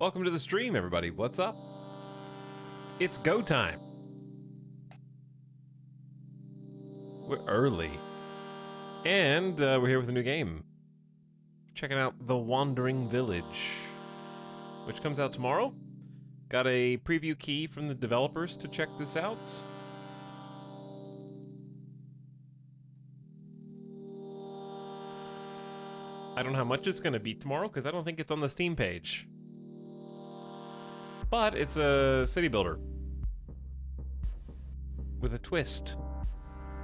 Welcome to the stream, everybody. What's up? It's go time. We're early. And we're here with a new game. Checking out The Wandering Village, which comes out tomorrow. Got a preview key from the developers to check this out. I don't know how much it's going to be tomorrow because I don't think it's on the Steam page. But it's a city builder with a twist.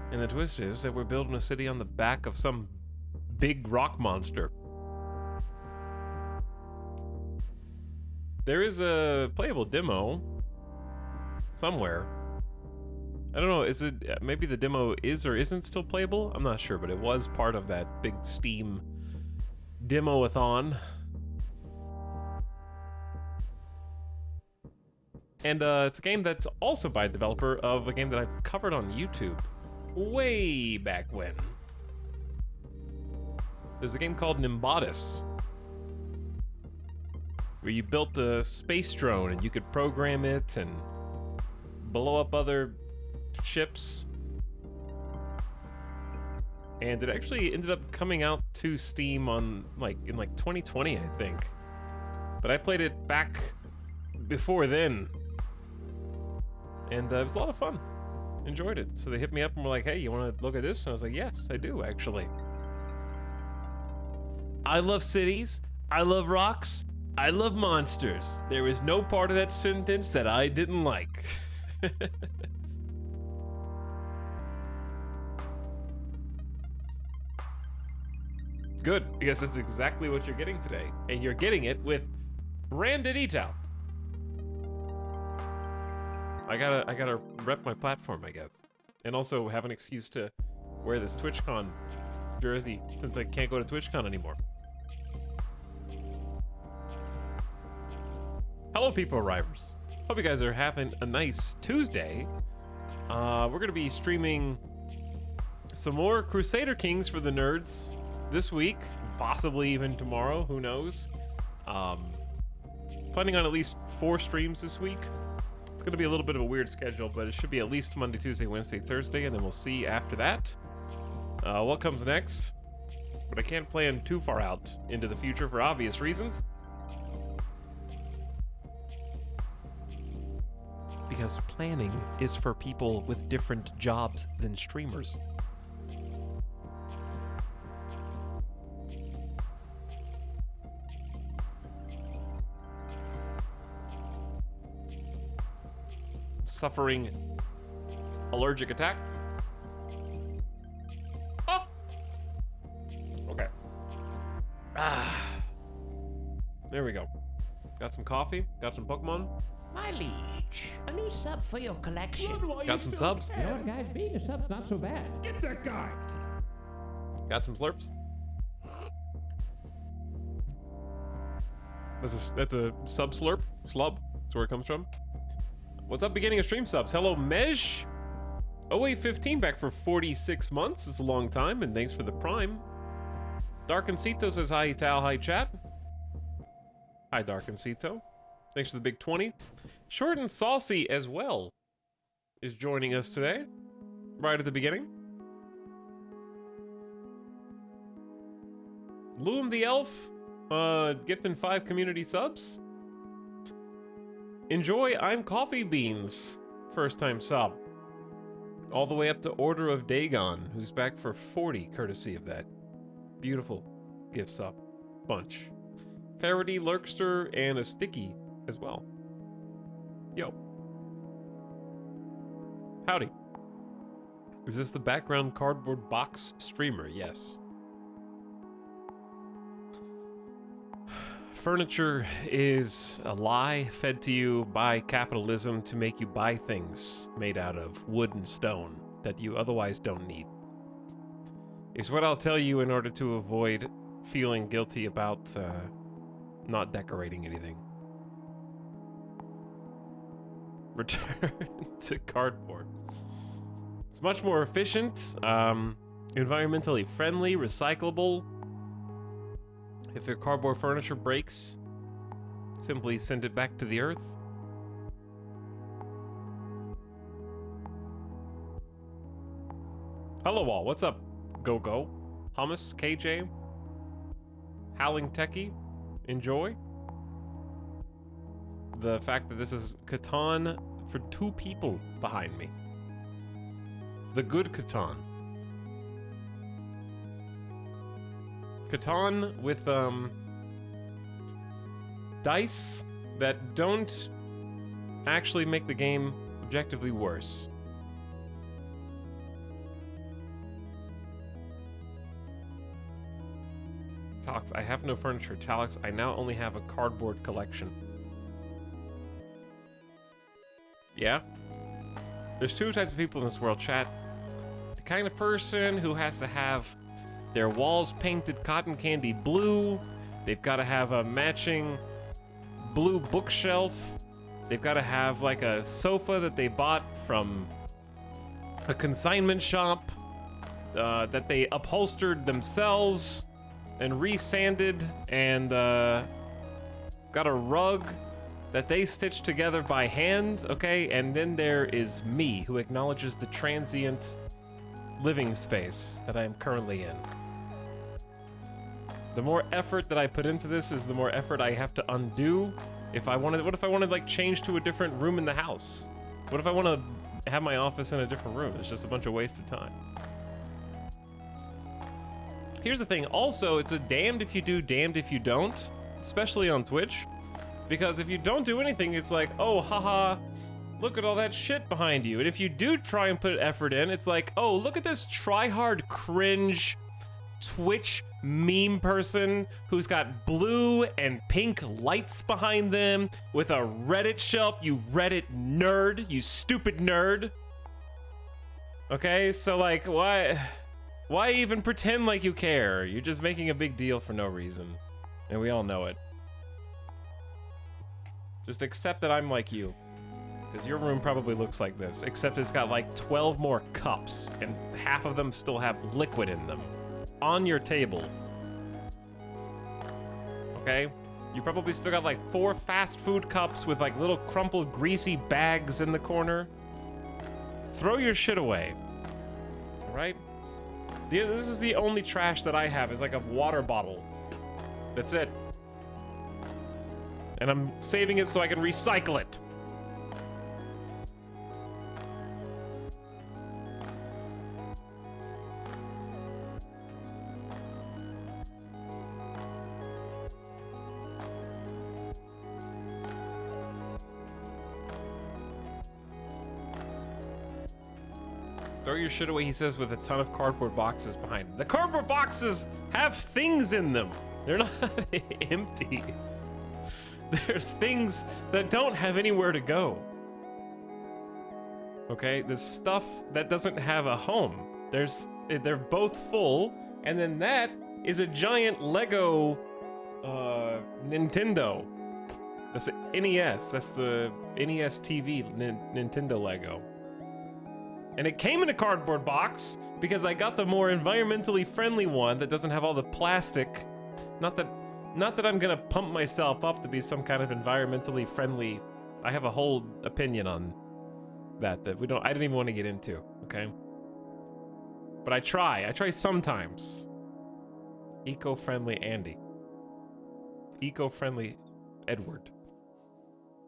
And the twist is that we're building a city on the back of some big rock monster. There is a playable demo somewhere. I don't know, is it, maybe the demo is or isn't still playable? I'm not sure, but it was part of that big Steam demo-a-thon. And it's a game that's also by a developer of a game that I've covered on YouTube way back when. There's a game called Nimbatus, where you built a space drone and you could program it and blow up other ships. And it actually ended up coming out to Steam on in 2020, I think. But I played it back before then. And it was a lot of fun. Enjoyed it. So they hit me up and were like, hey, you want to look at this? And I was like, yes, I do, actually. I love cities. I love rocks. I love monsters. There is no part of that sentence that I didn't like. Good, because that's exactly what you're getting today. And you're getting it with branded Etalyx. I gotta rep my platform, I guess. And also have an excuse to wear this TwitchCon jersey since I can't go to TwitchCon anymore. Hello, people arrivers. Hope you guys are having a nice Tuesday. We're gonna be streaming some more Crusader Kings for the nerds this week, possibly even tomorrow, who knows. Planning on at least 4 streams this week. It's gonna be a little bit of a weird schedule, but it should be at least Monday, Tuesday, Wednesday, Thursday, and then we'll see after that what comes next. But I can't plan too far out into the future for obvious reasons. Because planning is for people with different jobs than streamers. Suffering allergic attack. Oh! Okay. There we go. Got some coffee, got some Pokemon. My liege, a new sub for your collection. Got some subs. You know what, guys? Being a sub's not so bad. Get that guy! Got some slurps. That's a sub slurp. Slub. That's where it comes from. What's up, beginning of stream subs? Hello, Mej. 0815 back for 46 months. It's a long time, and thanks for the prime. Darkencito says hi, Tal. Hi, chat. Hi, Darkencito. Thanks for the big 20. Short and Saucy as well is joining us today, right at the beginning. Loom the Elf, gifting 5 community subs. Enjoy, I'm Coffee Beans, first time sub. All the way up to Order of Dagon, who's back for 40, courtesy of that beautiful gift sub bunch. Faraday, Lurkster, and a Sticky as well. Yo. Howdy. Is this the background cardboard box streamer? Yes. Furniture is a lie fed to you by capitalism to make you buy things made out of wood and stone that you otherwise don't need. It's what I'll tell you in order to avoid feeling guilty about not decorating anything. Return to cardboard. It's much more efficient, environmentally friendly, recyclable. If your cardboard furniture breaks, simply send it back to the earth. Hello all, what's up? Go. Hummus, KJ, Howling Techie, enjoy. The fact that this is Catan for 2 people behind me. The good Catan. Catan with, dice that don't actually make the game objectively worse. Etalyx, I have no furniture. Etalyx, I now only have a cardboard collection. Yeah? There's 2 types of people in this world, chat. The kind of person who has to have their walls painted cotton candy blue. They've got to have a matching blue bookshelf. They've got to have like a sofa that they bought from a consignment shop that they upholstered themselves and resanded, and got a rug that they stitched together by hand, okay? And then there is me, who acknowledges the transient living space that I am currently in. The more effort that I put into this is the more effort I have to undo. What if I wanted like change to a different room in the house? What if I want to have my office in a different room? It's just a bunch of wasted time. Here's the thing, also, it's a damned if you do, damned if you don't, especially on Twitch, because if you don't do anything, it's like, oh, haha, look at all that shit behind you. And if you do try and put effort in, it's like, oh, look at this try-hard cringe Twitch meme person who's got blue and pink lights behind them with a Reddit shelf, you Reddit nerd, you stupid nerd. Okay, so like, why even pretend like you care? You're just making a big deal for no reason. And we all know it. Just accept that I'm like you. Because your room probably looks like this, except it's got like 12 more cups, and half of them still have liquid in them. On your table. Okay? You probably still got like 4 fast food cups with like little crumpled greasy bags in the corner. Throw your shit away. Alright? This is the only trash that I have, is like a water bottle. That's it. And I'm saving it so I can recycle it. Throw your shit away, he says, with a ton of cardboard boxes behind him. The cardboard boxes have things in them. They're not empty. There's things that don't have anywhere to go. Okay, there's stuff that doesn't have a home. They're both full, and then that is a giant Lego Nintendo. That's the NES. That's the NES TV Nintendo Lego. And it came in a cardboard box because I got the more environmentally friendly one that doesn't have all the plastic. Not that I'm gonna pump myself up to be some kind of environmentally friendly. I have a whole opinion on that I didn't even want to get into, okay? But I try sometimes. Eco-friendly Andy. Eco-friendly Edward.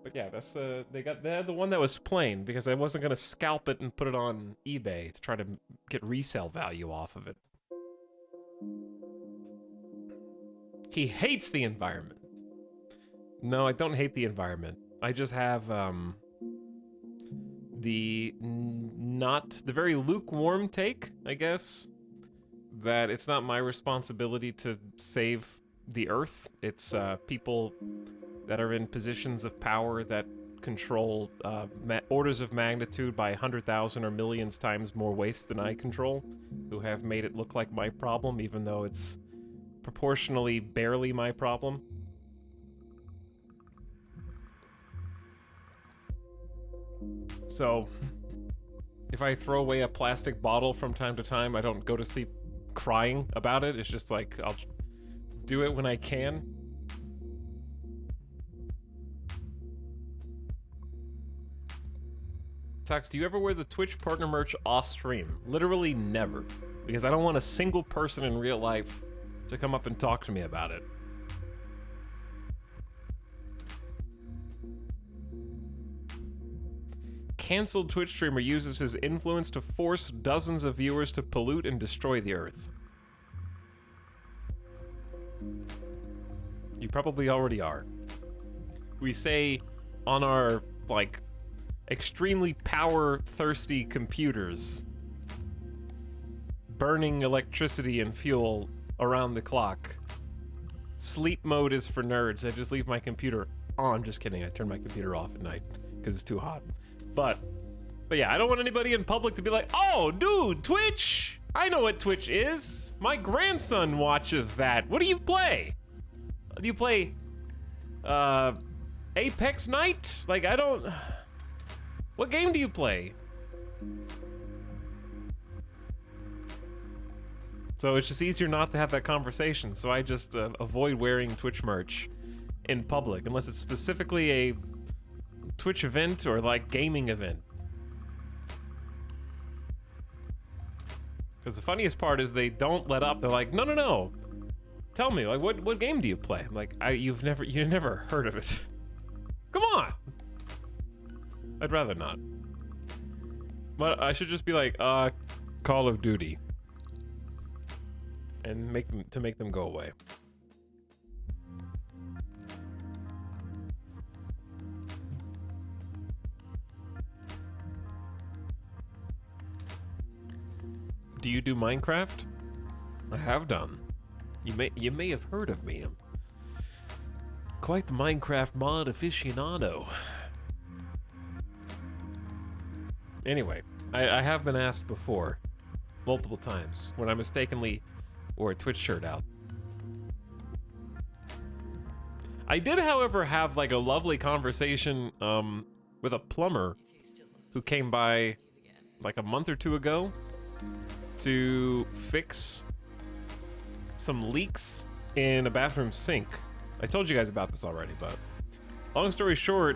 But yeah, that's they had the one that was plain because I wasn't gonna scalp it and put it on eBay to try to get resale value off of it. He hates the environment. No, I don't hate the environment. I just have the very lukewarm take, I guess, that it's not my responsibility to save the Earth. It's people that are in positions of power that control orders of magnitude by 100,000 or millions times more waste than I control, who have made it look like my problem, even though it's proportionally barely my problem. So, if I throw away a plastic bottle from time to time, I don't go to sleep crying about it. It's just like, I'll do it when I can. Etalyx, do you ever wear the Twitch partner merch off stream? Literally never. Because I don't want a single person in real life to come up and talk to me about it. Cancelled Twitch streamer uses his influence to force dozens of viewers to pollute and destroy the earth. You probably already are. We say on our, like, extremely power-thirsty computers, burning electricity and fuel around the clock. Sleep mode is for nerds. I just leave my computer on. I'm just kidding. I turn my computer off at night because it's too hot. But yeah, I don't want anybody in public to be like, oh, dude, Twitch! I know what Twitch is. My grandson watches that. What do you play? Do you play, Apex Night? Like, I don't... What game do you play? So it's just easier not to have that conversation, so I just avoid wearing Twitch merch in public, unless it's specifically a Twitch event or, like, gaming event. Because the funniest part is they don't let up. They're like, no. Tell me, like, what game do you play? I'm like, you've never heard of it. Come on. I'd rather not. But I should just be like, Call of Duty. And make them go away. Do you do Minecraft? I have done. You may have heard of me. I'm quite the Minecraft mod aficionado. Anyway, I have been asked before, multiple times, when I mistakenly wore a Twitch shirt out. I did, however, have like a lovely conversation with a plumber who came by like a month or two ago to fix some leaks in a bathroom sink. I told you guys about this already, but long story short,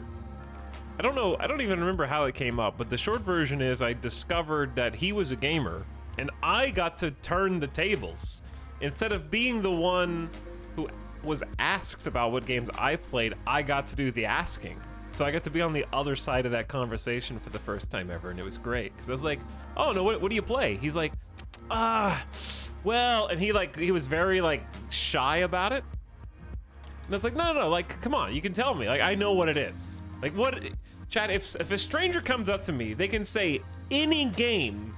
I don't even remember how it came up, but the short version is I discovered that he was a gamer and I got to turn the tables. Instead of being the one who was asked about what games I played, I got to do the asking. So I got to be on the other side of that conversation for the first time ever, and it was great. Because I was like, oh, no, what do you play? He's like, well, and he was very, like, shy about it. And I was like, no, like, come on, you can tell me. Like, I know what it is. Like, what... Chad, if a stranger comes up to me, they can say any game,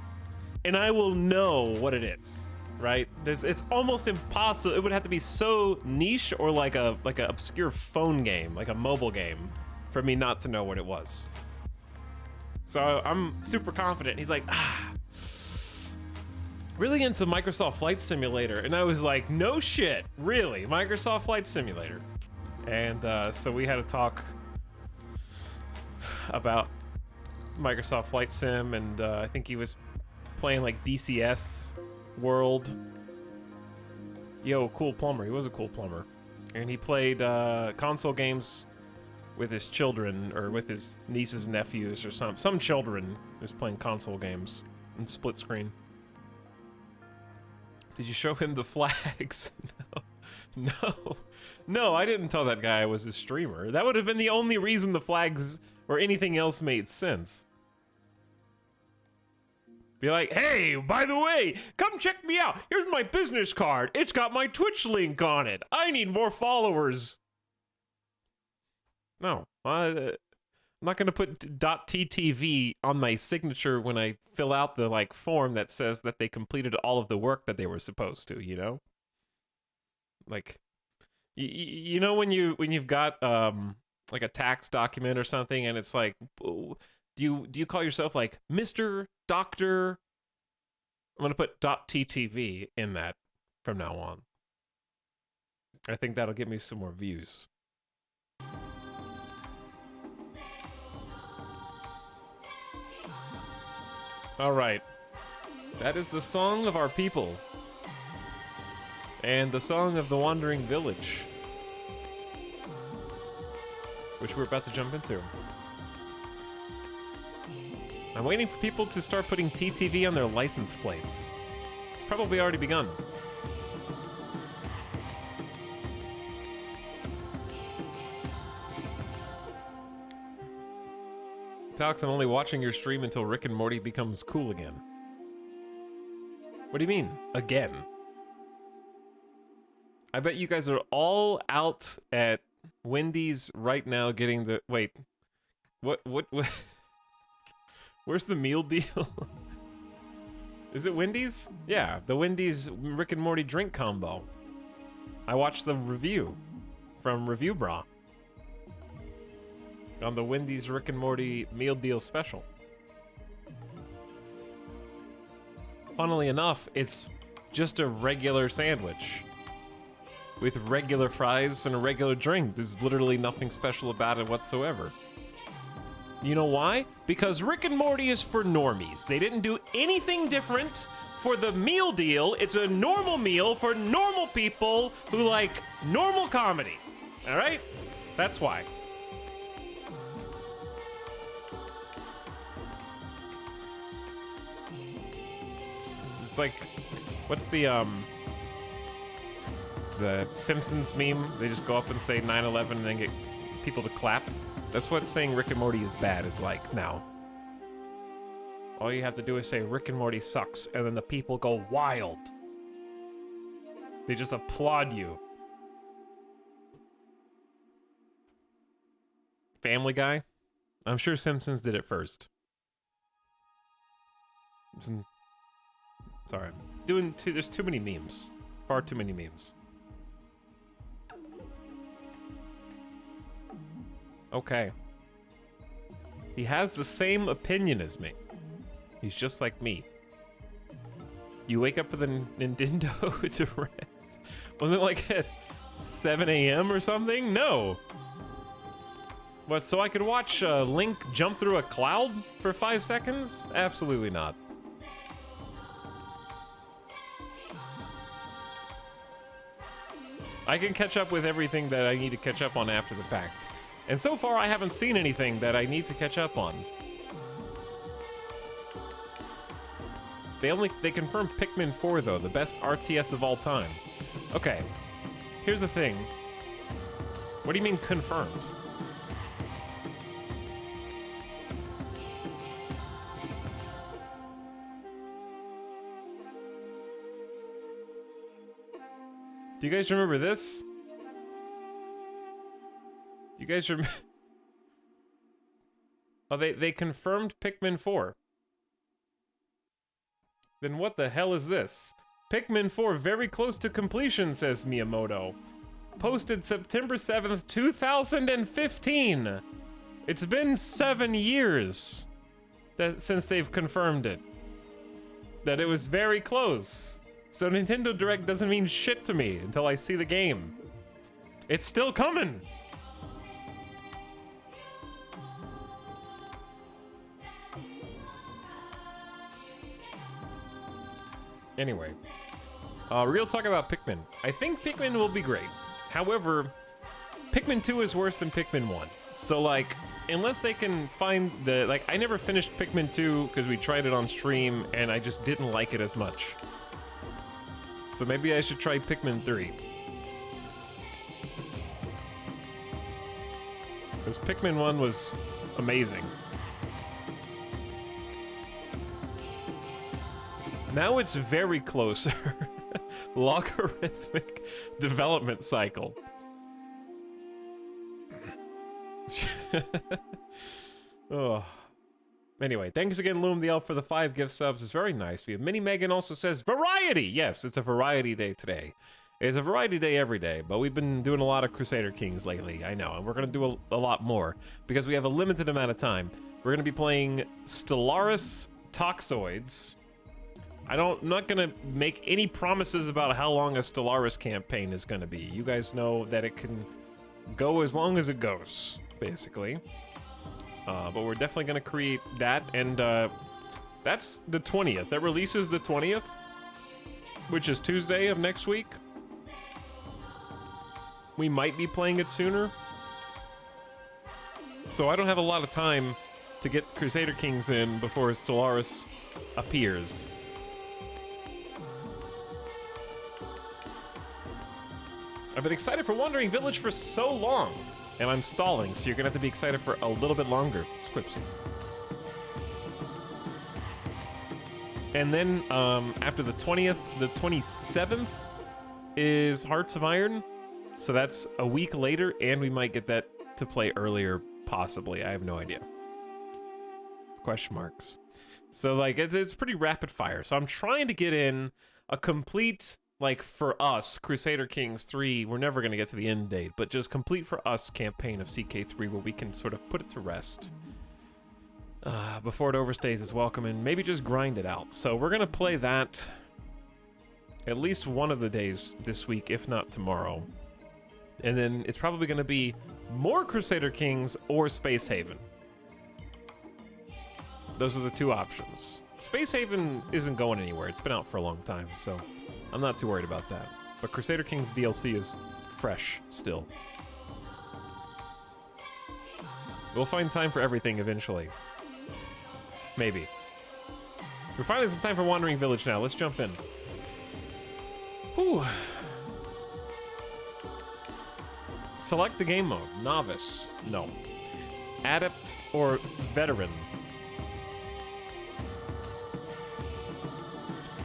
and I will know what it is. Right? It's almost impossible. It would have to be so niche or like a obscure phone game, like a mobile game, for me not to know what it was. So I'm super confident. He's like, really into Microsoft Flight Simulator. And I was like, no shit, really, Microsoft Flight Simulator. And so we had a talk about Microsoft Flight Sim, and I think he was playing like DCS World. Yo, cool plumber. He was a cool plumber. And he played console games with his children, or with his nieces and nephews, or some children was playing console games in split screen. Did you show him the flags? No, I didn't tell that guy I was a streamer. That would have been the only reason the flags or anything else made sense. Be like, hey, by the way, come check me out. Here's my business card. It's got my Twitch link on it. I need more followers. No, I'm not going to put .ttv on my signature when I fill out the like form that says that they completed all of the work that they were supposed to, you know? Like, you know when you've got like a tax document or something, and it's like, do you call yourself like Mr. Doctor? I'm gonna put .ttv in that from now on. I think that'll get me some more views. All right, that is the song of our people, and the song of the Wandering Village, which we're about to jump into. I'm waiting for people to start putting TTV on their license plates. It's probably already begun. Alex, I'm only watching your stream until Rick and Morty becomes cool again. What do you mean, again? I bet you guys are all out at Wendy's right now getting the... Wait. What? Where's the meal deal? Is it Wendy's? Yeah, the Wendy's Rick and Morty drink combo. I watched the review from Review Bra on the Wendy's Rick and Morty meal deal special. Funnily enough, it's just a regular sandwich with regular fries and a regular drink. There's literally nothing special about it whatsoever. You know why? Because Rick and Morty is for normies. They didn't do anything different for the meal deal. It's a normal meal for normal people who like normal comedy. All right? That's why. It's like, what's the Simpsons meme? They just go up and say 9/11 and then get people to clap. That's what saying Rick and Morty is bad is like now. All you have to do is say Rick and Morty sucks, and then the people go wild. They just applaud you. Family Guy? I'm sure Simpsons did it first. Sorry. There's too many memes. Far too many memes. Okay. He has the same opinion as me. He's just like me. You wake up for the Nintendo Direct. Wasn't it like at 7 a.m. or something? No. What, so I could watch Link jump through a cloud for 5 seconds? Absolutely not. I can catch up with everything that I need to catch up on after the fact. And so far, I haven't seen anything that I need to catch up on. They confirmed Pikmin 4, though, the best RTS of all time. Okay, here's the thing. What do you mean confirmed? Do you guys remember this? Do you guys remember? Oh, they confirmed Pikmin 4. Then what the hell is this? Pikmin 4 very close to completion, says Miyamoto. Posted September 7th, 2015. It's been 7 years since they've confirmed it. That it was very close. So Nintendo Direct doesn't mean shit to me until I see the game. It's still coming! Anyway, real talk about Pikmin. I think Pikmin will be great. However, Pikmin 2 is worse than Pikmin 1. So like, unless they can find the, like, I never finished Pikmin 2 because we tried it on stream and I just didn't like it as much. So maybe I should try Pikmin 3. Because Pikmin 1 was amazing. Now it's very closer. Logarithmic development cycle. Oh. Anyway, thanks again, Loom the Elf, for the 5 gift subs. It's very nice. We have Minnie Megan also says, variety! Yes, it's a variety day today. It's a variety day every day, but we've been doing a lot of Crusader Kings lately, I know, and we're going to do a lot more, because we have a limited amount of time. We're going to be playing Stellaris Toxoids. I'm not going to make any promises about how long a Stellaris campaign is going to be. You guys know that it can go as long as it goes, basically. But we're definitely going to create that, and that's the 20th. That releases the 20th, which is Tuesday of next week. We might be playing it sooner. So I don't have a lot of time to get Crusader Kings in before Stellaris appears. I've been excited for Wandering Village for so long, and I'm stalling, so you're gonna have to be excited for a little bit longer. Scripts. And then after the 20th, the 27th is Hearts of Iron. So that's a week later, and we might get that to play earlier, possibly. I have no idea. Question marks. So like it's pretty rapid fire. So I'm trying to get in a complete, like for us, Crusader Kings 3, we're never gonna get to the end date, but just complete for us campaign of CK3 where we can sort of put it to rest. Before it overstays its welcome, and maybe just grind it out. So we're gonna play that at least one of the days this week, if not tomorrow. And then it's probably gonna be more Crusader Kings or Space Haven. Those are the two options. Space Haven isn't going anywhere. It's been out for a long time, so I'm not too worried about that. But Crusader Kings DLC is fresh still. We'll find time for everything eventually. Maybe. We're finding some time for Wandering Village now. Let's jump in. Whew. Select the game mode. Novice. No. Adept or Veteran.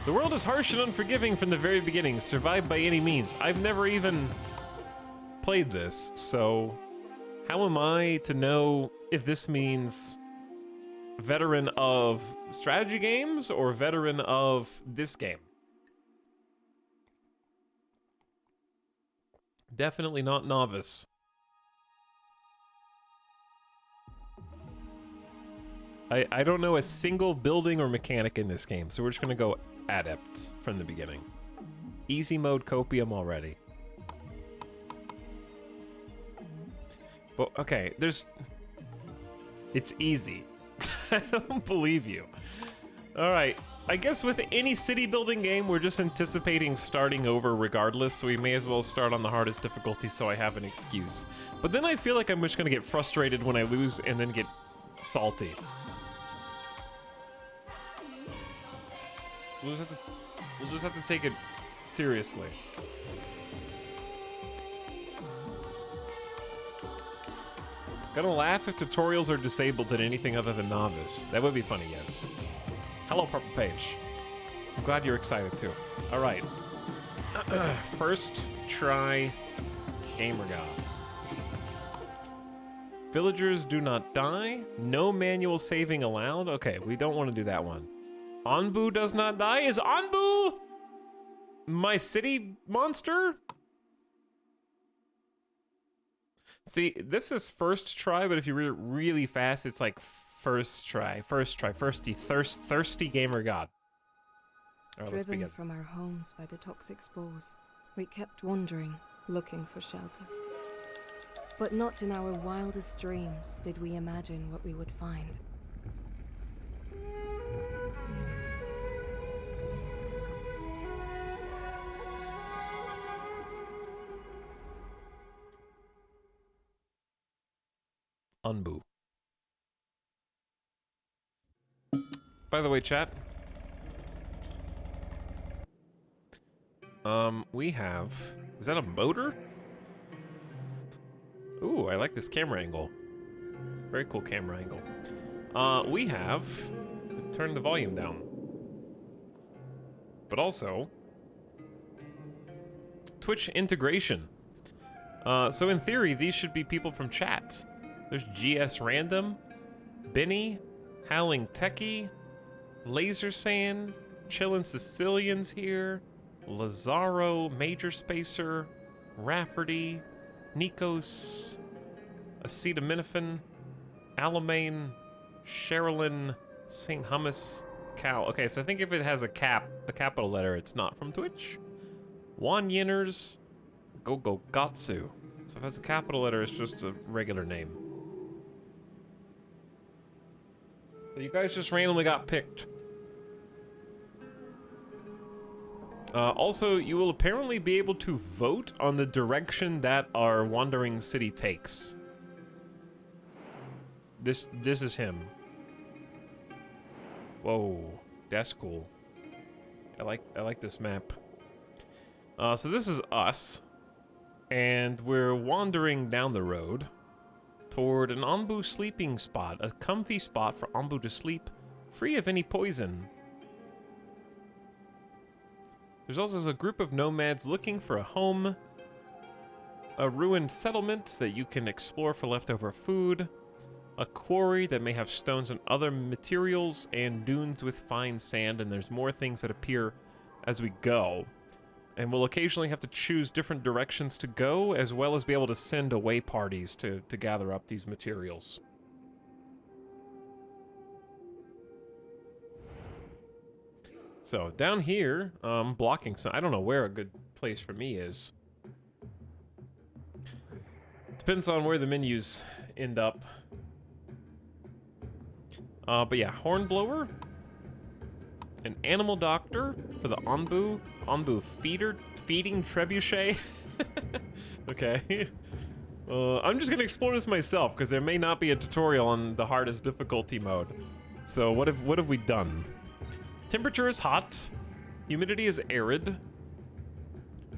The world is harsh and unforgiving from the very beginning. Survive by any means. I've never even played this, so how am I to know if this means veteran of strategy games or veteran of this game? Definitely not novice. I don't know a single building or mechanic in this game, so we're just gonna go adept from the beginning. Easy mode copium already. But okay, it's easy. I don't believe you. Alright, I guess with any city building game, we're just anticipating starting over regardless, so we may as well start on the hardest difficulty so I have an excuse. But then I feel like I'm just gonna get frustrated when I lose and then get salty. We'll just have to take it seriously. Gonna laugh if tutorials are disabled in anything other than novice. That would be funny, yes. Hello, Purple Page. I'm glad you're excited too. All right. First try Gamer God. Villagers do not die. No manual saving allowed. Okay, we don't want to do that one. Anbu does not die. Is Anbu my city monster? See, this is first try, but if you read it really fast, it's like thirsty gamer god. All right, let's begin. Driven from our homes by the toxic spores, we kept wandering, looking for shelter. But not in our wildest dreams did we imagine what we would find. Anbu. By the way, chat. We have... Is that a motor? Ooh, I like this camera angle. Very cool camera angle. We have... Turn the volume down. But also... Twitch integration. So in theory, these should be people from chat. There's GS Random, Benny, Howling Techie, Laser Sand, Chillin' Sicilians here, Lazaro, Major Spacer, Rafferty, Nikos, Acetaminophen, Alamein, Sherilyn, St. Hummus, Cal. Okay, so I think if it has a capital letter, it's not from Twitch. Juan Yinners, Gogo Gatsu. So if it has a capital letter, it's just a regular name. So you guys just randomly got picked. Also, you will apparently be able to vote on the direction that our wandering city takes. This is him. Whoa, that's cool. I like this map. So this is us, and we're wandering down the road toward an Anbu sleeping spot, a comfy spot for Anbu to sleep, free of any poison. There's also a group of nomads looking for a home, a ruined settlement that you can explore for leftover food, a quarry that may have stones and other materials, and dunes with fine sand, and there's more things that appear as we go. And we'll occasionally have to choose different directions to go, as well as be able to send away parties to gather up these materials. So, down here, blocking some... I don't know where a good place for me is. Depends on where the menus end up. But yeah, Hornblower. An animal doctor for the Anbu feeding trebuchet. Okay. I'm just gonna explore this myself because there may not be a tutorial on the hardest difficulty mode. So what have we done? Temperature is hot. Humidity is arid.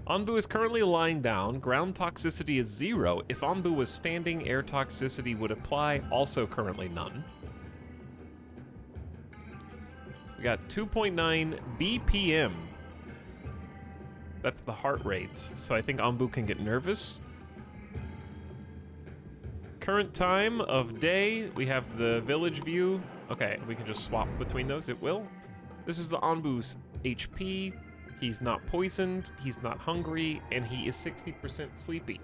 Anbu is currently lying down. Ground toxicity is 0. If Anbu was standing, air toxicity would apply. Also currently none. We got 2.9 BPM. That's the heart rate. So I think Anbu can get nervous. Current time of day. We have the village view. Okay, we can just swap between those. It will. This is the Anbu's HP. He's not poisoned. He's not hungry. And he is 60% sleepy.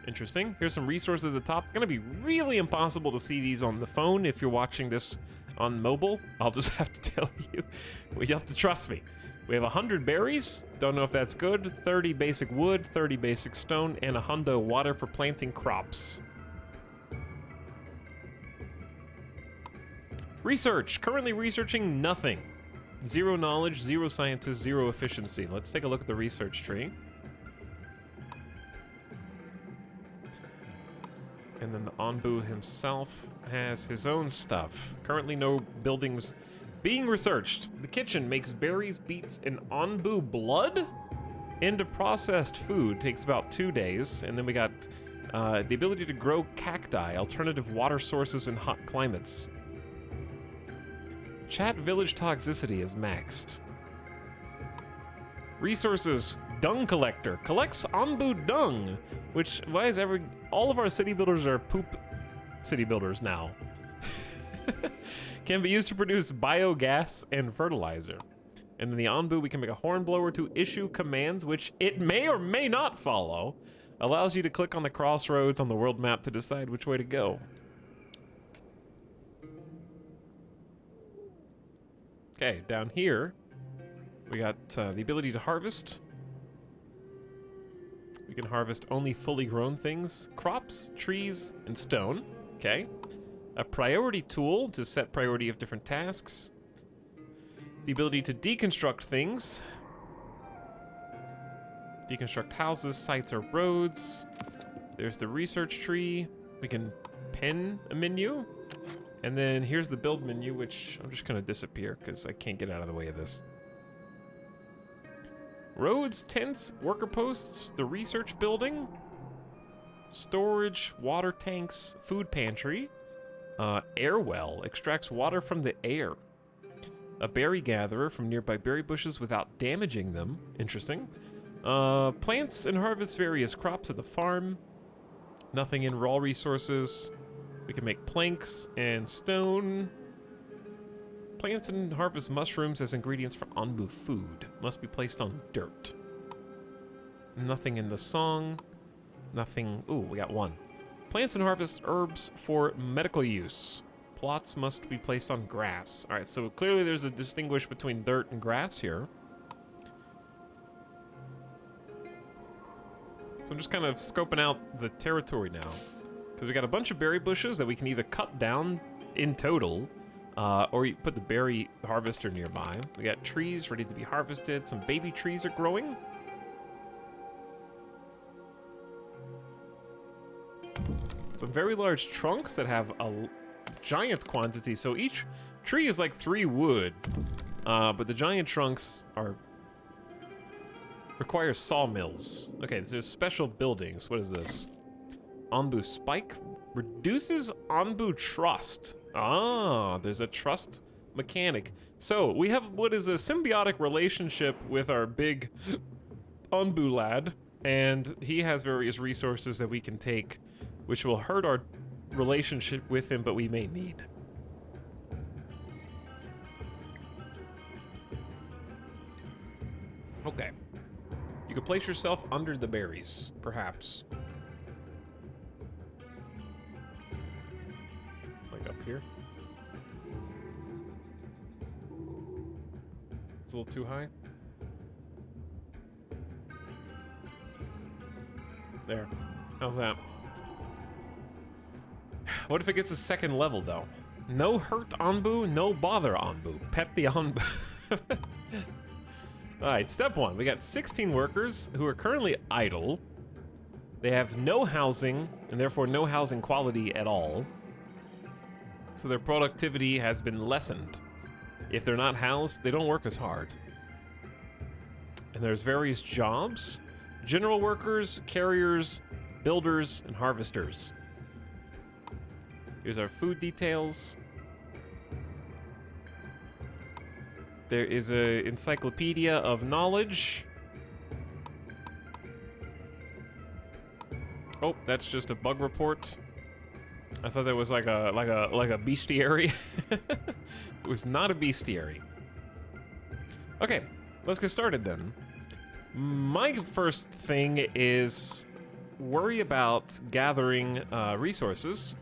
Interesting. Here's some resources at the top. Gonna be really impossible to see these on the phone if you're watching this on mobile. I'll just have to tell you. Well, you have to trust me. We have 100 berries. Don't know if that's good. 30 basic wood, 30 basic stone, and 100 water for planting crops. Research. Currently researching nothing. 0 knowledge, 0 scientists, 0 efficiency. Let's take a look at the research tree. And then the Anbu himself has his own stuff. Currently no buildings being researched. The kitchen makes berries, beets, and Anbu blood into processed food. Takes about 2 days. And then we got the ability to grow cacti, alternative water sources in hot climates. Chat village toxicity is maxed. Resources, dung collector. Collects Anbu dung, which, why is all of our city builders are poop city builders now. Can be used to produce biogas and fertilizer. And then the Anbu, we can make a hornblower to issue commands, which it may or may not follow. Allows you to click on the crossroads on the world map to decide which way to go. Okay, down here, we got the ability to harvest. We can harvest only fully grown things, crops, trees, and stone. Okay. A priority tool to set priority of different tasks. The ability to deconstruct things. Deconstruct houses, sites, or roads. There's the research tree. We can pin a menu. And then here's the build menu, which I'm just gonna disappear because I can't get out of the way of this. Roads, tents, worker posts, the research building, storage, water tanks, food pantry, air well, extracts water from the air. A berry gatherer from nearby berry bushes without damaging them. Interesting. Plants and harvest various crops at the farm. Nothing in raw resources. We can make planks and stone. Plants and harvest mushrooms as ingredients for Anbu food. Must be placed on dirt. Nothing in the song. Nothing. Ooh, we got one. Plants and harvest herbs for medical use. Plots must be placed on grass. All right, so clearly there's a distinguish between dirt and grass here. So I'm just kind of scoping out the territory now. Because we got a bunch of berry bushes that we can either cut down in total, or you put the berry harvester nearby. We got trees ready to be harvested. Some baby trees are growing. Some very large trunks that have a giant quantity. So each Tree is like 3 wood, but the giant trunks require sawmills. Okay, there's special buildings. What is this? Onbu spike reduces Onbu trust. Ah, there's a trust mechanic. So we have what is a symbiotic relationship with our big Onbu lad, and he has various resources that we can take, which will hurt our relationship with him, but we may need. Okay. You can place yourself under the berries, perhaps. Like up here. It's a little too high. There. How's that? What if it gets a second level, though? No hurt Onbu, no bother Onbu. Pet the Onbu. Alright, step 1. We got 16 workers who are currently idle. They have no housing, and therefore no housing quality at all. So their productivity has been lessened. If they're not housed, they don't work as hard. And there's various jobs. General workers, carriers, builders, and harvesters. Here's our food details. There is a encyclopedia of knowledge. Oh, that's just a bug report. I thought that was like a bestiary. It was not a bestiary. Okay, let's get started then. My first thing is worry about gathering resources.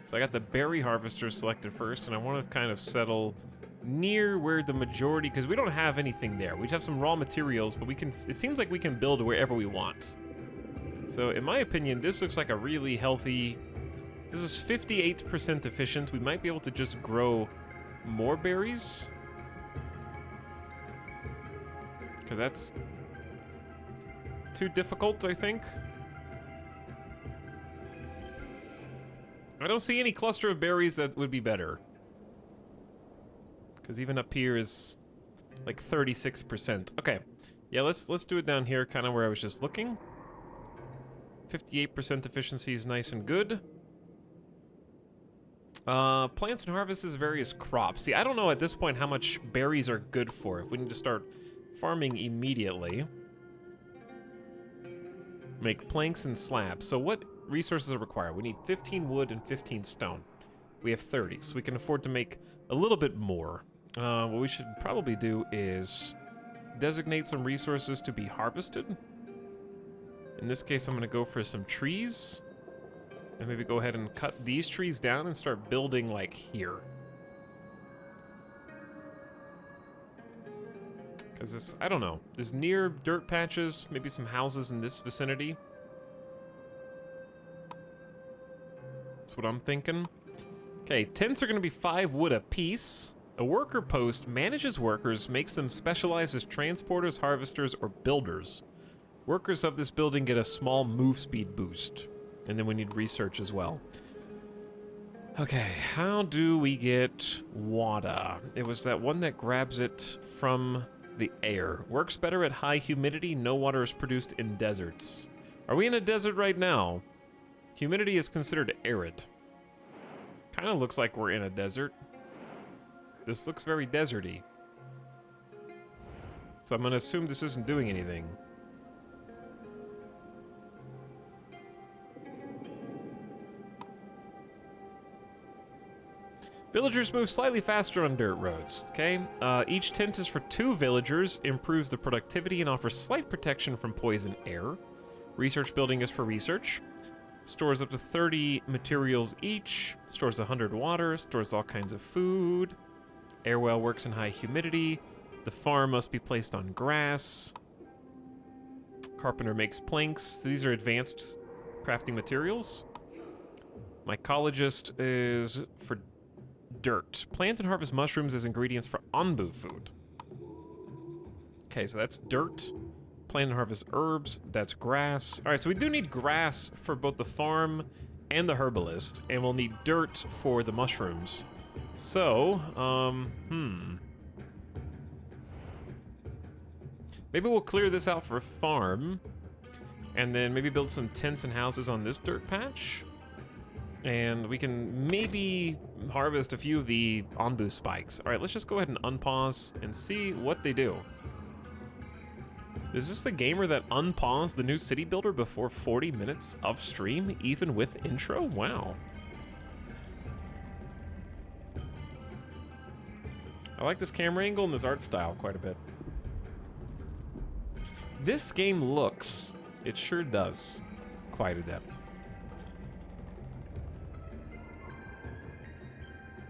So I got the berry harvester selected first, and I want to kind of settle near where the majority, because we don't have anything there. We have some raw materials, but we can. It seems like we can build wherever we want. So in my opinion, this looks like a really healthy. This is 58% efficient. We might be able to just grow more berries, because that's too difficult, I think. I don't see any cluster of berries that would be better. Because even up here is like 36%. Okay, yeah, let's do it down here, kind of where I was just looking. 58% efficiency is nice and good. Plants and harvests various crops. See, I don't know at this point how much berries are good for. If we need to start farming immediately. Make planks and slabs. So what resources are required? We need 15 wood and 15 stone. We have 30, so we can afford to make a little bit more. What we should probably do is designate some resources to be harvested. In this case, I'm going to go for some trees. And maybe go ahead and cut these trees down and start building, like, here. Because it's, I don't know, there's near dirt patches, maybe some houses in this vicinity. That's what I'm thinking. Okay, tents are going to be 5 wood apiece. A worker post manages workers, makes them specialize as transporters, harvesters, or builders. Workers of this building get a small move speed boost. And then we need research as well. Okay, how do we get water? It was that one that grabs it from the air. Works better at high humidity. No water is produced in deserts. Are we in a desert right now? Humidity is considered arid. Kind of looks like we're in a desert. This looks very deserty. So I'm going to assume this isn't doing anything. Villagers move slightly faster on dirt roads, okay? Each tent is for 2 villagers, improves the productivity and offers slight protection from poison air. Research building is for research. Stores up to 30 materials each. Stores 100 water. Stores all kinds of food. Airwell works in high humidity. The farm must be placed on grass. Carpenter makes planks. These are advanced crafting materials. Mycologist is for dirt. Plant and harvest mushrooms as ingredients for Onbu food. Okay, so that's dirt. Plant and harvest herbs. That's grass. All right, so we do need grass for both the farm and the herbalist, and we'll need dirt for the mushrooms. So, maybe we'll clear this out for a farm, and then maybe build some tents and houses on this dirt patch. And we can maybe harvest a few of the onbu spikes. All right, let's just go ahead and unpause and see what they do. Is this the gamer that unpaused the new city builder before 40 minutes of stream, even with intro? Wow. I like this camera angle and this art style quite a bit. This game looks, it sure does, quite adept.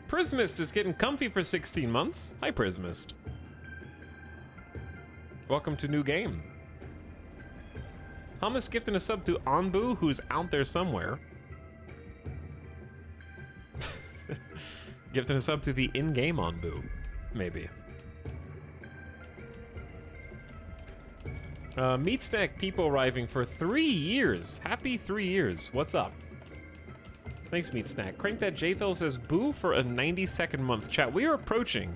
Prismist is getting comfy for 16 months. Hi, Prismist. Welcome to new game. Hummus gifting a sub to Onbu, who's out there somewhere. Gifting a sub to the in-game Onbu, maybe. Meat Snack people arriving for 3 years. Happy 3 years. What's up? Thanks, Meat Snack. Crank That JFL says, boo for a 92nd month chat. We are approaching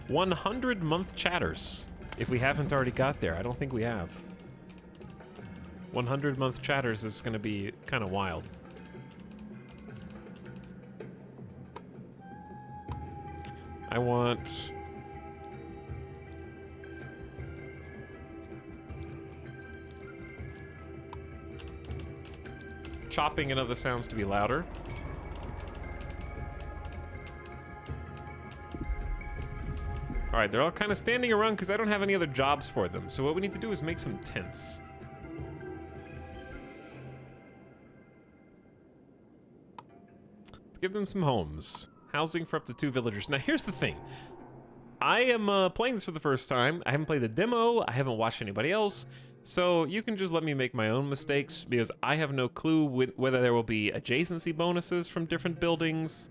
100 month chatters. If we haven't already got there, I don't think we have. 100 month chatters is gonna be kind of wild. I want... chopping and other sounds to be louder. All right, they're all kind of standing around because I don't have any other jobs for them. So what we need to do is make some tents. Let's give them some homes. Housing for up to 2 villagers. Now here's the thing. I am playing this for the first time. I haven't played the demo. I haven't watched anybody else. So you can just let me make my own mistakes because I have no clue whether there will be adjacency bonuses from different buildings.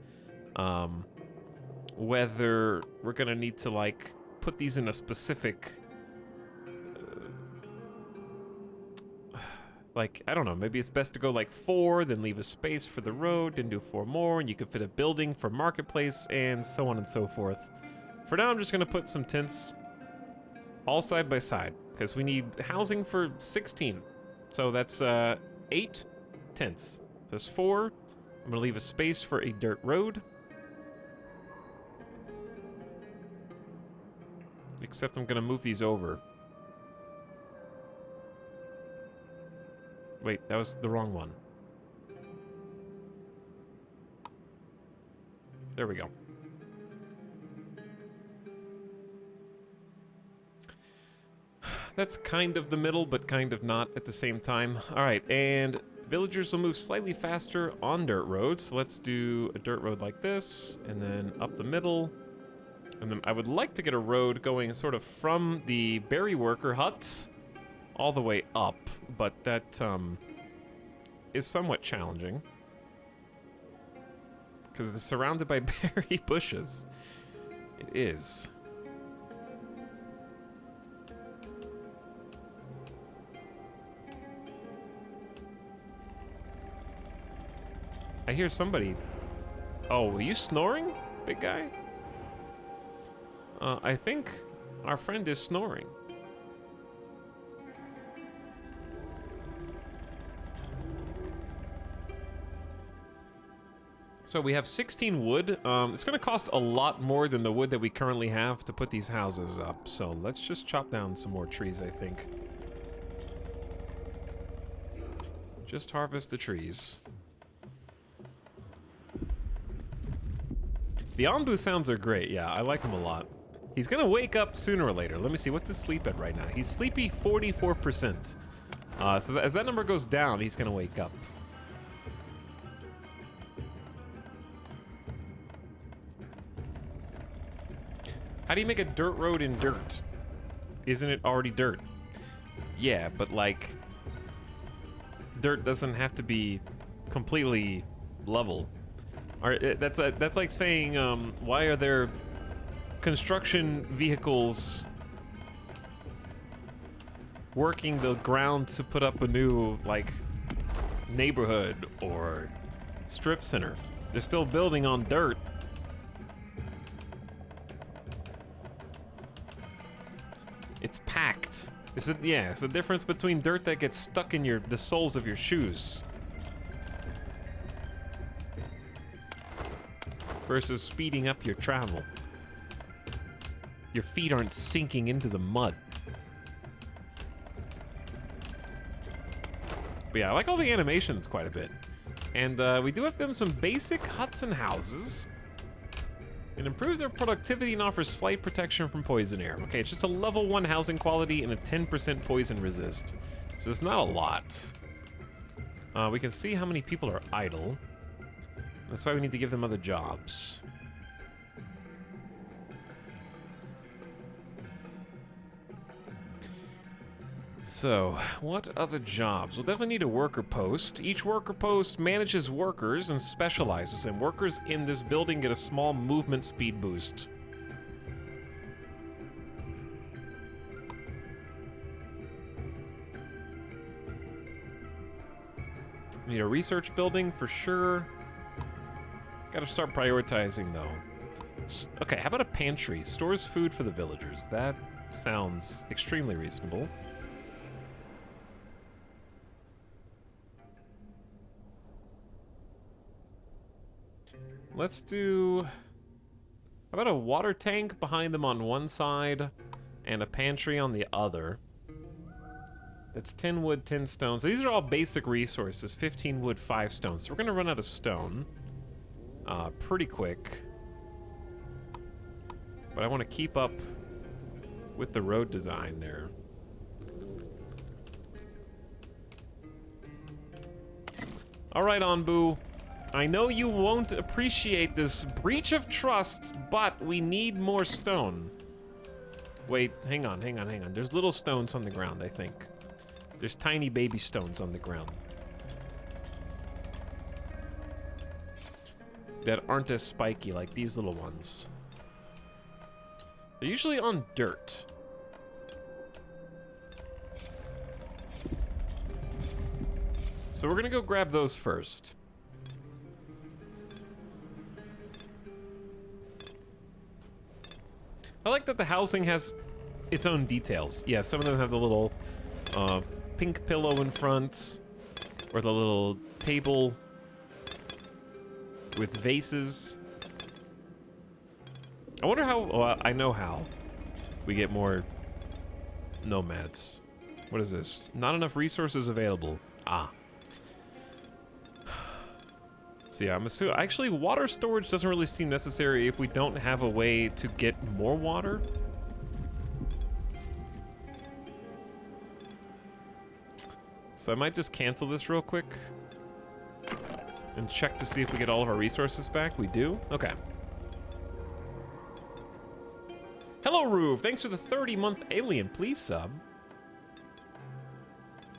Whether we're gonna need to like put these in a specific like, I don't know, maybe it's best to go like 4, then leave a space for the road, then do 4 more, and you can fit a building for marketplace, and so on and so forth. For now, I'm just gonna put some tents all side by side, because we need housing for 16. So that's 8 tents. That's 4. I'm gonna leave a space for a dirt road. Except I'm gonna move these over. Wait, that was the wrong one. There we go. That's kind of the middle, but kind of not at the same time. All right, and villagers will move slightly faster on dirt roads. So let's do a dirt road like this, and then up the middle. And then I would like to get a road going sort of from the berry worker hut all the way up, but that is somewhat challenging because it's surrounded by berry bushes. It is. I hear somebody. Oh, were you snoring, big guy? I think our friend is snoring. So we have 16 wood. It's gonna cost a lot more than the wood that we currently have to put these houses up. So let's just chop down some more trees, I think. Just harvest the trees. The Onbu sounds are great, yeah, I like them a lot. He's gonna wake up sooner or later. Let me see, what's his sleep at right now? He's sleepy 44%. So as that number goes down, he's gonna wake up. How do you make a dirt road in dirt? Isn't it already dirt? Yeah, but like, dirt doesn't have to be completely level. That's like saying, why are there construction vehicles working the ground to put up a new, like, neighborhood or strip center? They're still building on dirt. Yeah, it's the difference between dirt that gets stuck in the soles of your shoes versus speeding up your travel. Your feet aren't sinking into the mud. But yeah, I like all the animations quite a bit. And we do have them some basic huts and houses. It improves their productivity and offers slight protection from poison air. Okay, it's just a level 1 housing quality and a 10% poison resist. So it's not a lot. We can see how many people are idle. That's why we need to give them other jobs. So, what other jobs? We'll definitely need a worker post. Each worker post manages workers and specializes, and workers in this building get a small movement speed boost. Need a research building for sure. Gotta start prioritizing though. Okay, how about a pantry? Stores food for the villagers. That sounds extremely reasonable. Let's do... How about a water tank behind them on one side and a pantry on the other? That's 10 wood, 10 stone. So these are all basic resources. 15 wood, 5 stone. So we're gonna run out of stone pretty quick. But I want to keep up with the road design there. All right, Anbu. I know you won't appreciate this breach of trust, but we need more stone. Wait, hang on. There's little stones on the ground, I think. There's tiny baby stones on the ground. That aren't as spiky like these little ones. They're usually on dirt. So we're gonna go grab those first. I like that the housing has its own details. Yeah, some of them have the little pink pillow in front, or the little table with vases. I wonder how, well, I know how we get more nomads. What is this? Not enough resources available. Ah. So yeah, I'm assuming, actually water storage doesn't really seem necessary if we don't have a way to get more water. So I might just cancel this real quick and check to see if we get all of our resources back. We do? Okay. Hello, Roof. Thanks for the 30-month alien. Please sub.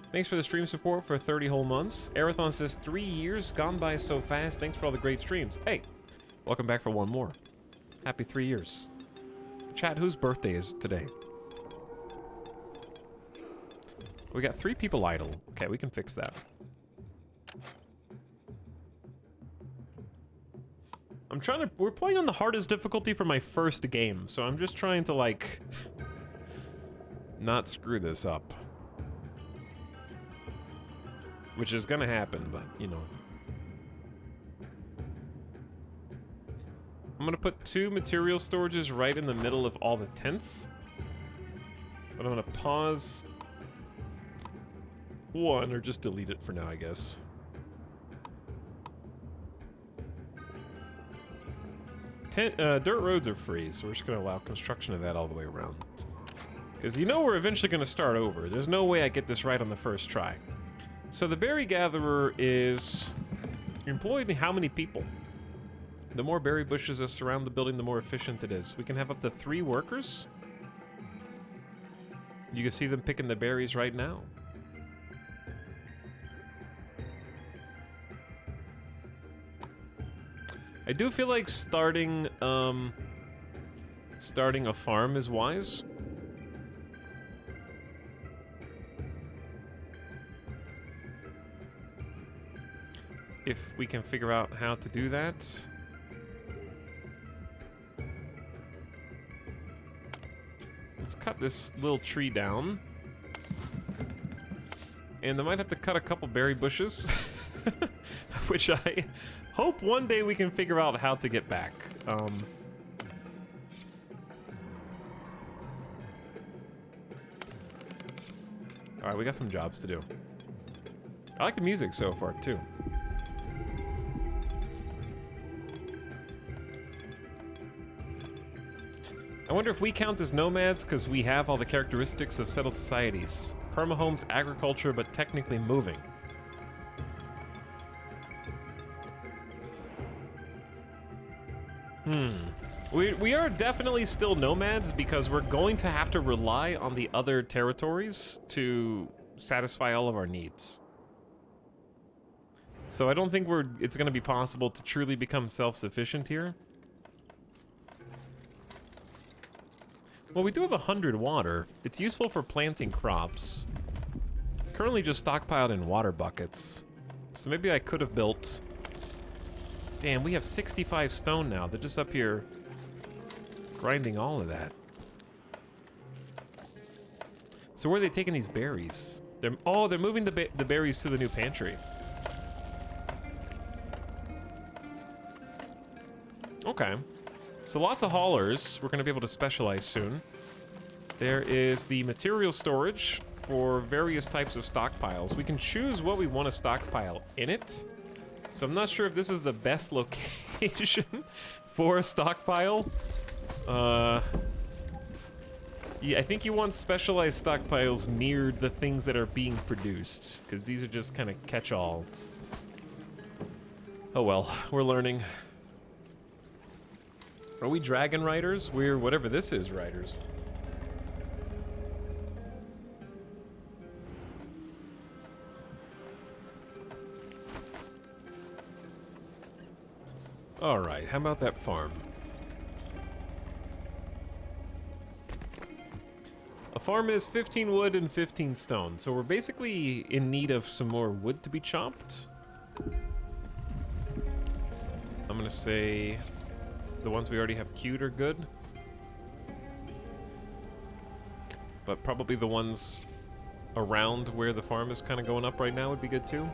Thanks for the stream support for 30 whole months. Arathon says 3 years gone by so fast. Thanks for all the great streams. Hey, welcome back for one more. Happy 3 years. Chat, whose birthday is today? We got 3 people idle. Okay, we can fix that. We're playing on the hardest difficulty for my first game, so I'm just trying to, like, not screw this up. Which is gonna happen, but, you know. I'm gonna put 2 material storages right in the middle of all the tents. But I'm gonna pause one, or just delete it for now, I guess. Dirt roads are free, so we're just gonna allow construction of that all the way around. Because you know we're eventually gonna start over. There's no way I get this right on the first try. So the berry gatherer is employed how many people? The more berry bushes that surround the building, the more efficient it is. We can have up to 3 workers. You can see them picking the berries right now. I do feel like starting a farm is wise. If we can figure out how to do that. Let's cut this little tree down. And I might have to cut a couple berry bushes, which I hope one day we can figure out how to get back. All right, we got some jobs to do. I like the music so far, too. I wonder if we count as nomads because we have all the characteristics of settled societies. Permahomes, agriculture, but technically moving. We are definitely still nomads because we're going to have to rely on the other territories to satisfy all of our needs. So I don't think it's going to be possible to truly become self-sufficient here. Well, we do have 100 water. It's useful for planting crops. It's currently just stockpiled in water buckets. So maybe I could have built... Damn, we have 65 stone now. They're just up here grinding all of that. So where are they taking these berries? They're moving the berries to the new pantry. Okay. So lots of haulers. We're going to be able to specialize soon. There is the material storage for various types of stockpiles. We can choose what we want to stockpile in it. So I'm not sure if this is the best location for a stockpile. Yeah, I think you want specialized stockpiles near the things that are being produced, because these are just kind of catch-all. Oh well, we're learning. Are we dragon riders? We're whatever this is riders. All right, how about that farm? A farm is 15 wood and 15 stone, so we're basically in need of some more wood to be chopped. I'm gonna say the ones we already have queued are good. But probably the ones around where the farm is kind of going up right now would be good too.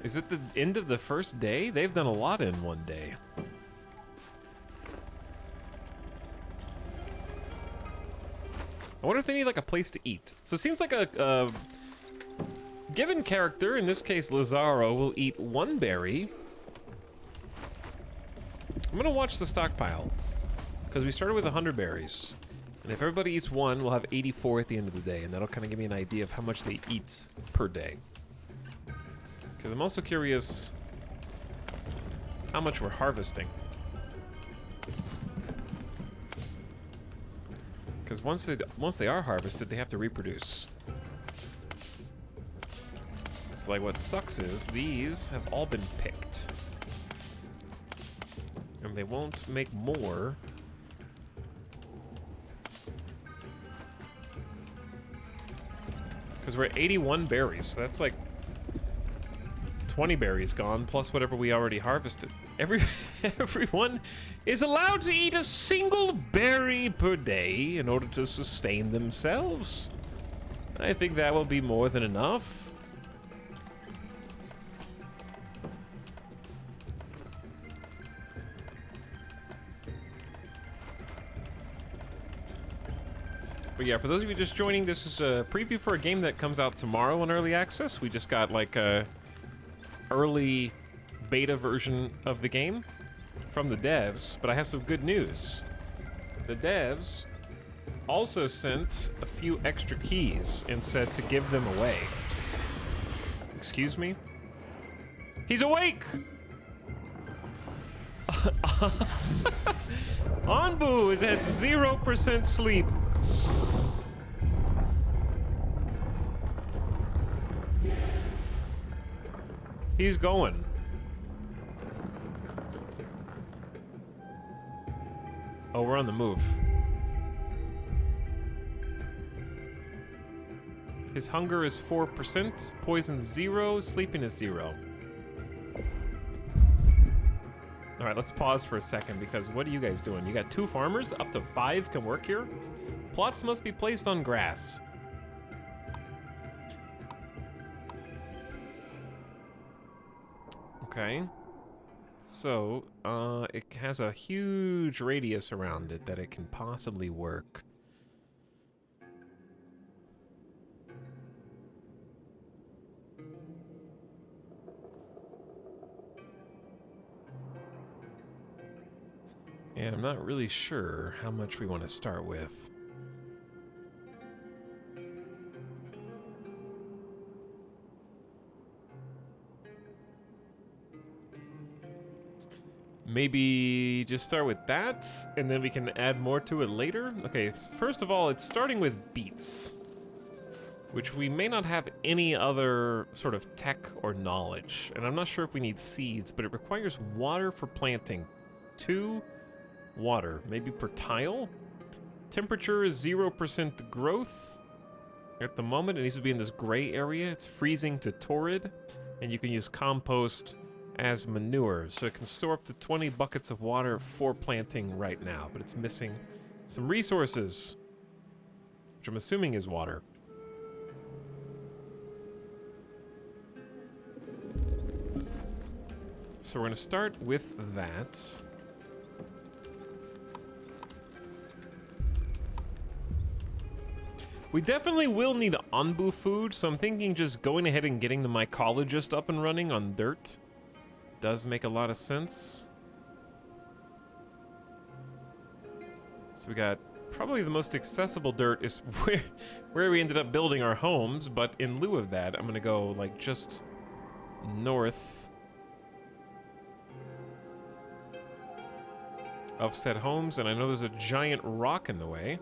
Is it the end of the first day? They've done a lot in one day. I wonder if they need like a place to eat. So it seems like a given character, in this case Lazaro, will eat one berry. I'm gonna watch the stockpile, because we started with 100 berries. And if everybody eats one, we'll have 84 at the end of the day, and that'll kind of give me an idea of how much they eat per day. Because I'm also curious how much we're harvesting. Because once they are harvested, they have to reproduce. So like what sucks is these have all been picked. And they won't make more. Because we're at 81 berries, so that's like 20 berries gone, plus whatever we already harvested. Everyone is allowed to eat a single berry per day in order to sustain themselves. I think that will be more than enough. But yeah, for those of you just joining, this is a preview for a game that comes out tomorrow on Early Access. We just got like a early beta version of the game from the devs, but I have some good news. The devs also sent a few extra keys and said to give them away. Excuse me? He's awake! Anbu is at 0% sleep. He's going. Oh, we're on the move. His hunger is 4%, poison 0, sleeping is 0. All All right, let's pause for a second because what are you guys doing? You got 2 farmers? Up to 5 can work here? Plots must be placed on grass. Okay. So, it has a huge radius around it that it can possibly work. And I'm not really sure how much we want to start with. Maybe just start with that, and then we can add more to it later. Okay, first of all, it's starting with beets, which we may not have any other sort of tech or knowledge. And I'm not sure if we need seeds, but it requires water for planting. 2 water, maybe per tile. Temperature is 0% growth. At the moment, it needs to be in this gray area. It's freezing to torrid, and you can use compost as manure, so it can store up to 20 buckets of water for planting right now, but it's missing some resources, which I'm assuming is water. So we're going to start with that. We definitely will need Anbu food, so I'm thinking just going ahead and getting the mycologist up and running on dirt does make a lot of sense. So we got probably the most accessible dirt is where we ended up building our homes, but in lieu of that, I'm gonna go like just north of said homes, and I know there's a giant rock in the way.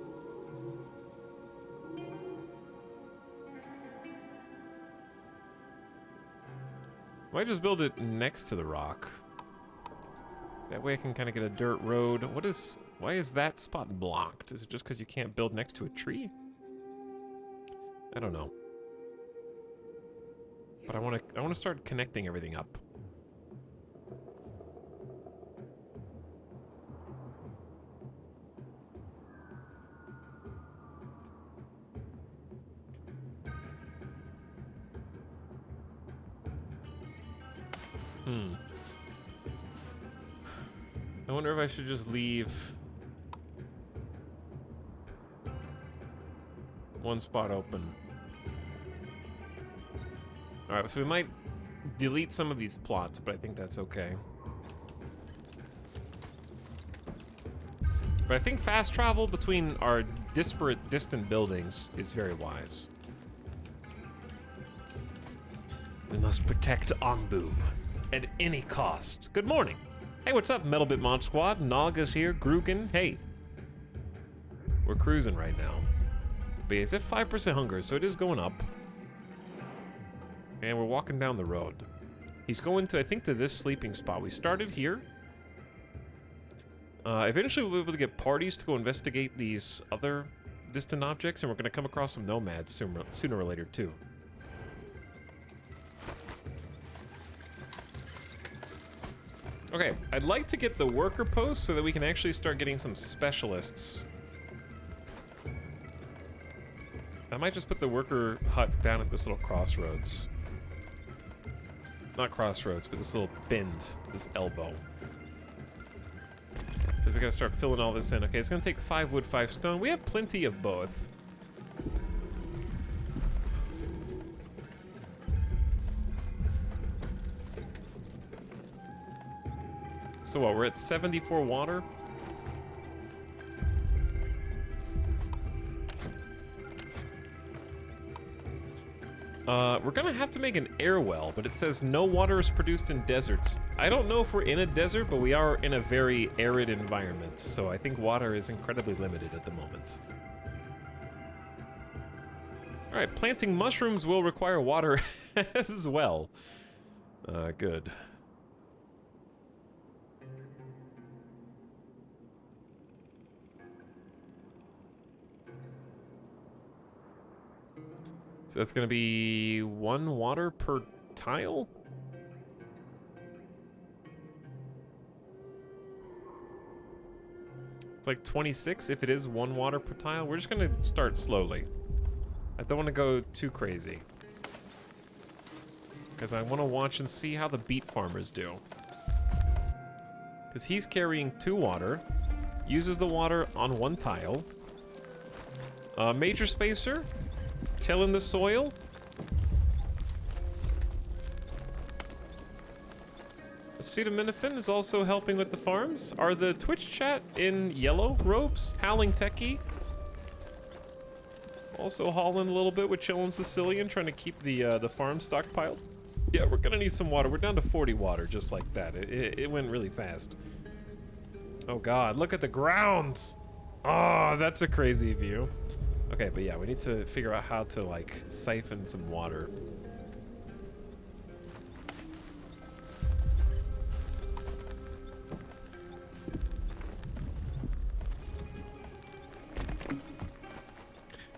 Might just build it next to the rock. That way I can kind of get a dirt road. Why is that spot blocked? Is it just because you can't build next to a tree? I don't know. But I want to start connecting everything up. I wonder if I should just leave one spot open. Alright, so we might delete some of these plots, but I think that's okay. But I think fast travel between our disparate, distant buildings is very wise. We must protect Anbu at any cost. Good morning. Hey, what's up, Metalbit Mod Squad? Naga's here, Grugan. Hey. We're cruising right now. But it's at 5% hunger, so it is going up. And we're walking down the road. He's going to, I think, to this sleeping spot. We started here. Eventually we'll be able to get parties to go investigate these other distant objects, and we're going to come across some nomads sooner or later, too. Okay, I'd like to get the worker post so that we can actually start getting some specialists. I might just put the worker hut down at this little crossroads. Not crossroads, but this little bend, this elbow. Because we gotta start filling all this in. Okay, it's gonna take 5 wood, 5 stone. We have plenty of both. So what, we're at 74 water? We're gonna have to make an air well, but it says no water is produced in deserts. I don't know if we're in a desert, but we are in a very arid environment, so I think water is incredibly limited at the moment. Alright, planting mushrooms will require water as well. Good. So that's gonna be 1 water per tile? It's like 26 if it is 1 water per tile. We're just gonna start slowly. I don't want to go too crazy, because I want to watch and see how the beet farmers do. Because he's carrying 2 water, uses the water on 1 tile. Major spacer, tilling the soil. Acetaminophen is also helping with the farms. Are the Twitch chat in yellow robes? Howling Techie. Also hauling a little bit with Chillin' Sicilian, trying to keep the farm stockpiled. Yeah, we're gonna need some water. We're down to 40 water, just like that. It went really fast. Oh God, look at the ground. Oh, that's a crazy view. Okay, but yeah, we need to figure out how to like siphon some water.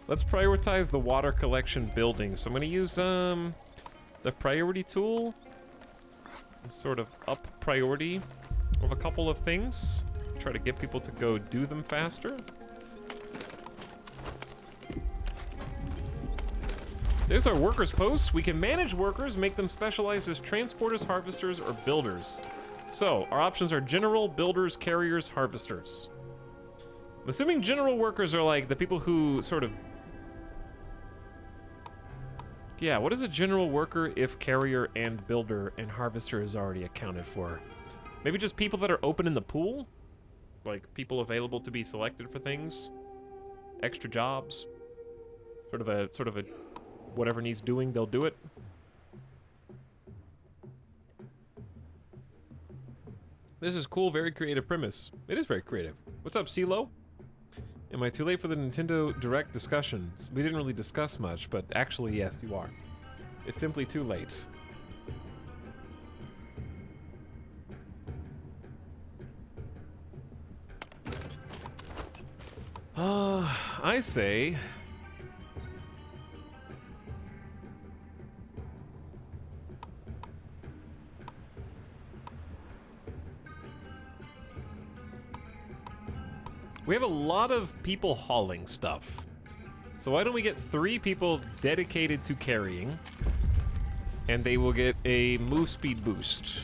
Let's prioritize the water collection building. So I'm gonna use the priority tool and sort of up priority of a couple of things. Try to get people to go do them faster. There's our workers post. We can manage workers, make them specialize as transporters, harvesters, or builders. So our options are general, builders, carriers, harvesters. I'm assuming general workers are like the people who sort of... Yeah, what is a general worker if carrier and builder and harvester is already accounted for? Maybe just people that are open in the pool? Like people available to be selected for things? Extra jobs? Sort of a whatever needs doing, they'll do it. This is cool, very creative premise. It is very creative. What's up, CeeLo? Am I too late for the Nintendo Direct discussion? We didn't really discuss much, but actually, yes, you are. It's simply too late. I say... we have a lot of people hauling stuff. So why don't we get 3 people dedicated to carrying, and they will get a move speed boost.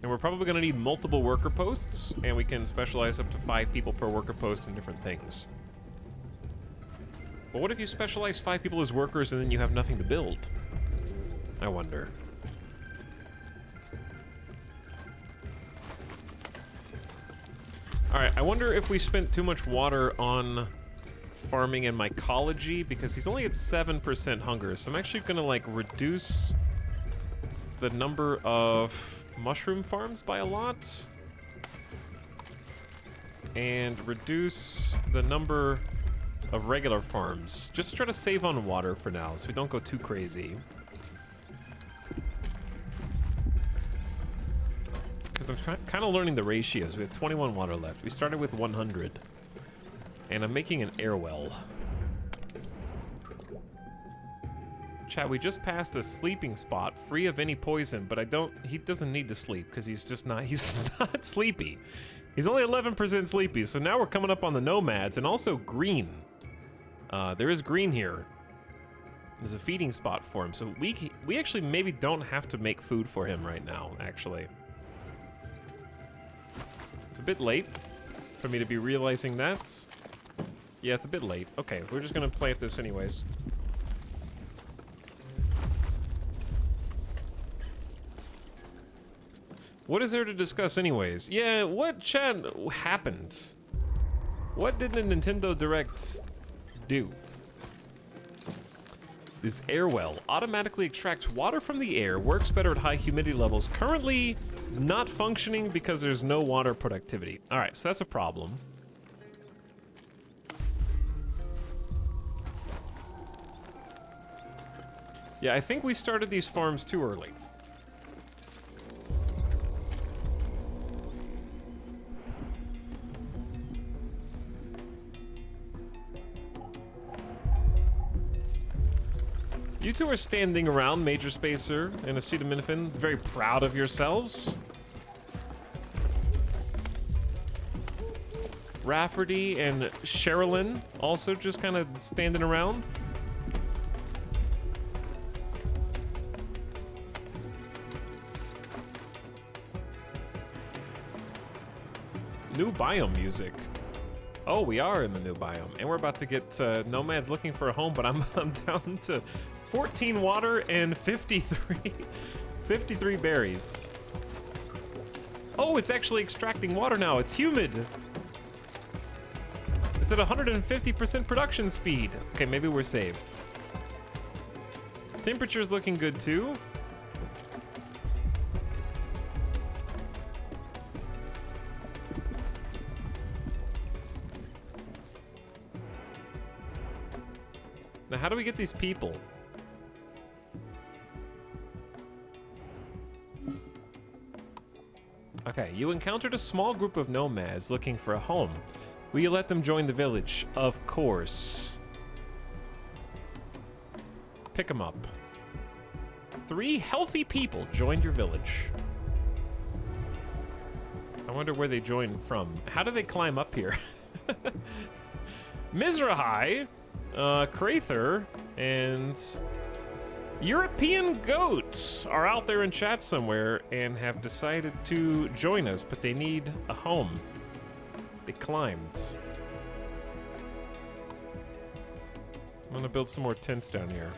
And we're probably gonna need multiple worker posts, and we can specialize up to 5 people per worker post in different things. But what if you specialize 5 people as workers and then you have nothing to build? I wonder. Alright, I wonder if we spent too much water on farming and mycology, because he's only at 7% hunger, so I'm actually gonna like reduce the number of mushroom farms by a lot, and reduce the number of regular farms, just to try to save on water for now, so we don't go too crazy. Because I'm kind of learning the ratios. We have 21 water left. We started with 100. And I'm making an air well. Chat, we just passed a sleeping spot free of any poison, but he doesn't need to sleep because he's not sleepy. He's only 11% sleepy, so now we're coming up on the nomads, and also green. There is green here. There's a feeding spot for him, so we actually maybe don't have to make food for him right now, actually. It's a bit late for me to be realizing that. Yeah, it's a bit late. Okay, we're just gonna plant this anyways. What is there to discuss anyways? Yeah, what chat happened? What did the Nintendo Direct do? This air well automatically extracts water from the air, works better at high humidity levels. Currently not functioning because there's no water productivity. All right, so that's a problem. Yeah, I think we started these farms too early. You two are standing around, Major Spacer and Acetaminophen, very proud of yourselves. Rafferty and Sherilyn also just kind of standing around. New biome music. Oh, we are in the new biome, and we're about to get nomads looking for a home, but I'm down to 14 water and 53 berries. Oh, it's actually extracting water now. It's humid. It's at 150% production speed. Okay, maybe we're saved. Temperature's looking good too. Now, how do we get these people? Okay, you encountered a small group of nomads looking for a home. Will you let them join the village? Of course. Pick them up. 3 healthy people joined your village. I wonder where they joined from. How do they climb up here? Mizrahai, Krather, and European Goats are out there in chat somewhere and have decided to join us, but they need a home. They climbed. I'm gonna build some more tents down here.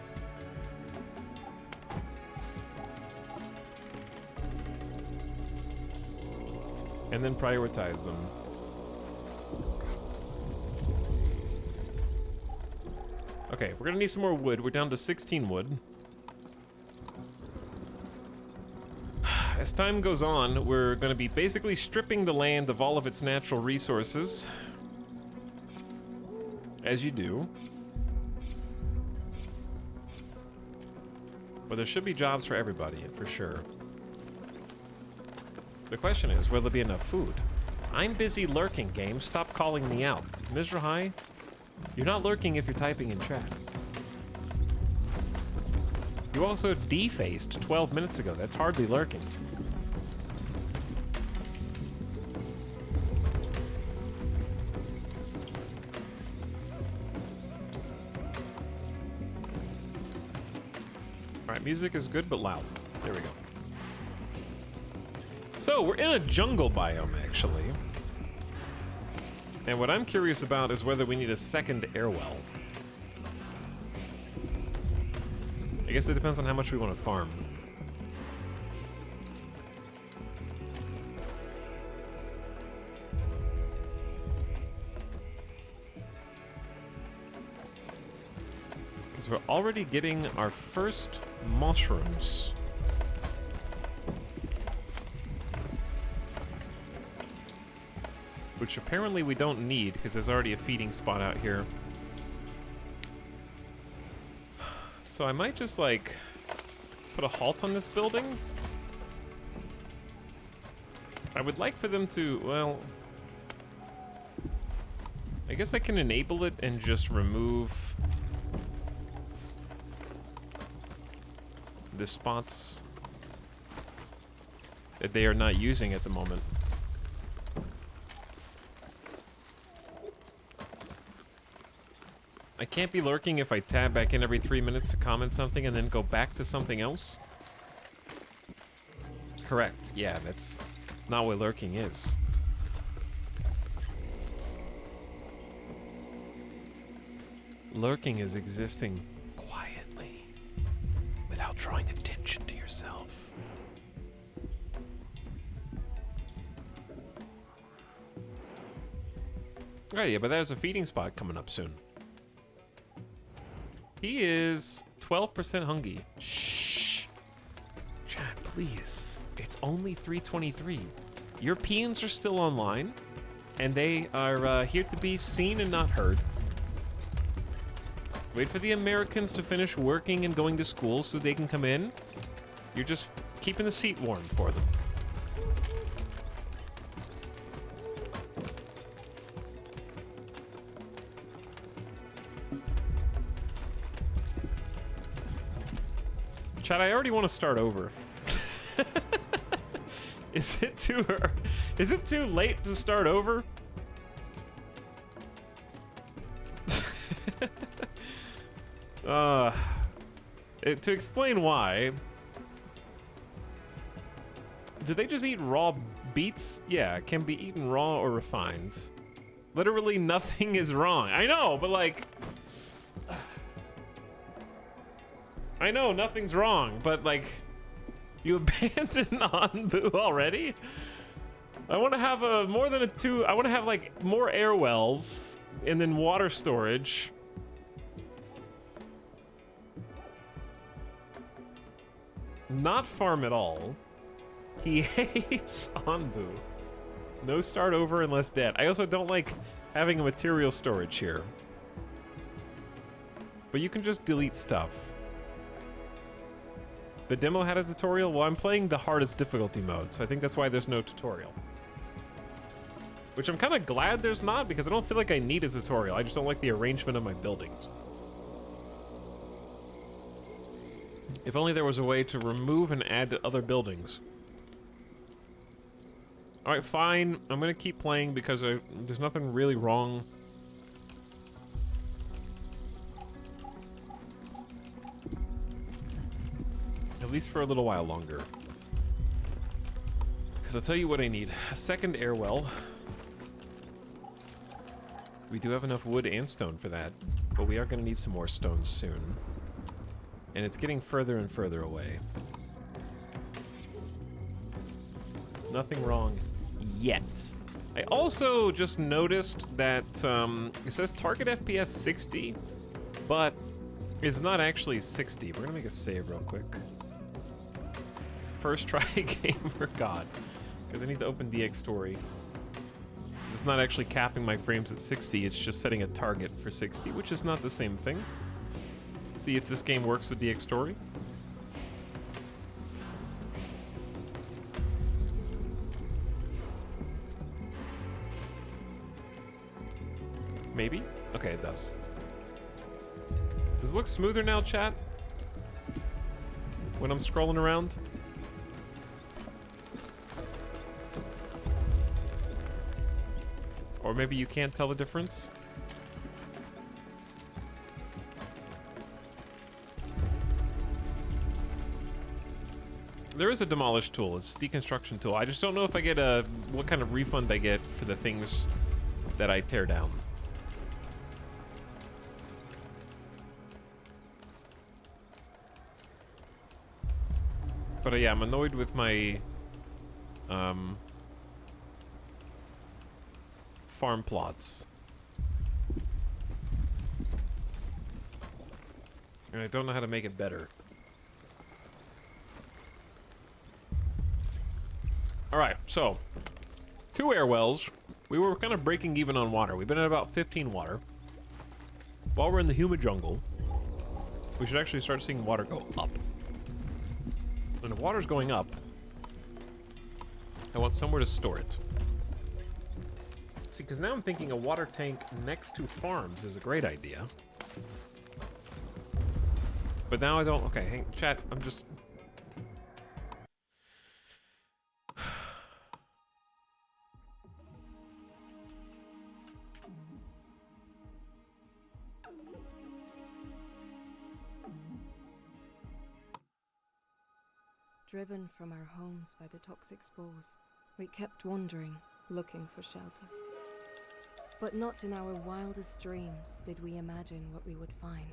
And then prioritize them. Okay, we're gonna need some more wood. We're down to 16 wood. As time goes on, we're gonna be basically stripping the land of all of its natural resources. As you do. But there should be jobs for everybody, for sure. The question is, will there be enough food? I'm busy lurking, game. Stop calling me out. Mizrahai, you're not lurking if you're typing in chat. You also defaced 12 minutes ago. That's hardly lurking. All right, music is good but loud. There we go. So, we're in a jungle biome, actually. And what I'm curious about is whether we need a second airwell. I guess it depends on how much we want to farm. Because we're already getting our first mushrooms. Which apparently we don't need, because there's already a feeding spot out here. So I might just, like, put a halt on this building. I would like for them to, well... I guess I can enable it and just remove the spots that they are not using at the moment. I can't be lurking if I tab back in every 3 minutes to comment something and then go back to something else. Correct. Yeah, that's not what lurking is. Lurking is existing quietly without drawing attention to yourself. Oh yeah, but there's a feeding spot coming up soon. He is 12% hungry. Shh. Chat, please. It's only 3:23. Europeans are still online, and they are here to be seen and not heard. Wait for the Americans to finish working and going to school so they can come in. You're just keeping the seat warm for them. Chad, I already want to start over. Is it too late to start over? To explain why, do they just eat raw beets? Yeah, can be eaten raw or refined. Literally nothing is wrong. I know, but like, I know nothing's wrong, but like, you abandoned Anbu already? I want to have a more than a two. I want to have like more air wells and then water storage. Not farm at all. He hates Anbu. No start over unless dead. I also don't like having a material storage here. But you can just delete stuff. The demo had a tutorial? Well, I'm playing the hardest difficulty mode, so I think that's why there's no tutorial. Which I'm kind of glad there's not, because I don't feel like I need a tutorial. I just don't like the arrangement of my buildings. If only there was a way to remove and add to other buildings. Alright, fine. I'm gonna keep playing because there's nothing really wrong. At least for a little while longer. Because I'll tell you what I need. A second air well. We do have enough wood and stone for that, but we are gonna need some more stone soon. And it's getting further and further away. Nothing wrong yet. I also just noticed that it says target FPS 60, but it's not actually 60. We're gonna make a save real quick. First try gamer god, because I need to open DX story. It's not actually capping my frames at 60, it's just setting a target for 60, which is not the same thing. See if this game works with DX story. Maybe? Okay, it does. Does it look smoother now, chat? When I'm scrolling around? Or maybe you can't tell the difference? There is a demolish tool. It's a deconstruction tool. I just don't know if I get what kind of refund I get for the things that I tear down. But yeah, I'm annoyed with my farm plots. And I don't know how to make it better. Alright, so 2 air wells. We were kind of breaking even on water. We've been at about 15 water. While we're in the humid jungle, we should actually start seeing water go up. And if water's going up, I want somewhere to store it. See, because now I'm thinking a water tank next to farms is a great idea. But now I don't. Okay, hang, chat, I'm just. Driven from our homes by the toxic spores, we kept wandering, looking for shelter. But not in our wildest dreams did we imagine what we would find.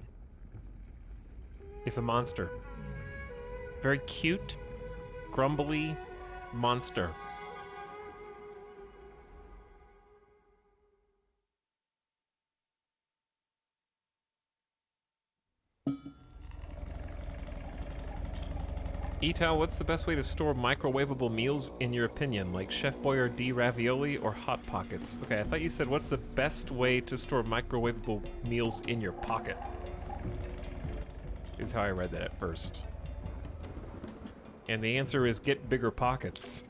It's a monster. Very cute, grumbly monster. Etal, what's the best way to store microwavable meals in your opinion? Like Chef Boyardee ravioli or Hot Pockets? Okay, I thought you said what's the best way to store microwavable meals in your pocket? Is how I read that at first. And the answer is get bigger pockets.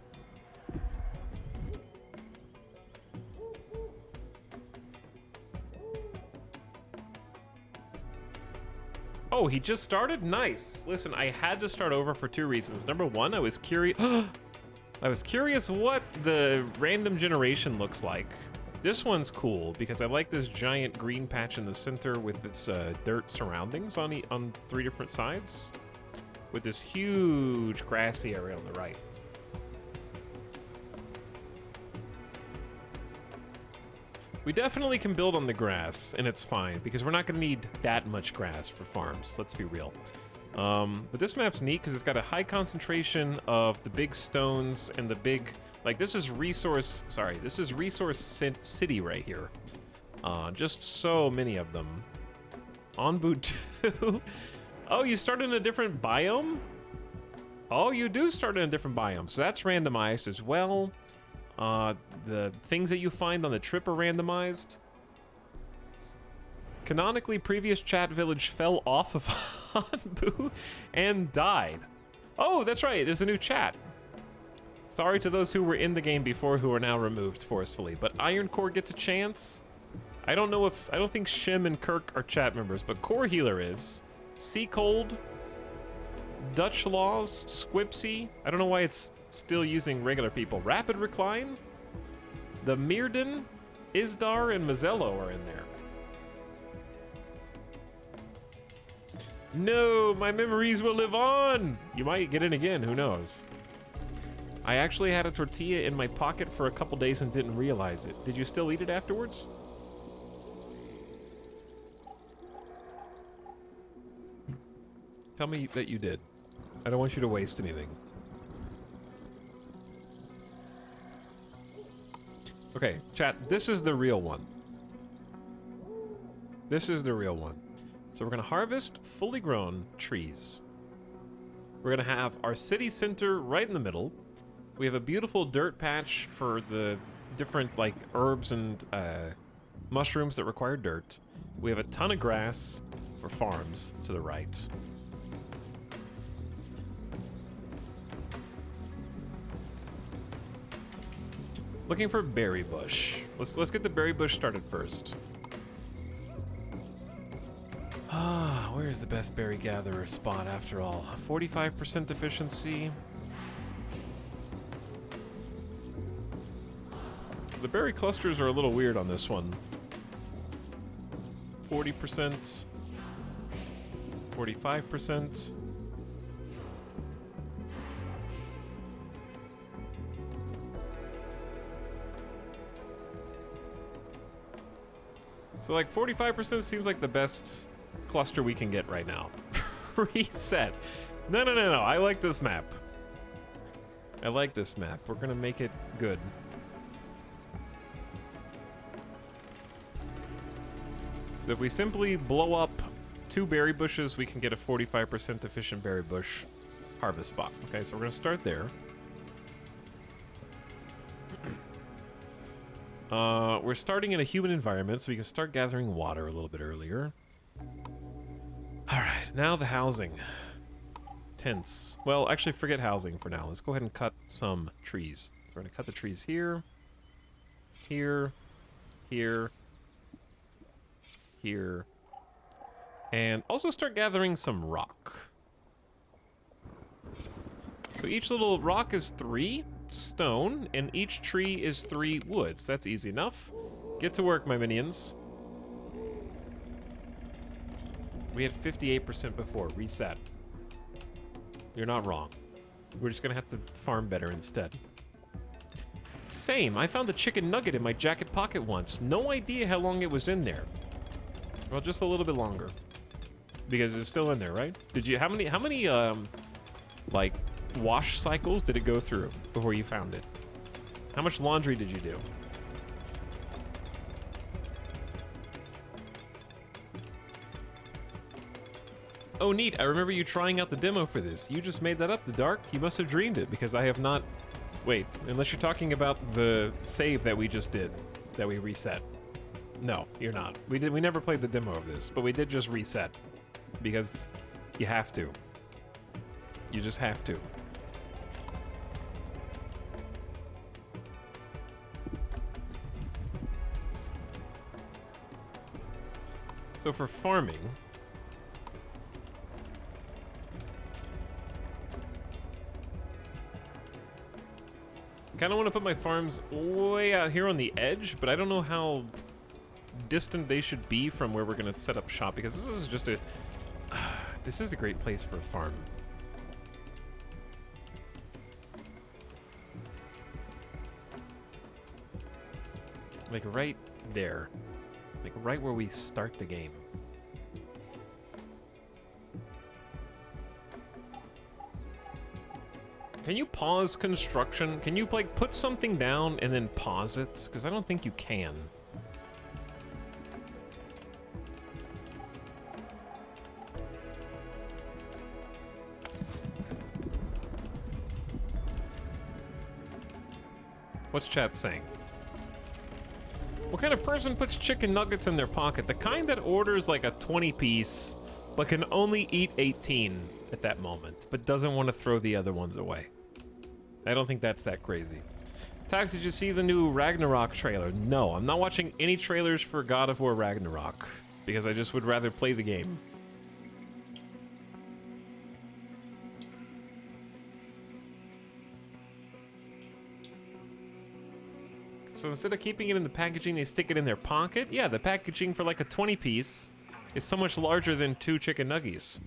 Oh, he just started? Nice. Listen, I had to start over for 2 reasons. Number 1, I was curious. I was curious what the random generation looks like This one's cool because I like this giant green patch in the center with its dirt surroundings on 3 different sides, with this huge grassy area on the right. We definitely can build on the grass, and it's fine, because we're not going to need that much grass for farms, let's be real. But this map's neat because it's got a high concentration of the big stones and the big... Like, this is resource city right here. Just so many of them. Onbu 2. Oh, you start in a different biome? Oh, you do start in a different biome, so that's randomized as well. The things that you find on the trip are randomized. Canonically, previous chat village fell off of Onbu and died. Oh, that's right, there's a new chat. Sorry to those who were in the game before who are now removed forcefully, but Iron Core gets a chance. I don't think Shim and Kirk are chat members, but Core Healer is. Sea Cold, Dutch Laws, Squipsy. I don't know why it's still using regular people. Rapid Recline, the Mirden, Isdar, and Mazzello are in there. No, my memories will live on. You might get in again, who knows? I actually had a tortilla in my pocket for a couple days and didn't realize it. Did you still eat it afterwards? Tell me that you did. I don't want you to waste anything. Okay, chat, this is the real one. This is the real one. So we're gonna harvest fully grown trees. We're gonna have our city center right in the middle. We have a beautiful dirt patch for the different, like, herbs and mushrooms that require dirt. We have a ton of grass for farms to the right. Looking for berry bush. Let's get the berry bush started first. Ah, where's the best berry gatherer spot after all? 45% efficiency. The berry clusters are a little weird on this one. 40%, 45%. So like 45% seems like the best cluster we can get right now. Reset. No. I like this map. I like this map. We're gonna make it good. So if we simply blow up 2 berry bushes, we can get a 45% efficient berry bush harvest spot. Okay, so we're gonna start there. We're starting in a human environment, so we can start gathering water a little bit earlier. Alright, now the housing. Tents. Well, actually, forget housing for now. Let's go ahead and cut some trees. So we're gonna cut the trees here, here, here, here, and also start gathering some rock. So each little rock is 3 stone, and each tree is 3 woods. That's easy enough. Get to work, my minions. We had 58% before. Reset. You're not wrong. We're just gonna have to farm better instead. Same. I found a chicken nugget in my jacket pocket once. No idea how long it was in there. Well, just a little bit longer. Because it's still in there, right? Did you... How many, like, wash cycles did it go through before you found it? How much laundry did you do? Oh, neat. I remember you trying out the demo for this. You just made that up, The Dark? You must have dreamed it, because I have not... Wait, unless you're talking about the save that we just did, that we reset. No, you're not. We never played the demo of this, but we did just reset. Because you have to. You just have to. So for farming... kind of want to put my farms way out here on the edge, but I don't know how distant they should be from where we're going to set up shop, because this is just a... this is a great place for a farm. Like right there. Like right where we start the game. Can you pause construction? Can you like put something down and then pause it? Because I don't think you can. What's chat saying? What kind of person puts chicken nuggets in their pocket? The kind that orders like a 20 piece, but can only eat 18 at that moment, but doesn't want to throw the other ones away. I don't think that's that crazy. Tax, did you see the new Ragnarok trailer? No, I'm not watching any trailers for God of War Ragnarok, because I just would rather play the game. So instead of keeping it in the packaging, they stick it in their pocket? Yeah, the packaging for like a 20 piece is so much larger than 2 chicken nuggies.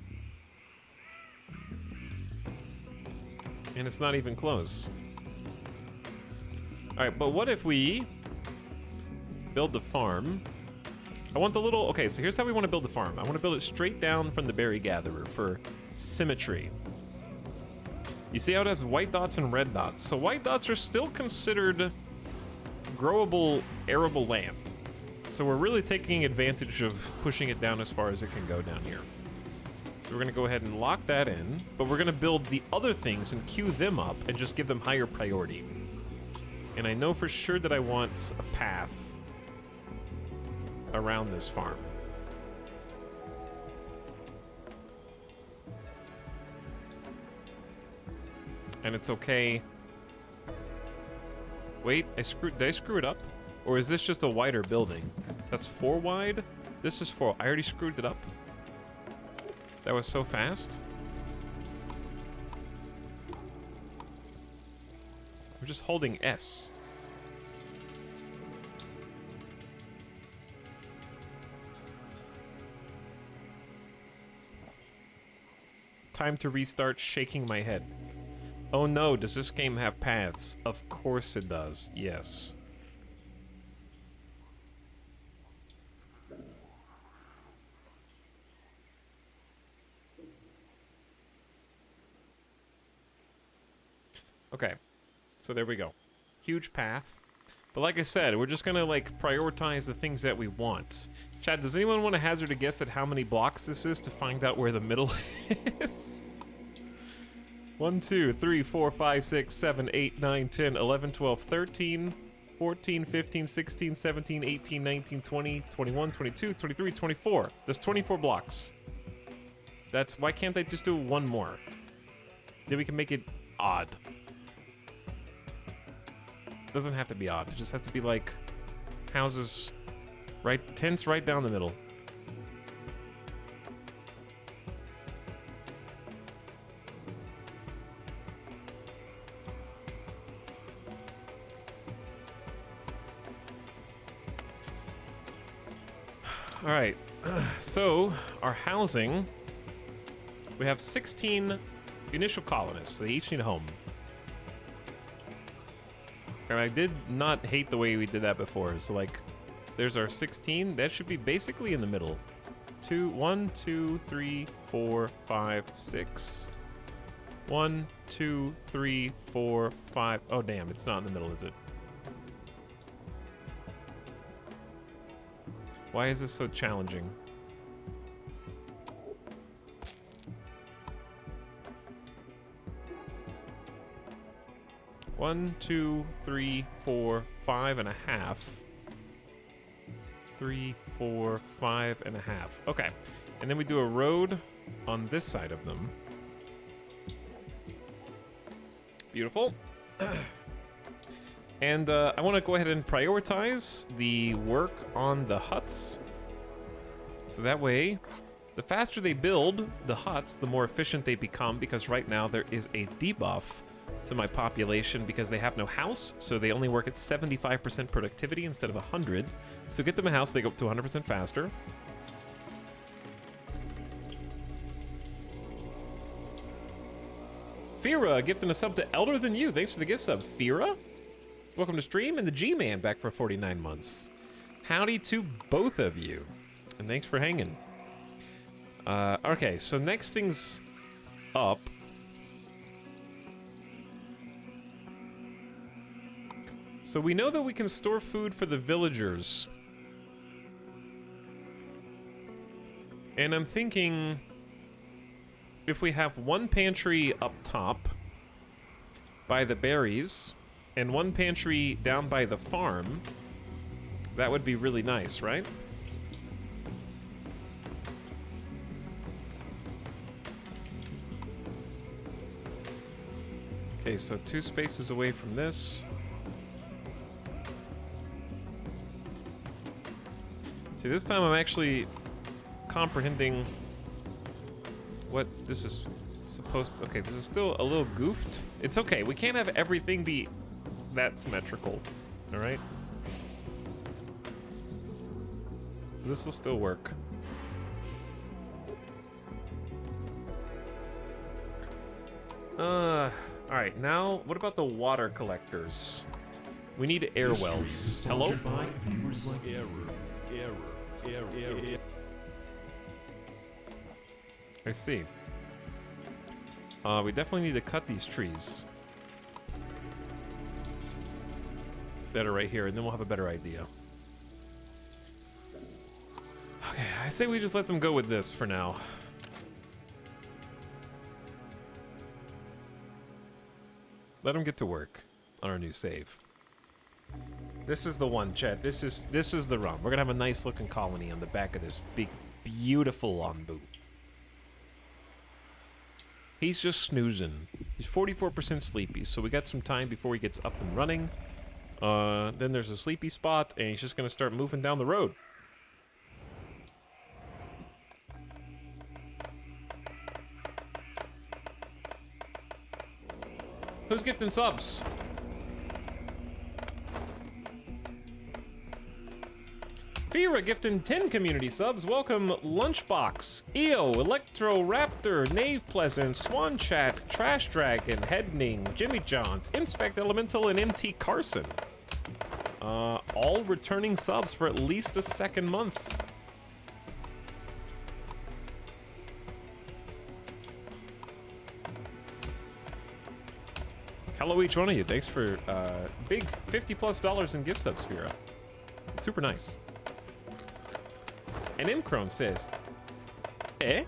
And it's not even close. Alright, but what if we build the farm? I want the little... Okay, so here's how we want to build the farm. I want to build it straight down from the berry gatherer for symmetry. You see how it has white dots and red dots. So white dots are still considered growable, arable land. So we're really taking advantage of pushing it down as far as it can go down here. So we're gonna go ahead and lock that in, but we're gonna build the other things and queue them up and just give them higher priority. And I know for sure that I want a path around this farm. And it's okay. Wait, did I screw it up? Or is this just a wider building? That's 4 wide? This is 4. I already screwed it up. That was so fast. I'm just holding S. Time to restart, shaking my head. Oh no, does this game have paths? Of course it does, yes. Okay, so there we go. Huge path. But like I said, we're just gonna like prioritize the things that we want. Chad, does anyone want to hazard a guess at how many blocks this is to find out where the middle is? 1, 2, 3, 4, 5, 6, 7, 8, 9, 10, 11, 12, 13, 14, 15, 16, 17, 18, 19, 20, 21, 22, 23, 24. There's 24 blocks. That's, why can't they just do one more? Then we can make it odd. Doesn't have to be odd. It just has to be like houses, right, tents right down the middle. All right, so our housing, we have 16 initial colonists. They each need a home. And I did not hate the way we did that before. So like, there's our 16. That should be basically in the middle. 1, 2, 3, 4, 5, 6. 1, 2, 3, 4, 5. Oh damn, it's not in the middle, is it? Why is this so challenging? One, 2, 3, 4, 5.5. 3, 4, 5.5. Okay, and then we do a road on this side of them. Beautiful. And I want to go ahead and prioritize the work on the huts. So that way, the faster they build the huts, the more efficient they become, because right now there is a debuff to my population because they have no house, so they only work at 75% productivity instead of 100. So get them a house, they go up to 100% faster. Fira gifting a sub to Elder Than You. Thanks for the gift sub, Fira. Welcome to stream, and the G-Man back for 49 months. Howdy to both of you, and thanks for hanging. Okay, so next thing's up. So we know that we can store food for the villagers. And I'm thinking if we have one pantry up top by the berries and one pantry down by the farm, that would be really nice, right? Okay, so 2 spaces away from this. See, this time I'm actually comprehending what this is supposed to... Okay, this is still a little goofed. It's okay, we can't have everything be that symmetrical, all right? This will still work. All right, now what about the water collectors? We need air wells. Hello? By viewers like error. I see. We definitely need to cut these trees that are right here, and then we'll have a better idea. Okay, I say we just let them go with this for now. Let them get to work on our new save. This is the one, Chet. This is the run. We're gonna have a nice looking colony on the back of this big, beautiful Ombu. He's just snoozing. He's 44% sleepy, so we got some time before he gets up and running. Then there's a sleepy spot, and he's just gonna start moving down the road. Who's gifting subs? Fira gifting 10 community subs. Welcome Lunchbox, EO, Electro Raptor, Knave Pleasant, Swan Chat, Trash Dragon, Headning, Jimmy Johns, Inspect Elemental, and MT Carson. All returning subs for at least a second month. Hello each one of you. Thanks for big $50+ in gift subs, Fira. Super nice. And Imcrone says, Eh?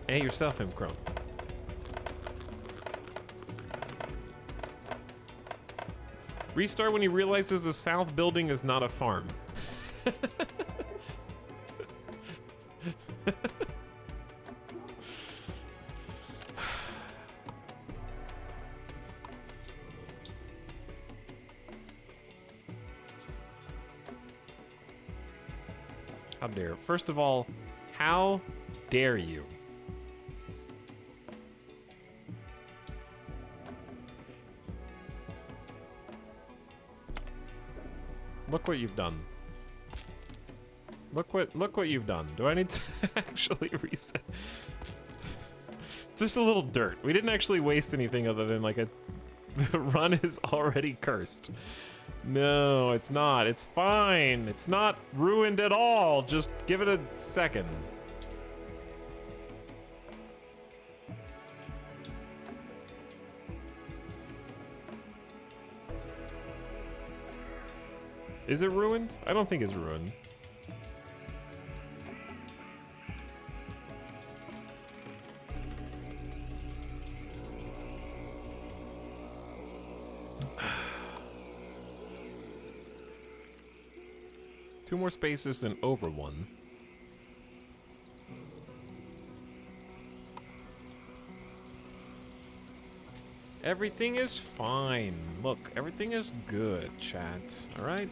Yourself, Imcrone. Restart when he realizes the south building is not a farm. How dare. First of all, how dare you? Look what you've done. Look what you've done. Do I need to actually reset? It's just a little dirt. We didn't actually waste anything other than like the run is already cursed. No, it's not. It's fine. It's not ruined at all. Just give it a second. Is it ruined? I don't think it's ruined. Two more spaces and over one. Everything is fine. Look, everything is good, chat. All right?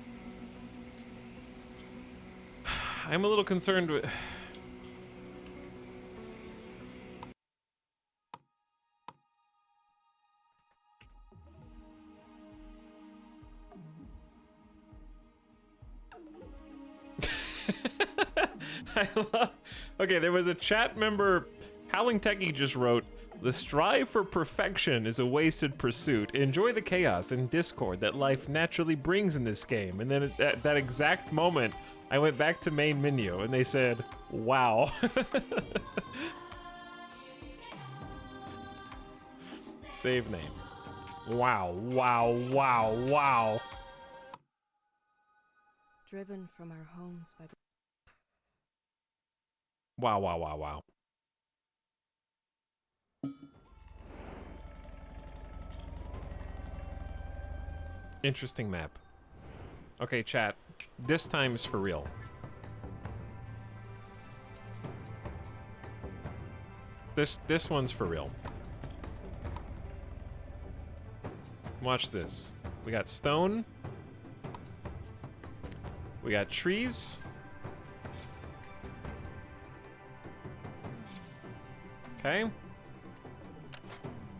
I'm a little concerned with... I love. Okay, there was a chat member. Howling Techie just wrote, "The strive for perfection is a wasted pursuit. Enjoy the chaos and discord that life naturally brings in this game." And then at that exact moment, I went back to main menu and they said, "Wow." Save name. Wow, wow, wow, wow. Driven from our homes by the Wow, wow, wow, wow. Interesting map. Okay, chat. This time is for real. This one's for real. Watch this. We got stone. We got trees. Okay.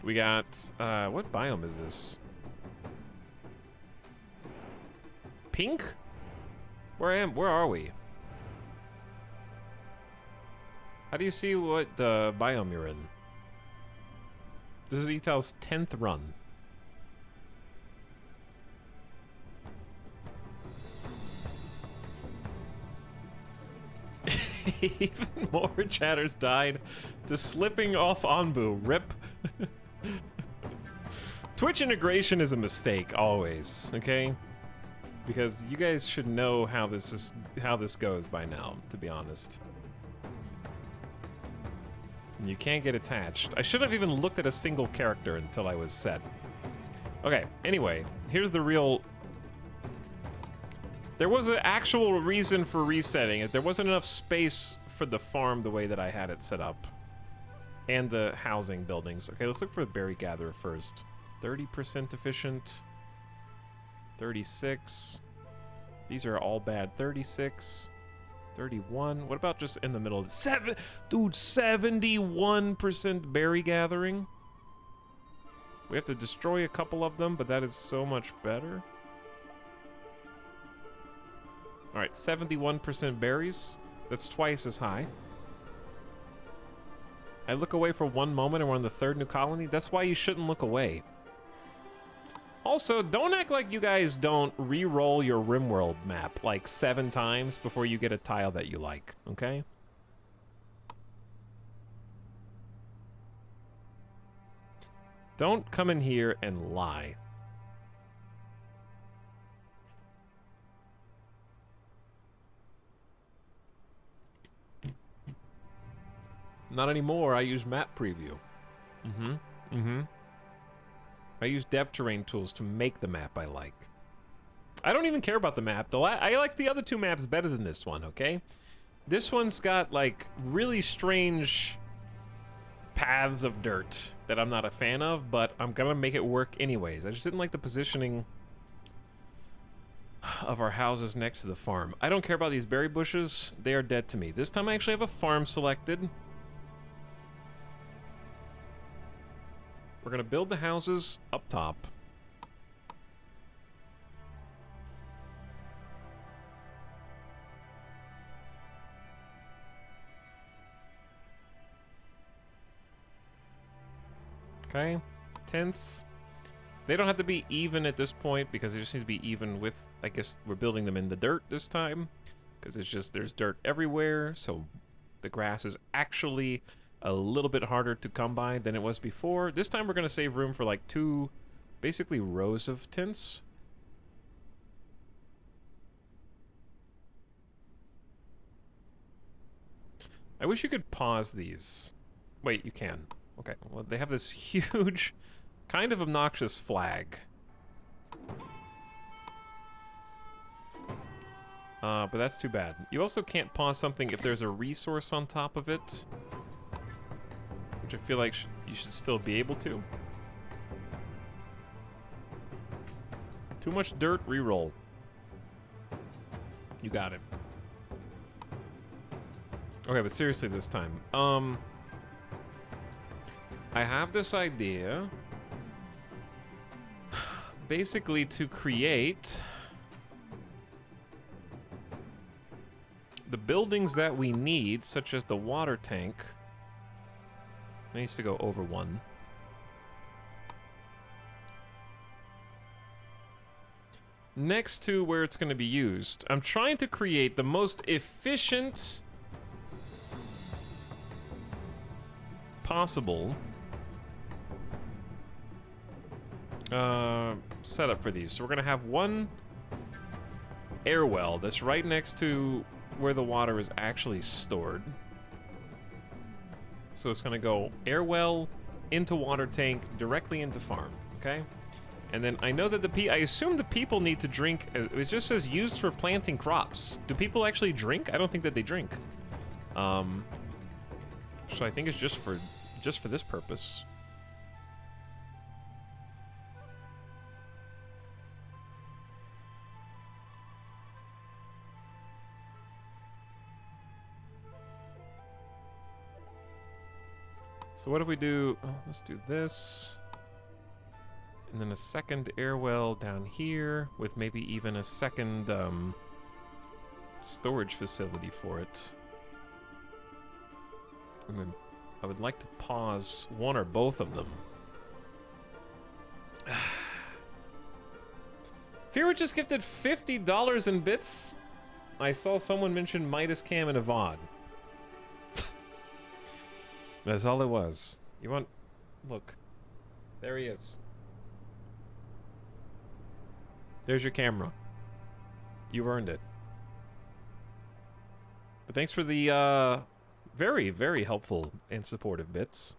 We got, what biome is this? Pink? Where are we? How do you see what biome you're in? This is Etal's 10th run. Even more chatters died to slipping off Anbu. Rip. Twitch integration is a mistake always, okay? Because you guys should know how this goes by now, to be honest. And you can't get attached. I shouldn't have even looked at a single character until I was set. Okay, anyway, here's the real. There was an actual reason for resetting it. There wasn't enough space for the farm the way that I had it set up. And the housing buildings. Okay, let's look for the berry gatherer first. 30% efficient. 36. These are all bad. 36. 31. What about just in the middle? 71% berry gathering. We have to destroy a couple of them, but that is so much better. All right, 71% berries. That's twice as high. I look away for one moment and we're on the third new colony. That's why you shouldn't look away. Also, don't act like you guys don't re-roll your RimWorld map like 7 times before you get a tile that you like, okay? Don't come in here and lie. Not anymore. I use map preview. I use dev terrain tools to make the map I like. I don't even care about the map. I like the other 2 maps better than this one, okay? This one's got, like, really strange paths of dirt that I'm not a fan of, but I'm gonna make it work anyways. I just didn't like the positioning of our houses next to the farm. I don't care about these berry bushes. They are dead to me. This time I actually have a farm selected. We're gonna build the houses up top. Okay, tents. They don't have to be even at this point because they just need to be even with, I guess we're building them in the dirt this time because it's just, there's dirt everywhere. So the grass is actually a little bit harder to come by than it was before. This time we're gonna save room for like 2, basically rows of tents. I wish you could pause these. Wait, you can. Okay, well they have this huge, kind of obnoxious flag. But that's too bad. You also can't pause something if there's a resource on top of it. Which I feel like you should still be able to. Too much dirt, reroll. You got it. Okay, but seriously this time. I have this idea. Basically to create the buildings that we need, such as the water tank. It needs to go over 1. Next to where it's going to be used. I'm trying to create the most efficient possible setup for these. So we're going to have one air well that's right next to where the water is actually stored. So it's going to go air well into water tank directly into farm, okay? And then I know that I assume the people need to drink. It just says used for planting crops. Do people actually drink? I don't think that they drink. So I think it's just for this purpose. So what if we do? Oh, let's do this. And then a second air well down here with maybe even a second storage facility for it. And then I would like to pause one or both of them. Fira just gifted $50 in bits. I saw someone mention Midas Cam and Avon. That's all it was. You want... Look. There he is. There's your camera. You earned it. But thanks for the very, very helpful and supportive bits.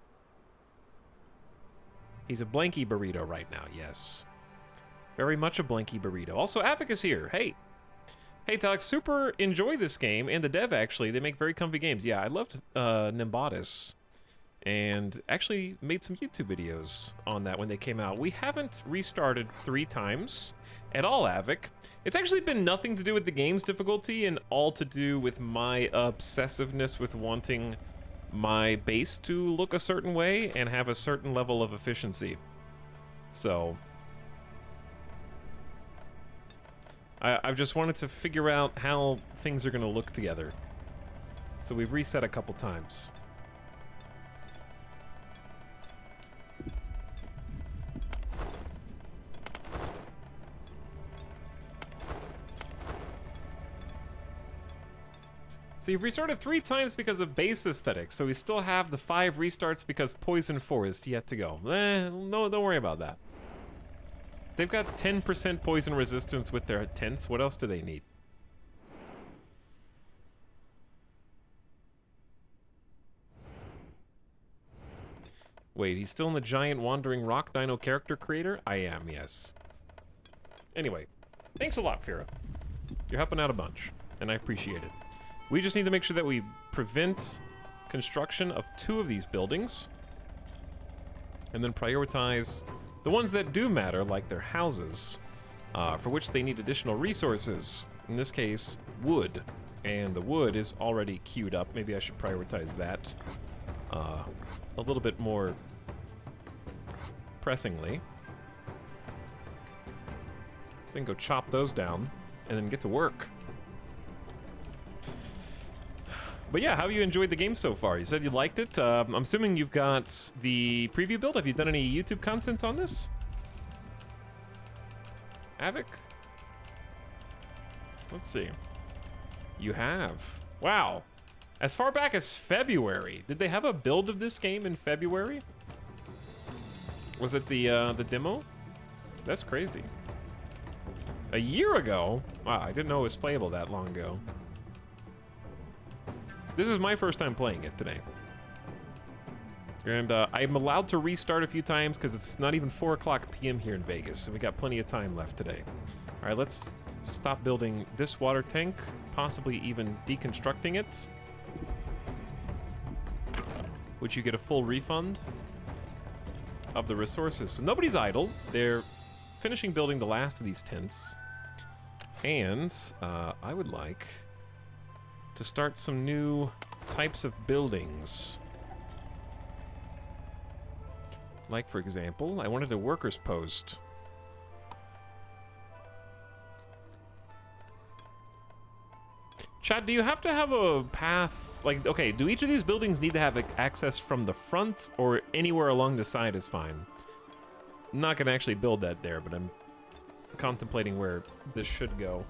He's a blanky burrito right now, yes. Very much a blanky burrito. Also, Avic is here. Hey. Hey, Etalyx, super enjoy this game, and the dev, actually. They make very comfy games. Yeah, I loved Nimbatus. And actually made some YouTube videos on that when they came out. We haven't restarted 3 times at all, Avic. It's actually been nothing to do with the game's difficulty and all to do with my obsessiveness with wanting my base to look a certain way and have a certain level of efficiency. So I've just wanted to figure out how things are going to look together. So we've reset a couple times. So you've restarted 3 times because of base aesthetics, so we still have the 5 restarts because Poison Forest yet to go. No, don't worry about that. They've got 10% poison resistance with their tents. What else do they need? Wait, he's still in the giant wandering rock dino character creator? I am, yes. Anyway, thanks a lot, Fira. You're helping out a bunch, and I appreciate it. We just need to make sure that we prevent construction of 2 of these buildings, and then prioritize the ones that do matter, like their houses, for which they need additional resources. In this case, wood. And the wood is already queued up. Maybe I should prioritize that a little bit more pressingly. So then go chop those down, and then get to work. But yeah, how have you enjoyed the game so far? You said you liked it. I'm assuming you've got the preview build. Have you done any YouTube content on this? Avic? Let's see. You have. Wow. As far back as February. Did they have a build of this game in February? Was it the demo? That's crazy. A year ago? Wow, I didn't know it was playable that long ago. This is my first time playing it today. And I'm allowed to restart a few times because it's not even 4 o'clock p.m. here in Vegas, so we got plenty of time left today. All right, let's stop building this water tank, possibly even deconstructing it, which you get a full refund of the resources. So nobody's idle. They're finishing building the last of these tents. And I would like to start some new types of buildings. Like, for example, I wanted a workers' post. Chat, do you have to have a path? Like, okay, do each of these buildings need to have access from the front, or anywhere along the side is fine? I'm not gonna actually build that there, but I'm contemplating where this should go.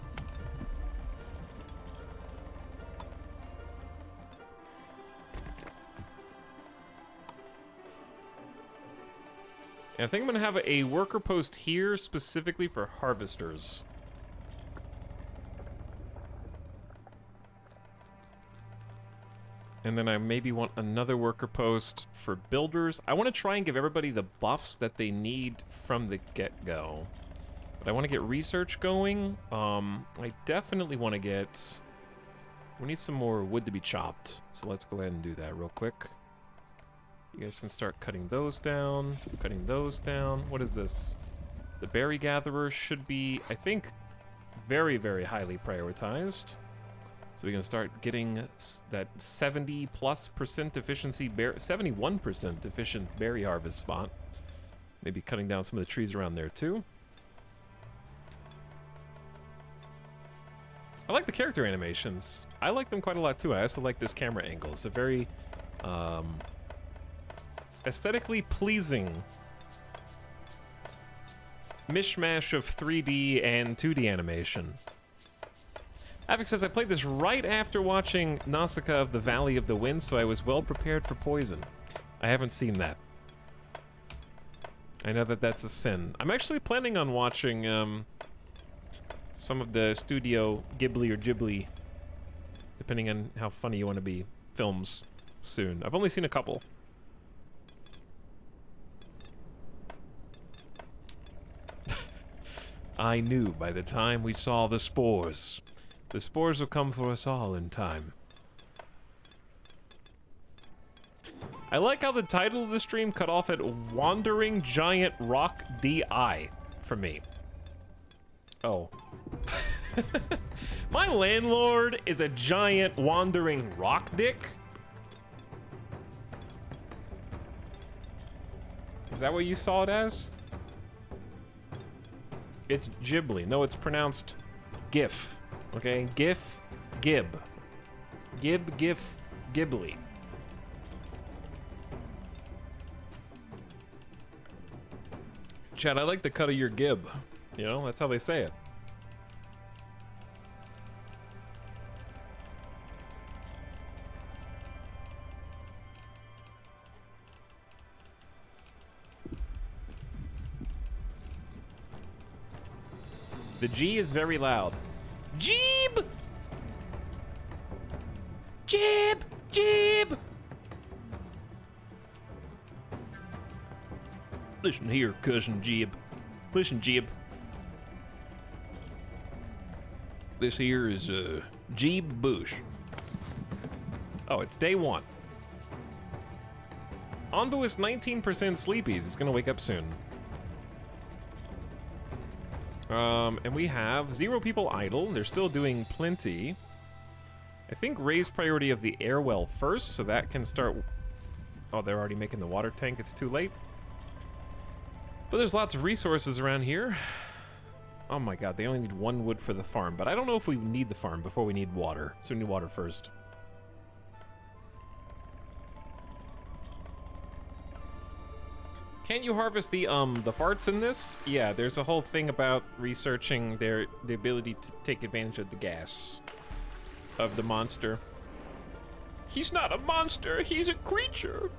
And I think I'm gonna have a worker post here specifically for harvesters. And then I maybe want another worker post for builders. I want to try and give everybody the buffs that they need from the get-go. But I want to get research going. I definitely want to get... We need some more wood to be chopped. So let's go ahead and do that real quick. You guys can start cutting those down. Cutting those down. What is this? The berry gatherer should be, I think, very, very highly prioritized. So we can start getting that 70+% efficiency, 71% efficient berry harvest spot. Maybe cutting down some of the trees around there too. I like the character animations. I like them quite a lot too. I also like this camera angle. It's a very aesthetically pleasing mishmash of 3D and 2D animation. Avik says, I played this right after watching Nausicaa of the Valley of the Wind, so I was well prepared for poison. I haven't seen that. I know that that's a sin. I'm actually planning on watching some of the Studio Ghibli or Ghibli, depending on how funny you want to be, films soon. I've only seen a couple. I knew by the time we saw the spores. The spores will come for us all in time. I like how the title of the stream cut off at Wandering Giant Rock DI for me. Oh. My landlord is a giant wandering rock dick? Is that what you saw it as? It's Ghibli. No, it's pronounced GIF. Okay, GIF, Gib. Gib, GIF, Ghibli. Chad, I like the cut of your gib. You know, that's how they say it. The G is very loud. Jeeb! Jeeb! Jeeb! Listen here, cousin Jeeb. Listen, Jeeb. This here is, Jeeb Bush. Oh, it's day one. On to his 19% sleepies. He's gonna wake up soon. And we have 0 people idle. They're still doing plenty. I think raise priority of the air well first, so that can start... Oh, they're already making the water tank. It's too late. But there's lots of resources around here. Oh my god, they only need 1 wood for the farm. But I don't know if we need the farm before we need water. So we need water first. Can't you harvest the farts in this? Yeah, there's a whole thing about researching the ability to take advantage of the gas of the monster. He's not a monster, he's a creature.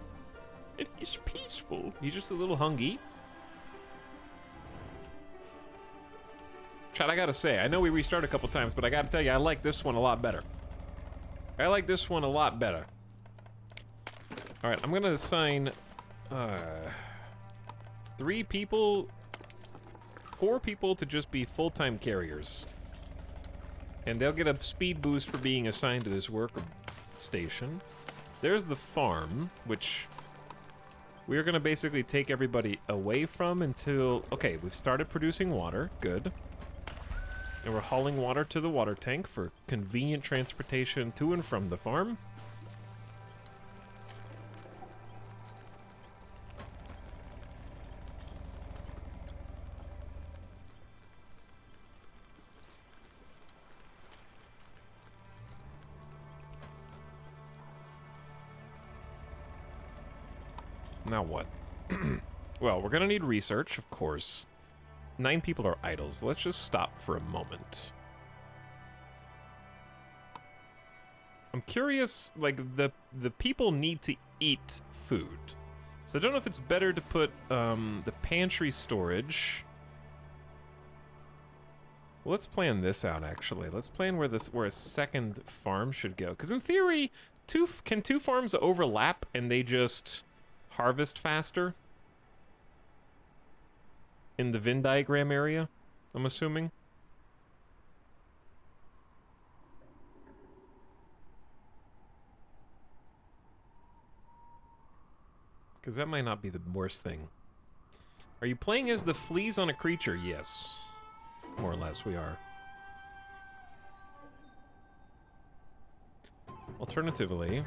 And he's peaceful. He's just a little hungry. Chad, I gotta say, I know we restarted a couple times, but I gotta tell you, I like this one a lot better. I like this one a lot better. Alright, I'm gonna assign 3 people, 4 people to just be full-time carriers. And they'll get a speed boost for being assigned to this work station. There's the farm, which we're gonna basically take everybody away from until... Okay, we've started producing water, good. And we're hauling water to the water tank for convenient transportation to and from the farm. Now what? Well, we're gonna need research, of course. 9 people are idols. Let's just stop for a moment. I'm curious, like, the people need to eat food. So I don't know if it's better to put the pantry storage. Well, let's plan this out, actually. Let's plan where a second farm should go. Because in theory, can two farms overlap and they just harvest faster? In the Venn diagram area, I'm assuming. Because that might not be the worst thing. Are you playing as the fleas on a creature? Yes. More or less, we are. Alternatively...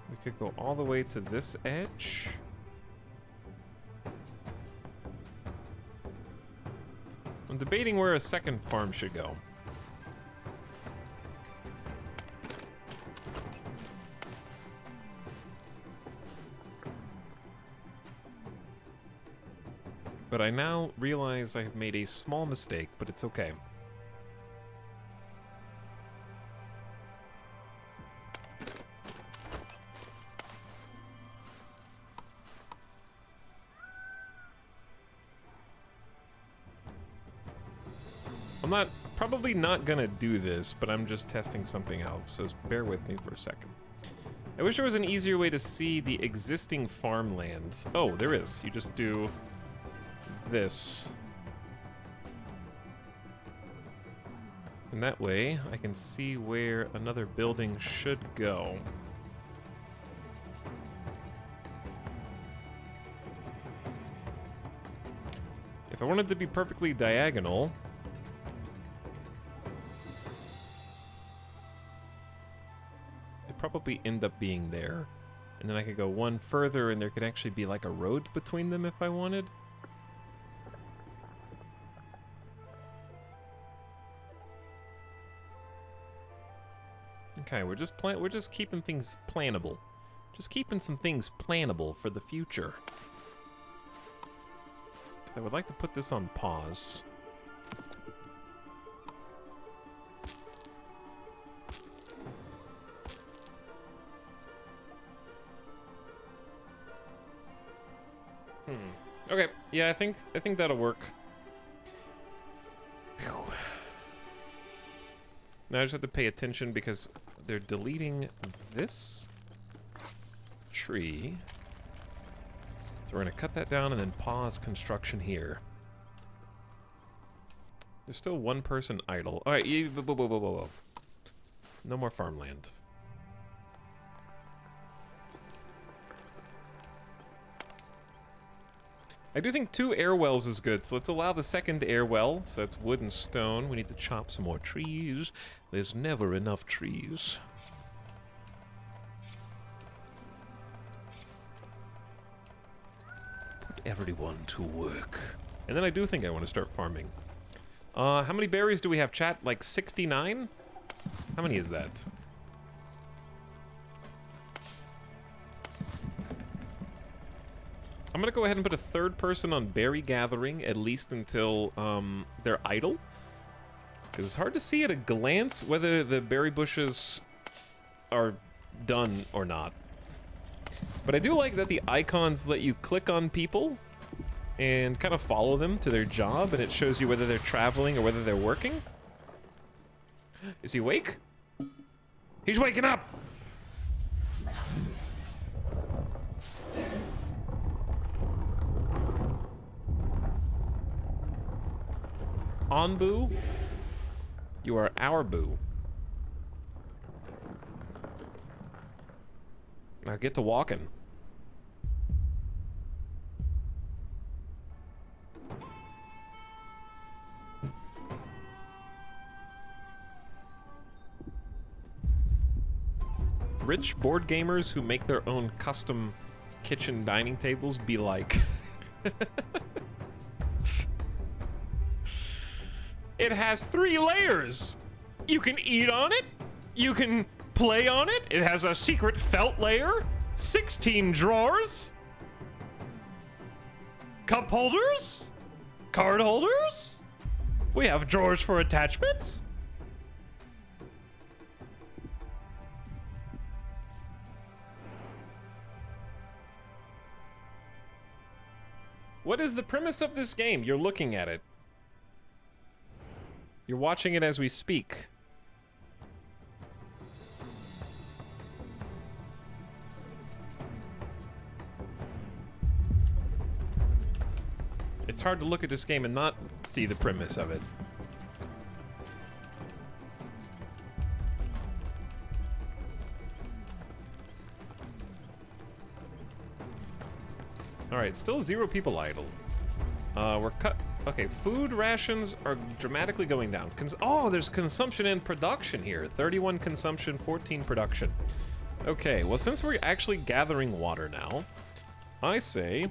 we could go all the way to this edge. I'm debating where a second farm should go. But I now realize I have made a small mistake, but it's okay. I'm probably not gonna do this, but I'm just testing something else, so bear with me for a second. I wish there was an easier way to see the existing farmlands. Oh, there is. You just do this. And that way, I can see where another building should go. If I wanted to be perfectly diagonal, it'd probably end up being there. And then I could go one further and there could actually be like a road between them if I wanted. Okay, we're just keeping things plannable. Just keeping some things plannable for the future. Because I would like to put this on pause. Okay, yeah, I think that'll work. Whew. Now I just have to pay attention because they're deleting this tree. So we're gonna cut that down and then pause construction here. There's still one person idle. All right, whoa. No more farmland. I do think 2 air wells is good, so let's allow the second air well. So that's wood and stone. We need to chop some more trees. There's never enough trees. Put everyone to work. And then I do think I want to start farming. How many berries do we have, chat? Like 69? How many is that? I'm gonna go ahead and put a third person on berry gathering, at least until they're idle. Because it's hard to see at a glance whether the berry bushes are done or not. But I do like that the icons let you click on people and kind of follow them to their job, and it shows you whether they're traveling or whether they're working. Is he awake? He's waking up! On boo, you are our boo. Now get to walking. Rich board gamers who make their own custom kitchen dining tables be like... It has 3 layers. You can eat on it, you can play on it. It has a secret felt layer, 16 drawers, cup holders, card holders. We have drawers for attachments. What is the premise of this game? You're looking at it. You're watching it as we speak. It's hard to look at this game and not see the premise of it. Alright, still 0 people idle. We're cut. Okay, food rations are dramatically going down. Oh, there's consumption and production here. 31 consumption, 14 production. Okay, well, since we're actually gathering water now, I say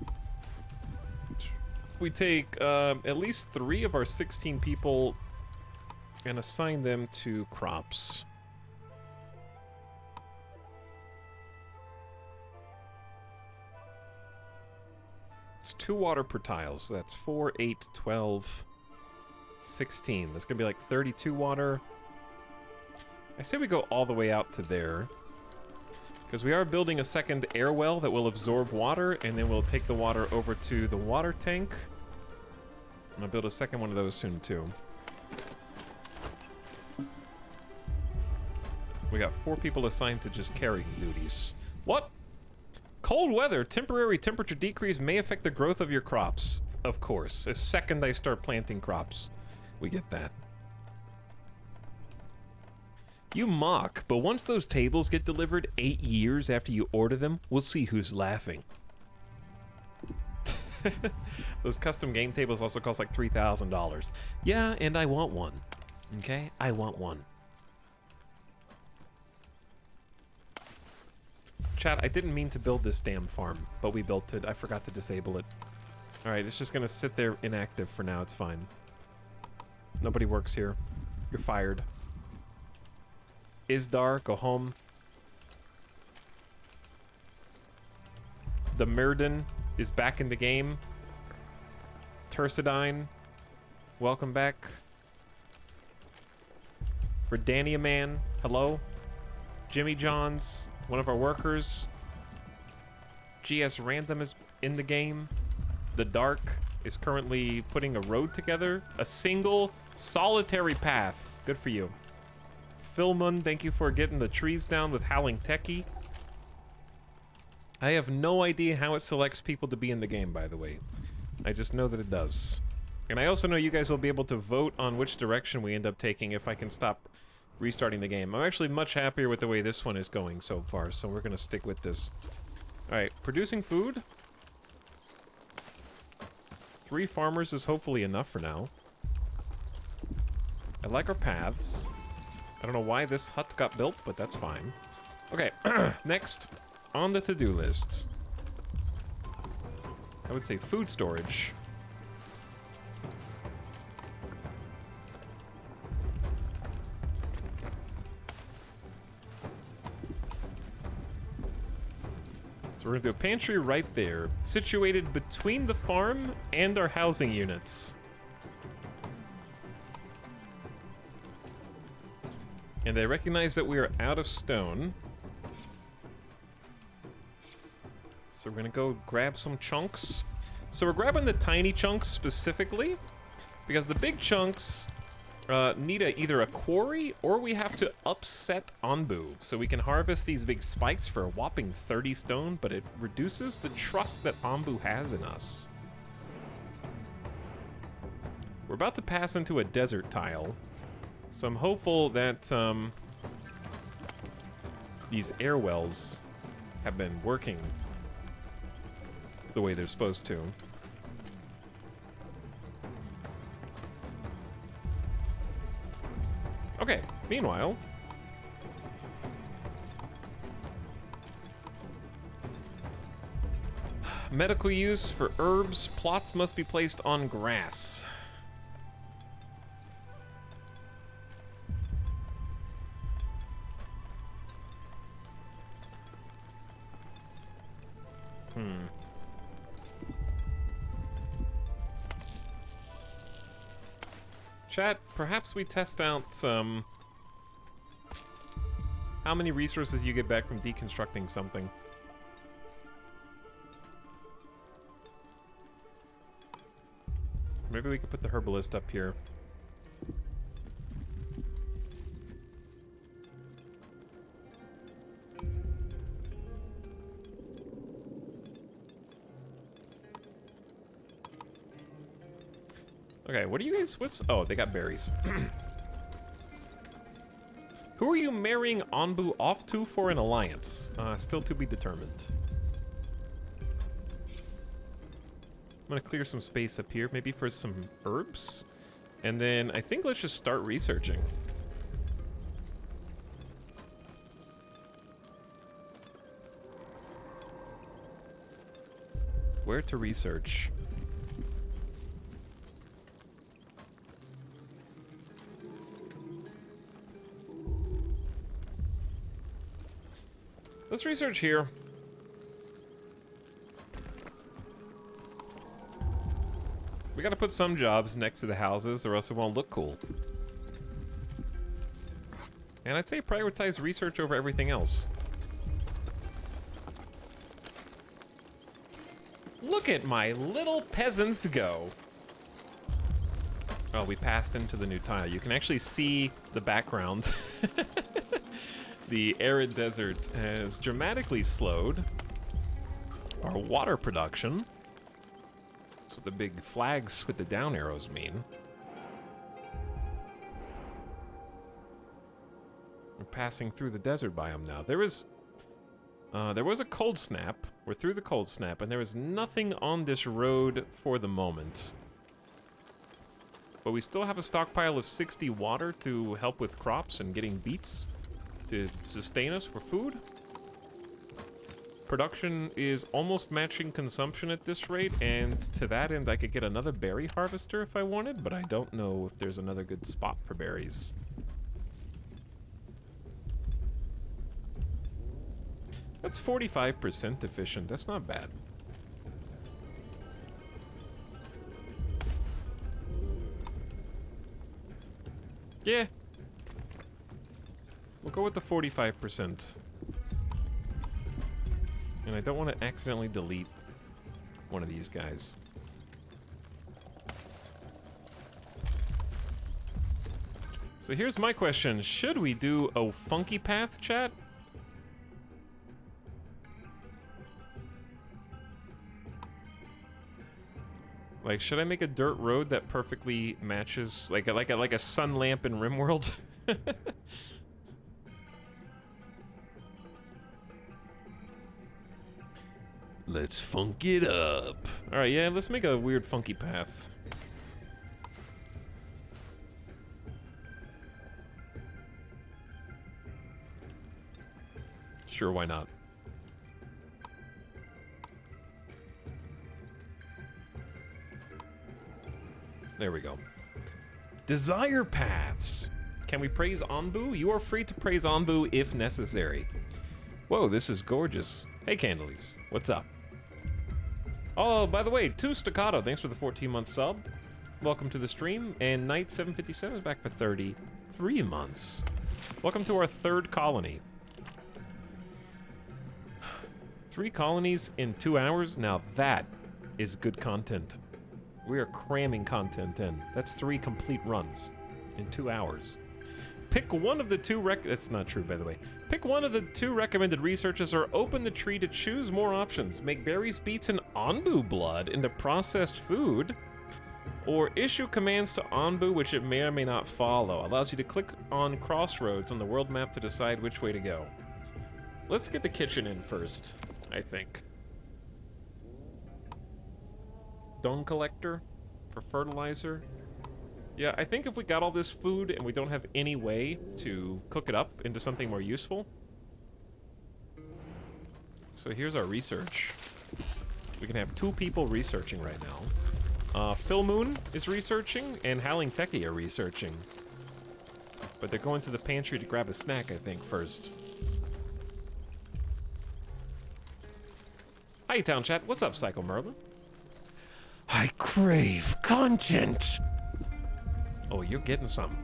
we take at least 3 of our 16 people and assign them to crops. It's 2 water per tile, so that's 4, 8, 12, 16. That's gonna be like 32 water. I say we go all the way out to there, because we are building a second air well that will absorb water, and then we'll take the water over to the water tank. I'm gonna build a second one of those soon too. We got 4 people assigned to just carrying duties. What? Cold weather, temporary temperature decrease may affect the growth of your crops. Of course, the second I start planting crops, we get that. You mock, but once those tables get delivered 8 years after you order them, we'll see who's laughing. Those custom game tables also cost like $3,000. Yeah, and I want one. Okay, I want one. Chat, I didn't mean to build this damn farm, but we built it. I forgot to disable it. Alright, it's just gonna sit there inactive for now. It's fine. Nobody works here. You're fired. Isdar, go home. The Myrden is back in the game. Turcidine, welcome back. Verdania Man, hello. Jimmy Johns, one of our workers. GS Random is in the game. The Dark is currently putting a road together. A single solitary path. Good for you. Philmun, thank you for getting the trees down with Howling Techie. I have no idea how it selects people to be in the game, by the way. I just know that it does. And I also know you guys will be able to vote on which direction we end up taking if I can stop restarting the game. I'm actually much happier with the way this one is going so far, so we're gonna stick with this. Alright, producing food. 3 farmers is hopefully enough for now. I like our paths. I don't know why this hut got built, but that's fine. Okay, next on the to-do list. I would say food storage. So we're gonna do a pantry right there, situated between the farm and our housing units. And they recognize that we are out of stone. So we're gonna go grab some chunks. So we're grabbing the tiny chunks specifically, because the big chunks need either a quarry or we have to upset Anbu. So we can harvest these big spikes for a whopping 30 stone, but it reduces the trust that Anbu has in us. We're about to pass into a desert tile. So I'm hopeful that these air wells have been working the way they're supposed to. Okay, meanwhile, medical use for herbs, plots must be placed on grass. Chat, perhaps we test out some... how many resources you get back from deconstructing something. Maybe we could put the herbalist up here. Okay, what are you guys, oh, they got berries. Who are you marrying Anbu off to for an alliance? Still to be determined. I'm gonna clear some space up here, maybe for some herbs. And then I think let's just start researching. Where to research? Let's research here. We gotta put some jobs next to the houses or else it won't look cool. And I'd say prioritize research over everything else. Look at my little peasants go. Oh, we passed into the new tile. You can actually see the background. The arid desert has dramatically slowed our water production. That's what the big flags with the down arrows mean. We're passing through the desert biome now. There was a cold snap. We're through the cold snap, and there is nothing on this road for the moment. But we still have a stockpile of 60 water to help with crops and getting beets to sustain us for food. Production is almost matching consumption at this rate, and to that end I could get another berry harvester if I wanted, but I don't know if there's another good spot for berries. That's 45% efficient, that's not bad. Yeah. We'll go with the 45%. And I don't want to accidentally delete one of these guys. So here's my question. Should we do a funky path, chat? Like, should I make a dirt road that perfectly matches, like a sun lamp in RimWorld? Let's funk it up. All right, yeah, let's make a weird funky path. Sure, why not? There we go. Desire paths. Can we praise Anbu? You are free to praise Anbu if necessary. Whoa, this is gorgeous. Hey, Candelies. What's up? Oh, by the way, 2 Staccato, thanks for the 14-month sub. Welcome to the stream. And Knight757 is back for 33 months. Welcome to our 3rd colony. 3 colonies in 2 hours? Now that is good content. We are cramming content in. That's 3 complete runs in 2 hours. Pick one of the 2 that's not true, by the way. Pick one of the 2 recommended researches or open the tree to choose more options. Make berries, beets, and Anbu blood into processed food. Or issue commands to Anbu which it may or may not follow. Allows you to click on crossroads on the world map to decide which way to go. Let's get the kitchen in first, I think. Dung collector for fertilizer. Yeah, I think if we got all this food and we don't have any way to cook it up into something more useful. So here's our research. We can have 2 people researching right now. Phil Moon is researching and Howling Techie are researching. But they're going to the pantry to grab a snack, I think, first. Hi, Town Chat. What's up, Psycho Merlin? I crave content. Oh, you're getting some.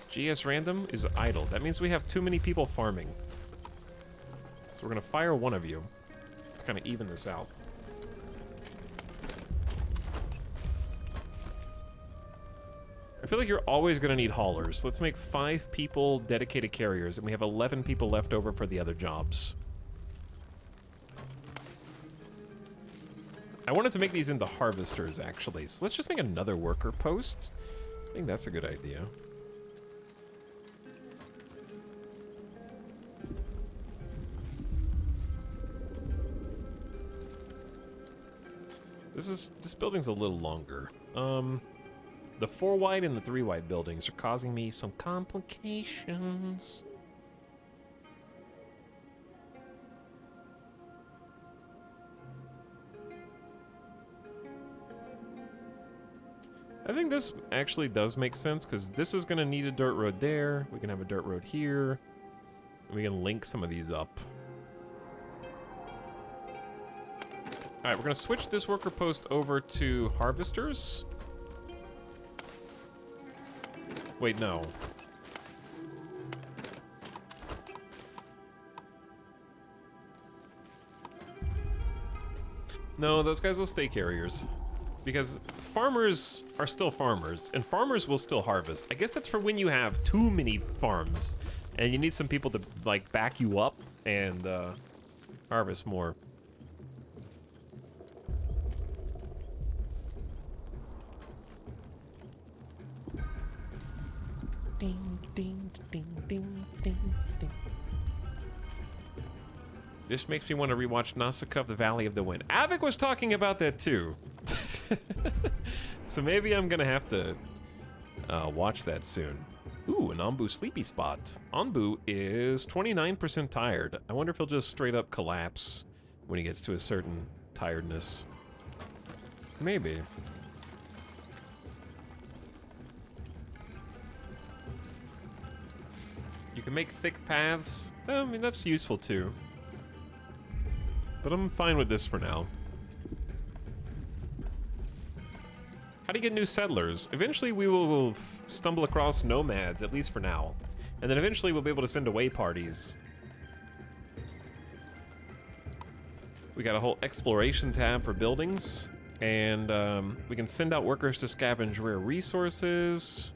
GS random is idle. That means we have too many people farming. So we're gonna fire one of you to kind of even this out. I feel like you're always gonna need haulers. Let's make 5 people dedicated carriers, and we have 11 people left over for the other jobs. I wanted to make these into harvesters, actually. So let's just make another worker post. I think that's a good idea. This building's a little longer. The 4 wide and the 3 wide buildings are causing me some complications. I think this actually does make sense, because this is going to need a dirt road there. We can have a dirt road here. And we can link some of these up. Alright, we're going to switch this worker post over to harvesters. Wait, no. No, those guys will stay carriers. Because farmers are still farmers, and farmers will still harvest. I guess that's for when you have too many farms, and you need some people to, like, back you up and harvest more. Ding, ding, ding, ding, ding, ding. This makes me want to rewatch Nausicaa, The Valley of the Wind. Avik was talking about that too. So maybe I'm gonna have to watch that soon. Ooh, an Anbu sleepy spot. Anbu is 29% tired. I wonder if he'll just straight up collapse when he gets to a certain tiredness. Maybe. You can make thick paths. I mean, that's useful too. But I'm fine with this for now. How do you get new settlers? Eventually we will stumble across nomads, at least for now. And then eventually we'll be able to send away parties. We got a whole exploration tab for buildings. And we can send out workers to scavenge rare resources.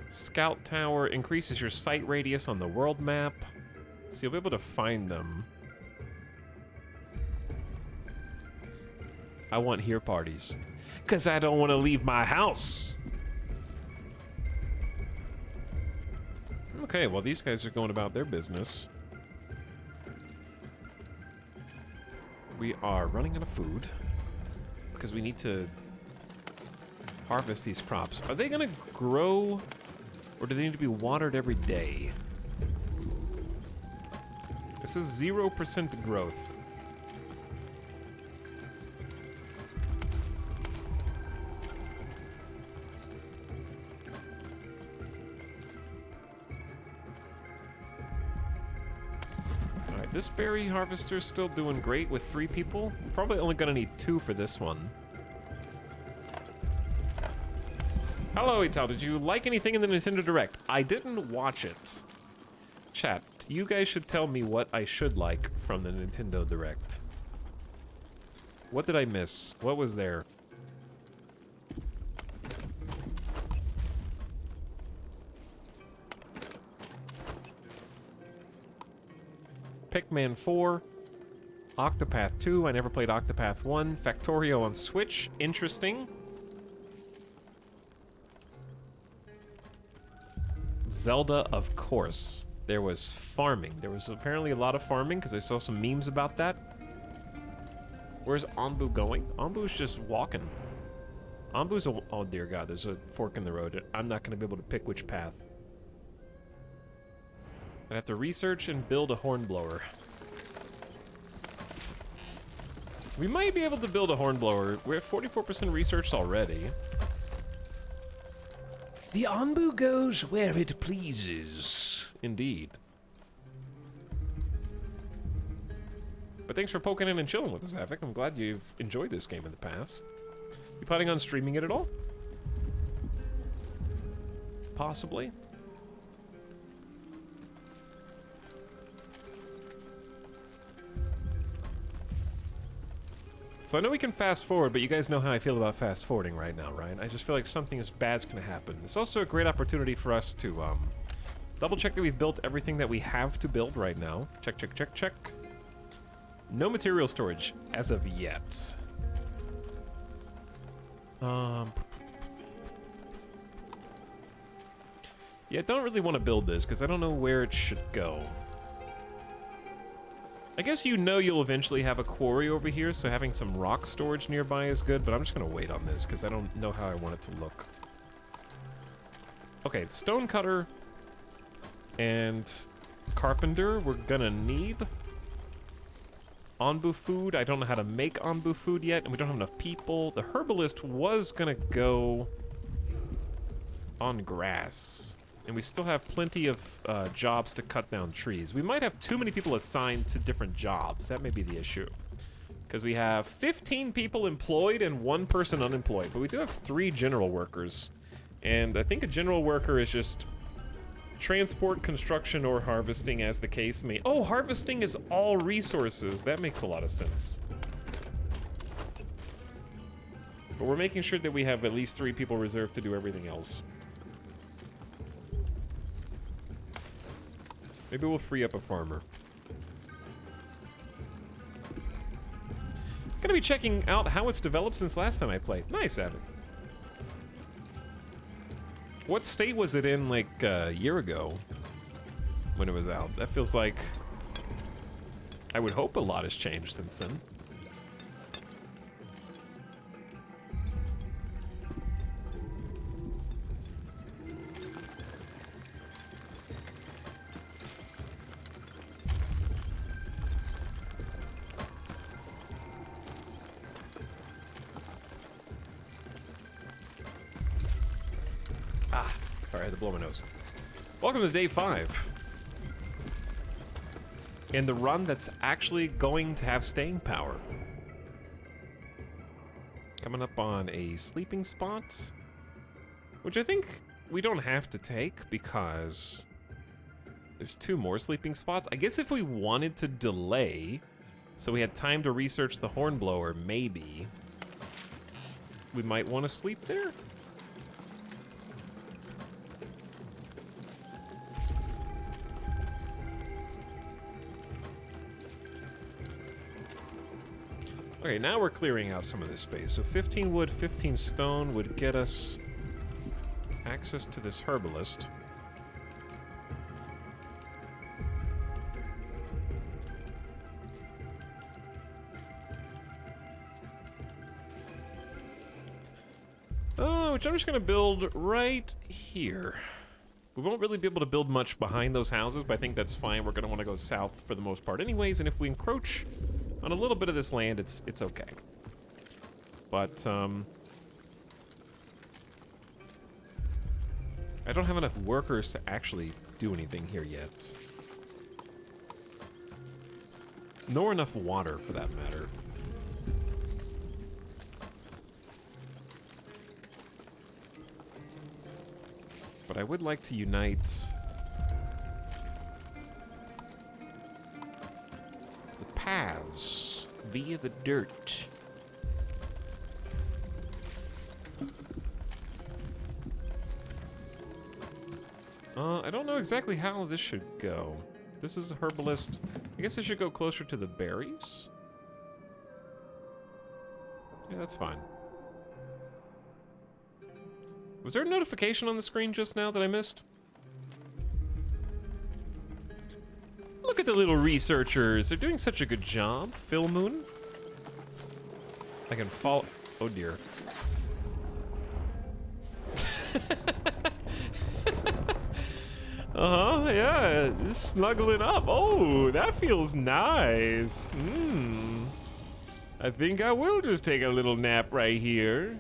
Scout tower increases your sight radius on the world map. So you'll be able to find them. I want here parties. Because I don't want to leave my house. Okay, well, these guys are going about their business. We are running out of food. Because we need to harvest these crops. Are they going to grow? Or do they need to be watered every day? This is 0% growth. This berry harvester's still doing great with 3 people. Probably only gonna need 2 for this one. Hello, Etal. Did you like anything in the Nintendo Direct? I didn't watch it. Chat, you guys should tell me what I should like from the Nintendo Direct. What did I miss? What was there? Pikmin 4, Octopath 2, I never played Octopath 1, Factorio on Switch, interesting. Zelda, of course. There was farming. There was apparently a lot of farming, because I saw some memes about that. Where's Anbu going? Anbu's just walking. Anbu's a... Oh dear God, there's a fork in the road. I'm not going to be able to pick which path. I have to research and build a hornblower. We might be able to build a hornblower. We're at 44% researched already. The Anbu goes where it pleases. Indeed. But But thanks for poking in and chilling with us, Havoc. I'm glad you've enjoyed this game in the past. You planning on streaming it at all? Possibly. So I know we can fast forward, but you guys know how I feel about fast forwarding right now, right? I just feel like something as bad's gonna happen. It's also a great opportunity for us to double check that we've built everything that we have to build right now. Check, check, check, check. No material storage as of yet. Yeah, I don't really want to build this because I don't know where it should go. I guess you know you'll eventually have a quarry over here, so having some rock storage nearby is good, but I'm just gonna wait on this because I don't know how I want it to look. Okay, stone cutter and carpenter we're gonna need. Onbu food, I don't know how to make onbu food yet, and we don't have enough people. The herbalist was gonna go on grass. And we still have plenty of jobs to cut down trees. We might have too many people assigned to different jobs. That may be the issue. Because we have 15 people employed and 1 person unemployed. But we do have 3 general workers. And I think a general worker is just transport, construction, or harvesting as the case may. Oh, harvesting is all resources. That makes a lot of sense. But we're making sure that we have at least 3 people reserved to do everything else. Maybe we'll free up a farmer. Gonna be checking out how it's developed since last time I played. Nice, Evan. What state was it in like a year ago when it was out? That feels like I would hope a lot has changed since then. Sorry, I had to blow my nose. Welcome to day 5. And the run that's actually going to have staying power. Coming up on a sleeping spot, which I think we don't have to take because there's 2 more sleeping spots. I guess if we wanted to delay, so we had time to research the hornblower, maybe we might want to sleep there. Okay, now we're clearing out some of this space. So 15 wood, 15 stone would get us access to this herbalist. Which I'm just gonna build right here. We won't really be able to build much behind those houses, but I think that's fine. We're gonna want to go south for the most part anyways, and if we encroach on a little bit of this land, it's okay. But, I don't have enough workers to actually do anything here yet. Nor enough water, for that matter. But I would like to unite the paths via the dirt. I don't know exactly how this should go. This is a herbalist. I guess I should go closer to the berries. Yeah, that's fine. Was there a notification on the screen just now that I missed? Look at the little researchers. They're doing such a good job. Phil Moon. I can follow. Oh dear. Yeah, just snuggling up. Oh, that feels nice. I think I will just take a little nap right here.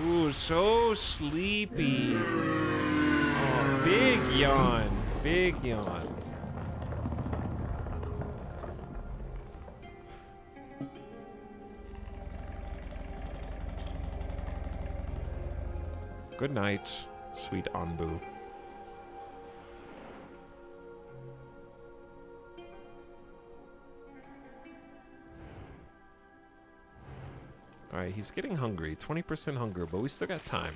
Ooh, so sleepy. Oh, big yawn. Big yawn. Good night, sweet Anbu. Alright, he's getting hungry. 20% hunger, but we still got time.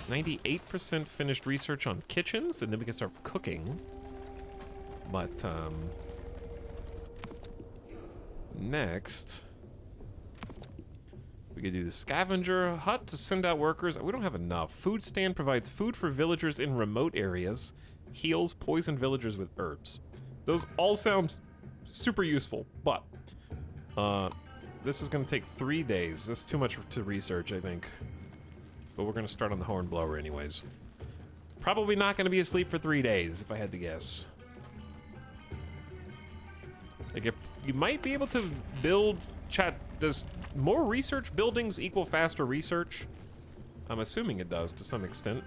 98% finished research on kitchens, and then we can start cooking. But, next, we could do the scavenger hut to send out workers. We don't have enough. Food stand provides food for villagers in remote areas. Heals poison villagers with herbs. Those all sound super useful, but this is going to take 3 days. This is too much to research, I think. But we're going to start on the hornblower anyways. Probably not going to be asleep for 3 days, if I had to guess. Like, you might be able to build... Chat, does more research buildings equal faster research? I'm assuming it does, to some extent.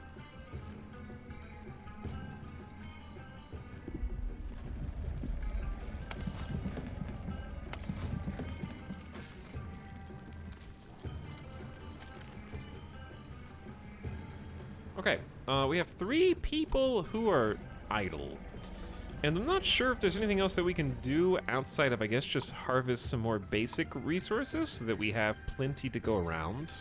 Okay, we have 3 people who are idle. And I'm not sure if there's anything else that we can do outside of, I guess, just harvest some more basic resources so that we have plenty to go around.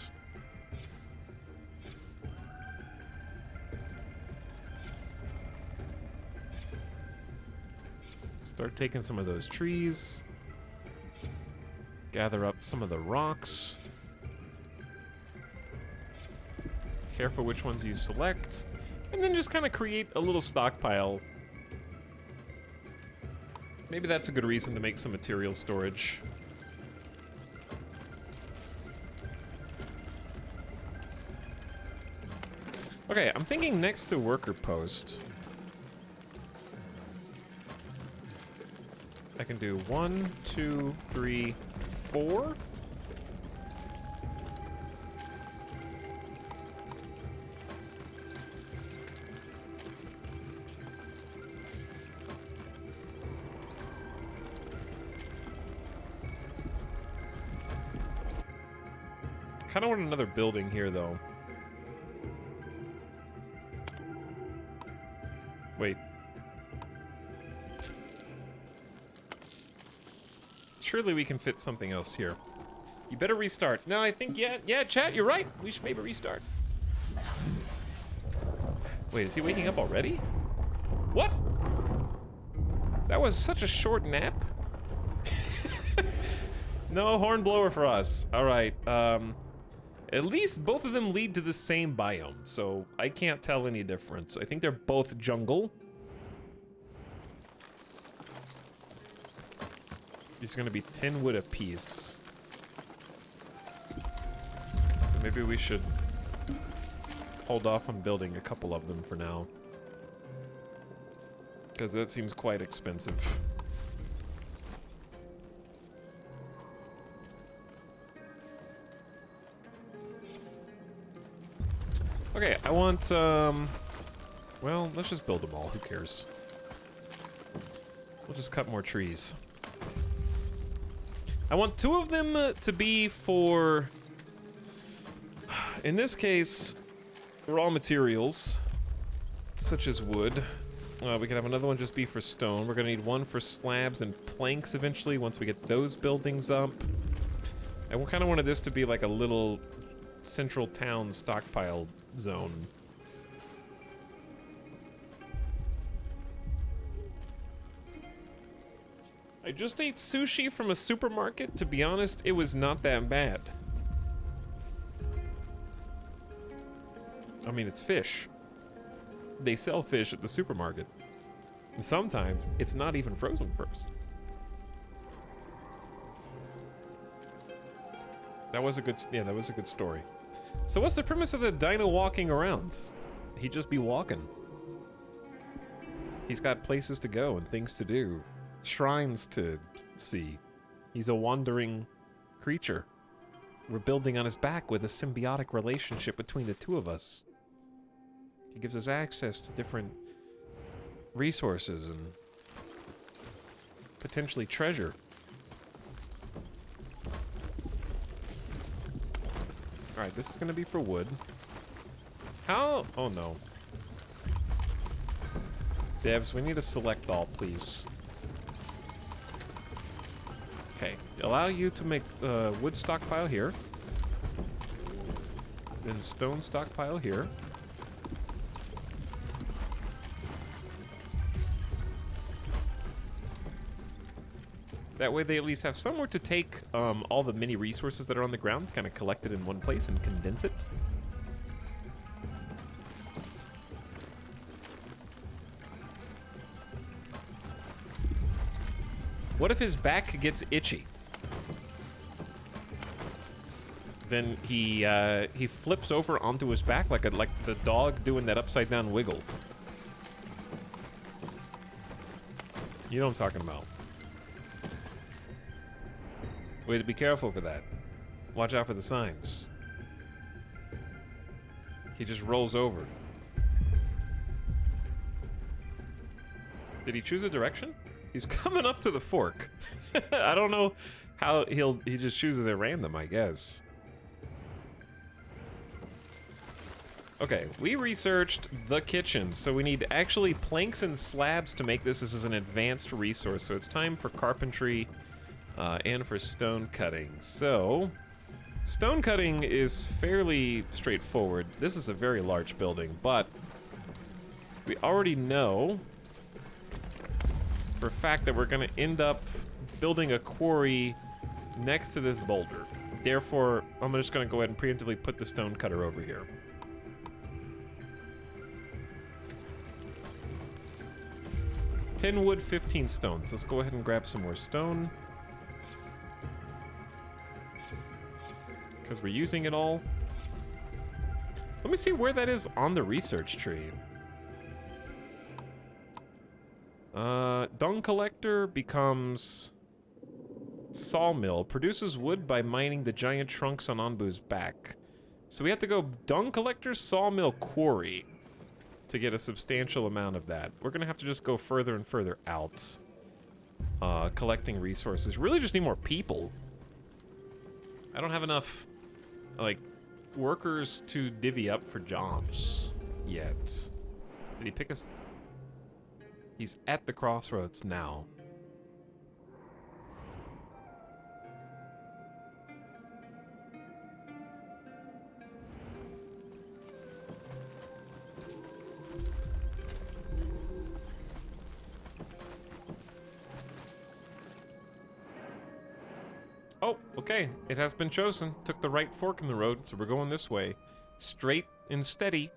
Start taking some of those trees. Gather up some of the rocks. Careful which ones you select. And then just kind of create a little stockpile. Maybe that's a good reason to make some material storage. Okay, I'm thinking next to worker post, I can do 1, 2, 3, 4. Kind of want another building here, though. Wait. Surely we can fit something else here. You better restart. No, I think, yeah, chat, you're right. We should maybe restart. Wait, is he waking up already? What? That was such a short nap. No hornblower for us. All right, at least both of them lead to the same biome, so I can't tell any difference. I think they're both jungle. These are gonna be 10 wood apiece. So maybe we should hold off on building a couple of them for now, because that seems quite expensive. Okay, I want, well, let's just build them all. Who cares? We'll just cut more trees. I want 2 of them to be for, in this case, raw materials, such as wood. We can have another one just be for stone. We're gonna need 1 for slabs and planks eventually once we get those buildings up. I kind of wanted this to be like a little central town stockpile zone. I just ate sushi from a supermarket. To be honest, it was not that bad. I mean, it's fish. They sell fish at the supermarket. And sometimes it's not even frozen first. That was a good, yeah, that was a good story. So what's the premise of the dino walking around? He'd just be walking. He's got places to go and things to do. Shrines to see. He's a wandering creature. We're building on his back with a symbiotic relationship between the 2 of us. He gives us access to different resources and potentially treasure. Alright, this is gonna be for wood. How? Oh no. Devs, we need to select all, please. Okay, allow you to make wood stockpile here. Then stone stockpile here. That way they at least have somewhere to take all the mini resources that are on the ground, kind of collect it in one place and condense it. What if his back gets itchy? Then he flips over onto his back like the dog doing that upside down wiggle. You know what I'm talking about. We have to be careful for that. Watch out for the signs. He just rolls over. Did he choose a direction? He's coming up to the fork. I don't know how he just chooses at random, I guess. Okay, we researched the kitchen, so we need actually planks and slabs to make this. This is an advanced resource, so it's time for carpentry and for stone cutting. So, stone cutting is fairly straightforward. This is a very large building, but we already know for a fact that we're going to end up building a quarry next to this boulder. Therefore, I'm just going to go ahead and preemptively put the stone cutter over here. $10 wood, 15 stones. Let's go ahead and grab some more stone. Because we're using it all. Let me see where that is on the research tree. Dung collector becomes sawmill. Produces wood by mining the giant trunks on Anbu's back. So we have to go dung collector, sawmill, quarry to get a substantial amount of that. We're gonna have to just go further and further out. Collecting resources. Really just need more people. I don't have enough, like, workers to divvy up for jobs yet. Did he pick us? He's at the crossroads now. Oh, okay. It has been chosen. Took the right fork in the road, so we're going this way. Straight and steady.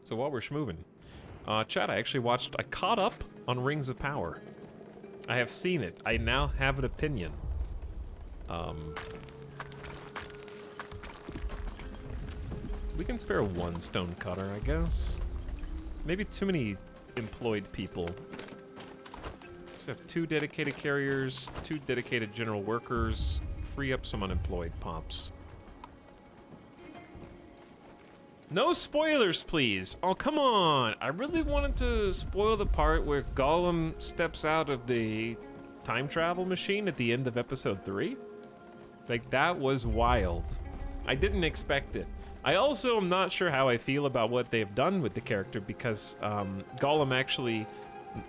So while we're schmoving, chat, I caught up on Rings of Power. I have seen it. I now have an opinion. We can spare one stone cutter, I guess. Maybe too many employed people. Just have 2 dedicated carriers, 2 dedicated general workers, free up some unemployed pops. No spoilers, please. Oh, come on. I really wanted to spoil the part where Gollum steps out of the time travel machine at the end of episode 3. Like, that was wild. I didn't expect it. I also am not sure how I feel about what they've done with the character because Gollum actually,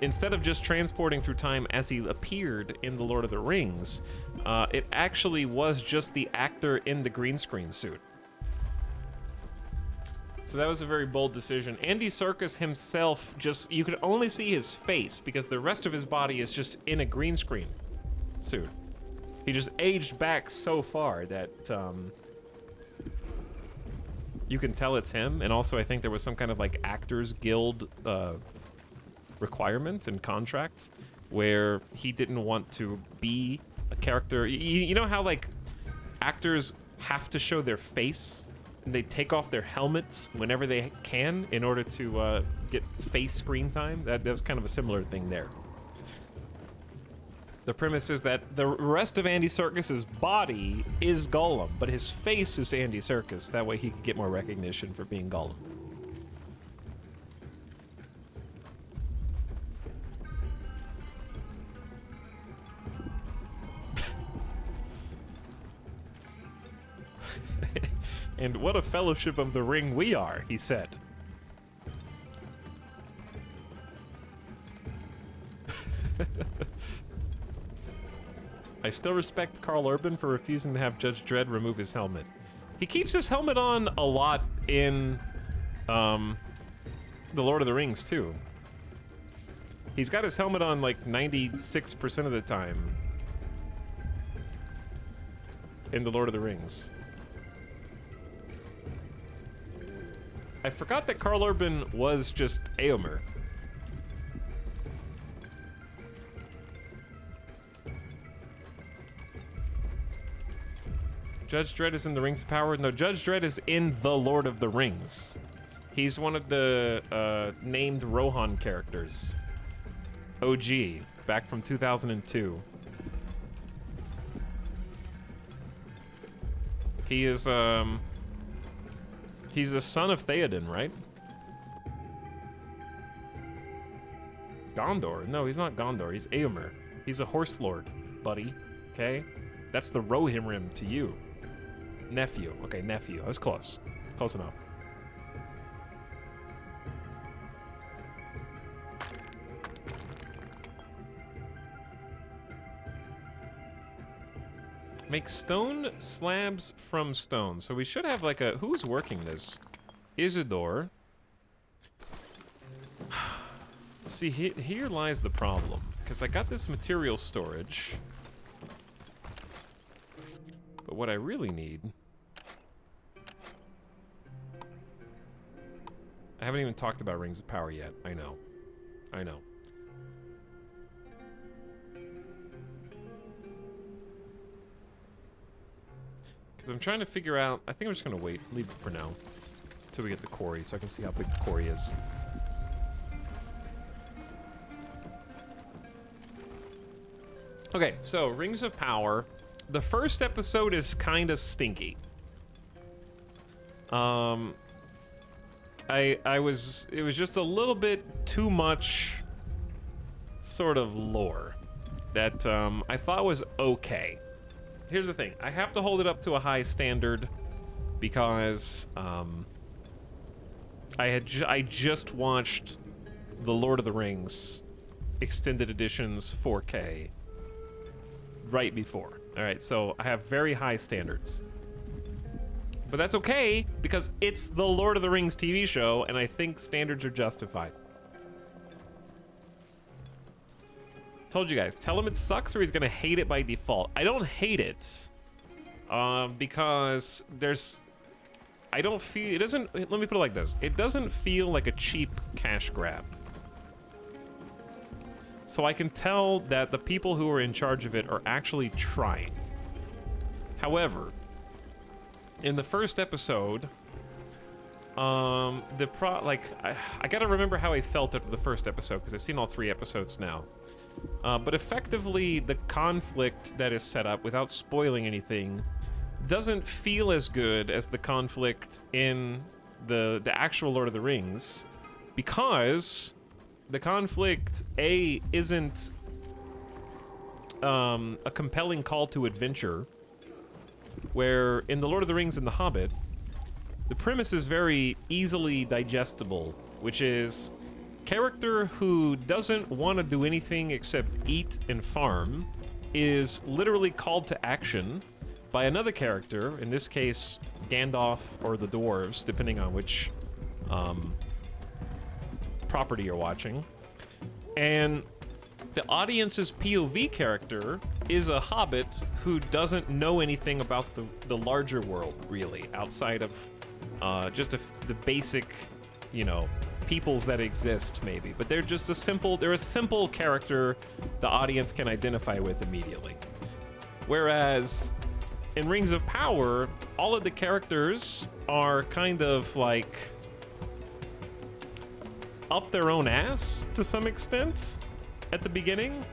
instead of just transporting through time as he appeared in The Lord of the Rings, it actually was just the actor in the green screen suit. So that was a very bold decision. Andy Serkis himself you could only see his face because the rest of his body is just in a green screen suit. He just aged back so far that you can tell it's him. And also I think there was some kind of like Actors Guild requirement and contract where he didn't want to be a character. You know how like actors have to show their face and they take off their helmets whenever they can in order to get face screen time? That was kind of a similar thing there. The premise is that the rest of Andy Serkis's body is Gollum, but his face is Andy Serkis. That way he can get more recognition for being Gollum. And what a fellowship of the ring we are, he said. I still respect Carl Urban for refusing to have Judge Dredd remove his helmet. He keeps his helmet on a lot in The Lord of the Rings, too. He's got his helmet on like 96% of the time in The Lord of the Rings. I forgot that Carl Urban was just Éomer. Judge Dredd is in the Rings of Power? No, Judge Dredd is in The Lord of the Rings. He's one of the named Rohan characters. OG, back from 2002. He is, he's the son of Theoden, right? Gondor? No, he's not Gondor. He's Éomer. He's a horse lord, buddy. Okay? That's the Rohirrim to you. Nephew. Okay, nephew. I was close. Close enough. Make stone slabs from stone. So we should have like a... Who's working this? Isidore. See, here lies the problem. Because I got this material storage. But what I really need... I haven't even talked about Rings of Power yet. I know. I know. Because I'm trying to figure out... I think I'm just going to wait. Leave it for now. Until we get the quarry, so I can see how big the quarry is. Okay, so Rings of Power. The first episode is kind of stinky. It was just a little bit too much sort of lore that I thought was okay. Here's the thing, I have to hold it up to a high standard because I just watched The Lord of the Rings Extended Editions 4K right before. All right, so I have very high standards. But that's okay, because it's the Lord of the Rings TV show, and I think standards are justified. Told you guys, tell him it sucks or he's gonna hate it by default. I don't hate it, because I don't feel, it doesn't, let me put it like this. It doesn't feel like a cheap cash grab. So I can tell that the people who are in charge of it are actually trying. However, in the first episode, I gotta remember how I felt after the first episode, because I've seen all 3 episodes now. But effectively, the conflict that is set up, without spoiling anything, doesn't feel as good as the conflict in the actual Lord of the Rings, because the conflict, isn't a compelling call to adventure, where in The Lord of the Rings and The Hobbit, the premise is very easily digestible, which is character who doesn't want to do anything except eat and farm is literally called to action by another character, in this case Gandalf or the dwarves, depending on which property you're watching. And the audience's POV character is a hobbit who doesn't know anything about the larger world, really, outside of just the basic, you know, peoples that exist, maybe. But they're just they're a simple character the audience can identify with immediately. Whereas in Rings of Power, all of the characters are kind of like up their own ass to some extent at the beginning,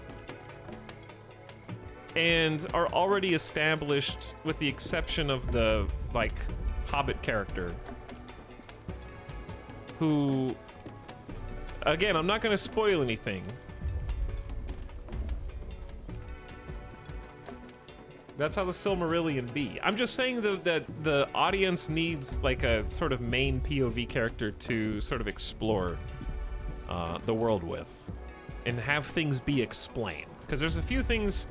and are already established with the exception of the, like, Hobbit character, who, again, I'm not going to spoil anything, That's how the Silmarillion be. I'm just saying that the audience needs like a sort of main POV character to sort of explore the world with and have things be explained. Because there's a few things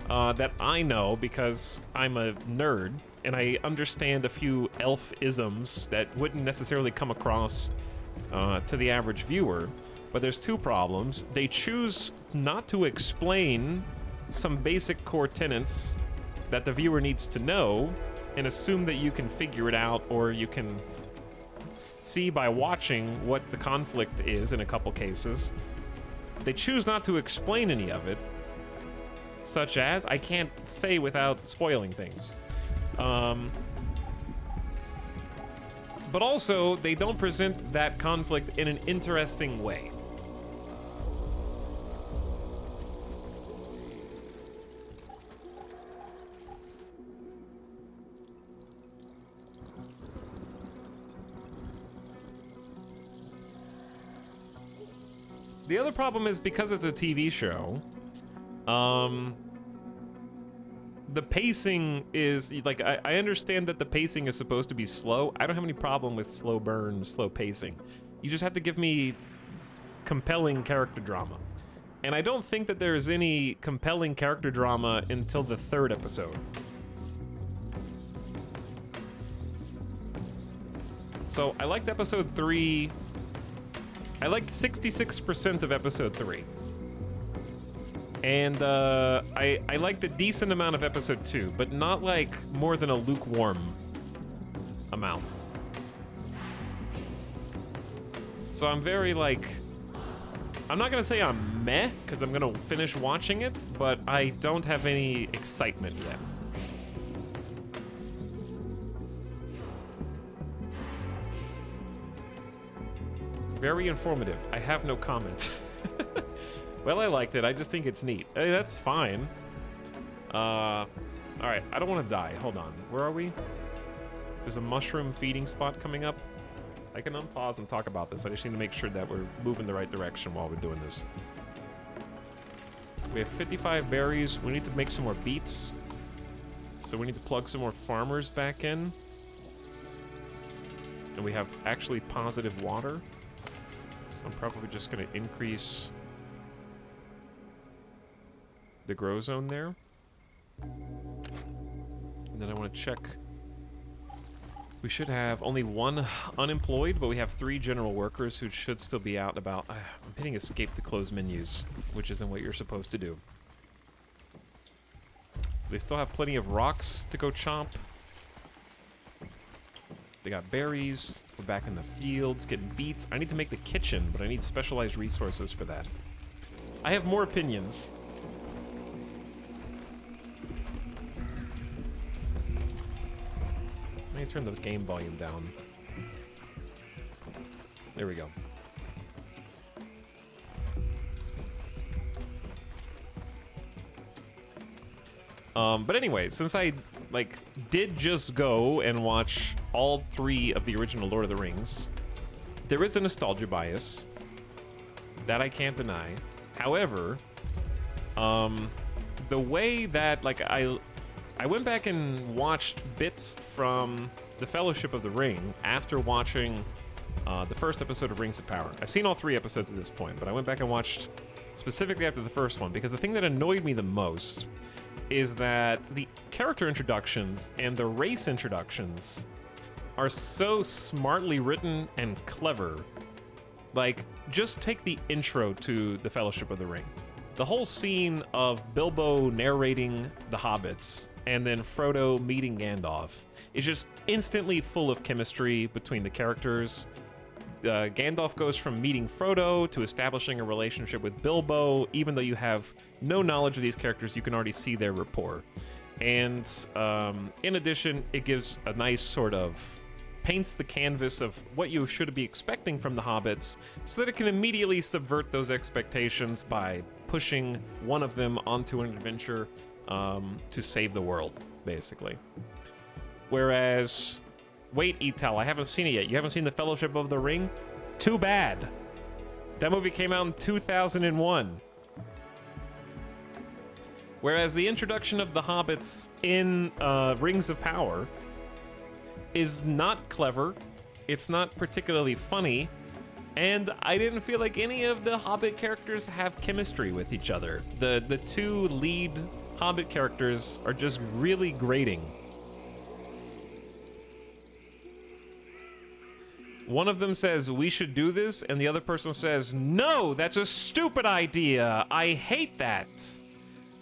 that I know because I'm a nerd and I understand a few elf isms that wouldn't necessarily come across to the average viewer. But there's two problems. They choose not to explain some basic core tenets that the viewer needs to know and assume that you can figure it out, or you can see by watching what the conflict is in a couple cases. They choose not to explain any of it, such as, I can't say without spoiling things. But also, they don't present that conflict in an interesting way. The other problem is because it's a TV show, the pacing is, like, I understand that the pacing is supposed to be slow. I don't have any problem with slow burn, slow pacing. You just have to give me compelling character drama. And I don't think that there is any compelling character drama until the 3rd episode. So I liked episode 3. I liked 66% of episode 3. And I liked a decent amount of episode 2, but not like more than a lukewarm amount. So I'm very like, I'm not gonna say I'm meh, because I'm gonna finish watching it, but I don't have any excitement yet. Very informative. I have no comment. Well, I liked it. I just think it's neat. I mean, that's fine. All right. I don't want to die. Hold on. Where are we? There's a mushroom feeding spot coming up. I can unpause and talk about this. I just need to make sure that we're moving the right direction while we're doing this. We have 55 berries. We need to make some more beets. So we need to plug some more farmers back in. And we have actually positive water. So I'm probably just going to increase the grow zone there. And then I want to check. We should have only 1 unemployed, but we have 3 general workers who should still be out and about. I'm hitting escape to close menus, which isn't what you're supposed to do. They still have plenty of rocks to go chomp. They got berries. We're back in the fields, getting beets. I need to make the kitchen, but I need specialized resources for that. I have more opinions. Let me turn the game volume down. There we go. But anyway, since I did just go and watch all 3 of the original Lord of the Rings, there is a nostalgia bias that I can't deny. However, the way that I went back and watched bits from the Fellowship of the Ring after watching the first episode of Rings of Power. I've seen all 3 episodes at this point, but I went back and watched specifically after the first one because the thing that annoyed me the most is that the character introductions and the race introductions are so smartly written and clever. Like, just take the intro to the Fellowship of the Ring. The whole scene of Bilbo narrating the hobbits and then Frodo meeting Gandalf is just instantly full of chemistry between the characters. Gandalf goes from meeting Frodo to establishing a relationship with Bilbo. Even though you have no knowledge of these characters, you can already see their rapport. And in addition, it gives a nice sort of paints the canvas of what you should be expecting from the hobbits so that it can immediately subvert those expectations by pushing one of them onto an adventure to save the world, basically. Whereas, wait, Etal, I haven't seen it yet. You haven't seen The Fellowship of the Ring? Too bad. That movie came out in 2001. Whereas the introduction of the hobbits in Rings of Power is not clever, it's not particularly funny, and I didn't feel like any of the hobbit characters have chemistry with each other. The two lead hobbit characters are just really grating. One of them says, we should do this, and the other person says, no, that's a stupid idea. I hate that.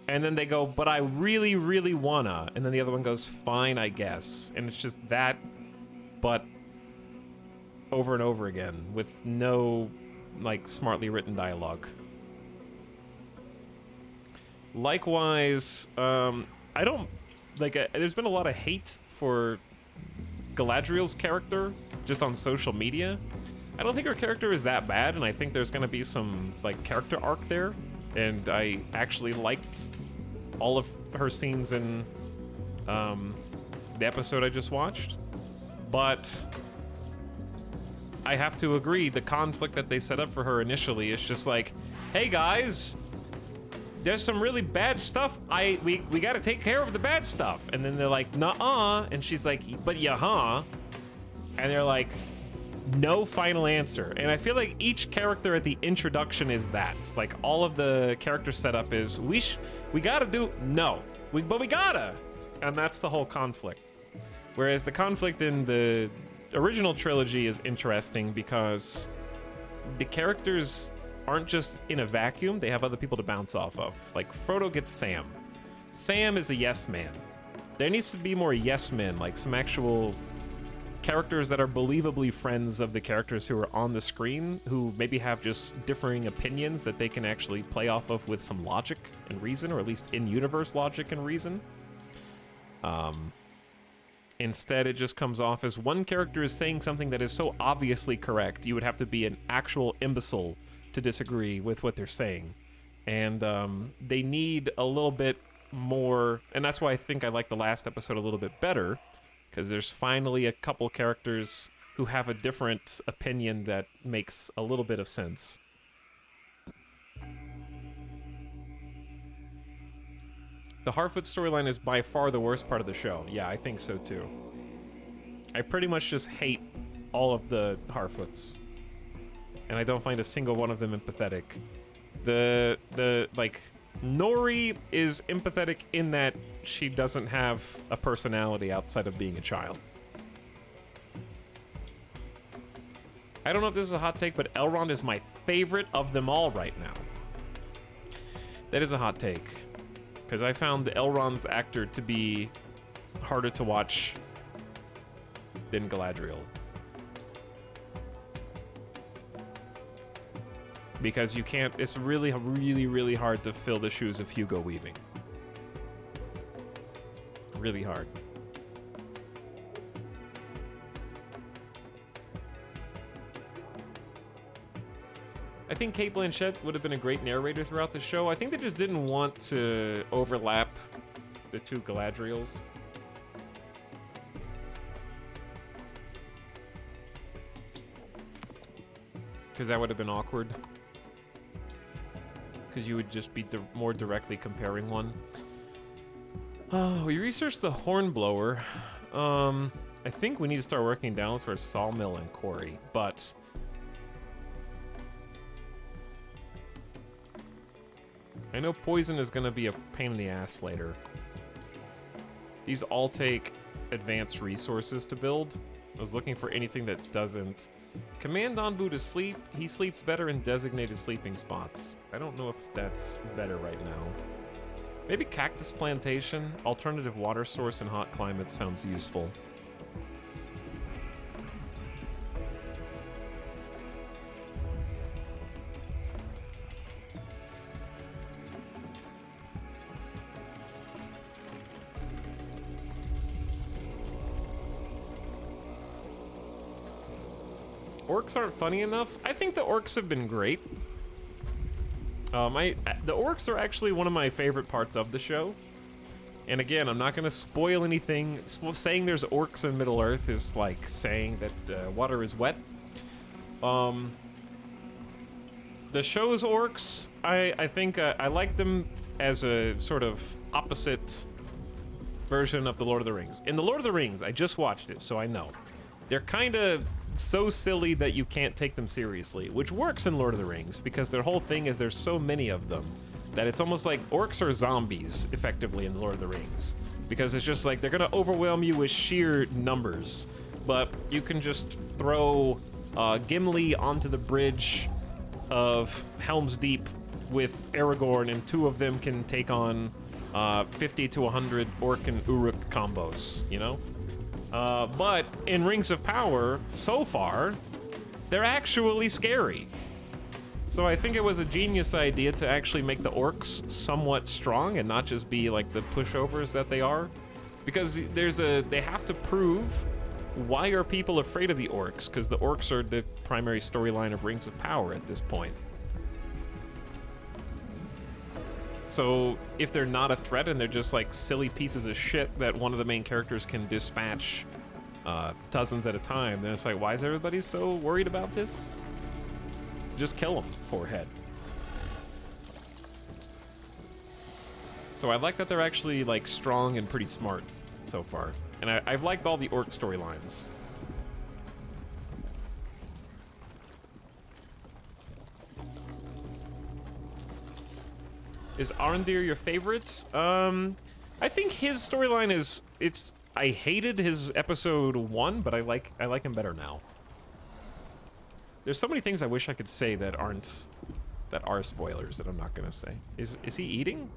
And then they go, but I really, really wanna. And then the other one goes, fine, I guess. And it's just that, but over and over again with no, like, smartly written dialogue. Likewise, I don't, like, there's been a lot of hate for Galadriel's character just on social media. I don't think her character is that bad, and I think there's gonna be some, like, character arc there. And I actually liked all of her scenes in the episode I just watched. But I have to agree, the conflict that they set up for her initially is just like, hey guys, there's some really bad stuff. We gotta take care of the bad stuff. And then they're like, nuh-uh. And she's like, but yeah, and they're like, no final answer. And I feel like each character at the introduction is that. Like, all of the character setup is, we gotta do, no. But we gotta. And that's the whole conflict. Whereas the conflict in the original trilogy is interesting because the characters aren't just in a vacuum, they have other people to bounce off of. Like, Frodo gets Sam. Sam is a yes man. There needs to be more yes men, like some actual characters that are believably friends of the characters who are on the screen, who maybe have just differing opinions that they can actually play off of with some logic and reason, or at least in-universe logic and reason. Instead, it just comes off as one character is saying something that is so obviously correct, you would have to be an actual imbecile to disagree with what they're saying. And they need a little bit more, and that's why I think I like the last episode a little bit better, because there's finally a couple characters who have a different opinion that makes a little bit of sense. The Harfoot storyline is by far the worst part of the show. Yeah, I think so too. I pretty much just hate all of the Harfoots, and I don't find a single one of them empathetic. Like, Nori is empathetic in that she doesn't have a personality outside of being a child. I don't know if this is a hot take, but Elrond is my favorite of them all right now. That is a hot take, because I found Elrond's actor to be harder to watch than Galadriel. Because you can't, it's really, really, really hard to fill the shoes of Hugo Weaving. Really hard. I think Cate Blanchett would have been a great narrator throughout the show. I think they just didn't want to overlap the two Galadriels. Because that would have been awkward. Because you would just be more directly comparing one. Oh, we researched the Hornblower. I think we need to start working down towards Sawmill and Quarry, but I know Poison is going to be a pain in the ass later. These all take advanced resources to build. I was looking for anything that doesn't. Command Anbu to sleep. He sleeps better in designated sleeping spots. I don't know if that's better right now. Maybe Cactus Plantation, alternative water source in hot climates sounds useful. Orcs aren't funny enough. I think the orcs have been great. The orcs are actually one of my favorite parts of the show. And again, I'm not going to spoil anything. Saying there's orcs in Middle-earth is like saying that water is wet. The show's orcs, I think I like them as a sort of opposite version of The Lord of the Rings. In The Lord of the Rings, I just watched it, so I know. They're kind of so silly that you can't take them seriously, which works in Lord of the Rings because their whole thing is there's so many of them that it's almost like orcs are zombies, effectively, in The Lord of the Rings. Because it's just like, they're gonna overwhelm you with sheer numbers, but you can just throw Gimli onto the bridge of Helm's Deep with Aragorn, and two of them can take on 50 to 100 Orc and Uruk combos, you know? But in Rings of Power, so far, they're actually scary. So I think it was a genius idea to actually make the orcs somewhat strong and not just be like the pushovers that they are. Because they have to prove why are people afraid of the orcs, because the orcs are the primary storyline of Rings of Power at this point. So if they're not a threat and they're just like silly pieces of shit that one of the main characters can dispatch dozens at a time, then it's like, why is everybody so worried about this? Just kill them, forehead. So I like that they're actually like strong and pretty smart so far. And I've liked all the orc storylines. Is Arondir your favorite? I think his storyline is, I hated his episode 1, but I like him better now. There's so many things I wish I could say that are spoilers that I'm not gonna say. Is he eating?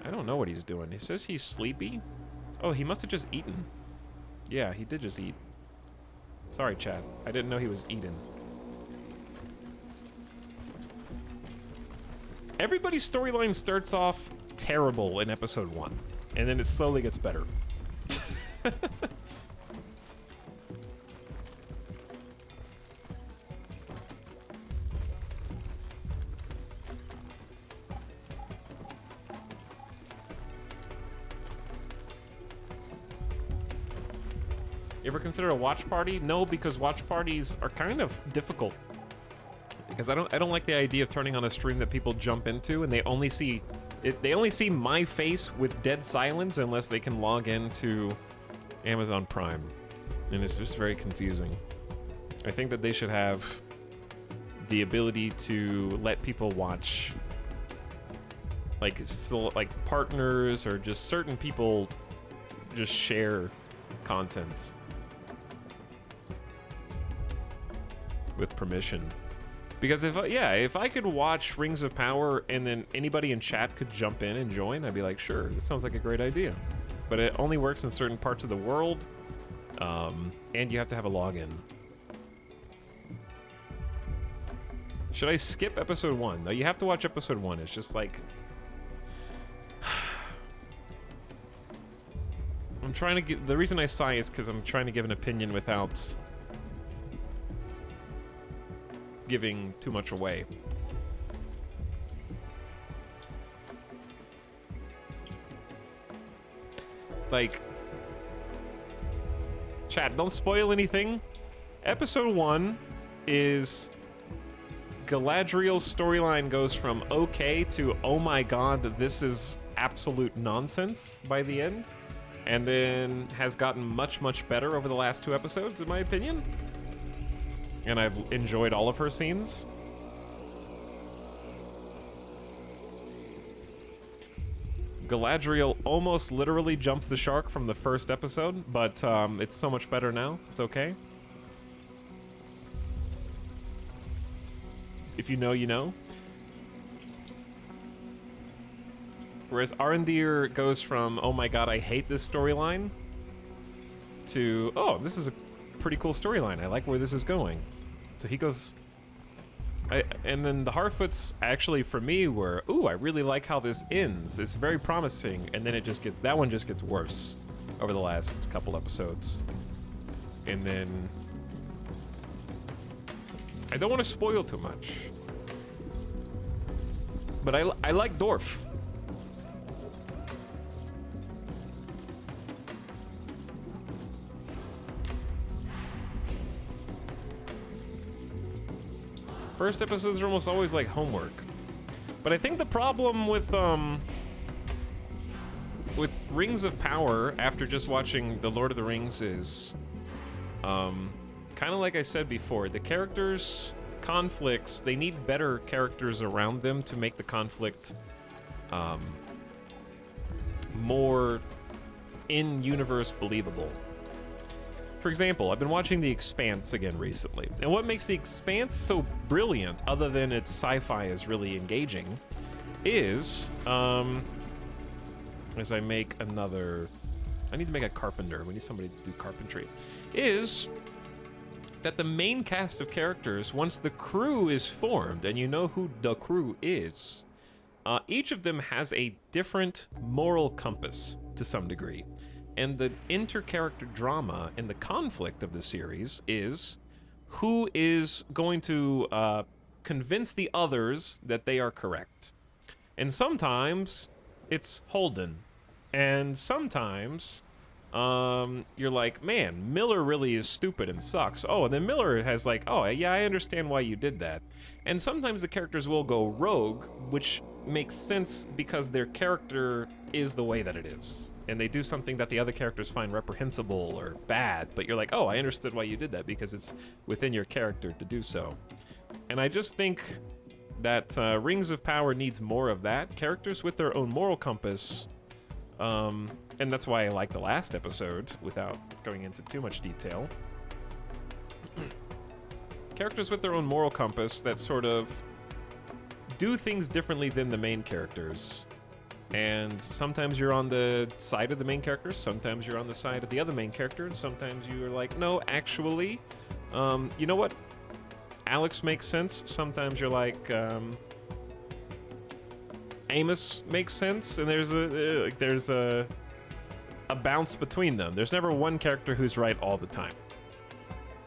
I don't know what he's doing. He says he's sleepy. Oh, he must have just eaten. Yeah, he did just eat. Sorry, chat. I didn't know he was eating. Everybody's storyline starts off terrible in episode 1, and then it slowly gets better. You ever consider a watch party? No, because watch parties are kind of difficult. Because I don't like the idea of turning on a stream that people jump into and they only see my face with dead silence unless they can log into Amazon Prime. And it's just very confusing. I think that they should have the ability to let people watch like partners or just certain people just share content with permission. Because if I could watch Rings of Power and then anybody in chat could jump in and join, I'd be like, sure, this sounds like a great idea. But it only works in certain parts of the world, and you have to have a login. Should I skip episode 1? No, you have to watch episode 1. It's just like... I'm trying to get... The reason I sigh is because I'm trying to give an opinion without giving too much away. Like... Chat, don't spoil anything. Episode 1 is... Galadriel's storyline goes from okay to oh my god, this is absolute nonsense by the end, and then has gotten much, much better over the last 2 episodes, in my opinion. And I've enjoyed all of her scenes. Galadriel almost literally jumps the shark from the first episode, but it's so much better now. It's okay. If you know, you know. Whereas Arondir goes from, oh my god, I hate this storyline, to, oh, this is a pretty cool storyline. I like where this is going. So he goes... and then the Harfoots, actually, for me, were, ooh, I really like how this ends. It's very promising. And then it just gets... That one just gets worse over the last couple episodes. And then... I don't want to spoil too much. But I like Dorf. First episodes are almost always like homework. But I think the problem with Rings of Power after just watching The Lord of the Rings is kind of like I said before, the characters' conflicts, they need better characters around them to make the conflict more in-universe believable. For example, I've been watching The Expanse again recently, and what makes The Expanse so brilliant, other than its sci-fi is really engaging, is, as I make another... I need to make a carpenter. We need somebody to do carpentry. Is that the main cast of characters, once the crew is formed, and you know who the crew is, each of them has a different moral compass to some degree. And the inter-character drama and the conflict of the series is who is going to convince the others that they are correct. And sometimes it's Holden. And sometimes you're like, man, Miller really is stupid and sucks. Oh, and then Miller has like, oh, yeah, I understand why you did that. And sometimes the characters will go rogue, which makes sense because their character is the way that it is. And they do something that the other characters find reprehensible or bad, but you're like, oh, I understood why you did that because it's within your character to do so. And I just think that Rings of Power needs more of that. Characters with their own moral compass. And that's why I like the last episode, without going into too much detail. Characters with their own moral compass that sort of do things differently than the main characters. And sometimes you're on the side of the main character, sometimes you're on the side of the other main character, and sometimes you're like, no, actually, you know what? Alex makes sense. Sometimes you're like, Amos makes sense, and there's a bounce between them. There's never one character who's right all the time.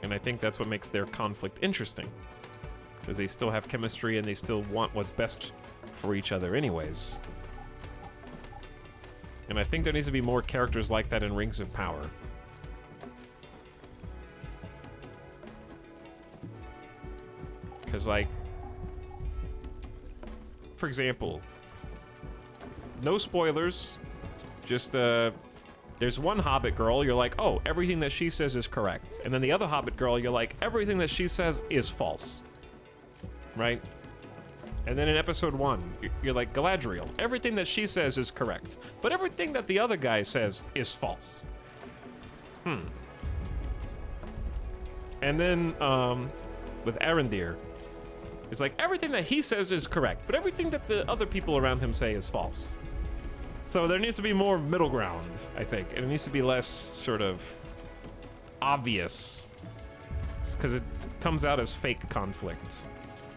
And I think that's what makes their conflict interesting. Because they still have chemistry and they still want what's best for each other anyways. And I think there needs to be more characters like that in Rings of Power. Because, like, for example, no spoilers, just, there's one Hobbit girl, you're like, oh, everything that she says is correct. And then the other Hobbit girl, you're like, everything that she says is false. Right? And then in episode 1, you're like, Galadriel, everything that she says is correct, but everything that the other guy says is false. And then, with Arondir, it's like, everything that he says is correct, but everything that the other people around him say is false. So there needs to be more middle ground, I think, and it needs to be less sort of obvious, because it comes out as fake conflict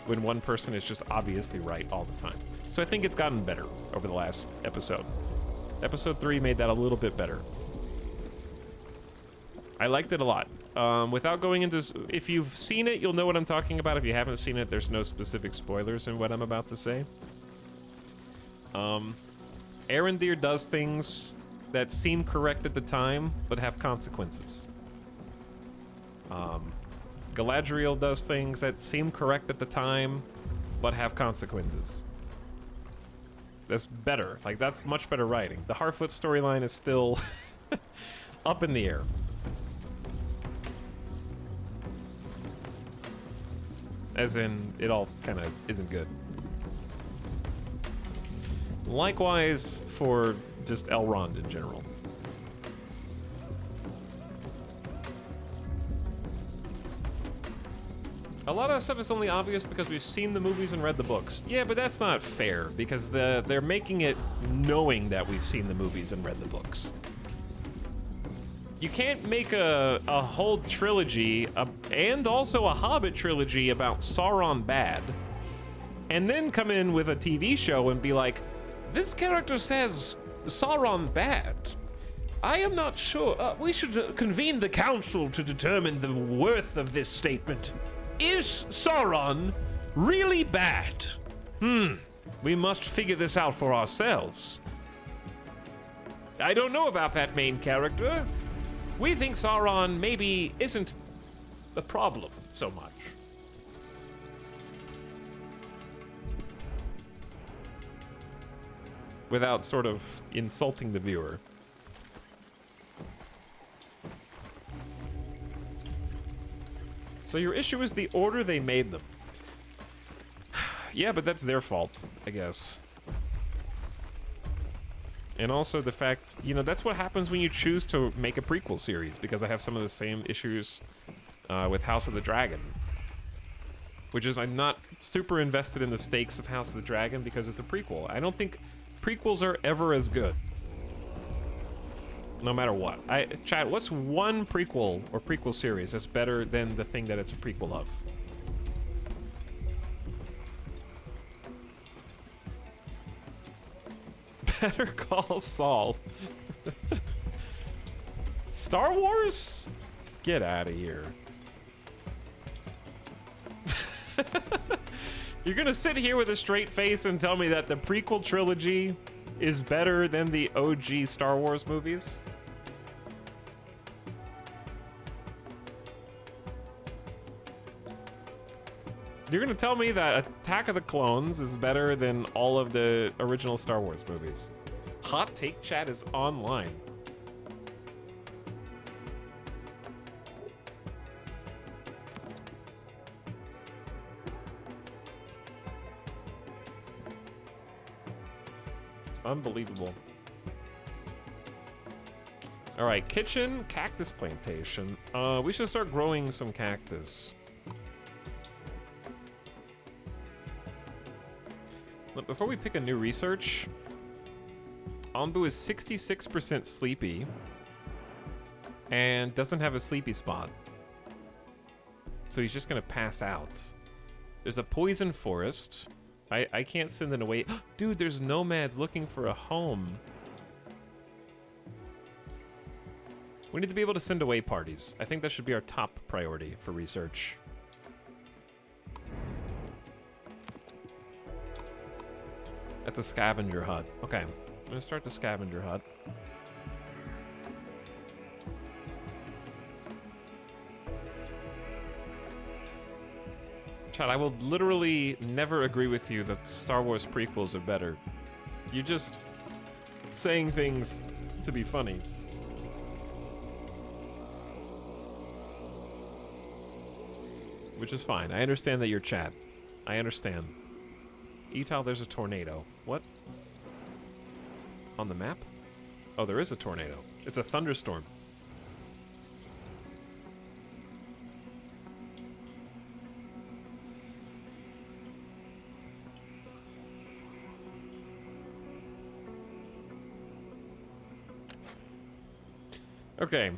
when one person is just obviously right all the time. So I think it's gotten better over the last episode. Episode 3 made that a little bit better. I liked it a lot. Without going into... If you've seen it, you'll know what I'm talking about. If you haven't seen it, there's no specific spoilers in what I'm about to say. Arondir does things that seem correct at the time, but have consequences. Galadriel does things that seem correct at the time, but have consequences. That's better. Like, that's much better writing. The Harfoot storyline is still up in the air. As in, it all kind of isn't good. Likewise for just Elrond in general. A lot of stuff is only obvious because we've seen the movies and read the books. Yeah, but that's not fair, because they're making it knowing that we've seen the movies and read the books. You can't make a whole trilogy, and also a Hobbit trilogy about Sauron bad, and then come in with a TV show and be like, this character says Sauron bad. I am not sure. We should convene the council to determine the worth of this statement. Is Sauron really bad? We must figure this out for ourselves. I don't know about that main character. We think Sauron maybe isn't the problem so much. without sort of insulting the viewer. So your issue is the order they made them. Yeah, but that's their fault, I guess. And also the fact, you know, that's what happens when you choose to make a prequel series, because I have some of the same issues with House of the Dragon. Which is, I'm not super invested in the stakes of House of the Dragon because it's a prequel. I don't think prequels are ever as good. No matter what. Chad, what's one prequel or prequel series that's better than the thing that it's a prequel of? Better Call Saul. Star Wars? Get out of here. You're gonna sit here with a straight face and tell me that the prequel trilogy is better than the OG Star Wars movies? You're gonna tell me that Attack of the Clones is better than all of the original Star Wars movies? Hot Take Chat is online. Unbelievable. All right, kitchen, cactus plantation. We should start growing some cactus. But before we pick a new research, Anbu is 66% sleepy and doesn't have a sleepy spot. So he's just gonna pass out. There's a poison forest. I can't send it away. Dude, there's nomads looking for a home. We need to be able to send away parties. I think that should be our top priority for research. That's a scavenger hut. Okay, I'm gonna start the scavenger hut. Chad, I will literally never agree with you that Star Wars prequels are better. You're just saying things to be funny. Which is fine. I understand that you're Chad. I understand. Etal, there's a tornado. What? On the map? Oh, there is a tornado. It's a thunderstorm. Okay,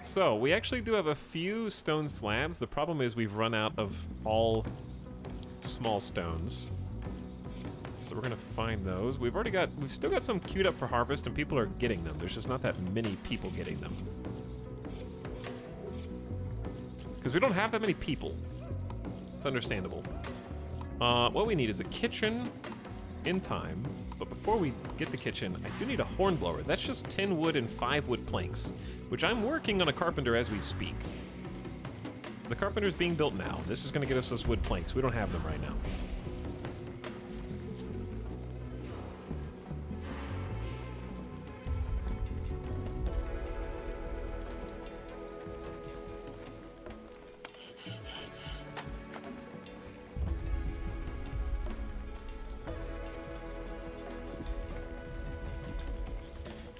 so we actually do have a few stone slabs. The problem is we've run out of all small stones. So we're gonna find those. We've still got some queued up for harvest and people are getting them. There's just not that many people getting them. Because we don't have that many people. It's understandable. What we need is a kitchen in time. But before we get the kitchen, I do need a hornblower. That's just 10 wood and 5 wood planks, which I'm working on a carpenter as we speak. The carpenter's being built now. This is gonna get us those wood planks. We don't have them right now.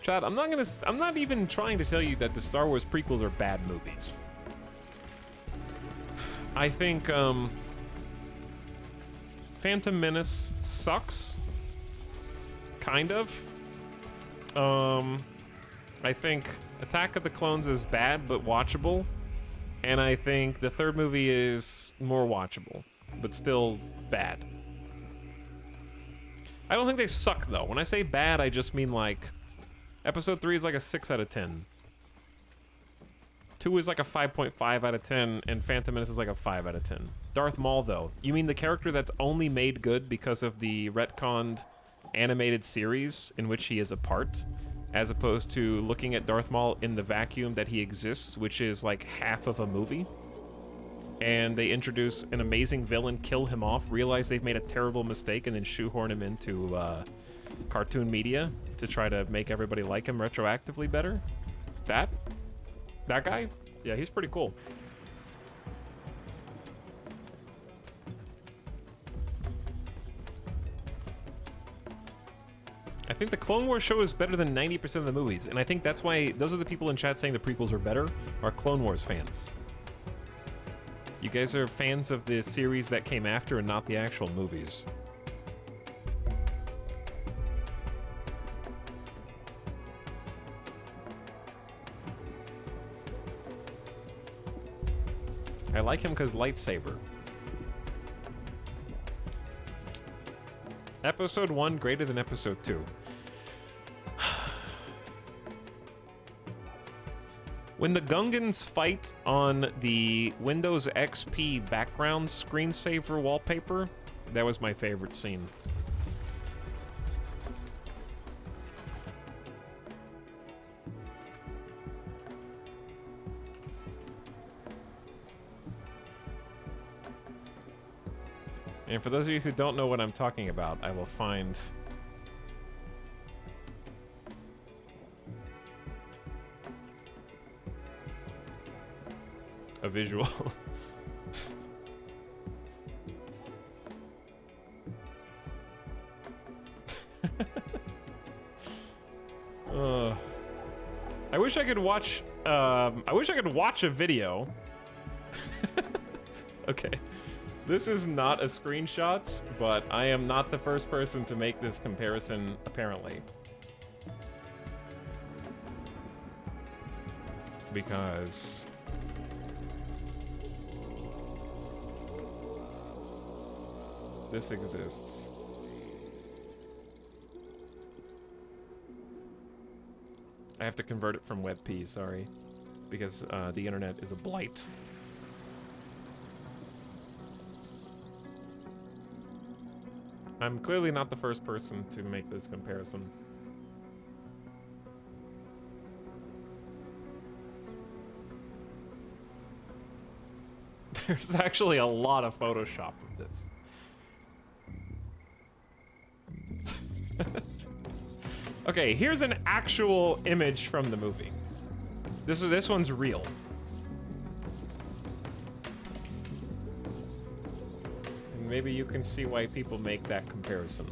Chad, I'm not even trying to tell you that the Star Wars prequels are bad movies. I think, Phantom Menace sucks. Kind of. I think Attack of the Clones is bad, but watchable. And I think the third movie is more watchable, but still bad. I don't think they suck, though. When I say bad, I just mean, like, Episode 3 is like a 6 out of 10. 2 is like a 5.5 out of 10, and Phantom Menace is like a 5 out of 10. Darth Maul, though. You mean the character that's only made good because of the retconned animated series in which he is a part, as opposed to looking at Darth Maul in the vacuum that he exists, which is like half of a movie. And they introduce an amazing villain, kill him off, realize they've made a terrible mistake, and then shoehorn him into cartoon media to try to make everybody like him retroactively better. That guy? Yeah, he's pretty cool. I think the Clone Wars show is better than 90% of the movies, and I think that's why those are the people in chat saying the prequels are better, are Clone Wars fans. You guys are fans of the series that came after and not the actual movies. I like him because lightsaber. Episode 1 greater than episode 2. When the Gungans fight on the Windows XP background screensaver wallpaper, that was my favorite scene. And for those of you who don't know what I'm talking about, I will find a visual. I wish I could watch a video. Okay. This is not a screenshot, but I am not the first person to make this comparison, apparently. Because this exists. I have to convert it from WebP, sorry. Because the internet is a blight. I'm clearly not the first person to make this comparison. There's actually a lot of Photoshop of this. Okay, here's an actual image from the movie. This one's real. And maybe you can see why people make that comparison.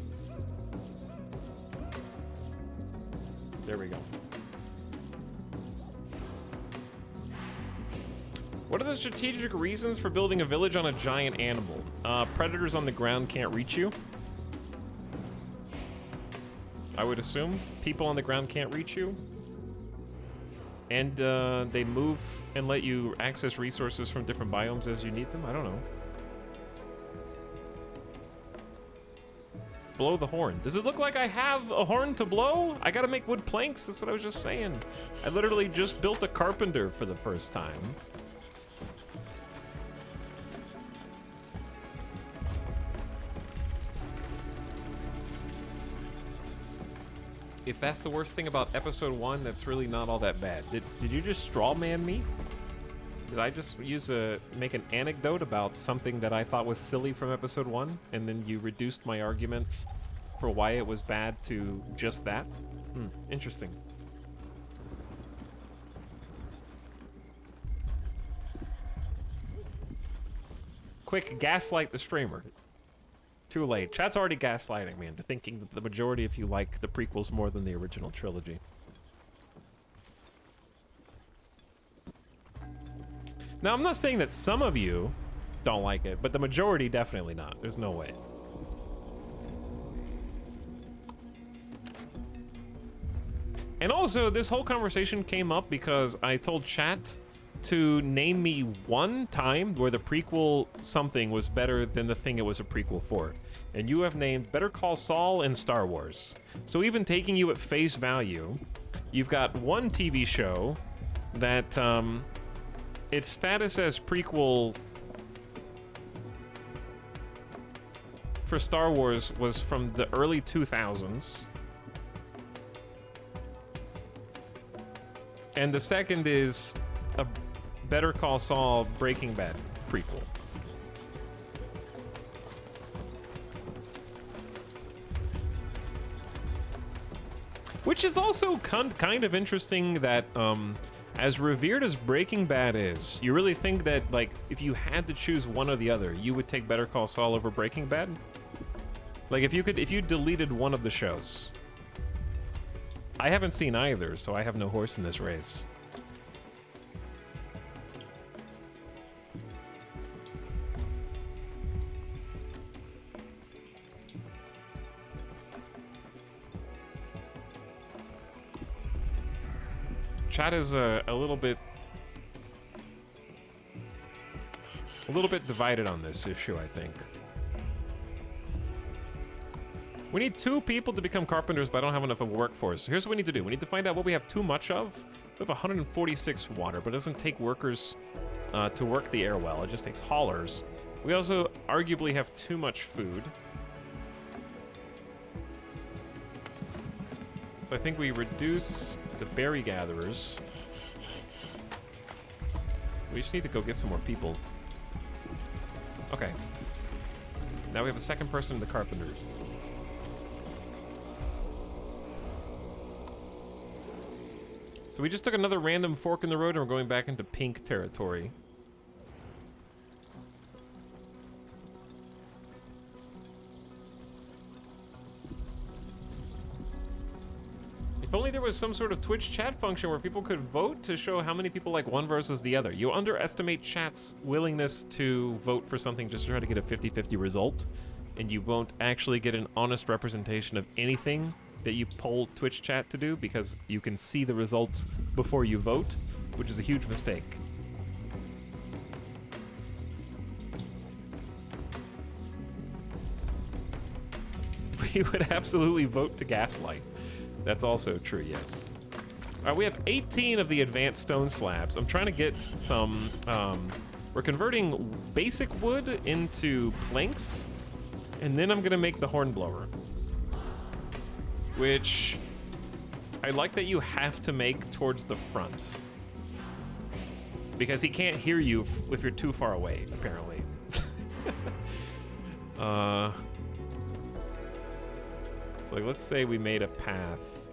There we go. What are the strategic reasons for building a village on a giant animal? Predators on the ground can't reach you. I would assume people on the ground can't reach you. And they move and let you access resources from different biomes as you need them. I don't know. Blow the horn. Does it look like I have a horn to blow? I gotta make wood planks. That's what I was just saying. I literally just built a carpenter for the first time. If that's the worst thing about episode 1, that's really not all that bad. Did you just straw man me? Did I just make an anecdote about something that I thought was silly from episode 1, and then you reduced my arguments for why it was bad to just that? Interesting. Quick, gaslight the streamer. Too late. Chat's already gaslighting me into thinking that the majority of you like the prequels more than the original trilogy. Now, I'm not saying that some of you don't like it, but the majority definitely not. There's no way. And also, this whole conversation came up because I told chat to name me one time where the prequel something was better than the thing it was a prequel for. And you have named Better Call Saul and Star Wars. So even taking you at face value, you've got one TV show that its status as prequel for Star Wars was from the early 2000s. And the second is a Better Call Saul Breaking Bad prequel. Which is also kind of interesting that, as revered as Breaking Bad is, you really think that, like, if you had to choose one or the other, you would take Better Call Saul over Breaking Bad? Like, if you deleted one of the shows. I haven't seen either, so I have no horse in this race. Chat is a little bit divided on this issue, I think. We need 2 people to become carpenters, but I don't have enough of a workforce. Here's what we need to do. We need to find out what we have too much of. We have 146 water, but it doesn't take workers to work the air well. It just takes haulers. We also arguably have too much food. So I think we reduce the berry gatherers. We just need to go get some more people. Okay. Now we have a second person in the carpenters. So we just took another random fork in the road and we're going back into pink territory. If only there was some sort of Twitch chat function where people could vote to show how many people like one versus the other. You underestimate chat's willingness to vote for something just to try to get a 50-50 result, and you won't actually get an honest representation of anything that you poll Twitch chat to do, because you can see the results before you vote, which is a huge mistake. We would absolutely vote to gaslight. That's also true, yes. All right, we have 18 of the advanced stone slabs. I'm trying to get some, we're converting basic wood into planks, and then I'm gonna make the hornblower. Which, I like that you have to make towards the front. Because he can't hear you if you're too far away, apparently. So like, let's say we made a path.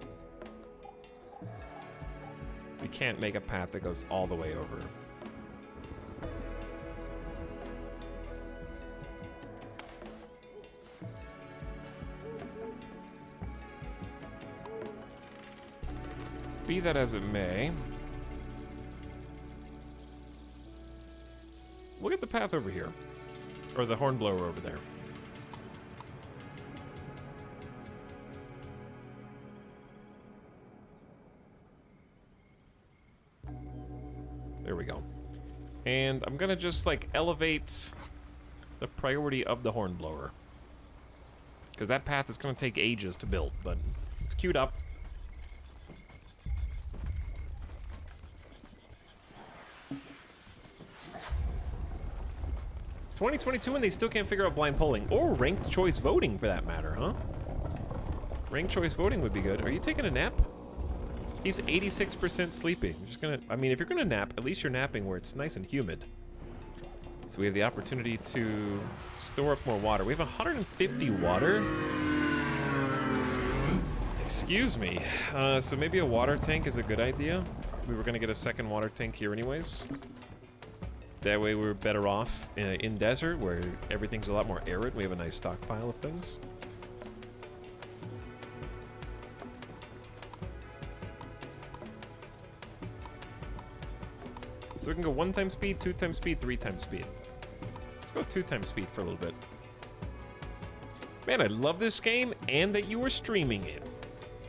We can't make a path that goes all the way over. Be that as it may, look at the path over here, or the hornblower over there. There we go. And I'm gonna just like elevate the priority of the hornblower, because that path is gonna take ages to build, but it's queued up. '22 and they still can't figure out blind polling or ranked choice voting for that matter, huh? Ranked choice voting would be good. Are you taking a nap? He's 86% sleeping. I'm just gonna, I mean, if you're gonna nap, at least you're napping where it's nice and humid. So we have the opportunity to store up more water. We have 150 water. Excuse me. So maybe a water tank is a good idea. We were gonna get a second water tank here anyways. That way we're better off in desert where everything's a lot more arid. We have a nice stockpile of things. So we can go 1 times speed, 2 times speed, 3 times speed. Let's go 2 times speed for a little bit. Man, I love this game and that you were streaming it.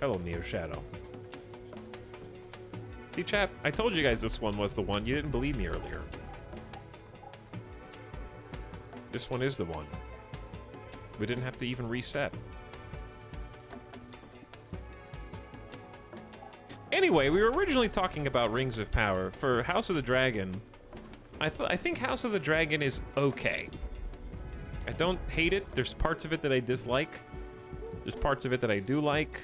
Hello, Neo Shadow. See, chat, I told you guys this one was the one. You didn't believe me earlier. This one is the one. We didn't have to even reset. Anyway, we were originally talking about Rings of Power. For House of the Dragon, I think House of the Dragon is okay. I don't hate it. There's parts of it that I dislike. There's parts of it that I do like.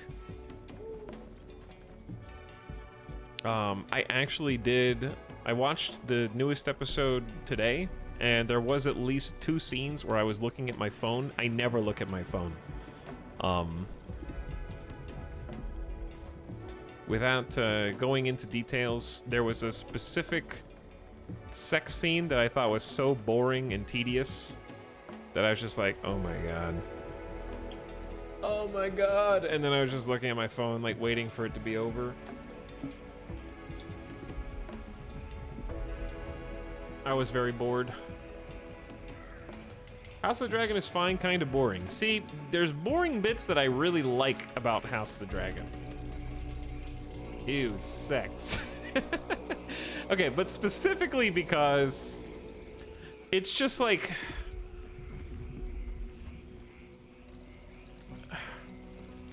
I watched the newest episode today, and there was at least 2 scenes where I was looking at my phone. I never look at my phone. without going into details, there was a specific sex scene that I thought was so boring and tedious that I was just like, oh my god. Oh my god. And then I was just looking at my phone, like waiting for it to be over. I was very bored. House of the Dragon is fine, kind of boring. See, there's boring bits that I really like about House of the Dragon. Ew, sex. Okay, but specifically because it's just like...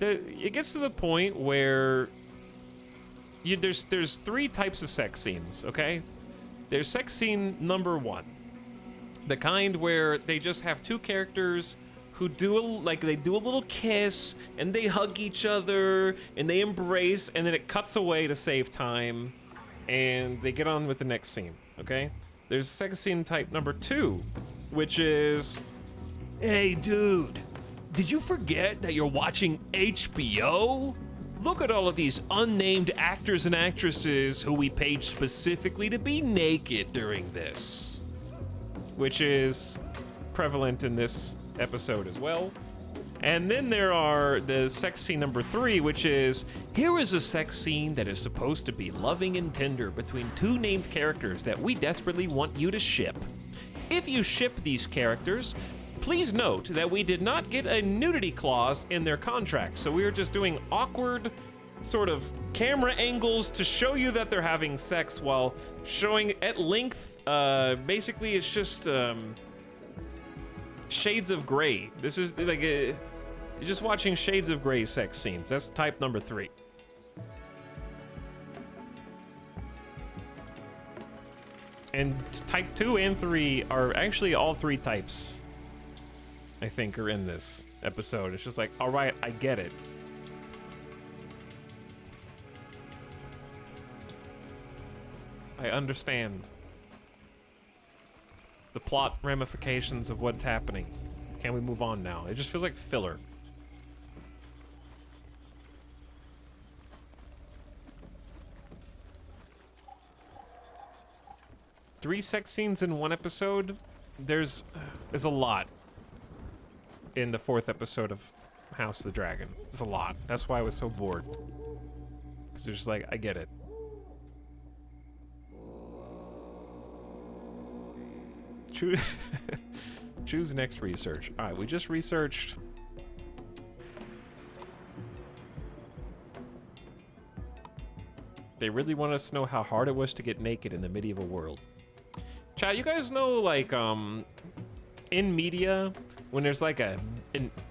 it gets to the point where there's 3 types of sex scenes, okay? There's sex scene number 1. The kind where they just have 2 characters who do a little kiss and they hug each other and they embrace and then it cuts away to save time and they get on with the next scene, okay? There's sex scene type number 2, which is, hey dude, did you forget that you're watching HBO? Look at all of these unnamed actors and actresses who we paid specifically to be naked during this. Which is prevalent in this episode as well. And then there are the sex scene number 3, which is, here is a sex scene that is supposed to be loving and tender between 2 named characters that we desperately want you to ship. If you ship these characters, please note that we did not get a nudity clause in their contract, so we are just doing awkward sort of camera angles to show you that they're having sex while showing at length. Basically, it's just shades of gray. This is like you're just watching shades of gray sex scenes. That's type number 3. And type 2 and 3 are actually all 3 types, I think, are in this episode. It's just like, all right, I get it. I understand the plot ramifications of what's happening. Can we move on now? It just feels like filler. Three sex scenes in one episode? There's a lot in the 4th episode of House of the Dragon. There's a lot. That's why I was so bored. Because they're just like, I get it. Choose next research. All right, we just researched. They really want us to know how hard it was to get naked in the medieval world. Chat, you guys know, like, in media, when there's like an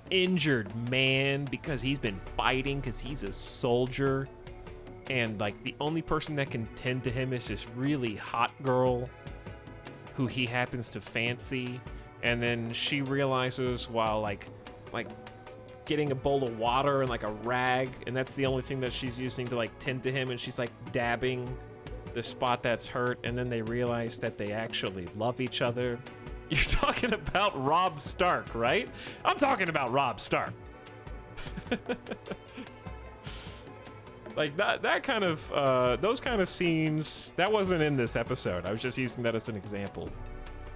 injured man because he's been fighting because he's a soldier, and like the only person that can tend to him is this really hot girl who he happens to fancy, and then she realizes while like getting a bowl of water and like a rag, and that's the only thing that she's using to like tend to him, and she's like dabbing the spot that's hurt, and then they realize that they actually love each other. You're talking about Robb Stark, right? I'm talking about Robb Stark. Like that kind of, those kind of scenes, that wasn't in this episode. I was just using that as an example.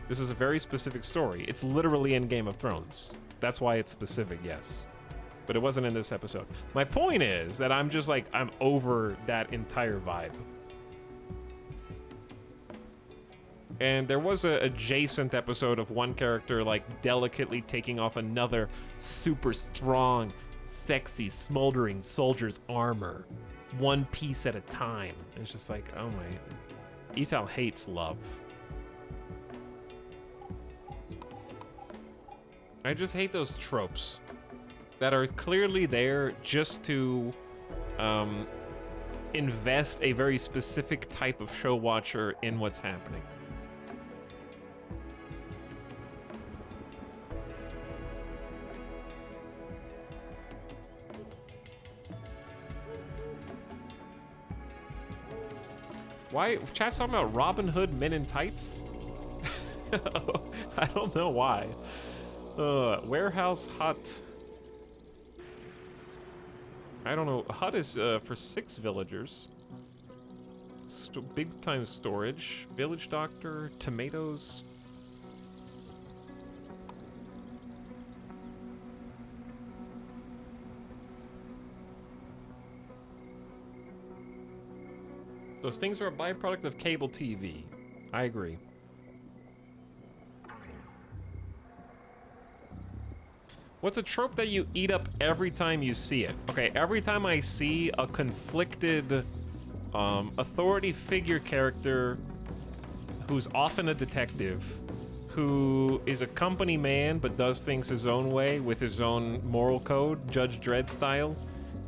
This is a very specific story. It's literally in Game of Thrones. That's why it's specific, yes. But it wasn't in this episode. My point is that I'm just like, I'm over that entire vibe. And there was a adjacent episode of one character like delicately taking off another super strong, sexy, smoldering soldier's armor, one piece at a time. It's just like, oh my, Etal hates love. I just hate those tropes that are clearly there just to invest a very specific type of show watcher in what's happening. Why? Chat's talking about Robin Hood Men in Tights? I don't know why. Warehouse hut. I don't know. Hut is for 6 villagers. Big time storage. Village doctor. Tomatoes. Those things are a byproduct of cable TV. I agree. What's a trope that you eat up every time you see it? Okay, every time I see a conflicted authority figure character who's often a detective, who is a company man but does things his own way with his own moral code, Judge Dredd style,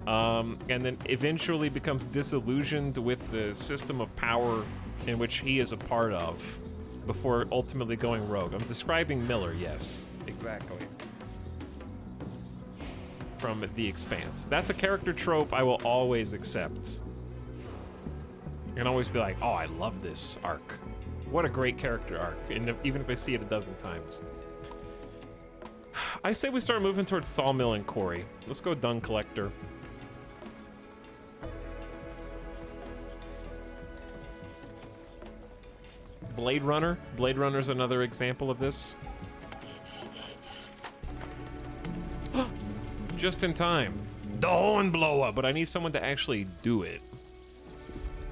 and then eventually becomes disillusioned with the system of power in which he is a part of before ultimately going rogue. I'm describing Miller, yes, exactly. From The Expanse. That's a character trope I will always accept. I can always be like, oh, I love this arc. What a great character arc, and even if I see it a dozen times. I say we start moving towards Sawmill and Quarry. Let's go Dung Collector. Blade Runner. Blade Runner's another example of this. Just in time. The horn blower, but I need someone to actually do it.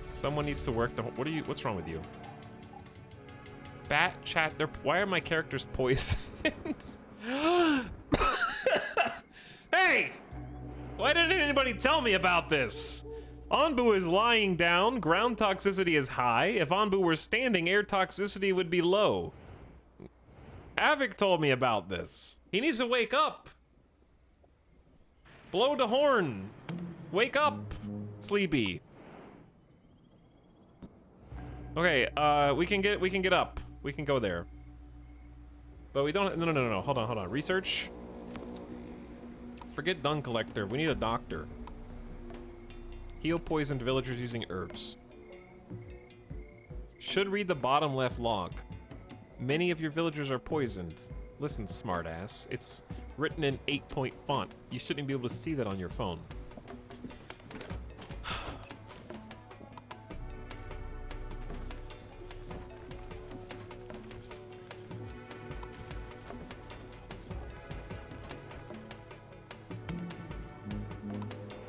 Someone needs to work the. What's wrong with you? Bat chat. Why are my characters poisoned? Hey! Why didn't anybody tell me about this? Anbu is lying down. Ground toxicity is high. If Anbu were standing, air toxicity would be low. Avik told me about this. He needs to wake up. Blow the horn. Wake up, Sleepy. Okay, we can get up. We can go there. But we don't. No. Hold on. Research. Forget Dung Collector. We need a doctor. Heal poisoned villagers using herbs. Should read the bottom left log. Many of your villagers are poisoned. Listen, smartass. It's written in 8-point font. You shouldn't be able to see that on your phone.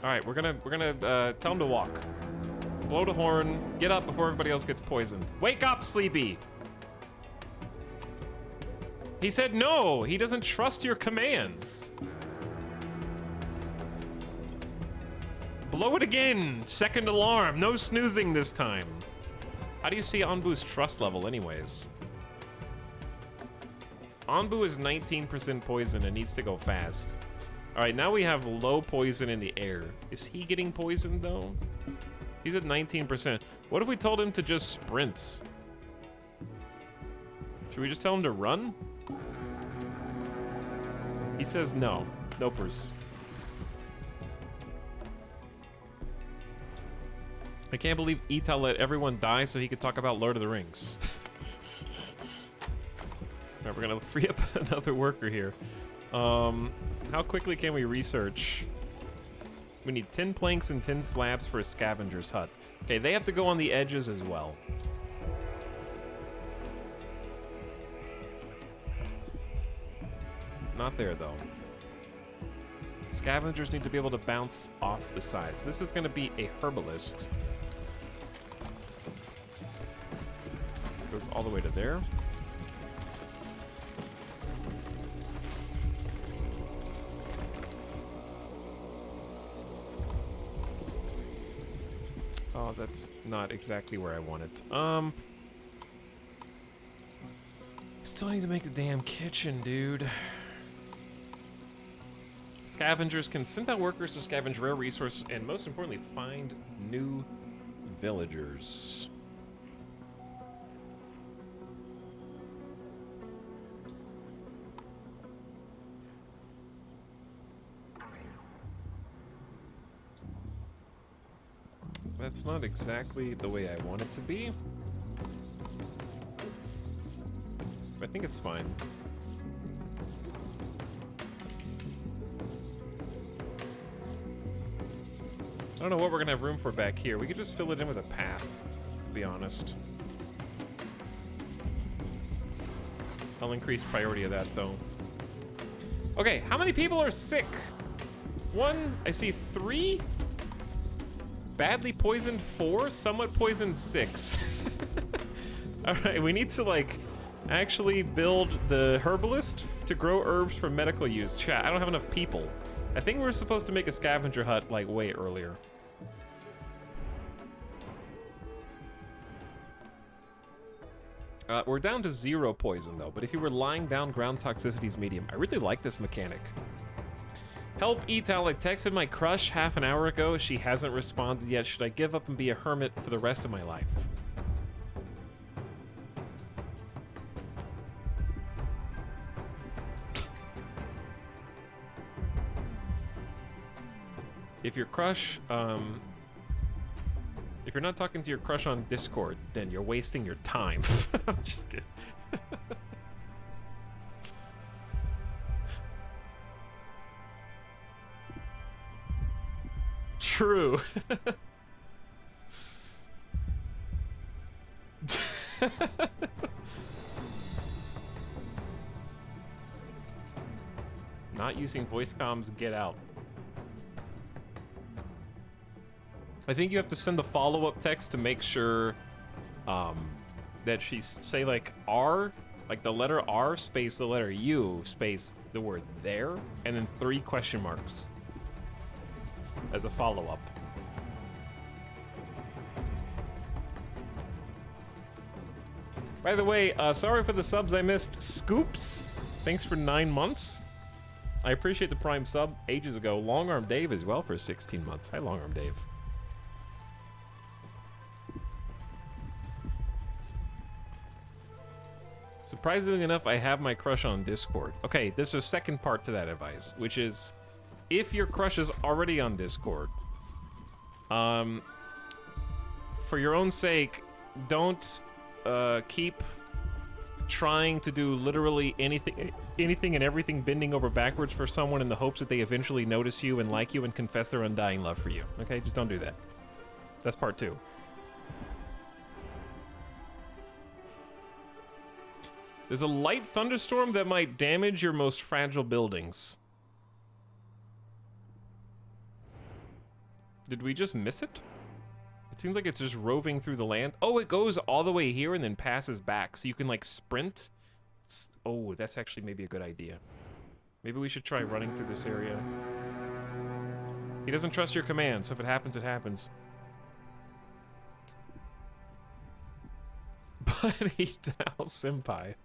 All right, we're gonna tell him to walk. Blow the horn. Get up before everybody else gets poisoned. Wake up, Sleepy. He said no. He doesn't trust your commands. Blow it again. Second alarm. No snoozing this time. How do you see Anbu's trust level, anyways? Anbu is 19% poison and needs to go fast. All right, now we have low poison in the air. Is he getting poisoned, though? He's at 19%. What if we told him to just sprint? Should we just tell him to run? He says no. Nopers. I can't believe Ita let everyone die so he could talk about Lord of the Rings. All right, we're gonna free up another worker here. How quickly can we research? We need 10 planks and 10 slabs for a scavenger's hut. Okay, they have to go on the edges as well. Not there, though. Scavengers need to be able to bounce off the sides. This is going to be a herbalist. Goes all the way to there. Oh, that's not exactly where I want it. Still need to make the damn kitchen, dude. Scavengers can send out workers to scavenge rare resources and, most importantly, find new villagers. That's not exactly the way I want it to be. I think it's fine. I don't know what we're gonna have room for back here. We could just fill it in with a path, to be honest. I'll increase priority of that, though. Okay, how many people are sick? 1, I see 3. Badly poisoned 4, somewhat poisoned 6. All right, we need to like actually build the herbalist to grow herbs for medical use. Chat, I don't have enough people. I think we're supposed to make a scavenger hut like way earlier. We're down to 0 poison though, but if you were lying down, ground toxicity is medium. I really like this mechanic. Help Etalyx, texted my crush half an hour ago. She hasn't responded yet. Should I give up and be a hermit for the rest of my life? If your crush, if you're not talking to your crush on Discord, then you're wasting your time. I'm just kidding. True. Not using voice comms, get out. I think you have to send the follow-up text to make sure that she say like R, like the letter R space the letter U space the word there, and then 3 question marks as a follow-up. By the way, sorry for the subs I missed. Scoops, thanks for 9 months. I appreciate the Prime sub ages ago. Long Arm Dave as well for 16 months. Hi, Long Arm Dave. Surprisingly enough, I have my crush on Discord. Okay, there's a second part to that advice, which is if your crush is already on Discord, for your own sake, don't keep trying to do literally anything and everything bending over backwards for someone in the hopes that they eventually notice you and like you and confess their undying love for you. Okay, just don't do that. That's part 2. There's a light thunderstorm that might damage your most fragile buildings. Did we just miss it? It seems like it's just roving through the land. Oh, it goes all the way here and then passes back, so you can like sprint. Oh, that's actually maybe a good idea. Maybe we should try running through this area. He doesn't trust your command, so if it happens, it happens. Buddy Dal Senpai.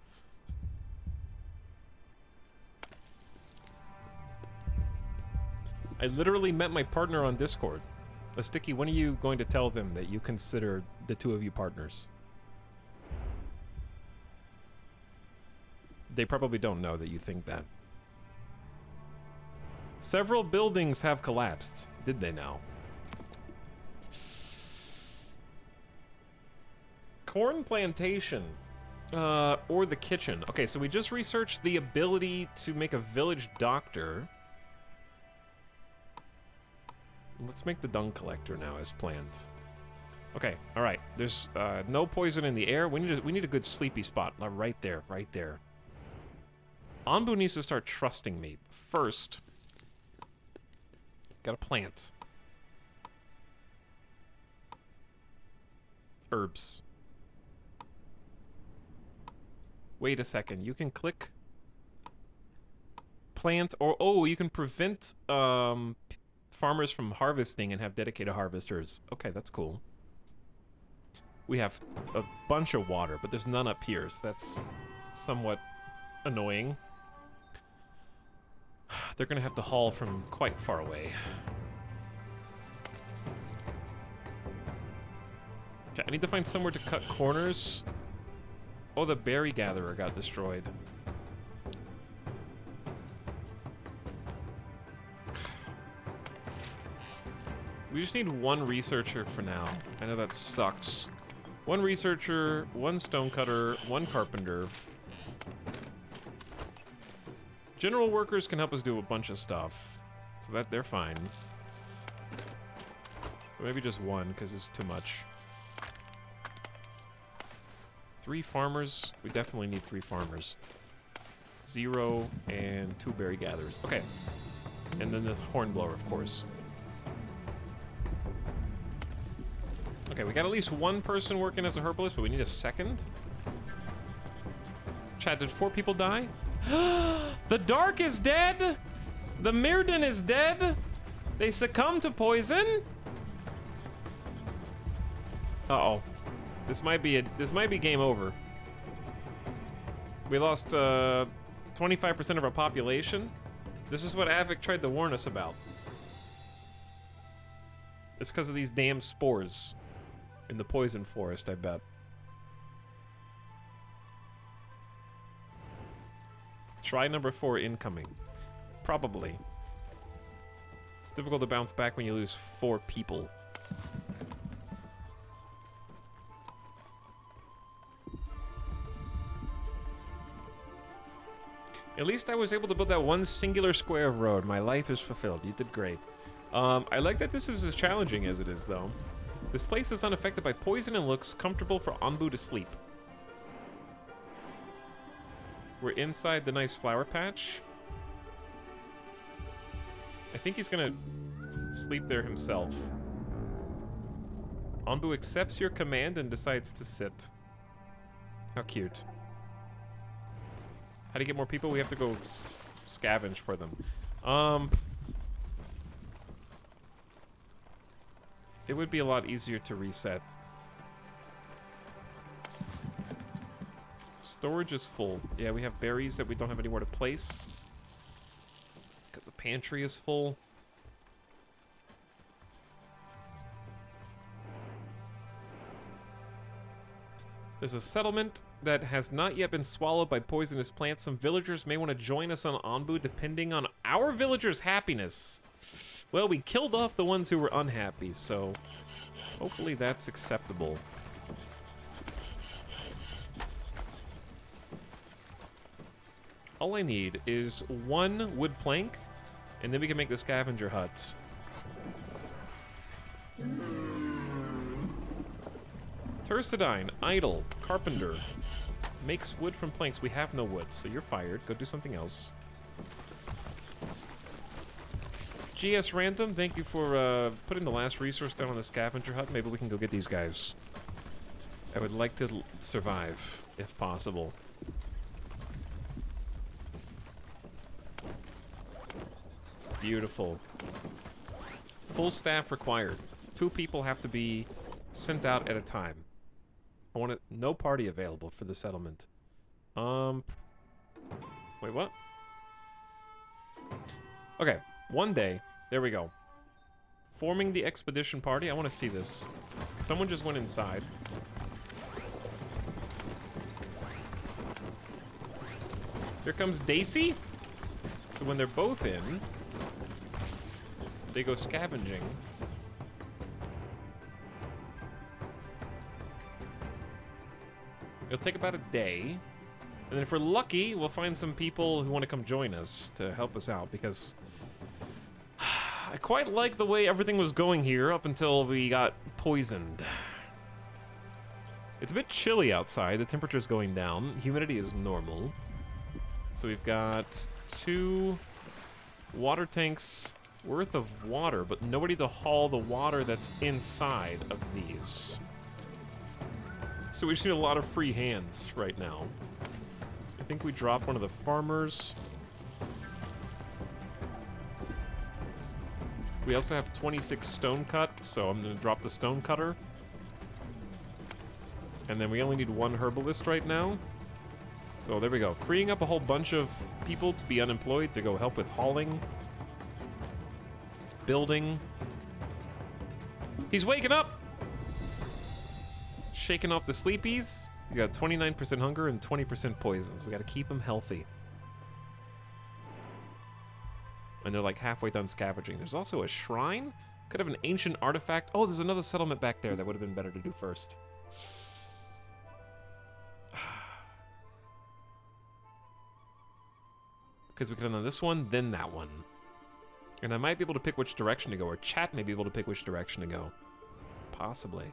I literally met my partner on Discord. Sticky, when are you going to tell them that you consider the 2 of you partners? They probably don't know that you think that. Several buildings have collapsed. Did they now? Corn plantation. Or the kitchen. Okay, so we just researched the ability to make a village doctor. Let's make the dung collector now as planned. Okay, all right. There's no poison in the air. We need a good sleepy spot. Right there, right there. Anbu needs to start trusting me. First, gotta plant herbs. Wait a second. You can click plant, or oh, you can prevent farmers from harvesting and have dedicated harvesters. Okay, that's cool. We have a bunch of water, but there's none up here, so that's somewhat annoying. They're gonna have to haul from quite far away. Okay, I need to find somewhere to cut corners. Oh, the berry gatherer got destroyed. We just need 1 researcher for now. I know that sucks. 1 researcher, 1 stonecutter, 1 carpenter. General workers can help us do a bunch of stuff, so that they're fine. Or maybe just one, because it's too much. 3 farmers. We definitely need 3 farmers. 0 and 2 berry gatherers. Okay. And then the hornblower, of course. Okay, we got at least 1 person working as a herbalist, but we need a second. Chat, did 4 people die? The Dark is dead! The Mirden is dead! They succumbed to poison? Uh-oh. This might be game over. We lost 25% of our population. This is what Avik tried to warn us about. It's because of these damn spores in the poison forest, I bet. Try number 4 incoming. Probably. It's difficult to bounce back when you lose 4 people. At least I was able to build that one singular square of road. My life is fulfilled. You did great. I like that this is as challenging as it is, though. This place is unaffected by poison and looks comfortable for Anbu to sleep. We're inside the nice flower patch. I think he's gonna sleep there himself. Anbu accepts your command and decides to sit. How cute. How do you get more people? We have to go scavenge for them. It would be a lot easier to reset. Storage is full. Yeah, we have berries that we don't have anywhere to place. Because the pantry is full. There's a settlement that has not yet been swallowed by poisonous plants. Some villagers may want to join us on Anbu depending on our villagers' happiness. Well, we killed off the ones who were unhappy, so hopefully that's acceptable. All I need is 1 wood plank, and then we can make the scavenger huts. Turcidine, idle, carpenter. Makes wood from planks. We have no wood, so you're fired. Go do something else. GS Random, thank you for putting the last resource down on the scavenger hut. Maybe we can go get these guys. I would like to survive, if possible. Beautiful. Full staff required. 2 people have to be sent out at a time. I want no party available for the settlement. Wait, what? Okay, one day. There we go. Forming the expedition party. I want to see this. Someone just went inside. Here comes Daisy. So when they're both in, they go scavenging. It'll take about a day. And then if we're lucky, we'll find some people who want to come join us to help us out, because I quite like the way everything was going here up until we got poisoned. It's a bit chilly outside. The temperature's going down. Humidity is normal. So we've got 2 water tanks worth of water, but nobody to haul the water that's inside of these. So we just need a lot of free hands right now. I think we dropped one of the farmers. We also have 26 stone cut, so I'm gonna drop the stone cutter. And then we only need 1 herbalist right now. So there we go. Freeing up a whole bunch of people to be unemployed to go help with hauling. Building. He's waking up! Shaking off the sleepies. He's got 29% hunger and 20% poisons. We gotta keep him healthy. And they're like halfway done scavenging. There's also a shrine. Could have an ancient artifact. Oh, there's another settlement back there that would have been better to do first. Because we could have done this one, then that one. And I might be able to pick which direction to go, or chat may be able to pick which direction to go. possibly.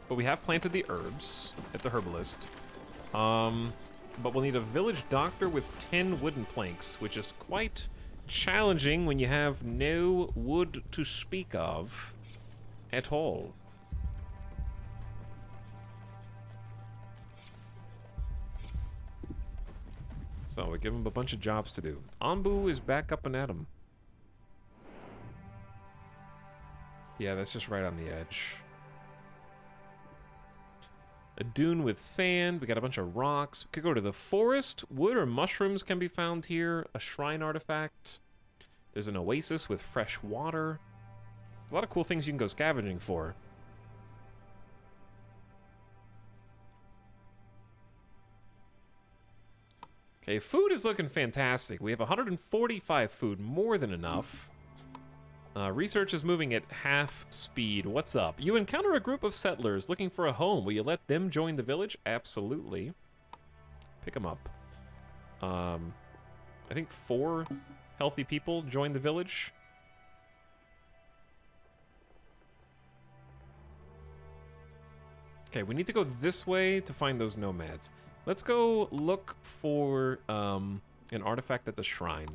But we have planted the herbs at the herbalist. But we'll need a village doctor with 10 wooden planks, which is quite challenging when you have no wood to speak of at all. So we give him a bunch of jobs to do. Anbu is back up and at him. Yeah, that's just right on the edge. A dune with sand. We got a bunch of rocks. We could go to the forest. Wood or mushrooms can be found here. A shrine artifact. There's an oasis with fresh water. There's a lot of cool things you can go scavenging for. Okay, food is looking fantastic. We have 145 food, more than enough. Research is moving at half speed. What's up? You encounter a group of settlers looking for a home. Will you let them join the village? Absolutely. Pick them up. I think 4 healthy people join the village. Okay, we need to go this way to find those nomads. Let's go look for an artifact at the shrine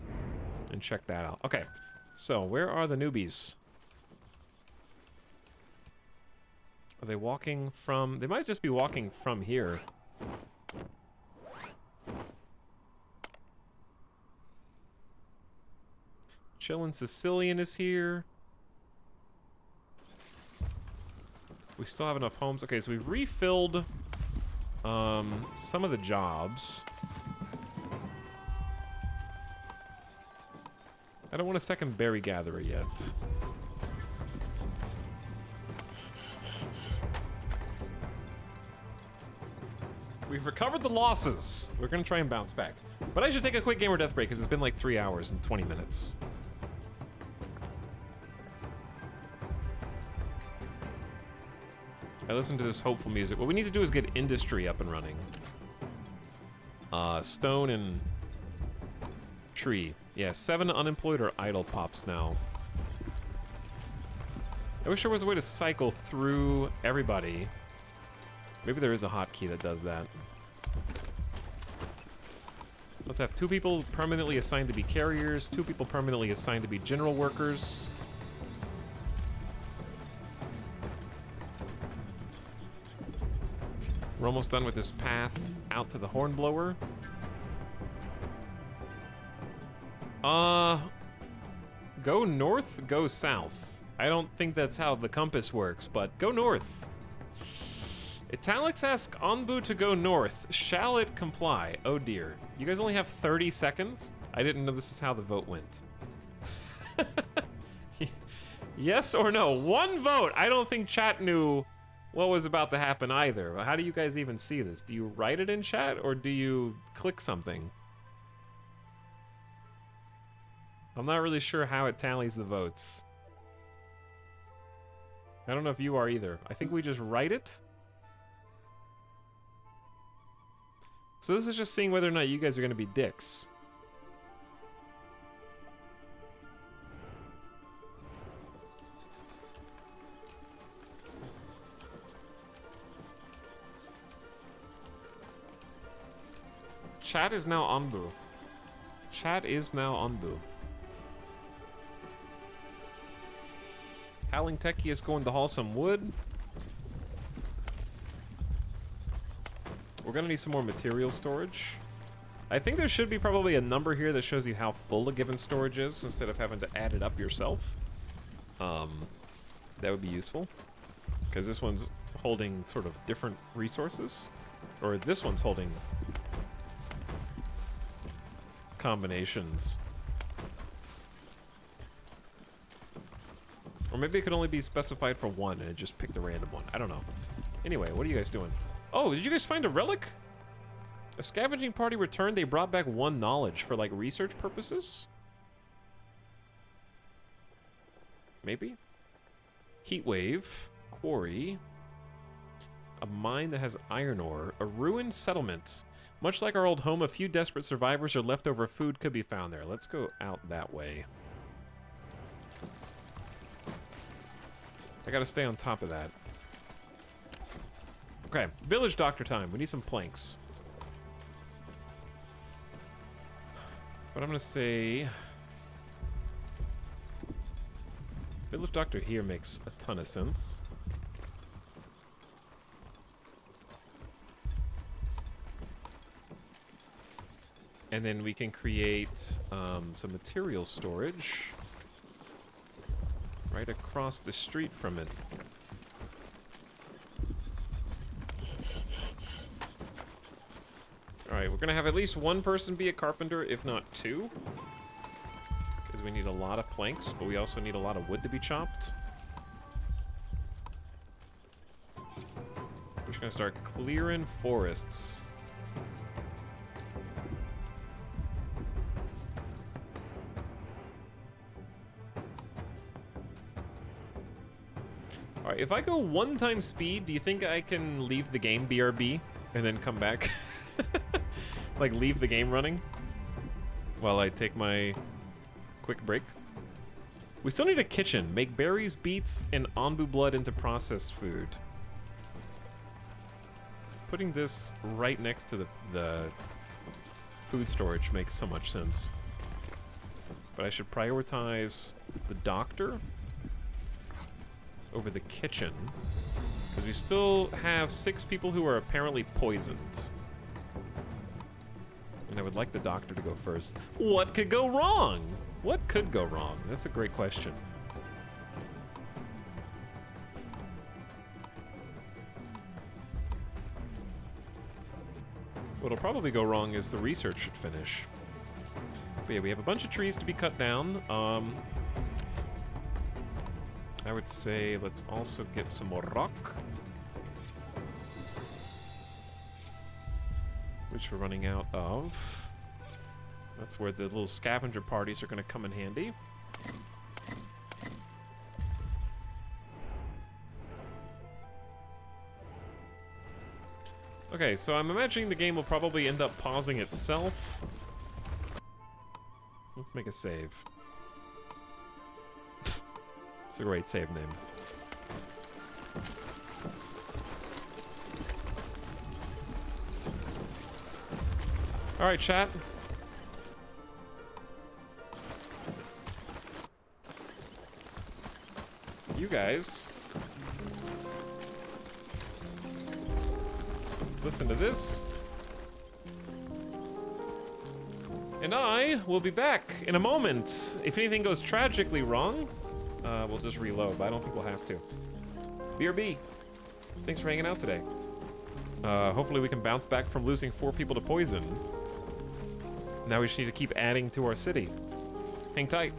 and check that out. Okay. So, where are the newbies? Are they walking from... They might just be walking from here. Chillin' Sicilian is here. We still have enough homes. Okay, so we've refilled some of the jobs. I don't want a second berry gatherer yet. We've recovered the losses. We're gonna try and bounce back. But I should take a quick gamer death break because it's been like 3 hours and 20 minutes. I listen to this hopeful music. What we need to do is get industry up and running. Stone and tree. Yeah, 7 unemployed or idle pops now. I wish there was a way to cycle through everybody. Maybe there is a hotkey that does that. Let's have 2 people permanently assigned to be carriers, 2 people permanently assigned to be general workers. We're almost done with this path out to the hornblower. Go north, go south. I don't think that's how the compass works, but go north. Etalyx asks Anbu to go north. Shall it comply? Oh dear. You guys only have 30 seconds? I didn't know this is how the vote went. Yes or no? 1 vote. I don't think chat knew what was about to happen either. How do you guys even see this? Do you write it in chat or do you click something? I'm not really sure how it tallies the votes. I don't know if you are either. I think we just write it. So this is just seeing whether or not you guys are going to be dicks. Chat is now Anbu. Chat is now Anbu. Howling Techie is going to haul some wood. We're gonna need some more material storage. I think there should be probably a number here that shows you how full a given storage is instead of having to add it up yourself. That would be useful. Because this one's holding sort of different resources. Or this one's holding combinations. Or maybe it could only be specified for one and it just picked a random one. I don't know. Anyway, what are you guys doing? Oh, did you guys find a relic? A scavenging party returned. They brought back 1 knowledge for like research purposes. Maybe? Heat wave. Quarry. A mine that has iron ore. A ruined settlement. Much like our old home, a few desperate survivors or leftover food could be found there. Let's go out that way. I gotta stay on top of that. Okay, village doctor time. We need some planks. But I'm gonna say... village doctor here makes a ton of sense. And then we can create some material storage right across the street from it. Alright, we're gonna have at least one person be a carpenter, if not two. Because we need a lot of planks, but we also need a lot of wood to be chopped. We're just gonna start clearing forests. Alright, if I go 1 time speed, do you think I can leave the game BRB and then come back? Like, leave the game running while I take my quick break? We still need a kitchen. Make berries, beets, and onbu blood into processed food. Putting this right next to the food storage makes so much sense. But I should prioritize the doctor over the kitchen, because we still have 6 people who are apparently poisoned. And I would like the doctor to go first. What could go wrong? What could go wrong? That's a great question. What'll probably go wrong is the research should finish. But yeah, we have a bunch of trees to be cut down. I would say let's also get some more rock, which we're running out of. That's where the little scavenger parties are going to come in handy. Okay, so I'm imagining the game will probably end up pausing itself. Let's make a save. It's a great save name. Alright, chat. You guys listen to this. And I will be back in a moment. If anything goes tragically wrong, we'll just reload, but I don't think we'll have to. BRB, thanks for hanging out today. Hopefully we can bounce back from losing 4 people to poison. Now we just need to keep adding to our city. Hang tight.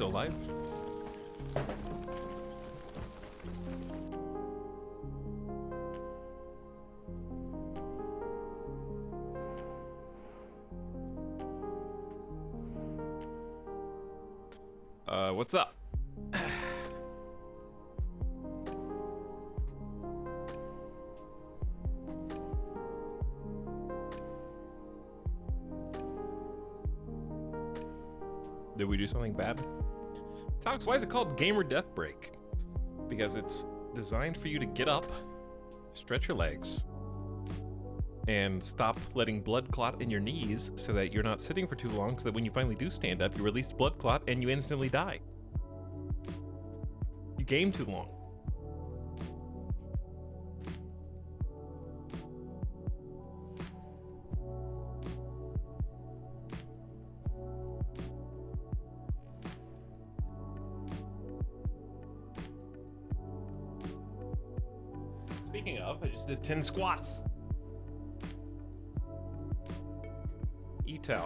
still alive. What's up? Did we do something bad? Etalyx, why is it called Gamer Death Break? Because it's designed for you to get up, stretch your legs, and stop letting blood clot in your knees so that you're not sitting for too long, so that when you finally do stand up, you release blood clot and you instantly die. You game too long. Speaking of, I just did 10 squats.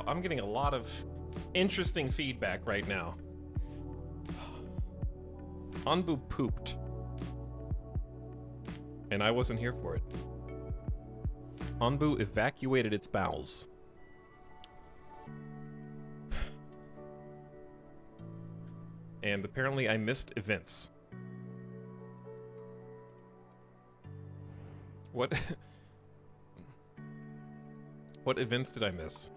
I'm getting a lot of interesting feedback right now. Anbu pooped. And I wasn't here for it. Anbu evacuated its bowels. And apparently I missed events. What? What events did I miss?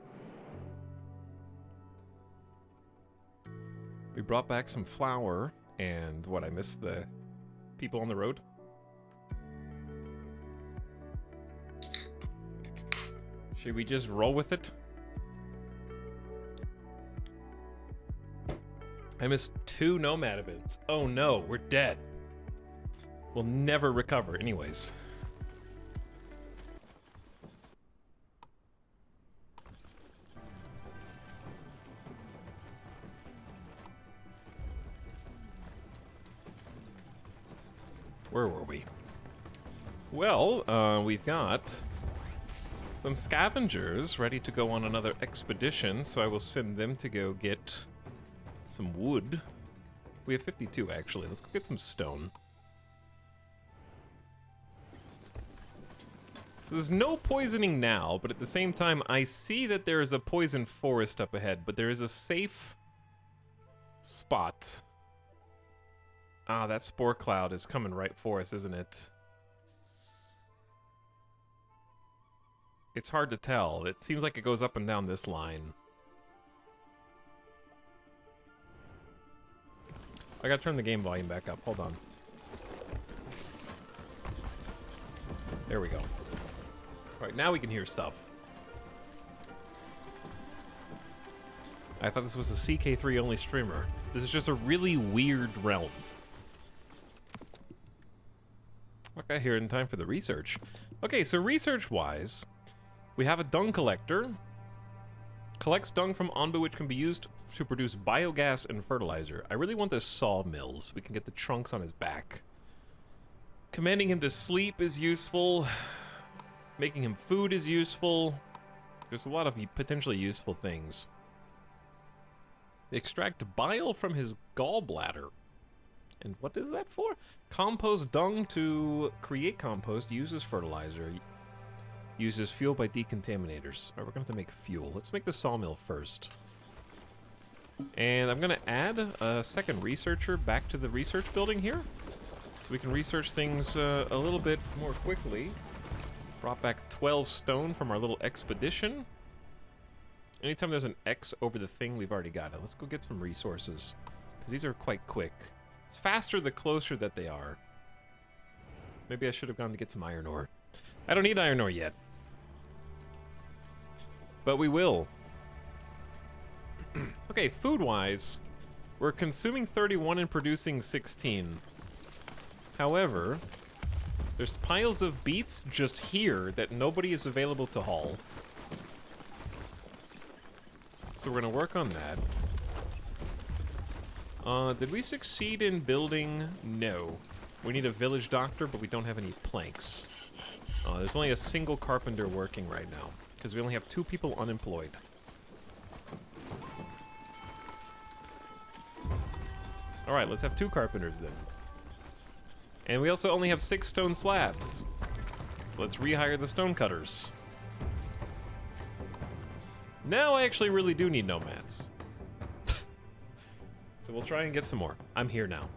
We brought back some flour, and what, I missed the people on the road? Should we just roll with it? I missed 2 nomad events. Oh no, we're dead. We'll never recover anyways. Where were we? Well, we've got some scavengers ready to go on another expedition, so I will send them to go get some wood. We have 52, actually. Let's go get some stone. So there's no poisoning now, but at the same time, I see that there is a poison forest up ahead, but there is a safe spot. Ah, that spore cloud is coming right for us, isn't it? It's hard to tell. It seems like it goes up and down this line. I gotta turn the game volume back up. Hold on. There we go. Alright, now we can hear stuff. I thought this was a CK3 only streamer. This is just a really weird realm. I got here in time for the research. Okay, so research-wise, we have a dung collector. Collects dung from Anbu, which can be used to produce biogas and fertilizer. I really want the sawmills. We can get the trunks on his back. Commanding him to sleep is useful. Making him food is useful. There's a lot of potentially useful things. Extract bile from his gallbladder. And what is that for? Compost dung to create compost, uses fertilizer, uses fuel by decontaminators. Alright, we're gonna have to make fuel. Let's make the sawmill first. And I'm gonna add a second researcher back to the research building here, so we can research things a little bit more quickly. Brought back 12 stone from our little expedition. Anytime there's an X over the thing, we've already got it. Let's go get some resources, because these are quite quick. It's faster the closer that they are. Maybe I should have gone to get some iron ore. I don't need iron ore yet. But we will. Okay, food-wise, we're consuming 31 and producing 16. However, there's piles of beets just here that nobody is available to haul. So we're gonna work on that. Did we succeed in building? No. We need a village doctor, but we don't have any planks. There's only a single carpenter working right now, because we only have 2 people unemployed. All right, let's have 2 carpenters then. And we also only have 6 stone slabs. So let's rehire the stone cutters. Now I actually really do need nomads. So we'll try and get some more. I'm here now.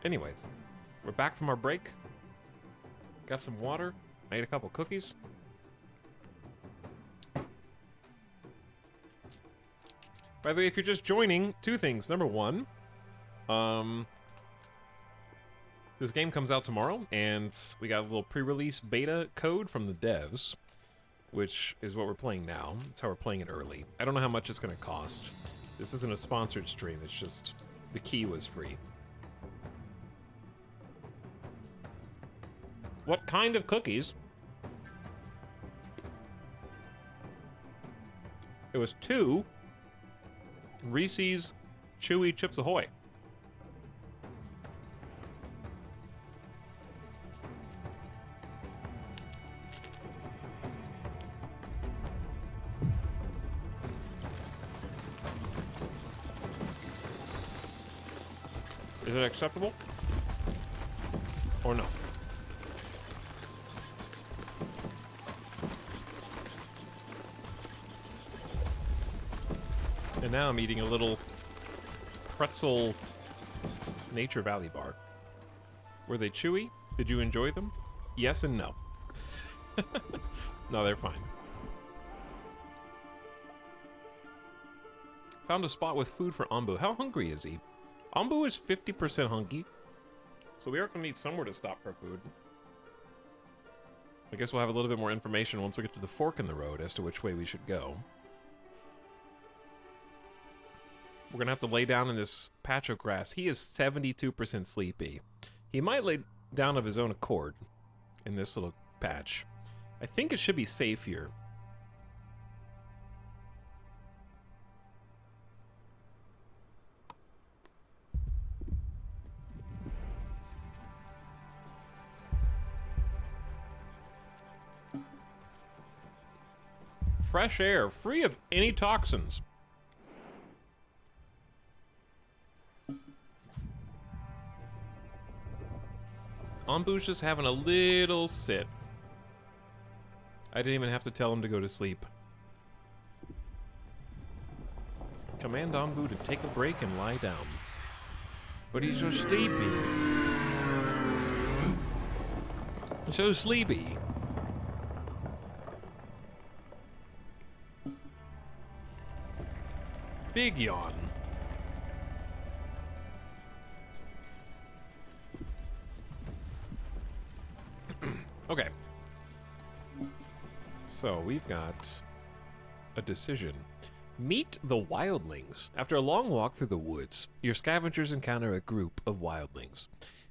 Anyways, we're back from our break. Got some water. I ate a couple cookies. By the way, if you're just joining, 2 things. Number 1, this game comes out tomorrow, and we got a little pre-release beta code from the devs, which is what we're playing now. That's how we're playing it early. I don't know how much it's going to cost. This isn't a sponsored stream. It's just the key was free. What kind of cookies? It was 2 Reese's Chewy Chips Ahoy. Is it acceptable? Or no? And now I'm eating a little pretzel Nature Valley bar. Were they chewy? Did you enjoy them? Yes and no. No, they're fine. Found a spot with food for Ambu. How hungry is he? Ambu is 50% hungry, so we are going to need somewhere to stop for food. I guess we'll have a little bit more information once we get to the fork in the road as to which way we should go. We're going to have to lay down in this patch of grass. He is 72% sleepy. He might lay down of his own accord in this little patch. I think it should be safe here. Fresh air, free of any toxins. Ambu's just having a little sit. I didn't even have to tell him to go to sleep. Command Ambu to take a break and lie down. But he's so sleepy. He's so sleepy. Big yawn. Okay. So we've got a decision. Meet the wildlings. After a long walk through the woods, your scavengers encounter a group of wildlings.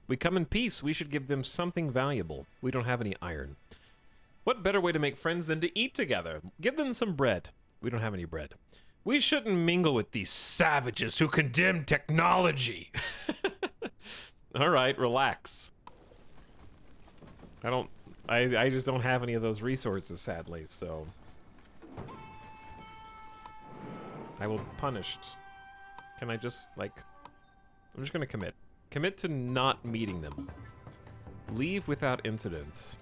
We come in peace. We should give them something valuable. We don't have any iron. What better way to make friends than to eat together? Give them some bread. We don't have any bread. We shouldn't mingle with these savages who condemn technology. All right, relax. I just don't have any of those resources, sadly, so I will be punished. Can I just, like, I'm just gonna commit. Commit to not meeting them. Leave without incident.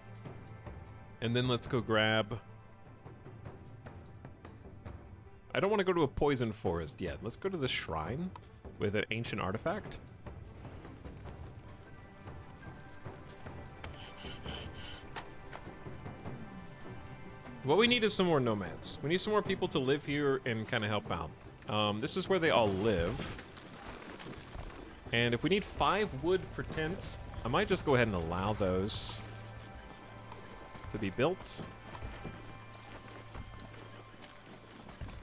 And then let's go grab... I don't want to go to a poison forest yet. Let's go to the shrine with an ancient artifact. What we need is some more nomads. We need some more people to live here and kind of help out. This is where they all live. And if we need 5 wood per tent, I might just go ahead and allow those to be built.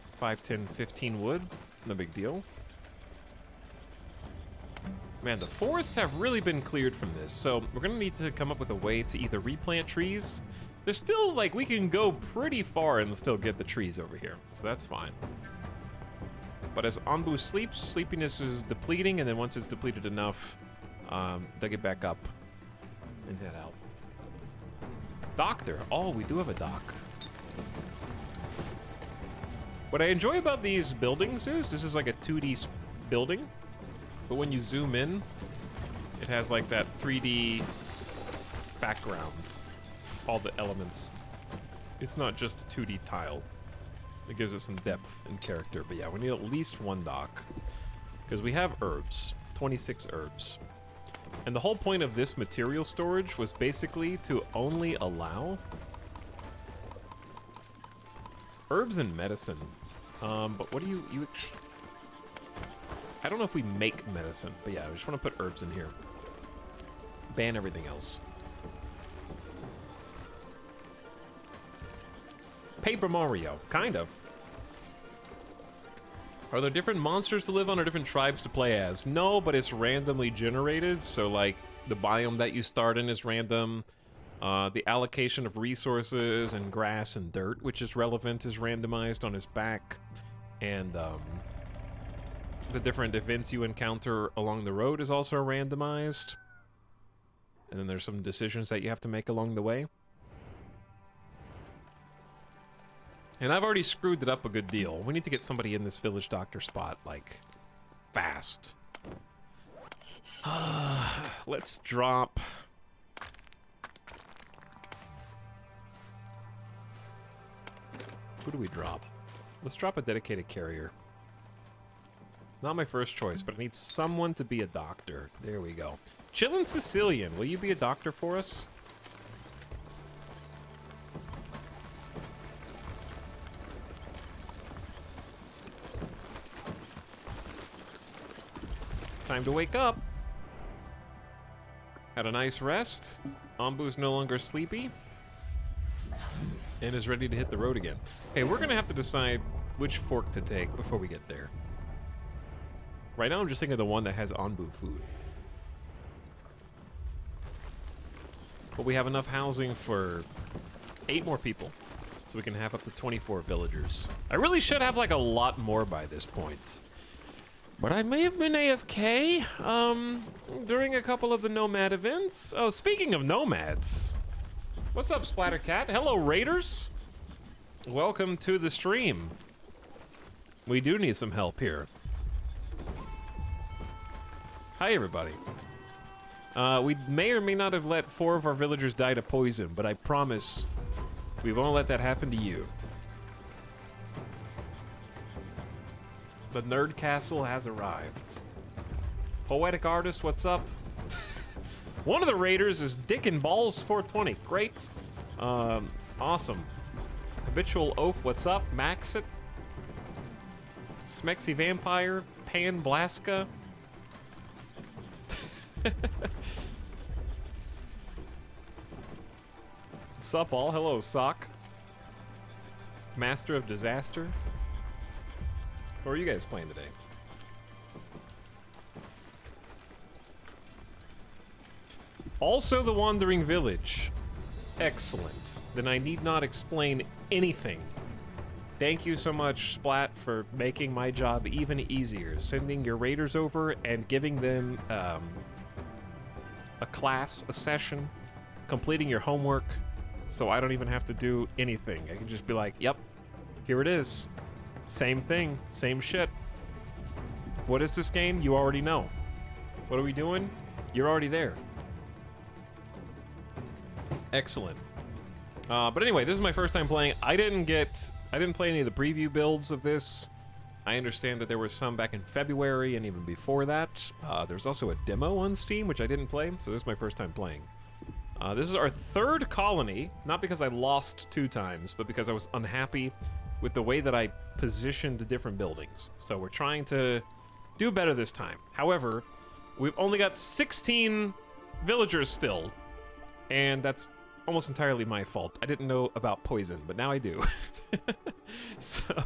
It's 5, 10, 15 wood. No big deal. Man, the forests have really been cleared from this, so we're gonna need to come up with a way to either replant trees. There's still, like, we can go pretty far and still get the trees over here, so that's fine. But as Ambu sleeps, sleepiness is depleting, and then once it's depleted enough, they'll get back up and head out. Doctor. Oh, we do have a dock. What I enjoy about these buildings is this is like a 2D building, but when you zoom in, it has like that 3D backgrounds, all the elements. It's not just a 2D tile. It gives it some depth and character. But yeah, we need at least one dock because we have herbs, 26 herbs. And the whole point of this material storage was basically to only allow herbs and medicine. But what do you... I don't know if we make medicine, but yeah, I just want to put herbs in here. Ban everything else. Paper Mario, kind of. Are there different monsters to live on or different tribes to play as? No, but it's randomly generated, so like the biome that you start in is random. The allocation of resources and grass and dirt, which is relevant, is randomized on his back. And the different events you encounter along the road is also randomized. And then there's some decisions that you have to make along the way. And I've already screwed it up a good deal. We need to get somebody in this village doctor spot, like, fast. Let's drop... Who do we drop? Let's drop a dedicated carrier. Not my first choice, but I need someone to be a doctor. There we go. Chillin' Sicilian, will you be a doctor for us? Time to wake up. Had a nice rest. Ambu's no longer sleepy. And is ready to hit the road again. Hey, we're gonna have to decide which fork to take before we get there. Right now I'm just thinking of the one that has Anbu food. But we have enough housing for 8 more people. So we can have up to 24 villagers. I really should have like a lot more by this point. But I may have been AFK during a couple of the nomad events. Oh, speaking of nomads. What's up, Splattercat? Hello, Raiders. Welcome to the stream. We do need some help here. Hi, everybody. We may or may not have let 4 of our villagers die to poison, but I promise we won't let that happen to you. The Nerd Castle has arrived. Poetic Artist, what's up? One of the raiders is Dick and Balls 420. Great. Awesome. Habitual Oaf, what's up? Maxit. Smexy Vampire. Pan Blaska. What's up, all? Hello, Sock. Master of Disaster. What are you guys playing today? Also the Wandering Village. Excellent. Then I need not explain anything. Thank you so much, Splat, for making my job even easier. Sending your raiders over and giving them a class, a session, completing your homework, so I don't even have to do anything. I can just be like, yep, here it is. Same thing, same shit. What is this game? You already know. What are we doing? You're already there. Excellent. But anyway, this is my first time playing. I didn't play any of the preview builds of this. I understand that there were some back in February and even before that. There's also a demo on Steam, which I didn't play, so this is my first time playing. This is our 3rd colony, not because I lost 2 times, but because I was unhappy with the way that I positioned the different buildings. So we're trying to do better this time. However, we've only got 16 villagers still, and that's almost entirely my fault. I didn't know about poison, but now I do. So,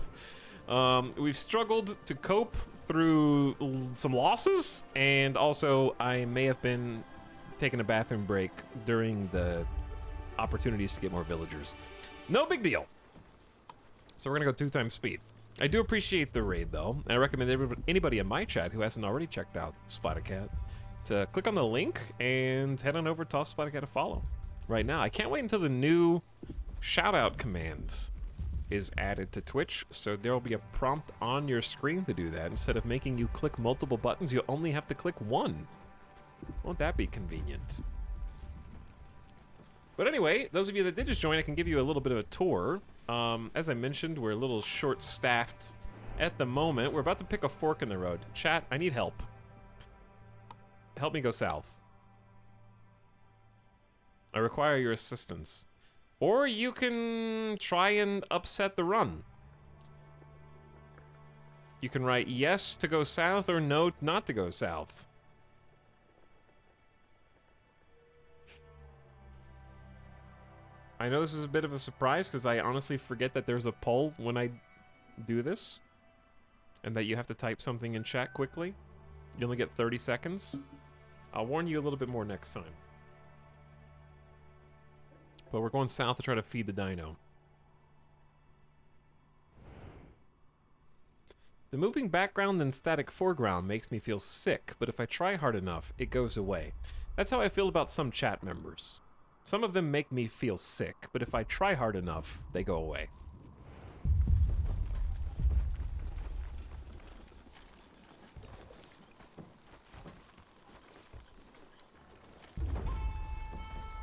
we've struggled to cope through some losses, and also I may have been taking a bathroom break during the opportunities to get more villagers. No big deal. So we're gonna go 2 times speed. I do appreciate the raid, though, and I recommend anybody in my chat who hasn't already checked out Splattercat to click on the link and head on over to toss Splattercat a follow right now. I can't wait until the new shout-out commands is added to Twitch, so there will be a prompt on your screen to do that. Instead of making you click multiple buttons, you only have to click one. Won't that be convenient? But anyway, those of you that did just join, I can give you a little bit of a tour. As I mentioned, we're a little short-staffed at the moment. We're about to pick a fork in the road. Chat, I need help. Help me go south. I require your assistance. Or you can try and upset the run. You can write yes to go south or no not to go south. I know this is a bit of a surprise because I honestly forget that there's a poll when I do this. And that you have to type something in chat quickly. You only get 30 seconds. I'll warn you a little bit more next time. But we're going south to try to feed the dino. The moving background and static foreground makes me feel sick, but if I try hard enough, it goes away. That's how I feel about some chat members. Some of them make me feel sick, but if I try hard enough, they go away.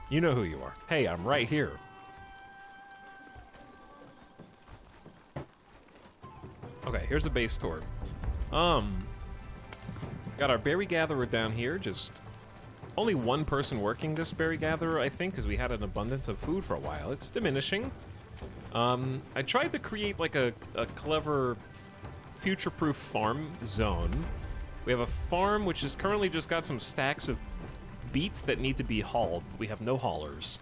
You know who you are. Hey, I'm right here. Okay, here's a base tour. Got our berry gatherer down here, just only one person working this berry gatherer, I think, because we had an abundance of food for a while. It's diminishing. I tried to create like a clever future-proof farm zone. We have a farm which is currently just got some stacks of beets that need to be hauled. We have no haulers.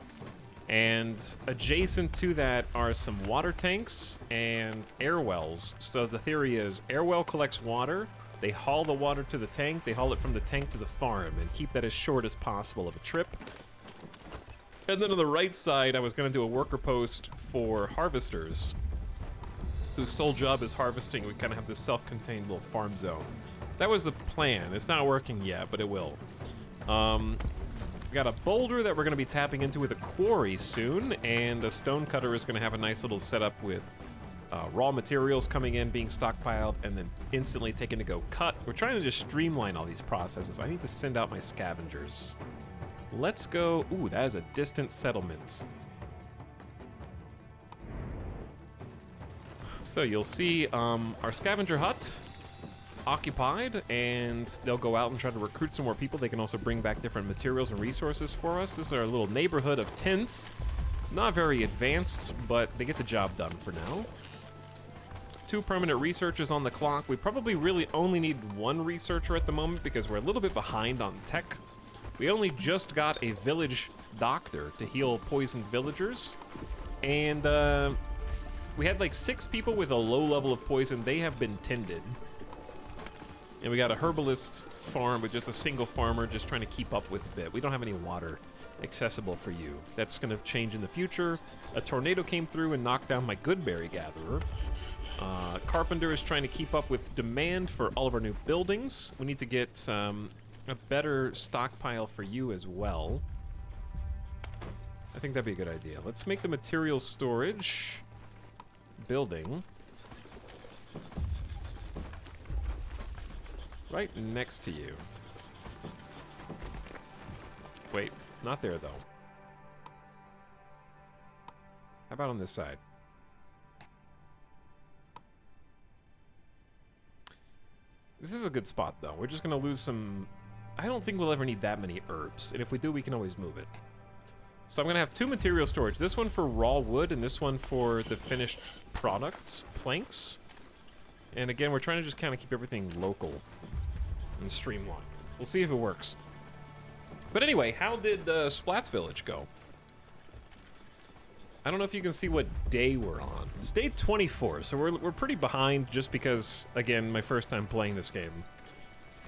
And adjacent to that are some water tanks and air wells. So the theory is air well collects water, they haul the water to the tank, they haul it from the tank to the farm, and keep that as short as possible of a trip. And then on the right side, I was going to do a worker post for harvesters, whose sole job is harvesting. We kind of have this self-contained little farm zone. That was the plan. It's not working yet, but it will. We got a boulder that we're going to be tapping into with a quarry soon, and the stone cutter is going to have a nice little setup with raw materials coming in, being stockpiled, and then instantly taken to go cut. We're trying to just streamline all these processes. I need to send out my scavengers. Let's go. Ooh, that is a distant settlement. So you'll see our scavenger hut occupied, and they'll go out and try to recruit some more people. They can also bring back different materials and resources for us. This is our little neighborhood of tents. Not very advanced, but they get the job done for now. 2 permanent researchers on the clock. We probably really only need 1 researcher at the moment because we're a little bit behind on tech. We only just got a village doctor to heal poisoned villagers, and we had like 6 people with a low level of poison. They have been tended. And we got a herbalist farm with just a single farmer just trying to keep up with a bit. We don't have any water accessible for you. That's going to change in the future. A tornado came through and knocked down my good berry gatherer. Carpenter is trying to keep up with demand for all of our new buildings. We need to get a better stockpile for you as well. I think that'd be a good idea. Let's make the material storage building right next to you. Wait, not there though. How about on this side? This is a good spot though. We're just gonna lose some... I don't think we'll ever need that many herbs, and if we do, we can always move it. So I'm gonna have 2 material storage. This one for raw wood, and this one for the finished product, planks. And again, we're trying to just kind of keep everything local and streamlined. We'll see if it works. But anyway, how did Splat's Village go? I don't know if you can see what day we're on. It's day 24, so we're pretty behind just because, again, my first time playing this game.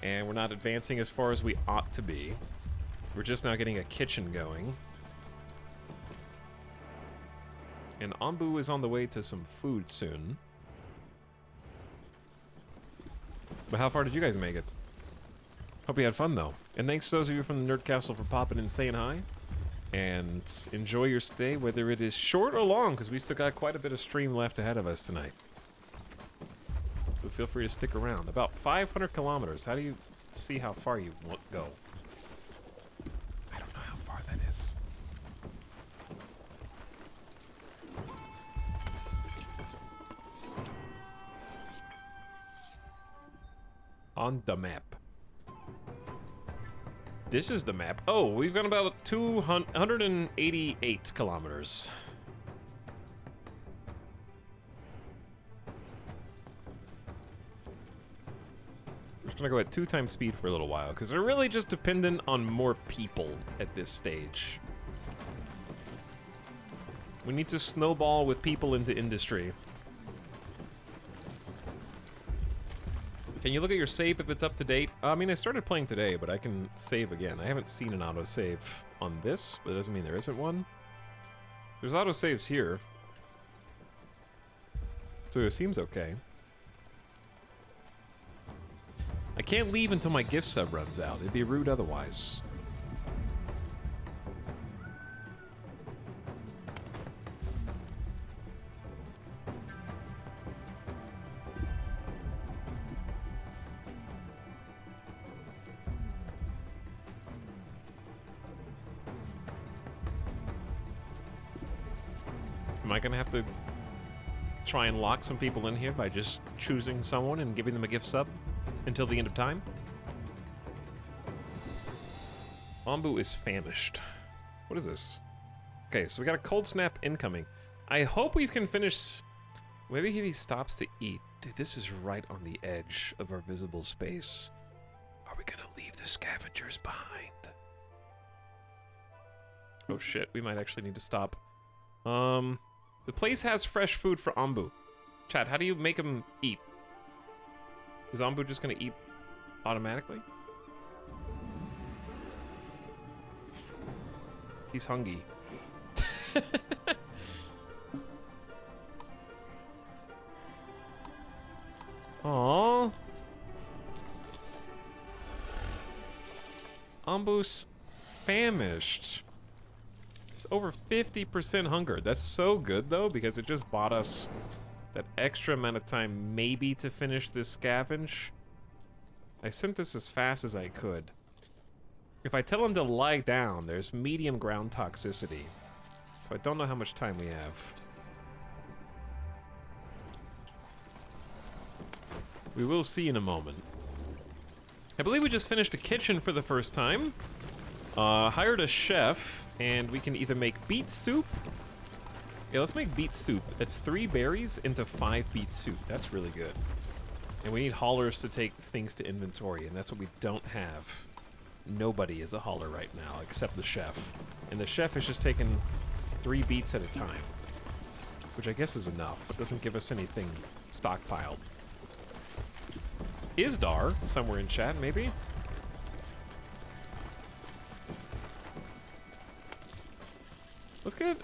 And we're not advancing as far as we ought to be. We're just now getting a kitchen going. And Ambu is on the way to some food soon. But how far did you guys make it? Hope you had fun, though. And thanks to those of you from the Nerd Castle for popping and saying hi. and enjoy your stay, whether it is short or long, because we still got quite a bit of stream left ahead of us tonight. So feel free to stick around. About 500 kilometers. How do you see how far you go? I don't know how far that is. On the map. This is the map. Oh, we've got about 288 kilometers. We're just gonna go at 2 times speed for a little while, because they're really just dependent on more people at this stage. We need to snowball with people into industry. Can you look at your save if it's up to date? I mean, I started playing today, but I can save again. I haven't seen an autosave on this, but it doesn't mean there isn't one. There's autosaves here. So it seems okay. I can't leave until my gift sub runs out. It'd be rude otherwise. Am I gonna have to try and lock some people in here by just choosing someone and giving them a gift sub until the end of time? Ombu is famished. What is this? Okay, so we got a cold snap incoming. I hope we can finish. Maybe he stops to eat. Dude, this is right on the edge of our visible space. Are we gonna leave the scavengers behind? Oh shit, we might actually need to stop. The place has fresh food for Ombu. Chat, how do you make him eat? Is Ombu just gonna eat automatically? He's hungry. Aww. Ombu's famished. It's over 50% hunger. That's so good, though, because it just bought us that extra amount of time, maybe, to finish this scavenge. I sent this as fast as I could. If I tell him to lie down, there's medium ground toxicity. So I don't know how much time we have. We will see in a moment. I believe we just finished a kitchen for the first time. Hired a chef, and we can either make beet soup. Yeah, let's make beet soup. It's 3 berries into 5 beet soup. That's really good. And we need haulers to take things to inventory, and that's what we don't have. Nobody is a hauler right now, except the chef. And the chef is just taking 3 beets at a time. Which I guess is enough, but doesn't give us anything stockpiled. Isdar, somewhere in chat, maybe?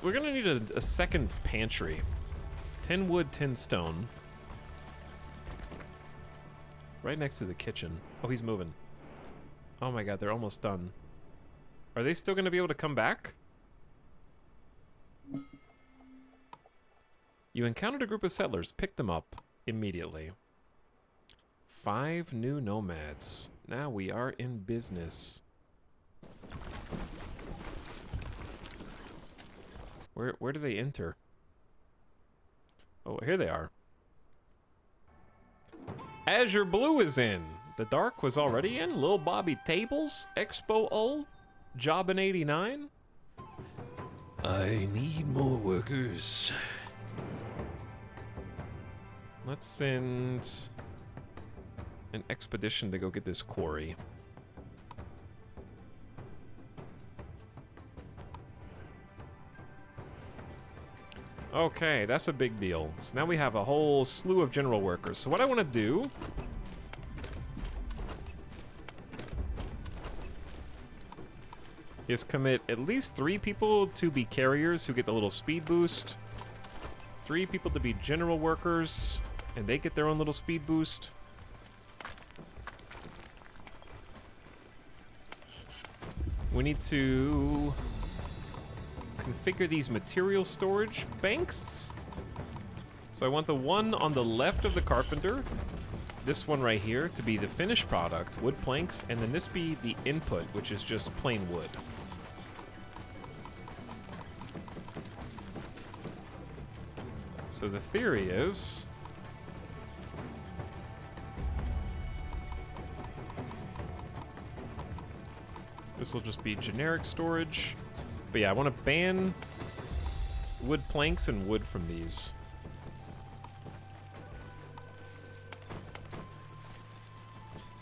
We're gonna need a second pantry. 10 wood, 10 stone. Right next to the kitchen. Oh, he's moving. Oh my god, they're almost done. Are they still gonna be able to come back? You encountered a group of settlers. Pick them up immediately. 5 new nomads. Now we are in business. Where do they enter? Oh, here they are. Azure Blue is in. The Dark was already in. Lil Bobby Tables. Expo Old. Jobbin 89. I need more workers. Let's send an expedition to go get this quarry. Okay, that's a big deal. So now we have a whole slew of general workers. So what I want to do is commit at least 3 people to be carriers who get the little speed boost. 3 people to be general workers, and they get their own little speed boost. We need to configure these material storage banks. So I want the one on the left of the carpenter, this one right here, to be the finished product, wood planks, and then this be the input, which is just plain wood. So the theory is... this will just be generic storage. But yeah, I want to ban wood planks and wood from these.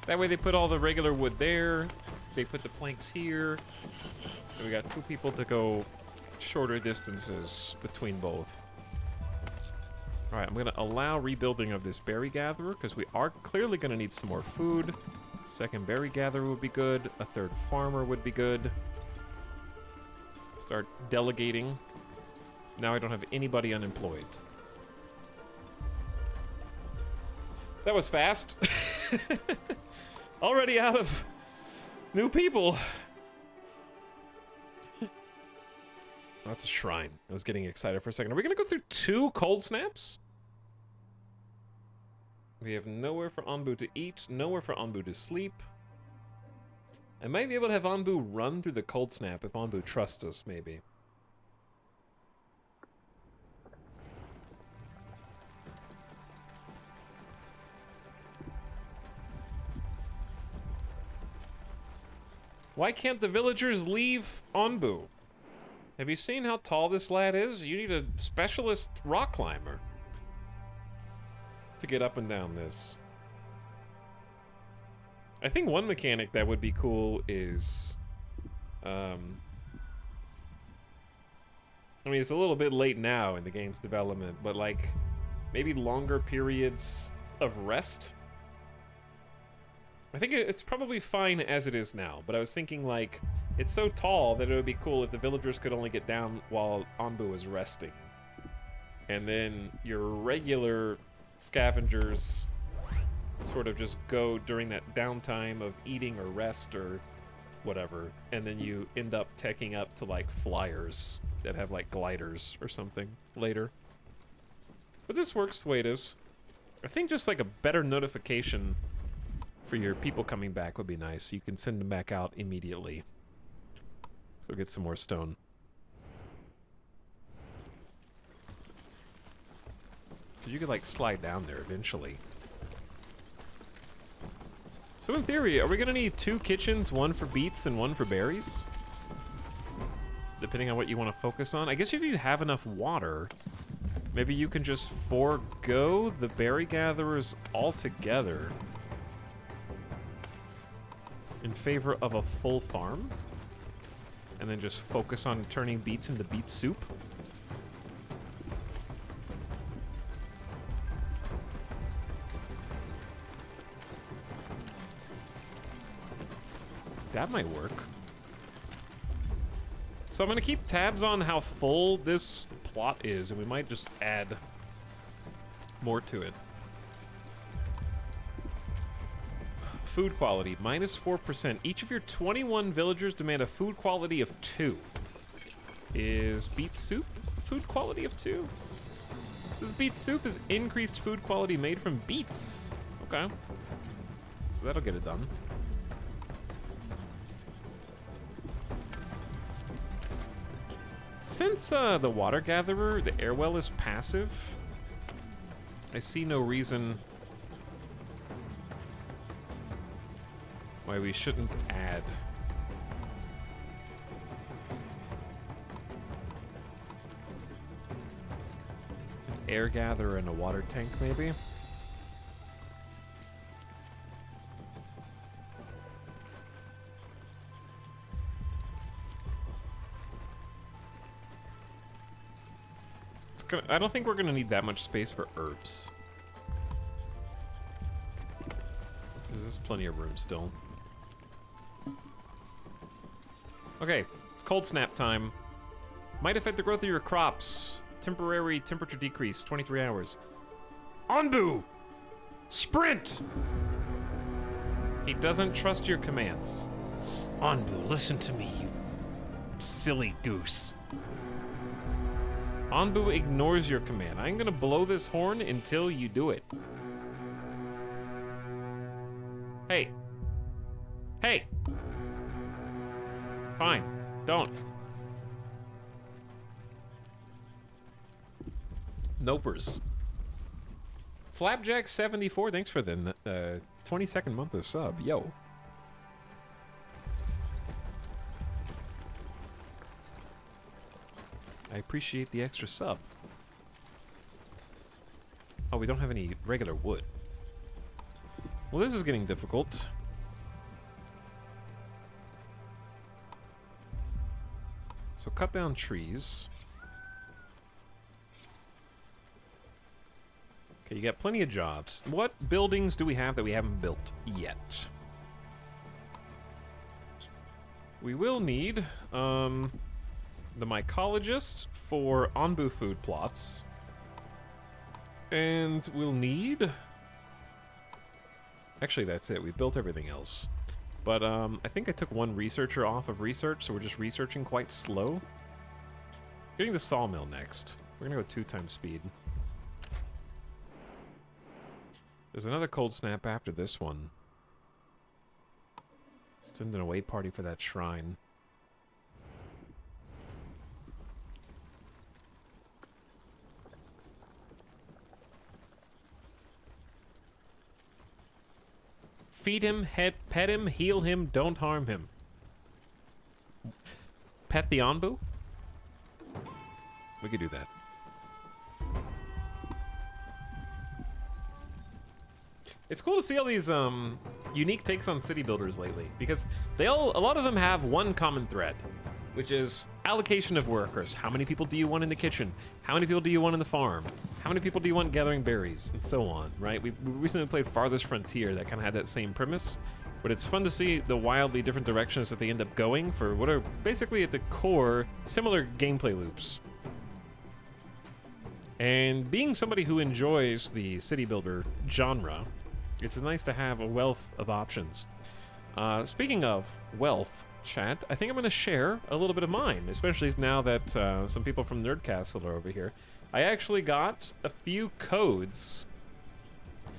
That way they put all the regular wood there. They put the planks here. And we got 2 people to go shorter distances between both. All right, I'm going to allow rebuilding of this berry gatherer because we are clearly going to need some more food. Second berry gatherer would be good. A third farmer would be good. Start delegating. Now I don't have anybody unemployed. That was fast. Already out of new people. That's a shrine. I was getting excited for a second. Are we going to go through 2 cold snaps? We have nowhere for Anbu to eat, nowhere for Anbu to sleep. I might be able to have Anbu run through the cold snap if Anbu trusts us, maybe. Why can't the villagers leave Anbu? Have you seen how tall this lad is? You need a specialist rock climber to get up and down this. I think one mechanic that would be cool is, I mean, it's a little bit late now in the game's development, but like maybe longer periods of rest. I think it's probably fine as it is now, but I was thinking like it's so tall that it would be cool if the villagers could only get down while Anbu is resting. And then your regular scavengers sort of just go during that downtime of eating or rest or whatever, and then you end up teching up to like flyers that have like gliders or something later. But this works the way it is. I think just like a better notification for your people coming back would be nice. You can send them back out immediately. Let's go get some more stone. You could like slide down there eventually. So in theory, are we gonna need 2 kitchens, 1 for beets and 1 for berries? Depending on what you want to focus on. I guess if you have enough water, maybe you can just forego the berry gatherers altogether in favor of a full farm, and then just focus on turning beets into beet soup. That might work. So I'm gonna keep tabs on how full this plot is, and we might just add more to it. Food quality, -4%. Each of your 21 villagers demand a food quality of 2. Is beet soup a food quality of 2? This beet soup is increased food quality made from beets. Okay. So that'll get it done. Since the water gatherer, the air well is passive, I see no reason why we shouldn't add an air gatherer and a water tank, maybe. I don't think we're gonna need that much space for herbs. There's plenty of room still. Okay, it's cold snap time. Might affect the growth of your crops. Temporary temperature decrease, 23 hours. Anbu! Sprint! He doesn't trust your commands. Anbu, listen to me, you silly goose. Anbu ignores your command. I'm gonna blow this horn until you do it. Hey. Hey! Fine. Don't. Nopers. Flapjack74, thanks for the 22nd month of sub. Yo. I appreciate the extra sub. Oh, we don't have any regular wood. Well, this is getting difficult. So cut down trees. Okay, you got plenty of jobs. What buildings do we have that we haven't built yet? We will need the mycologist for Anbu food plots. And we'll need... Actually, that's it. We built everything else. But I think I took one researcher off of research, so we're just researching quite slow. Getting the sawmill next. We're gonna go 2 times speed. There's another cold snap after this one. Send an away party for that shrine. Feed him, pet him, heal him, don't harm him. Pet the Anbu? We could do that. It's cool to see all these unique takes on city builders lately, because a lot of them have one common thread, which is allocation of workers. How many people do you want in the kitchen? How many people do you want in the farm? How many people do you want gathering berries? And so on, right? We recently played Farthest Frontier that kind of had that same premise, but it's fun to see the wildly different directions that they end up going for what are basically at the core similar gameplay loops. And being somebody who enjoys the city builder genre, it's nice to have a wealth of options. Speaking of wealth, chat, I think I'm going to share a little bit of mine, especially now that some people from Nerdcastle are over here. I actually got a few codes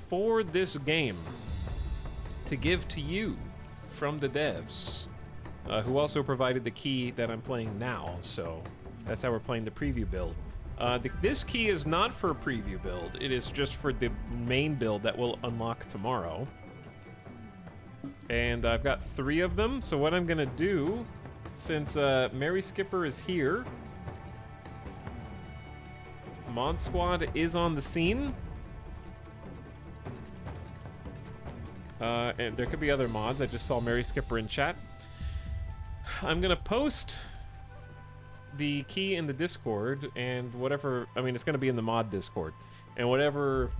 for this game to give to you from the devs, who also provided the key that I'm playing now, so that's how we're playing the preview build. This key is not for a preview build, it is just for the main build that will unlock tomorrow. And I've got 3 of them, so what I'm gonna do, since Mary Skipper is here, Mod Squad is on the scene, and there could be other mods. I just saw Mary Skipper in chat. I'm gonna post the key in the Discord, and whatever, I mean, it's gonna be in the mod Discord, and whatever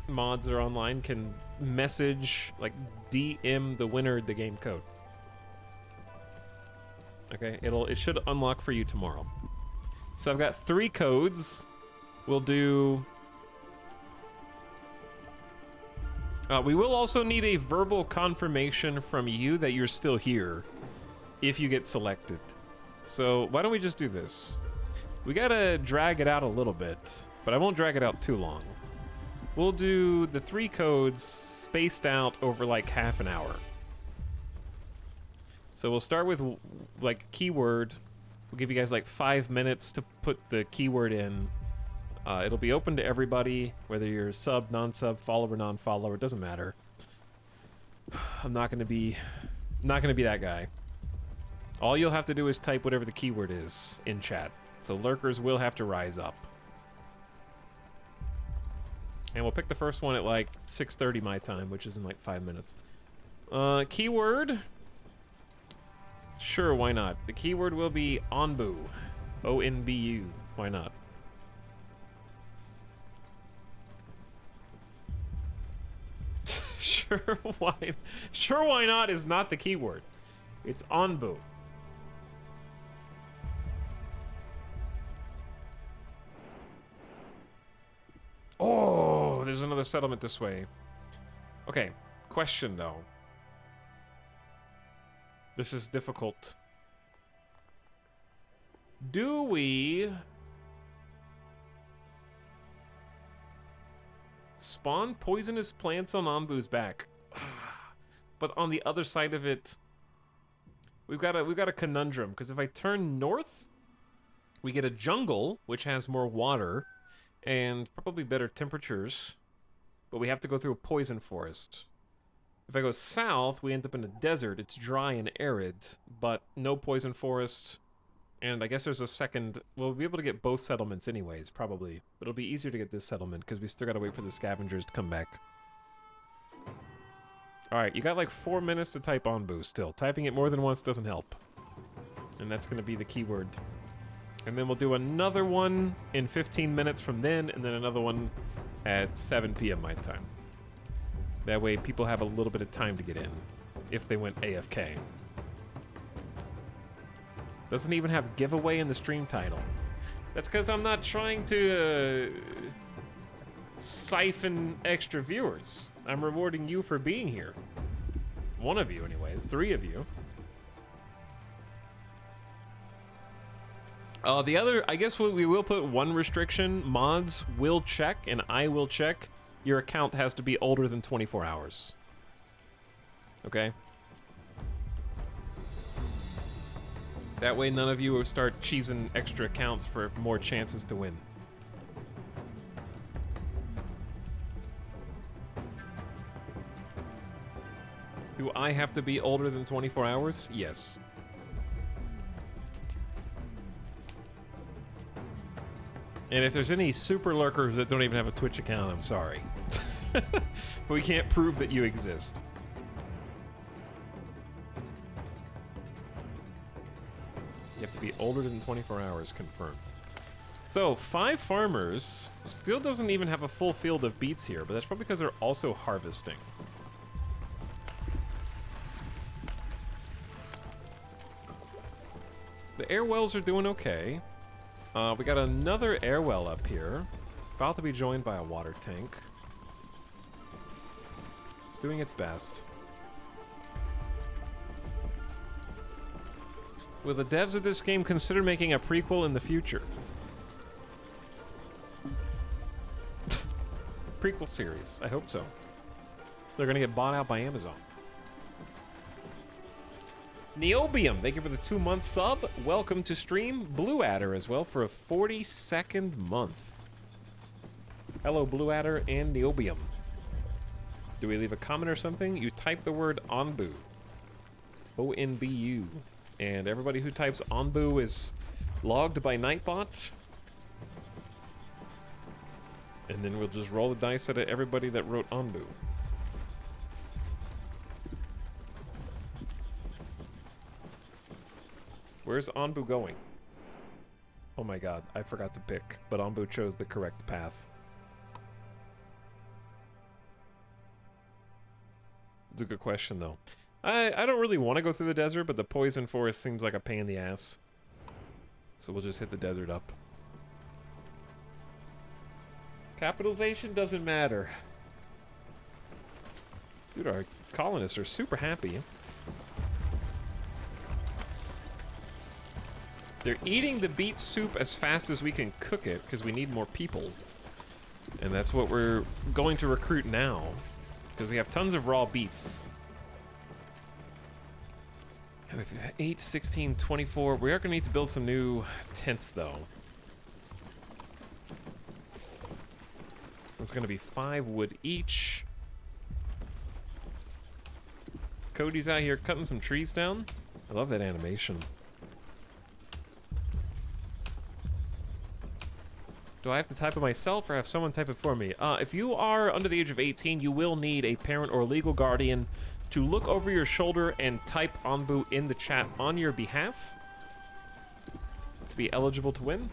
mods are online can message, like, DM the winner the game code. Okay, it should unlock for you tomorrow. So I've got 3 codes. We'll do... we will also need a verbal confirmation from you that you're still here if you get selected. So why don't we just do this? We gotta drag it out a little bit, but I won't drag it out too long. We'll do the 3 codes spaced out over like half an hour. So we'll start with like keyword. We'll give you guys like 5 minutes to put the keyword in. It'll be open to everybody, whether you're sub, non-sub, follower, non-follower, it doesn't matter. I'm not gonna be that guy. All you'll have to do is type whatever the keyword is in chat. So lurkers will have to rise up. And we'll pick the first one at like 6:30 my time, which is in like 5 minutes. Keyword. Sure, why not? The keyword will be Anbu. O-N-B-U. Why not? Sure, why not is not the keyword. It's Anbu. Oh, there's another settlement this way. Okay, question though. This is difficult. Do we Spawn poisonous plants on Onbu's back. But on the other side of it, we've got a conundrum, because if I turn north, we get a jungle, which has more water, and probably better temperatures, but we have to go through a poison forest. If I go south, we end up in a desert. It's dry and arid, but no poison forest, and I guess there's a second... We'll be able to get both settlements anyways, probably. But it'll be easier to get this settlement, because we still gotta wait for the scavengers to come back. Alright, you got like 4 minutes to type Onbu still. Typing it more than once doesn't help. And that's going to be the keyword. And then we'll do another one in 15 minutes from then, and then another one at 7 p.m. my time. That way people have a little bit of time to get in, if they went AFK. Doesn't even have giveaway in the stream title. That's because I'm not trying to siphon extra viewers. I'm rewarding you for being here. One of you, anyways. 3 of you. The other, I guess we will put one restriction. Mods will check, and I will check. Your account has to be older than 24 hours. Okay? That way none of you will start cheesing extra accounts for more chances to win. Do I have to be older than 24 hours? Yes. And if there's any super lurkers that don't even have a Twitch account, I'm sorry. We can't prove that you exist. You have to be older than 24 hours, confirmed. So, 5 farmers still doesn't even have a full field of beets here, but that's probably because they're also harvesting. The air wells are doing okay. We got another air well up here. About to be joined by a water tank. It's doing its best. Will the devs of this game consider making a prequel in the future? Prequel series, I hope so. They're gonna get bought out by Amazon. Neobium, thank you for the 2-month sub. Welcome to stream. Blue Adder as well for a 42nd month. Hello, Blue Adder and Neobium. Do we leave a comment or something? You type the word Onbu. O-N-B-U. And everybody who types Onbu is logged by Nightbot. And then we'll just roll the dice at everybody that wrote Onbu. Where's Onbu going? Oh my god, I forgot to pick, but Onbu chose the correct path. It's a good question, though. I don't really want to go through the desert, but the poison forest seems like a pain in the ass. So we'll just hit the desert up. Capitalization doesn't matter. Dude, our colonists are super happy. They're eating the beet soup as fast as we can cook it, because we need more people. And that's what we're going to recruit now, because we have tons of raw beets. 8, 16, 24. We are going to need to build some new tents, though. There's going to be 5 wood each. Cody's out here cutting some trees down. I love that animation. Do I have to type it myself or have someone type it for me? If you are under the age of 18, you will need a parent or legal guardian to look over your shoulder and type Onbu in the chat on your behalf to be eligible to win.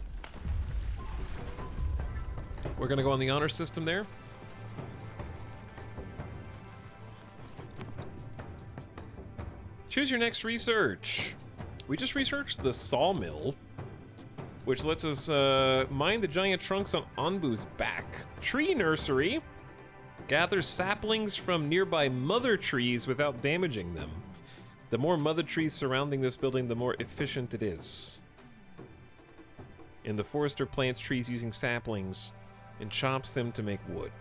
We're gonna go on the honor system there. Choose your next research. We just researched the sawmill, which lets us mine the giant trunks on Onbu's back. Tree nursery gathers saplings from nearby mother trees without damaging them. The more mother trees surrounding this building, the more efficient it is. And the forester plants trees using saplings and chops them to make wood.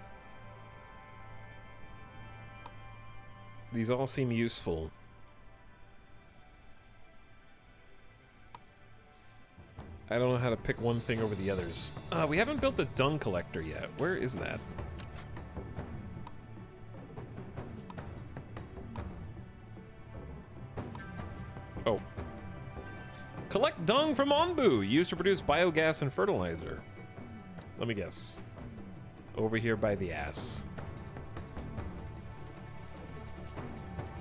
These all seem useful. I don't know how to pick one thing over the others. We haven't built the dung collector yet. Where is that? Oh. Collect dung from Onbu, used to produce biogas and fertilizer. Let me guess. Over here by the ass.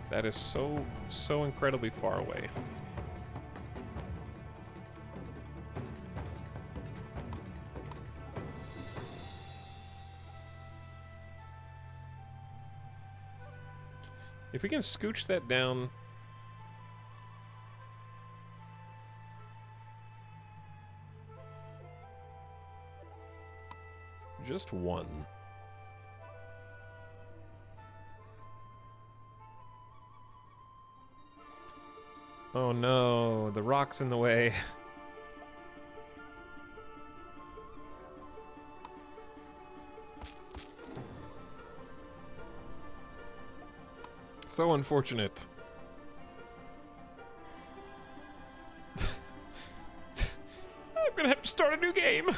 That is so incredibly far away. If we can scooch that down. Just one. Oh no, the rock's in the way. So unfortunate. I'm gonna have to start a new game.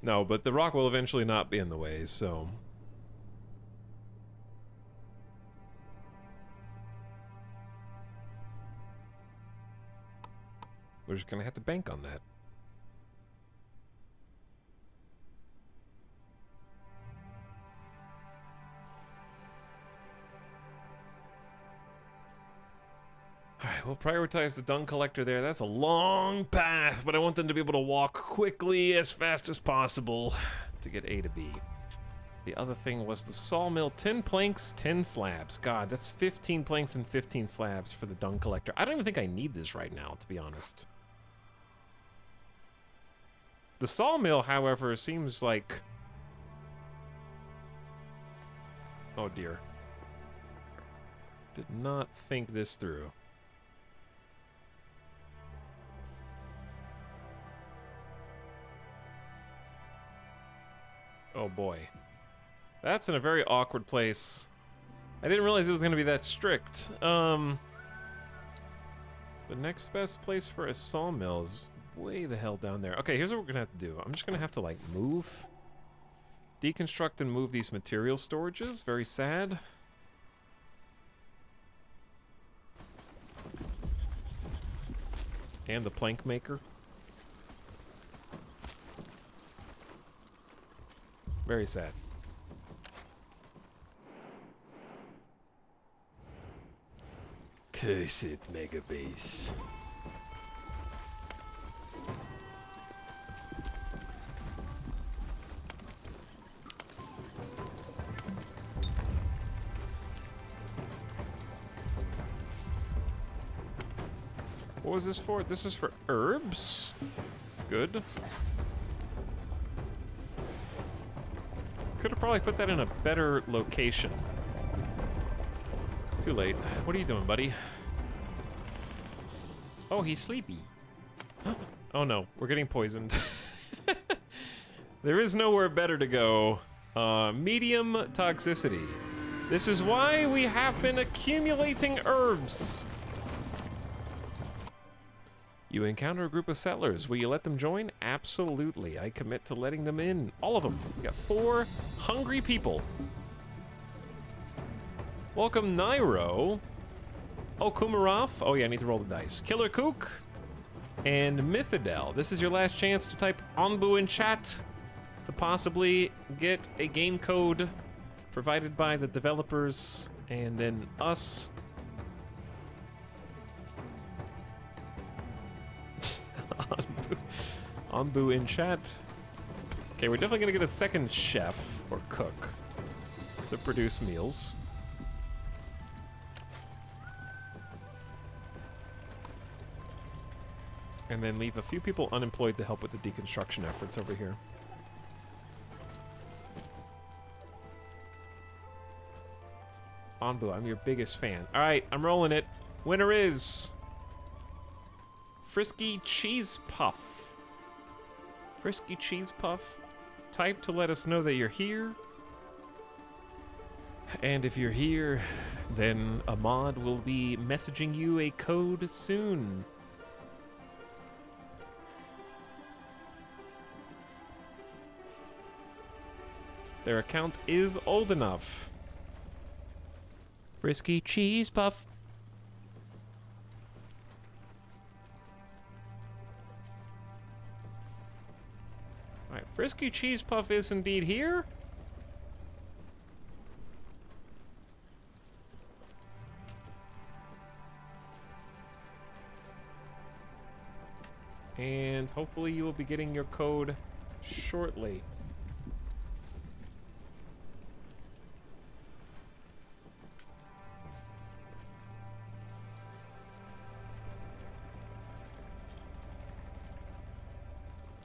No, but the rock will eventually not be in the way, so... we're just gonna have to bank on that. Alright, we'll prioritize the dung collector there. That's a long path, but I want them to be able to walk quickly as fast as possible to get A to B. The other thing was the sawmill. 10 planks, 10 slabs. God, that's 15 planks and 15 slabs for the dung collector. I don't even think I need this right now, to be honest. The sawmill, however, seems like... oh dear. Did not think this through. Oh boy. That's in a very awkward place. I didn't realize it was going to be that strict. The next best place for a sawmill is way the hell down there. Okay, here's what we're going to have to do. I'm just going to have to, like, move. Deconstruct and move these material storages. Very sad. And the plank maker. Very sad. Cursed mega base. What was this for? This is for herbs. Good. Could have probably put that in a better location. Too late. What are you doing, buddy? Oh, he's sleepy. Oh no, we're getting poisoned. There is nowhere better to go. Medium toxicity. This is why we have been accumulating herbs. You encounter a group of settlers. Will you let them join? Absolutely. I commit to letting them in. All of them. We got 4 hungry people. Welcome, Nairo. Oh, Kumarov. Oh, yeah, I need to roll the dice. Killer Kook and Mythidel. This is your last chance to type Onbu in chat to possibly get a game code provided by the developers and then us. Onbu in chat. Okay, we're definitely gonna get a second chef or cook to produce meals. And then leave a few people unemployed to help with the deconstruction efforts over here. Onbu, I'm your biggest fan. All right, I'm rolling it. Winner is Frisky Cheese Puff. Frisky Cheese Puff. Type to let us know that you're here. And if you're here, then a mod will be messaging you a code soon. Their account is old enough. Frisky cheese puff. Alright, Frisky cheese puff is indeed here. And hopefully you will be getting your code shortly.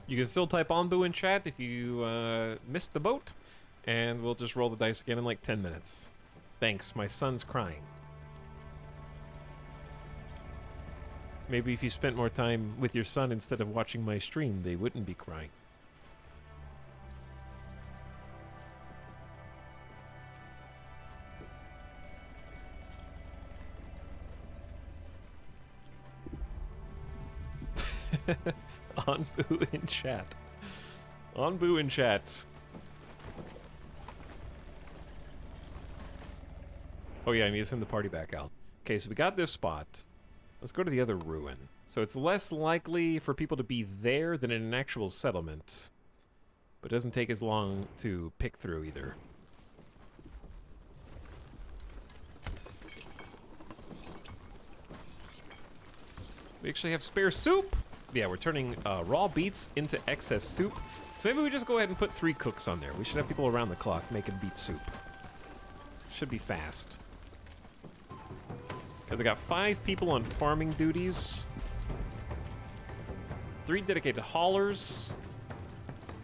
You can still type Onbu in chat if you missed the boat, and we'll just roll the dice again in like 10 minutes. Thanks, my son's crying. Maybe if you spent more time with your son instead of watching my stream, they wouldn't be crying. Onbu in chat. Onbu in chat. Oh yeah, I need to send the party back out. Okay, so we got this spot. Let's go to the other ruin. So it's less likely for people to be there than in an actual settlement. But it doesn't take as long to pick through either. We actually have spare soup. Yeah, we're turning raw beets into excess soup. So maybe we just go ahead and put 3 cooks on there. We should have people around the clock making beet soup. Should be fast. Because I got 5 people on farming duties. 3 dedicated haulers.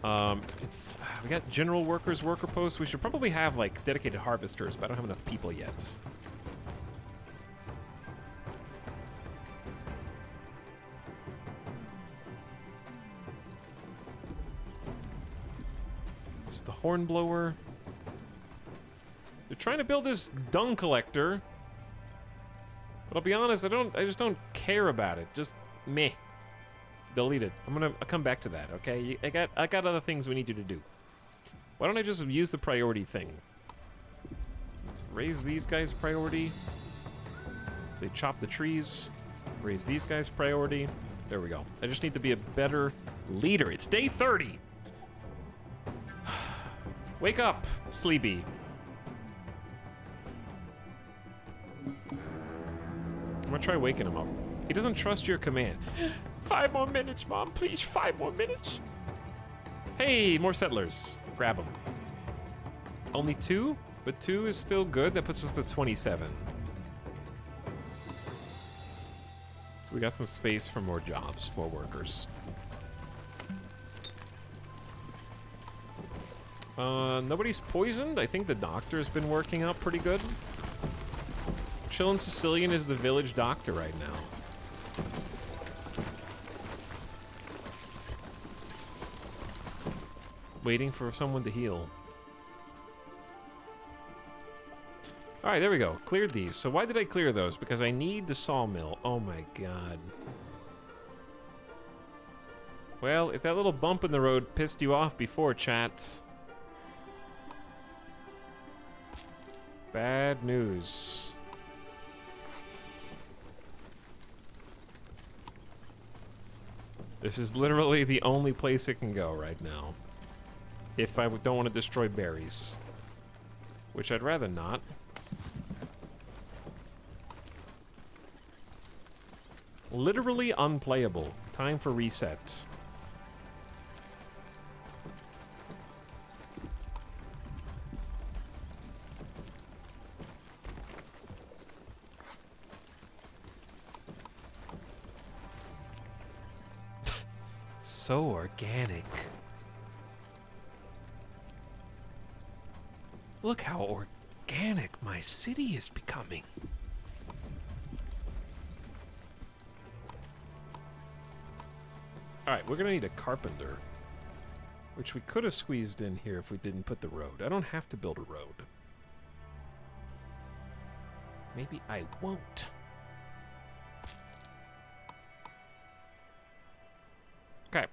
We got general workers, worker posts. We should probably have like dedicated harvesters, but I don't have enough people yet. This is the hornblower. They're trying to build this dung collector. But I'll be honest, I just don't care about it. Just meh. Delete it. I'll come back to that, okay? I got other things we need you to do. Why don't I just use the priority thing? Let's raise these guys priority. So they chop the trees. Raise these guys priority. There we go. I just need to be a better leader. It's day 30. Wake up, Sleepy. I'm gonna try waking him up. He doesn't trust your command. 5 more minutes, Mom, please. 5 more minutes. Hey, more settlers. Grab them. Only 2? But 2 is still good. That puts us to 27. So we got some space for more jobs, more workers. Nobody's poisoned. I think the doctor's been working out pretty good. Chillin' Sicilian is the village doctor right now. Waiting for someone to heal. Alright, there we go. Cleared these. So why did I clear those? Because I need the sawmill. Oh my god. Well, if that little bump in the road pissed you off before, chat. Bad news. This is literally the only place it can go right now. If I don't want to destroy berries. Which I'd rather not. Literally unplayable. Time for reset. So organic. Look how organic my city is becoming. Alright, we're gonna need a carpenter. Which we could have squeezed in here if we didn't put the road. I don't have to build a road. maybe I won't. Okay.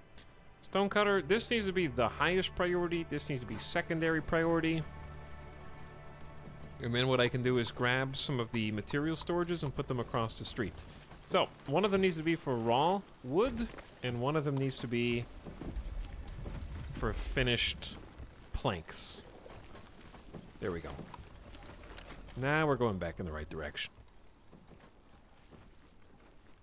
Stonecutter, this needs to be the highest priority. This needs to be secondary priority. And then what I can do is grab some of the material storages and put them across the street. So, one of them needs to be for raw wood, and one of them needs to be for finished planks. There we go. Now we're going back in the right direction.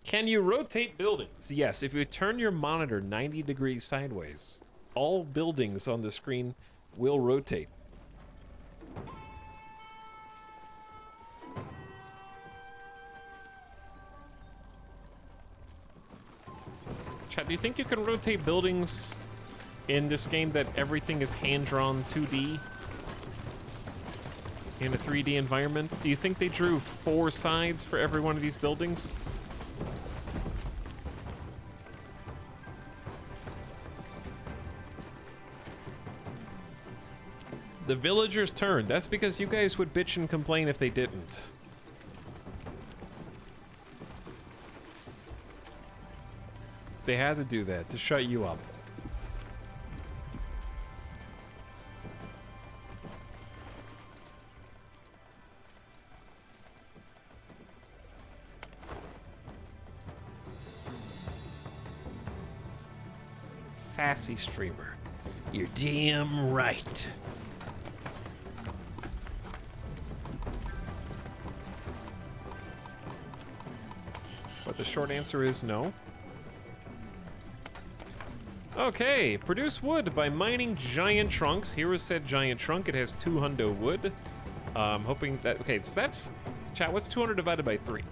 Can you rotate buildings? Yes, if you turn your monitor 90 degrees sideways, all buildings on the screen will rotate. Chat, do you think you can rotate buildings in this game that everything is hand-drawn 2D? In a 3D environment? Do you think they drew 4 sides for every one of these buildings? The villagers' turn. That's because you guys would bitch and complain if they didn't. They had to do that to shut you up. Sassy streamer. You're damn right. But the short answer is no. Okay, produce wood by mining giant trunks. Here is said giant trunk. It has 2 hundo wood. Hoping that, okay, so that's, chat, what's 200 divided by 3?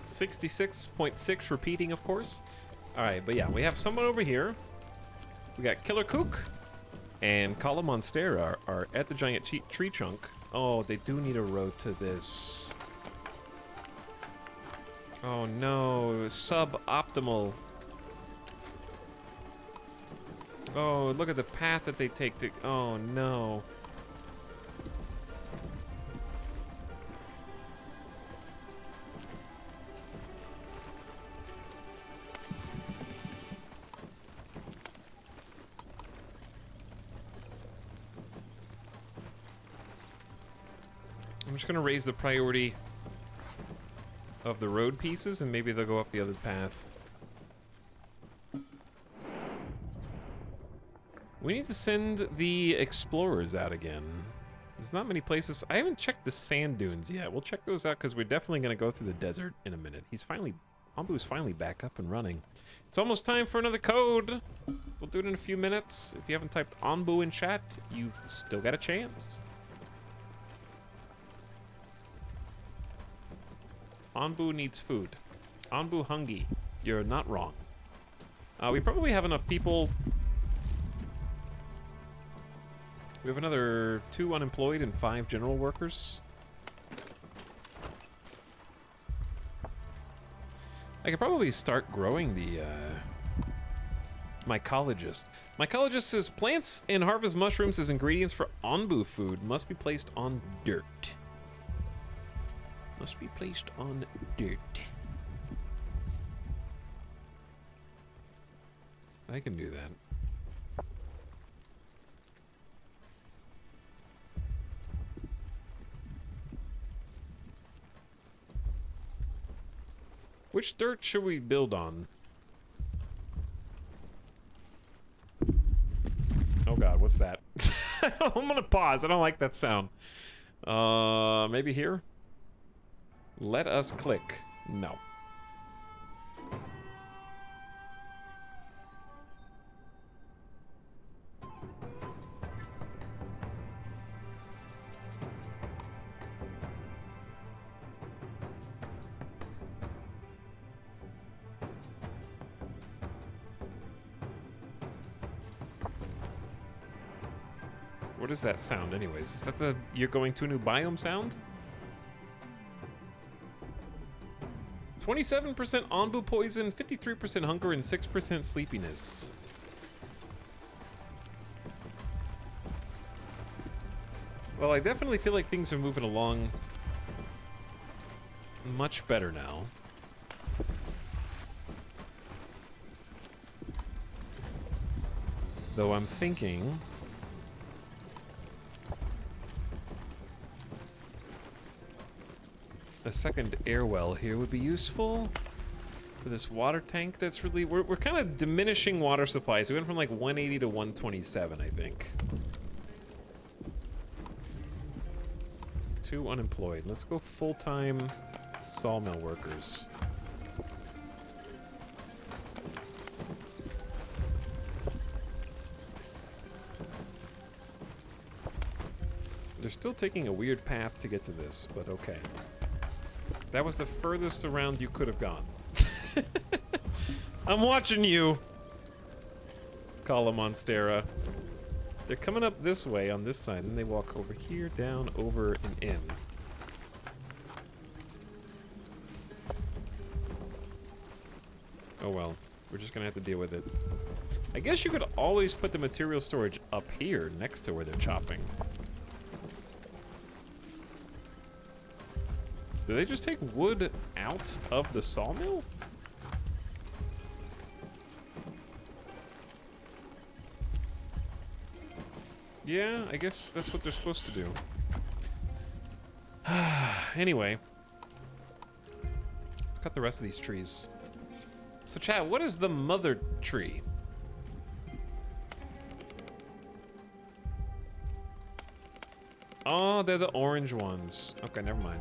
66.6 repeating, of course. All right, but yeah, we have someone over here. We got Killer Kook and Kala Monstera are at the giant tree trunk. Oh, they do need a road to this. Oh no, suboptimal. Oh, look at the path that they take to, oh no. I'm just gonna raise the priority of the road pieces and maybe they'll go up the other path. We need to send the explorers out again. There's not many places. I haven't checked the sand dunes yet. We'll check those out because we're definitely gonna go through the desert in a minute. Ambu's finally back up and running. It's almost time for another code. We'll do it in a few minutes. If you haven't typed Anbu in chat, you've still got a chance. Anbu needs food. Anbu hungry. You're not wrong. We probably have enough people. We have another 2 unemployed and 5 general workers. I could probably start growing the mycologist. Mycologist says plants and harvest mushrooms as ingredients for Anbu food must be placed on dirt. Must be placed on dirt. I can do that. Which dirt should we build on? Oh god, what's that? I'm gonna pause. I don't like that sound. Maybe here? Let us click. No. What is that sound anyways? Is that the you're going to a new biome sound? 27% Onbu poison, 53% hunger, and 6% sleepiness. Well, I definitely feel like things are moving along much better now. Though I'm thinking... a second air well here would be useful for this water tank that's really... We're kind of diminishing water supplies. We went from like 180 to 127, I think. 2 unemployed. Let's go full-time sawmill workers. They're still taking a weird path to get to this, but okay. That was the furthest around you could have gone. I'm watching you, Cala Monstera. They're coming up this way on this side, and they walk over here, down, over, and in. Oh well, we're just gonna have to deal with it. I guess you could always put the material storage up here, next to where they're chopping. Do they just take wood out of the sawmill? Yeah, I guess that's what they're supposed to do. Anyway. Let's cut the rest of these trees. So, chat, what is the mother tree? Oh, they're the orange ones. Okay, never mind.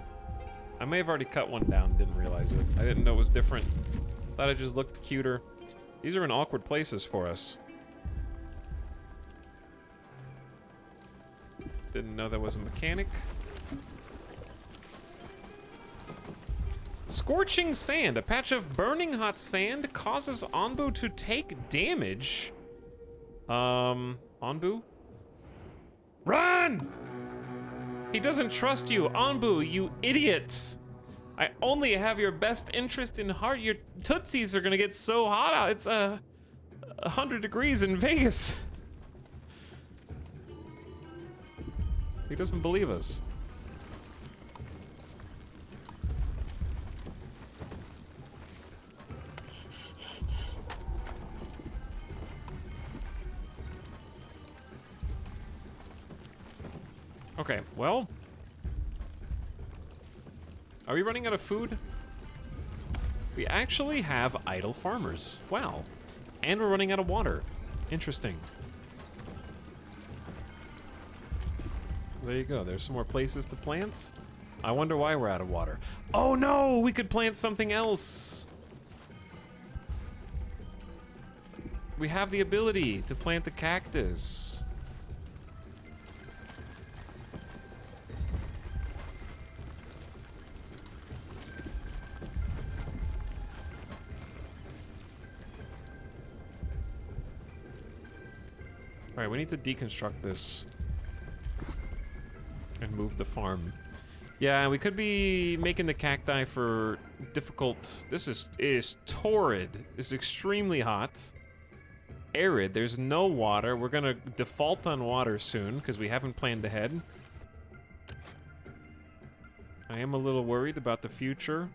I may have already cut one down and didn't realize it. I didn't know it was different. Thought it just looked cuter. These are in awkward places for us. Didn't know that was a mechanic. Scorching sand. A patch of burning hot sand causes Onbu to take damage. Onbu? Run! He doesn't trust you, Onbu, you idiot! I only have your best interest in heart. Your tootsies are gonna get so hot out. It's 100 degrees in Vegas. He doesn't believe us. Okay, well. Are we running out of food? We actually have idle farmers. Wow. And we're running out of water. Interesting. There you go. There's some more places to plant. I wonder why we're out of water. Oh no! We could plant something else! We have the ability to plant a cactus. Alright, we need to deconstruct this and move the farm. Yeah, we could be making the cacti for difficult... This is torrid. It's extremely hot. Arid. There's no water. We're gonna default on water soon because we haven't planned ahead. I am a little worried about the future.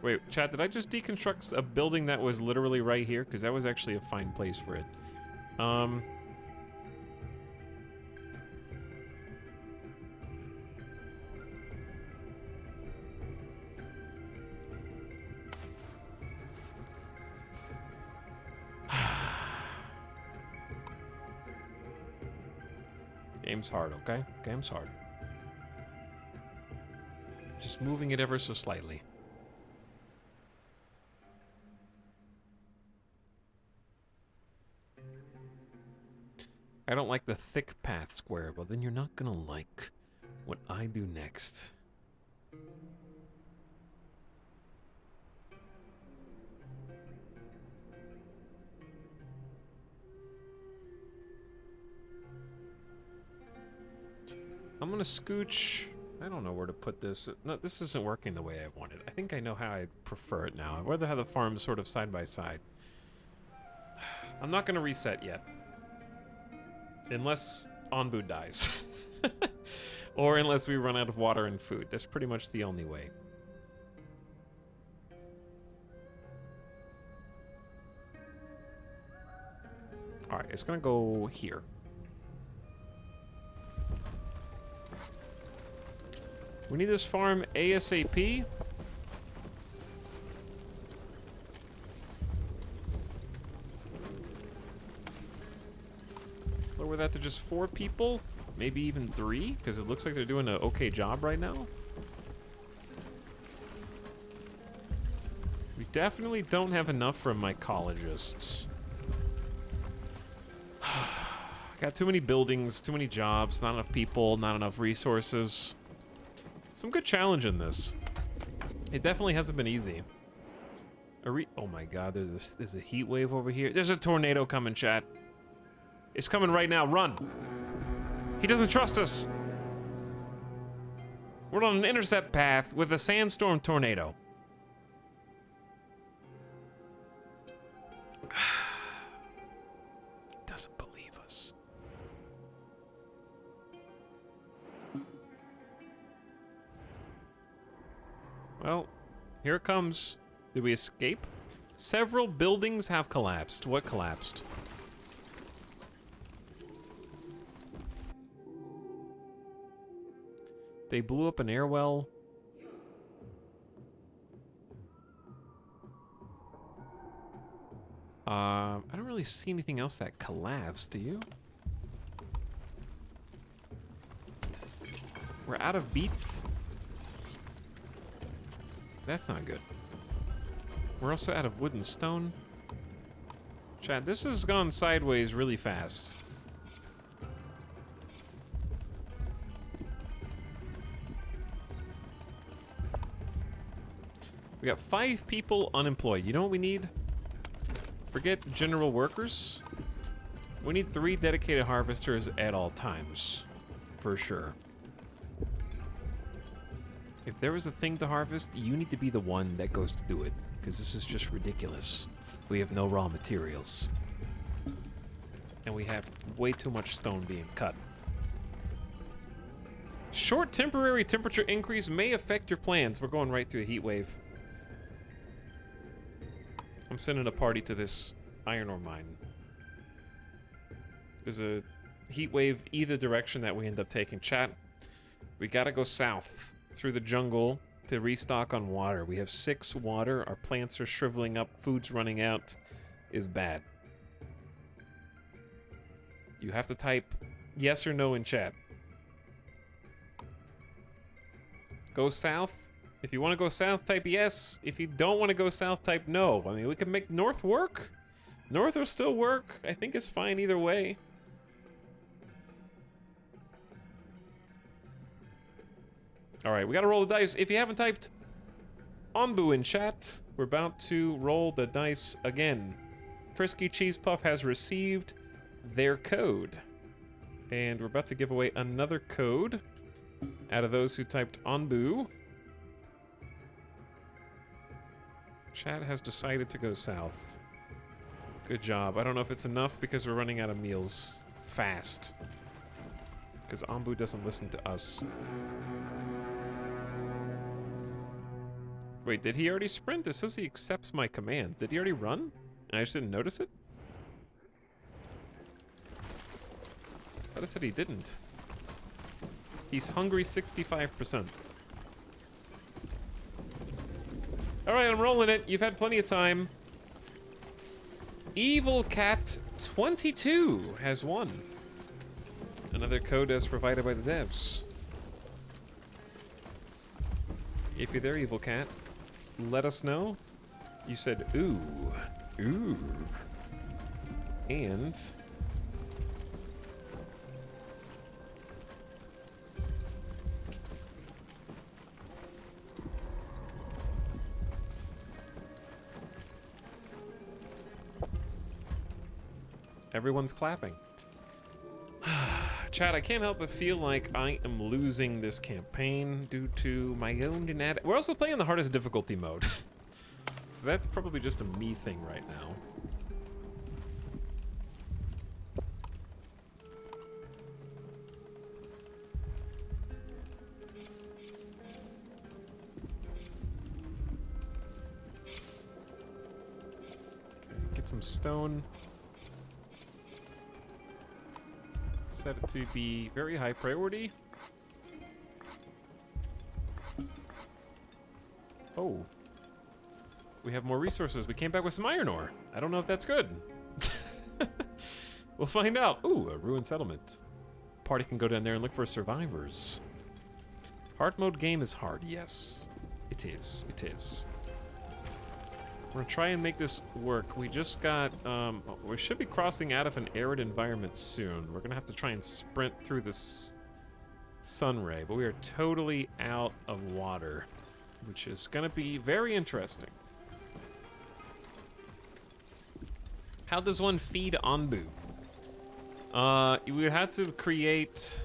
Wait, chat, did I just deconstruct a building that was literally right here? Because that was actually a fine place for it. Game's hard, okay? Game's hard. Just moving it ever so slightly. I don't like the thick path square, but then you're not gonna like what I do next. I'm gonna scooch. I don't know where to put this. No, this isn't working the way I wanted. I think I know how I prefer it now. I'd rather have the farms sort of side by side. I'm not gonna reset yet. Unless Onbu dies. Or unless we run out of water and food. That's pretty much the only way. Alright, it's gonna go here. We need this farm ASAP. Lower that to just 4 people. Maybe even 3, because it looks like they're doing an okay job right now. We definitely don't have enough for mycologists. Got too many buildings, too many jobs, not enough people, not enough resources. Some good challenge in this. It definitely hasn't been easy. Oh my god, there's a heat wave over here. There's a tornado coming, chat. It's coming right now, run! He doesn't trust us! We're on an intercept path with a sandstorm tornado. Doesn't believe us. Well, here it comes. Did we escape? Several buildings have collapsed. What collapsed? They blew up an air well. I don't really see anything else that collapsed, do you? We're out of beets. That's not good. We're also out of wood and stone. Chat, this has gone sideways really fast. We got 5 people unemployed. You know what we need? Forget general workers. We need 3 dedicated harvesters at all times. For sure. If there was a thing to harvest, you need to be the one that goes to do it. Because this is just ridiculous. We have no raw materials. And we have way too much stone being cut. Short temporary temperature increase may affect your plans. We're going right through a heat wave. I'm sending a party to this iron ore mine. There's a heat wave either direction that we end up taking. Chat, we gotta go south through the jungle to restock on water. We have 6 water. Our plants are shriveling up. Food's running out. Is bad. You have to type yes or no in chat. Go south. If you want to go south, type yes. If you don't want to go south, type no. I mean, we can make north work. North will still work. I think it's fine either way. Alright, we gotta roll the dice. If you haven't typed Onbu in chat, we're about to roll the dice again. Frisky Cheese Puff has received their code. And we're about to give away another code out of those who typed Onbu. Chat has decided to go south. Good job. I don't know if it's enough because we're running out of meals fast. Because Onbu doesn't listen to us. Wait, did he already sprint? It says he accepts my commands. Did he already run? I just didn't notice it? I thought I said he didn't. He's hungry 65%. Alright, I'm rolling it. You've had plenty of time. Evil Cat 22 has won. Another code as provided by the devs. If you're there, Evil Cat, let us know. You said, ooh. Ooh. And... everyone's clapping. Chad, I can't help but feel like I am losing this campaign due to my own inadequate. We're also playing the hardest difficulty mode. So that's probably just a me thing right now. Okay, get some stone. Set it to be very high priority. Oh. We have more resources. We came back with some iron ore. I don't know if that's good. We'll find out. Ooh, a ruined settlement. Party can go down there and look for survivors. Hard mode game is hard. Yes, it is. It is. We're gonna try and make this work. We just got, we should be crossing out of an arid environment soon. We're gonna have to try and sprint through this sun ray, but we are totally out of water, which is gonna be very interesting. How does one feed Anbu? We had to create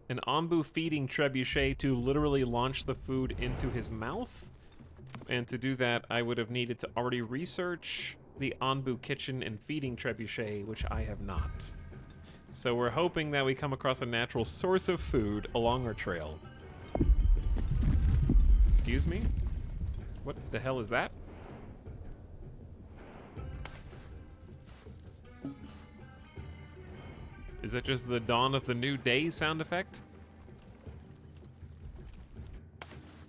an Anbu feeding trebuchet to literally launch the food into his mouth. And to do that, I would have needed to already research the Anbu kitchen and feeding trebuchet, which I have not. So we're hoping that we come across a natural source of food along our trail. Excuse me? What the hell is that? Is that just the dawn of the new day sound effect?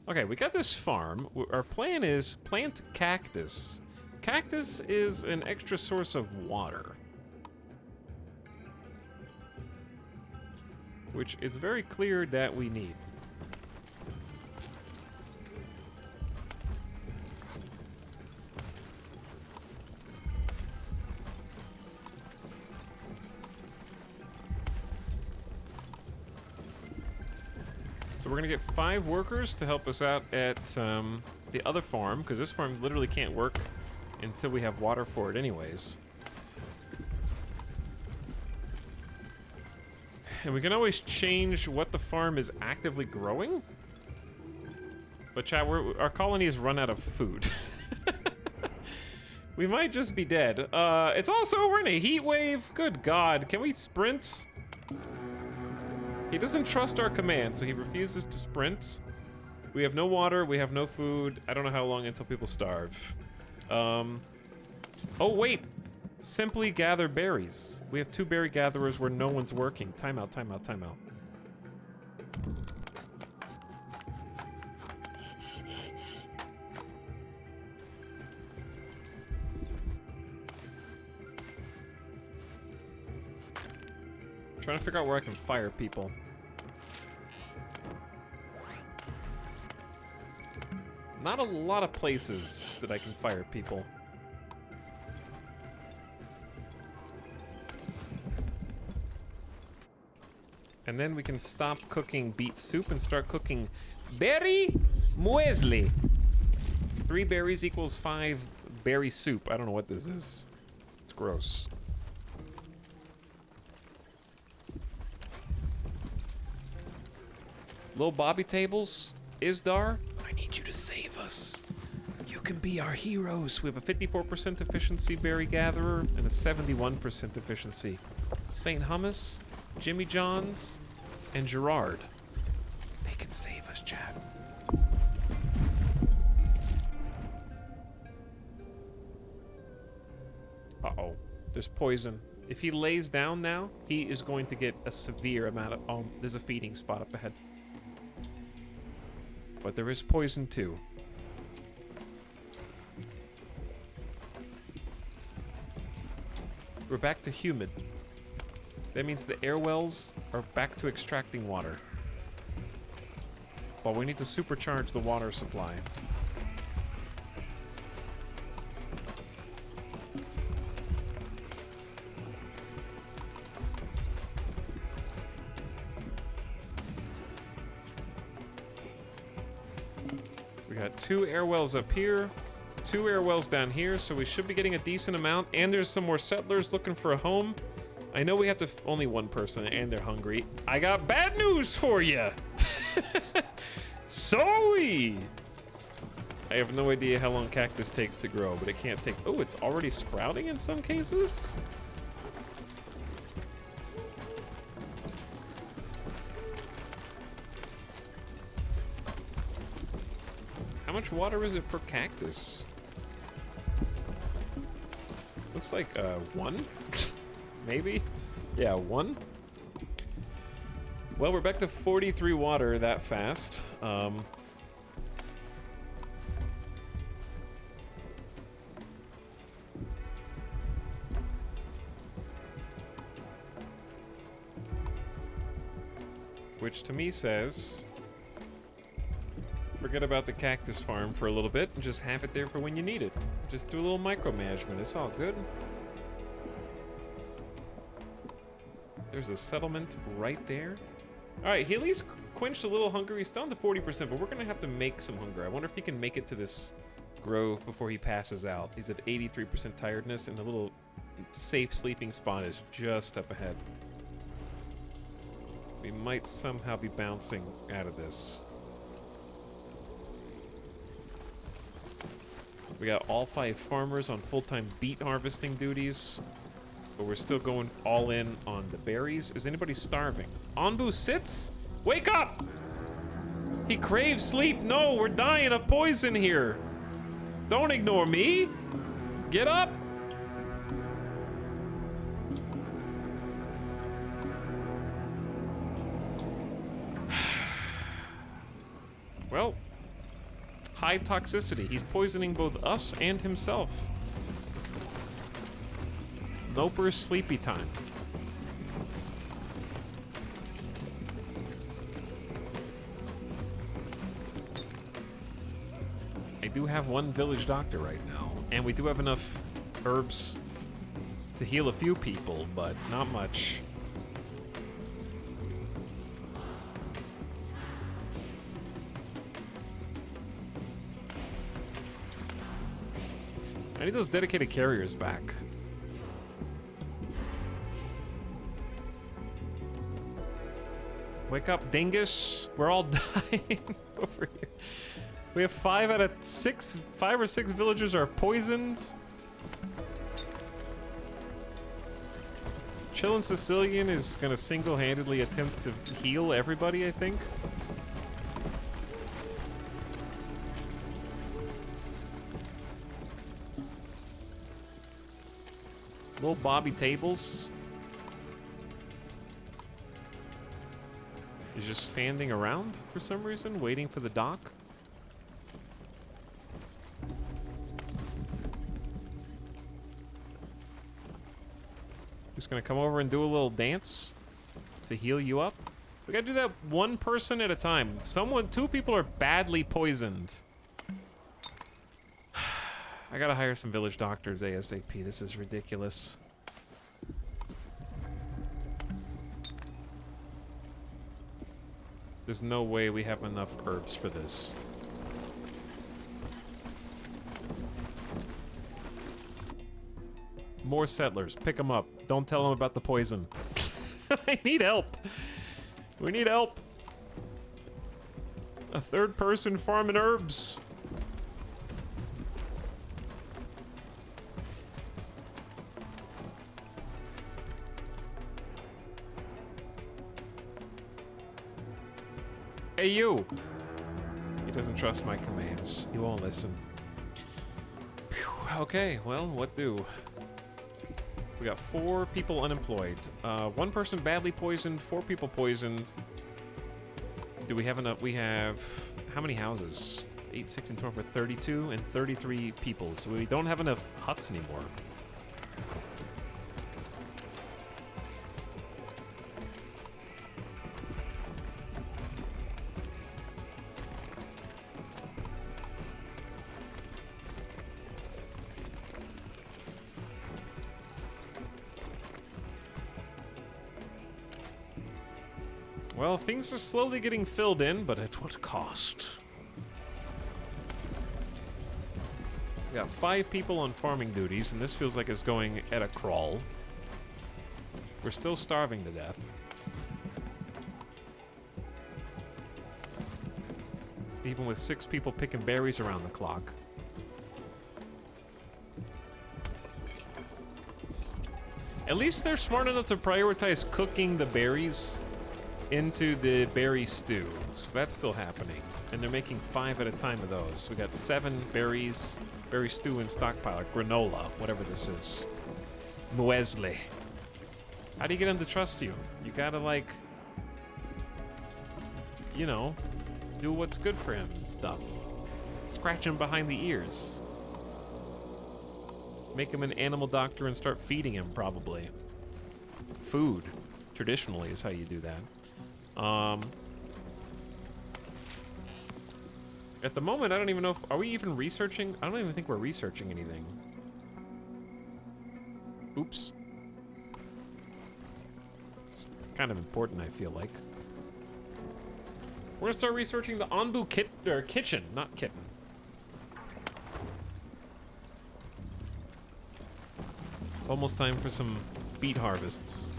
Okay, we got this farm. Our plan is plant cactus. Cactus is an extra source of water, which is very clear that we need. So we're gonna get 5 workers to help us out at the other farm, because this farm literally can't work until we have water for it anyways. And we can always change what the farm is actively growing. But chat, our colony has run out of food. We might just be dead. It's also, we're in a heat wave. Good God, can we sprint? He doesn't trust our command, so he refuses to sprint. We have no water, we have no food. I don't know how long until people starve. Oh wait, simply gather berries. We have 2 berry gatherers where no one's working. Timeout, timeout, timeout. Trying to figure out where I can fire people. Not a lot of places that I can fire people. And then we can stop cooking beet soup and start cooking berry muesli. 3 berries equals 5 berry soup. I don't know what this is. It's gross. Little Bobby tables, Isdar, I need you to save us. You can be our heroes. We have a 54% efficiency berry gatherer and a 71% efficiency. St. Hummus, Jimmy John's, and Gerard. They can save us, Chad. Uh-oh, there's poison. If he lays down now, he is going to get a severe amount of, oh, there's a feeding spot up ahead. But there is poison too. We're back to humid. That means the air wells are back to extracting water. Well, we need to supercharge the water supply. We got 2 air wells up here, 2 air wells down here, so we should be getting a decent amount. And there's some more settlers looking for a home. I know we have to only one person and they're hungry. I got bad news for you. Sorry. I have no idea how long cactus takes to grow, but it can't take. Oh, it's already sprouting in some cases. How much water is it per cactus? Looks like 1. Maybe? Yeah, 1. Well, we're back to 43 water that fast. Which to me says, forget about the cactus farm for a little bit and just have it there for when you need it. Just do a little micromanagement, it's all good. There's a settlement right there. All right, he at least quenched a little hunger. He's down to 40%, but we're gonna have to make some hunger. I wonder if he can make it to this grove before he passes out. He's at 83% tiredness, and the little safe sleeping spot is just up ahead. We might somehow be bouncing out of this. We got all 5 farmers on full-time beet harvesting duties, but we're still going all in on the berries. Is anybody starving? Anbu sits? Wake up! He craves sleep. No, we're dying of poison here. Don't ignore me. Get up. Well, high toxicity. He's poisoning both us and himself. Noper's sleepy time. I do have 1 village doctor right now, and we do have enough herbs to heal a few people, but not much. I need those dedicated carriers back. Wake up, dingus. We're all dying over here. We have 5 out of 6, 5 or 6 villagers are poisoned. Chillin' Sicilian is gonna single-handedly attempt to heal everybody, I think. Little Bobby Tables is just standing around for some reason, waiting for the dock. Just gonna come over and do a little dance to heal you up. We gotta do that 1 person at a time. 2 people are badly poisoned. I gotta hire some village doctors ASAP. This is ridiculous. There's no way we have enough herbs for this. More settlers. Pick them up. Don't tell them about the poison. I need help. We need help. A 3rd person farming herbs. Hey, you! He doesn't trust my commands. He won't listen. Whew, okay, well, what do? We got 4 people unemployed. 1 person badly poisoned, 4 people poisoned. Do we have enough? We have... how many houses? 8, 6, and 12 for 32 and 33 people. So we don't have enough huts anymore. Well, things are slowly getting filled in, but at what cost? We got 5 people on farming duties, and this feels like it's going at a crawl. We're still starving to death. Even with 6 people picking berries around the clock. At least they're smart enough to prioritize cooking the berries into the berry stew. So that's still happening. And they're making 5 at a time of those. We got 7 berries, berry stew in stockpile, granola, whatever this is. Muesli. How do you get him to trust you? You gotta, like, you know, do what's good for him and stuff. Scratch him behind the ears. Make him an animal doctor and start feeding him, probably. Food, traditionally, is how you do that. At the moment, I don't even know if... Are we even researching? I don't even think we're researching anything. Oops. It's kind of important, I feel like. We're gonna start researching the Anbu kitchen, not kitten. It's almost time for some beet harvests.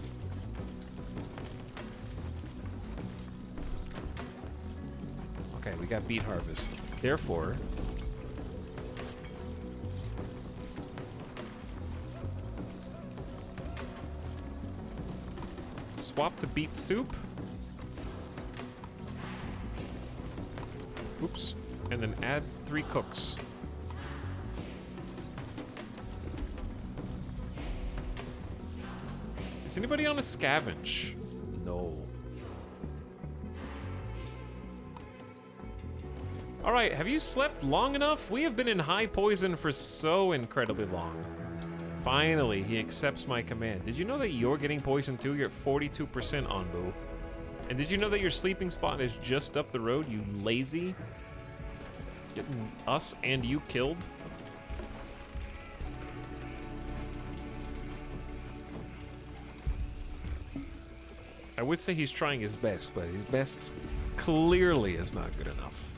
Okay, we got beet harvest. Therefore, swap to beet soup. Oops. And then add 3 cooks. Is anybody on a scavenge? No. Alright, have you slept long enough? We have been in high poison for so incredibly long. Finally, he accepts my command. Did you know that you're getting poisoned too? You're at 42% Anbu. And did you know that your sleeping spot is just up the road, you lazy? Getting us and you killed? I would say he's trying his best, but his best clearly is not good enough.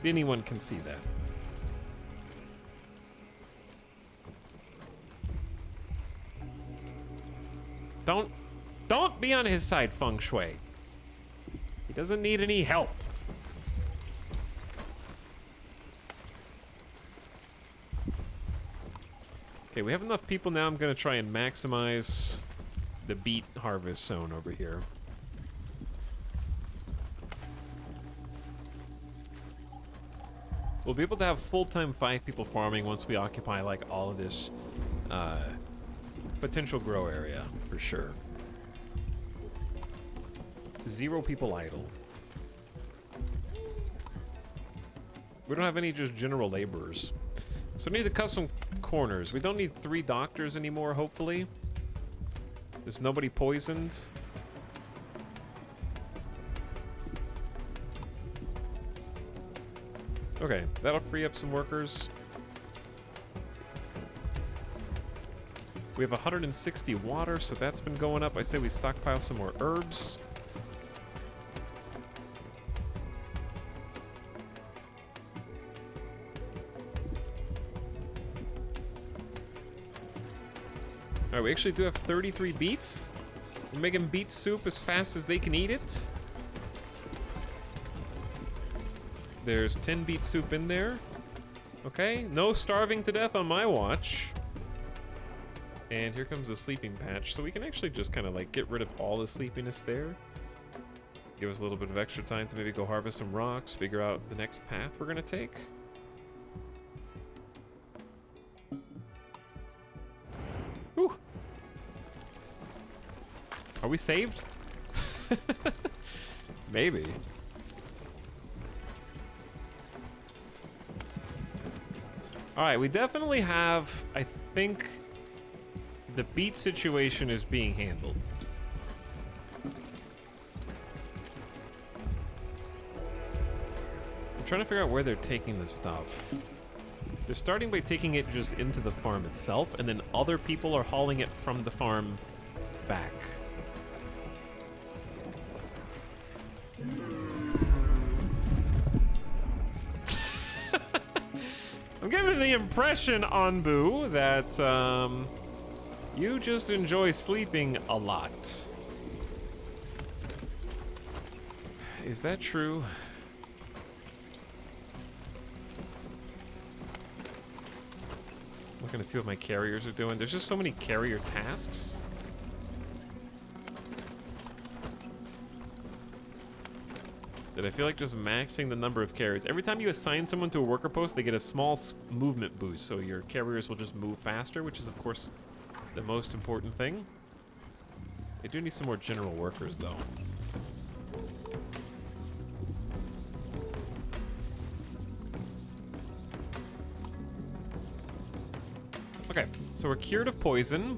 Anyone can see that. Don't be on his side, Feng Shui. He doesn't need any help. Okay, we have enough people now. I'm gonna try and maximize the beet harvest zone over here. We'll be able to have full-time 5 people farming once we occupy like all of this potential grow area for sure. 0 people idle. We don't have any just general laborers. So we need to cut some corners. We don't need 3 doctors anymore, hopefully. There's nobody poisoned. Okay, that'll free up some workers. We have 160 water, so that's been going up. I say we stockpile some more herbs. Alright, we actually do have 33 beets. We're making beet soup as fast as they can eat it. There's 10 beet soup in there. Okay, no starving to death on my watch. And here comes the sleeping patch. So we can actually just kind of like get rid of all the sleepiness there. Give us a little bit of extra time to maybe go harvest some rocks, figure out the next path we're gonna take. Whew. Are we saved? Maybe. Alright, we definitely have, I think, the beet situation is being handled. I'm trying to figure out where they're taking the stuff. They're starting by taking it just into the farm itself, and then other people are hauling it from the farm back. I'm getting the impression, Anbu, that You just enjoy sleeping a lot. Is that true? Looking to see what my carriers are doing. There's just so many carrier tasks. That I feel like just maxing the number of carriers. Every time you assign someone to a worker post, they get a small movement boost, so your carriers will just move faster, which is, of course, the most important thing. I do need some more general workers, though. Okay, so we're cured of poison.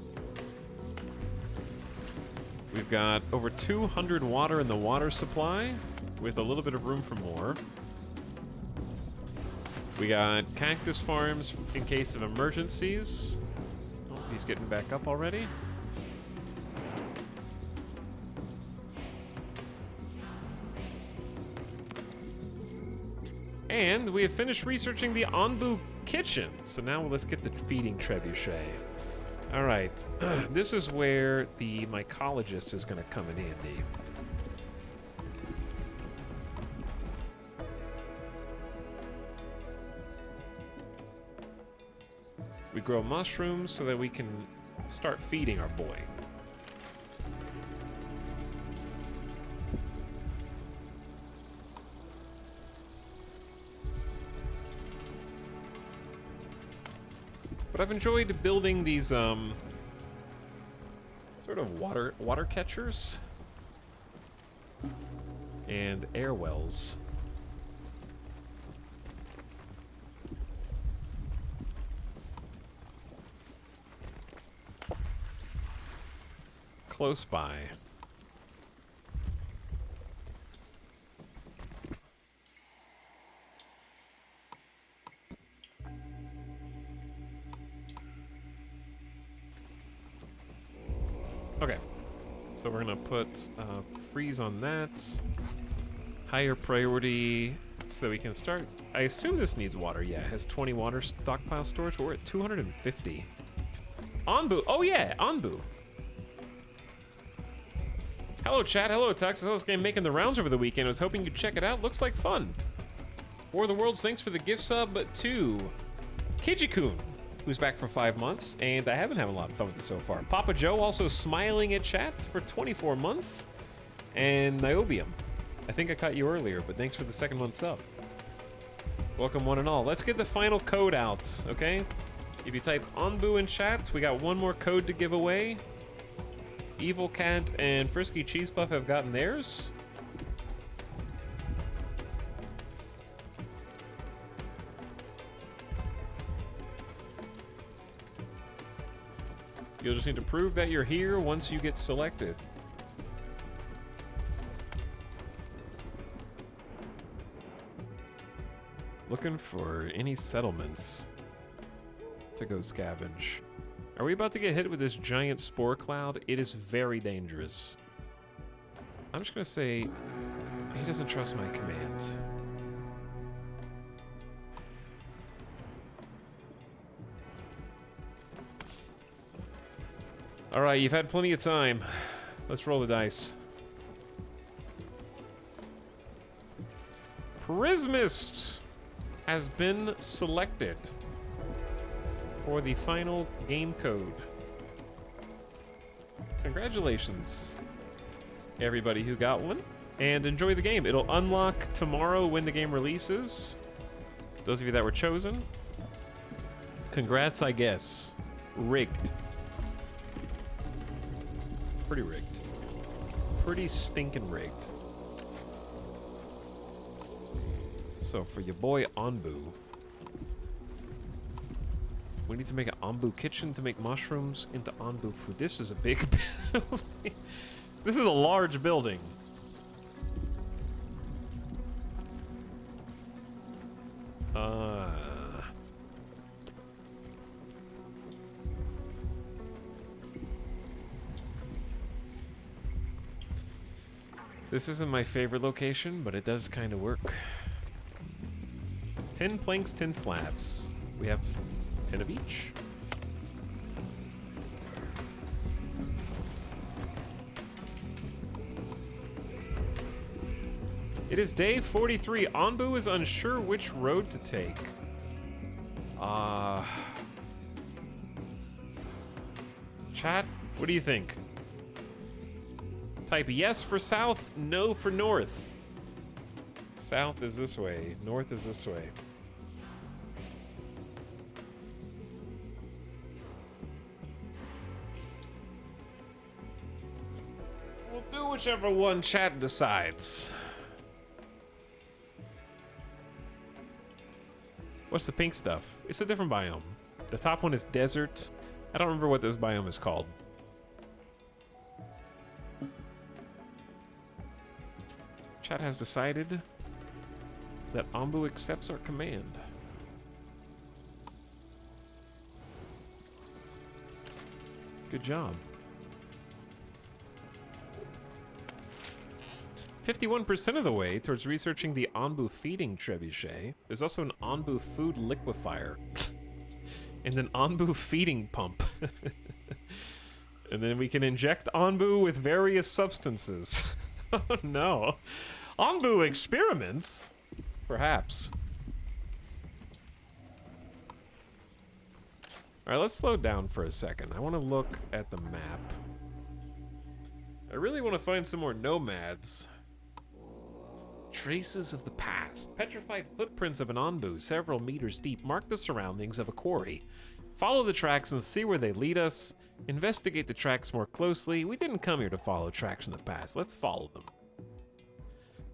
We've got over 200 water in the water supply, with a little bit of room for more. We got cactus farms in case of emergencies. Oh, he's getting back up already. And we have finished researching the Anbu kitchen. So now let's get the feeding trebuchet. All right, this is where the mycologist is gonna come in handy. We grow mushrooms so that we can start feeding our boy. But I've enjoyed building these sort of water catchers and air wells. Close by. Okay, so we're gonna put freeze on that. Higher priority so that we can start. I assume this needs water. Yeah, it has 20 water stockpile storage. We're at 250. Anbu. Oh yeah, Anbu. Hello, chat. Hello, Etalyx. I saw this game making the rounds over the weekend. I was hoping you'd check it out. Looks like fun. War of the Worlds, thanks for the gift sub to Kijikun, who's back for 5 months, and I have been having a lot of fun with it so far. Papa Joe also smiling at chat for 24 months, and Niobium. I think I caught you earlier, but thanks for the 2nd month sub. Welcome one and all. Let's get the final code out, okay? If you type Anbu in chat, we got one more code to give away. Evil Cat and Frisky Cheese Puff have gotten theirs. You'll just need to prove that you're here once you get selected. Looking for any settlements to go scavenge. Are we about to get hit with this giant spore cloud? It is very dangerous. I'm just gonna say, he doesn't trust my command. All right, you've had plenty of time. Let's roll the dice. Prismist has been selected for the final game code. Congratulations, everybody who got one, and enjoy the game. It'll unlock tomorrow when the game releases. Those of you that were chosen, congrats, I guess. Rigged. Pretty rigged. Pretty stinking rigged. So for your boy Anbu, we need to make an Anbu kitchen to make mushrooms into Anbu food. This is a big building. This is a large building. This isn't my favorite location, but it does kind of work. 10 planks, 10 slabs. We have 10 of each. It is day 43. Anbu is unsure which road to take. Chat, what do you think? Type yes for south, no for north. South is this way, north is this way. We'll do whichever one chat decides. What's the pink stuff? It's a different biome. The top one is desert. I don't remember what this biome is called. Chat has decided that Anbu accepts our command. Good job. 51% of the way towards researching the Anbu feeding trebuchet. There's also an Anbu food liquefier. And an Anbu feeding pump. And then we can inject Anbu with various substances. Oh no. Anbu experiments? Perhaps. Alright, let's slow down for a second. I want to look at the map. I really want to find some more nomads. Traces of the past. Petrified footprints of an Anbu several meters deep mark the surroundings of a quarry. Follow the tracks and see where they lead us. Investigate the tracks more closely. We didn't come here to follow tracks in the past. Let's follow them.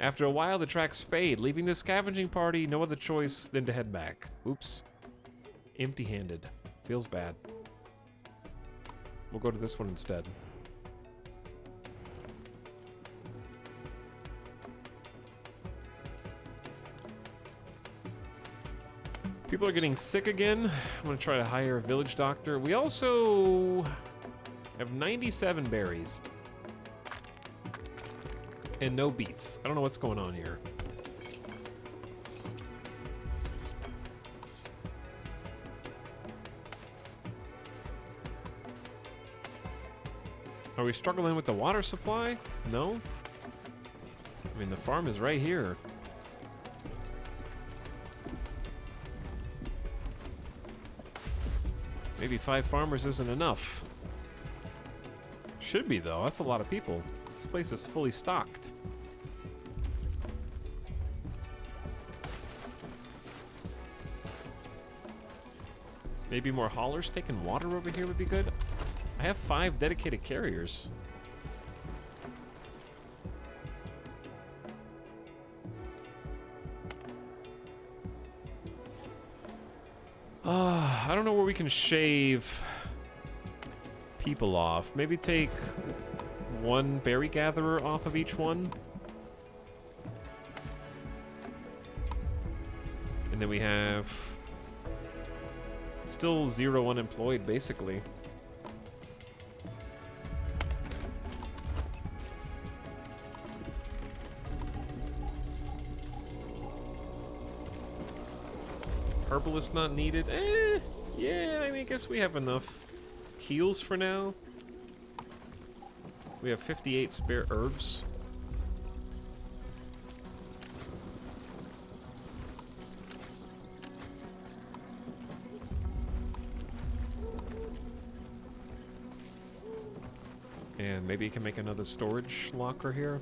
After a while, the tracks fade, leaving the scavenging party no other choice than to head back. Oops. Empty-handed. Feels bad. We'll go to this one instead. People are getting sick again. I'm gonna try to hire a village doctor. We also have 97 berries. And no beets. I don't know what's going on here. Are we struggling with the water supply? No? I mean, the farm is right here. Maybe 5 farmers isn't enough. Should be, though. That's a lot of people. This place is fully stocked. Maybe more haulers taking water over here would be good. I have 5 dedicated carriers. I don't know where we can shave people off. Maybe take 1 berry gatherer off of each one. And then we have still 0 unemployed, basically. Herbalist not needed. Yeah, I mean, I guess we have enough heals for now. We have 58 spare herbs. And maybe you can make another storage locker here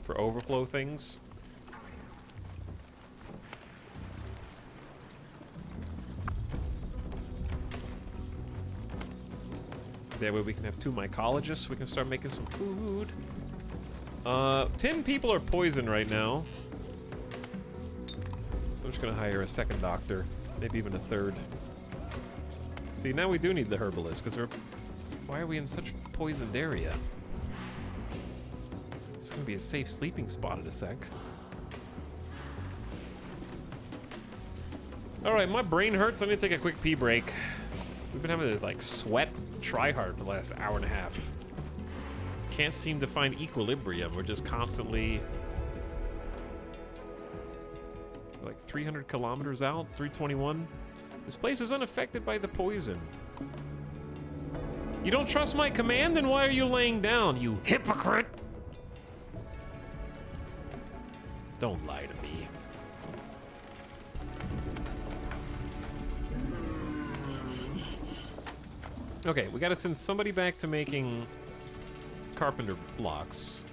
for overflow things. That way we can have 2 mycologists. We can start making some food. 10 people are poisoned right now. So I'm just gonna hire a 2nd doctor. Maybe even a 3rd. See, now we do need the herbalist, because we're... Why are we in such a poisoned area? It's gonna be a safe sleeping spot in a sec. Alright, my brain hurts. I'm gonna take a quick pee break. We've been having to, like, sweat try hard for the last hour and a half. Can't seem to find equilibrium. We're just constantly like 300 kilometers out, 321. This place is unaffected by the poison. You don't trust my command? Then why are you laying down, you hypocrite? Don't lie to me. Okay, we gotta send somebody back to making carpenter blocks.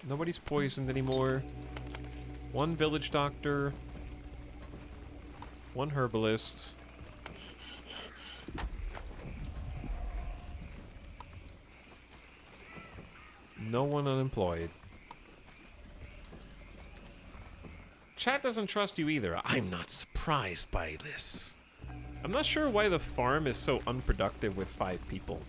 Nobody's poisoned anymore. One village doctor. One herbalist. No one unemployed. Chat doesn't trust you either. I'm not surprised by this. I'm not sure why the farm is so unproductive with 5 people.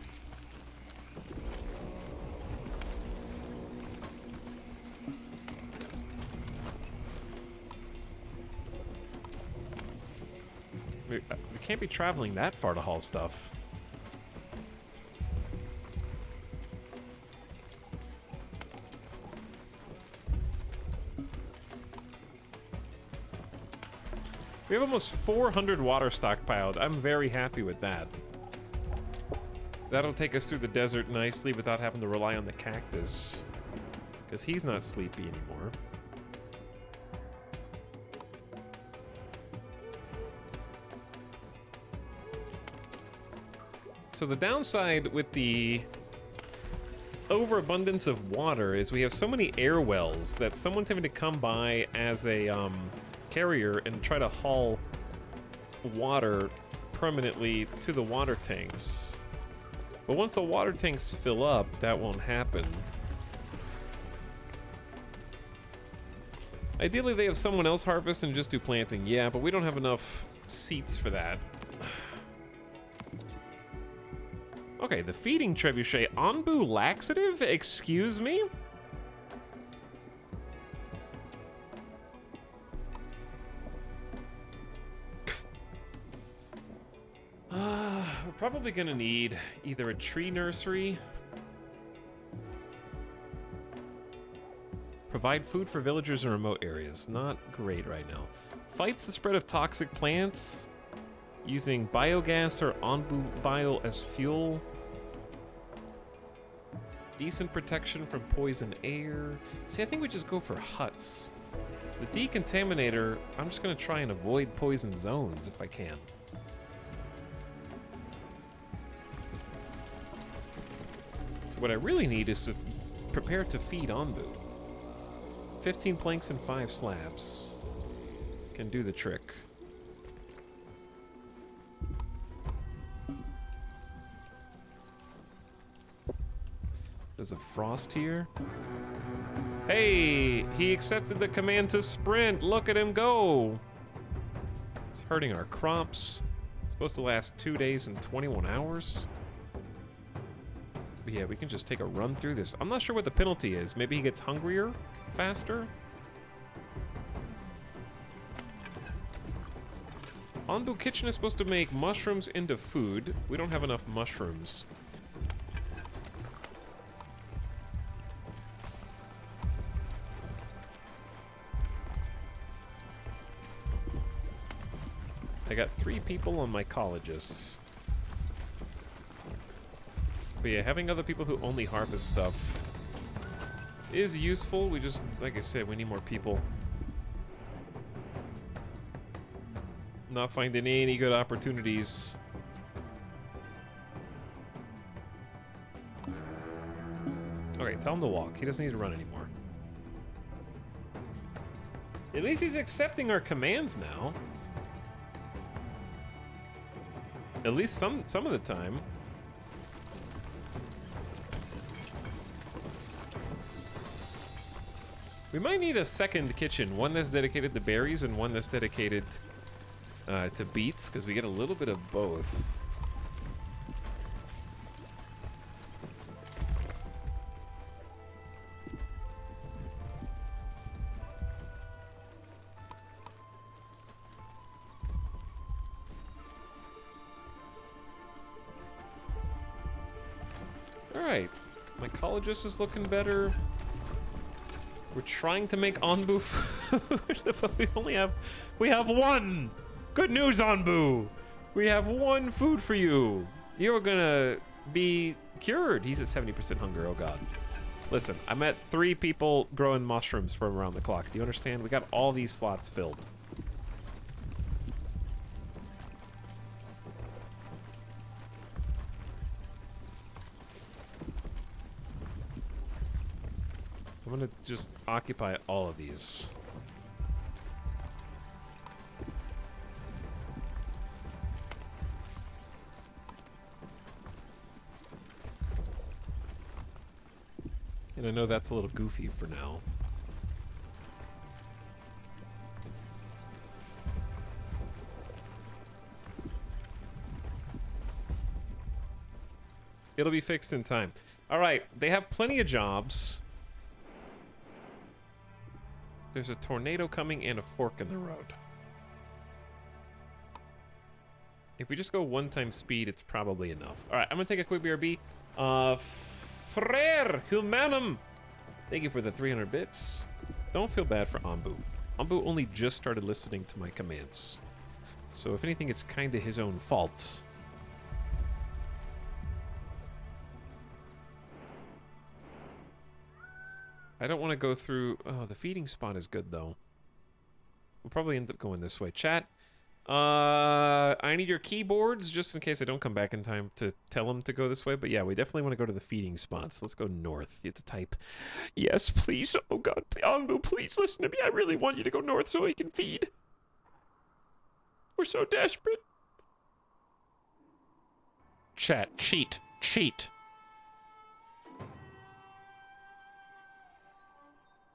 We can't be traveling that far to haul stuff. We have almost 400 water stockpiled. I'm very happy with that. That'll take us through the desert nicely without having to rely on the cactus. Because he's not sleepy anymore. So the downside with the overabundance of water is we have so many air wells that someone's having to come by as a carrier and try to haul water permanently to the water tanks. But once the water tanks fill up, that won't happen. Ideally, they have someone else harvest and just do planting. Yeah, but we don't have enough seats for that. Okay, the feeding trebuchet. Anbu laxative? Excuse me? We're probably gonna need either a tree nursery. Provide food for villagers in remote areas. Not great right now. Fights the spread of toxic plants. Using biogas or Anbu bile as fuel. Decent protection from poison air. See, I think we just go for huts. The decontaminator, I'm just gonna try and avoid poison zones if I can. So what I really need is to prepare to feed Anbu. 15 planks and 5 slabs. Can do the trick. There's a frost here. Hey, he accepted the command to sprint. Look at him go. It's hurting our crops. It's supposed to last 2 days and 21 hours. But yeah, we can just take a run through this. I'm not sure what the penalty is. Maybe he gets hungrier faster? Anbu Kitchen is supposed to make mushrooms into food. We don't have enough mushrooms. I got 3 people on mycologists. But yeah, having other people who only harvest stuff is useful. We just, like I said, we need more people. Not finding any good opportunities. Okay, tell him to walk. He doesn't need to run anymore. At least he's accepting our commands now. At least some of the time. We might need a second kitchen, one that's dedicated to berries and one that's dedicated to beets, because we get a little bit of both. Alright, mycologist is looking better. We're trying to make Anbu food, but we have one! Good news, Anbu! We have one food for you. You're gonna be cured. He's at 70% hunger. Oh god. Listen, I met 3 people growing mushrooms from around the clock. Do you understand? We got all these slots filled. I'm gonna just occupy all of these. And I know that's a little goofy for now. It'll be fixed in time. All right, they have plenty of jobs. There's a tornado coming and a fork in the road. If we just go 1 time speed, it's probably enough. All right, I'm gonna take a quick BRB. Frere Humanum. Thank you for the 300 bits. Don't feel bad for Ambu. Ambu only just started listening to my commands. So if anything, it's kind of his own fault. I don't want to go through... Oh, the feeding spot is good, though. We'll probably end up going this way. Chat, I need your keyboards, just in case I don't come back in time to tell them to go this way. But yeah, we definitely want to go to the feeding spots. Let's go north. You have to type, yes, please. Oh, God. Anbu, please listen to me. I really want you to go north so we can feed. We're so desperate. Chat, cheat. Cheat.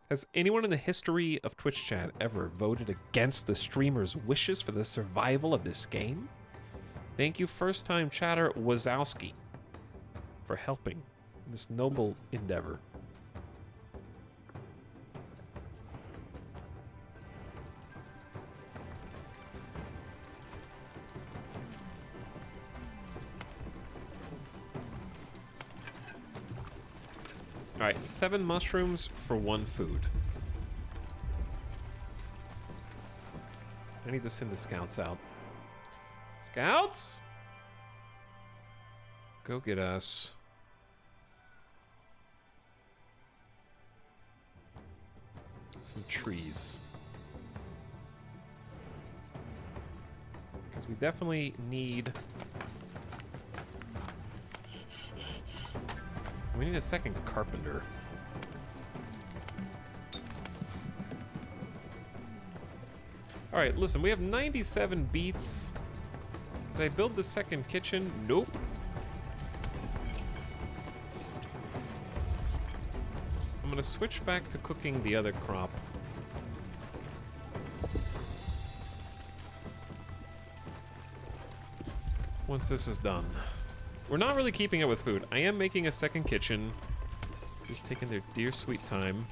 Has anyone in the history of Twitch chat ever voted against the streamer's wishes for the survival of this game? Thank you, first-time chatter Wazowski, for helping in this noble endeavor. All right, 7 mushrooms for 1 food. I need to send the scouts out. Scouts? Go get us some trees. Because we definitely need... We need a second carpenter. All right, listen, we have 97 beets. Did I build the second kitchen? Nope. I'm gonna switch back to cooking the other crop. Once this is done. We're not really keeping it with food. I am making a second kitchen. Just taking their dear sweet time.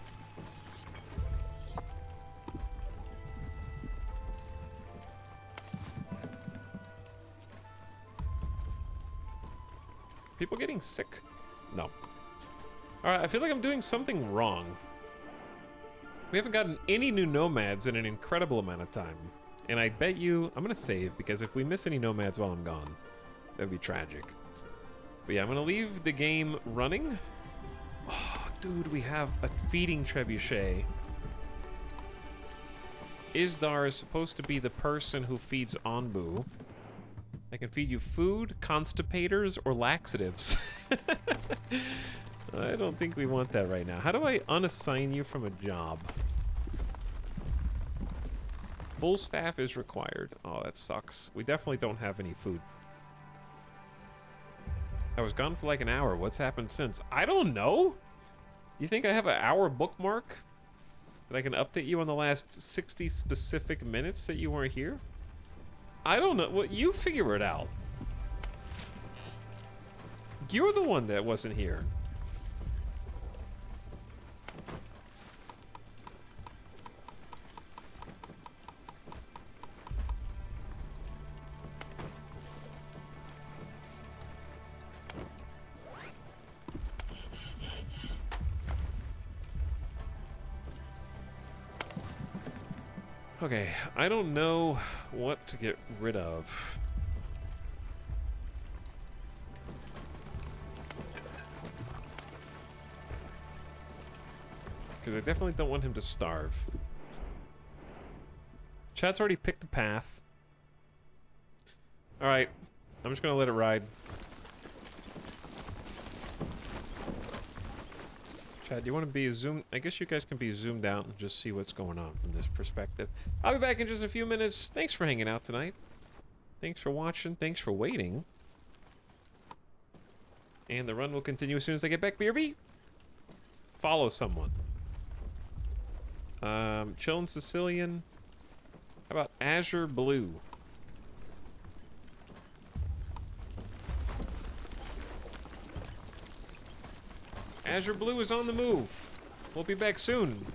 People getting sick? No. Alright, I feel like I'm doing something wrong. We haven't gotten any new nomads in an incredible amount of time. And I bet you... I'm gonna save, because if we miss any nomads while I'm gone, that would be tragic. But yeah, I'm gonna leave the game running. Oh, dude, we have a feeding trebuchet. Isdar is supposed to be the person who feeds Anbu. I can feed you food, constipators, or laxatives. I don't think we want that right now. How do I unassign you from a job? Full staff is required. Oh, that sucks. We definitely don't have any food. I was gone for like an hour. What's happened since? I don't know. You think I have an hour bookmark that I can update you on the last 60 specific minutes that you weren't here? I don't know. Well, you figure it out. You're the one that wasn't here. Okay, I don't know what to get rid of. Because I definitely don't want him to starve. Chat's already picked the path. Alright. I'm just gonna let it ride. Chat, do you want to be zoomed? I guess you guys can be zoomed out and just see what's going on from this perspective. I'll be back in just a few minutes. Thanks for hanging out tonight. Thanks for watching. Thanks for waiting. And the run will continue as soon as I get back. BRB. Follow someone. Chillin' Sicilian. How about Azure Blue? Azure Blue is on the move. We'll be back soon.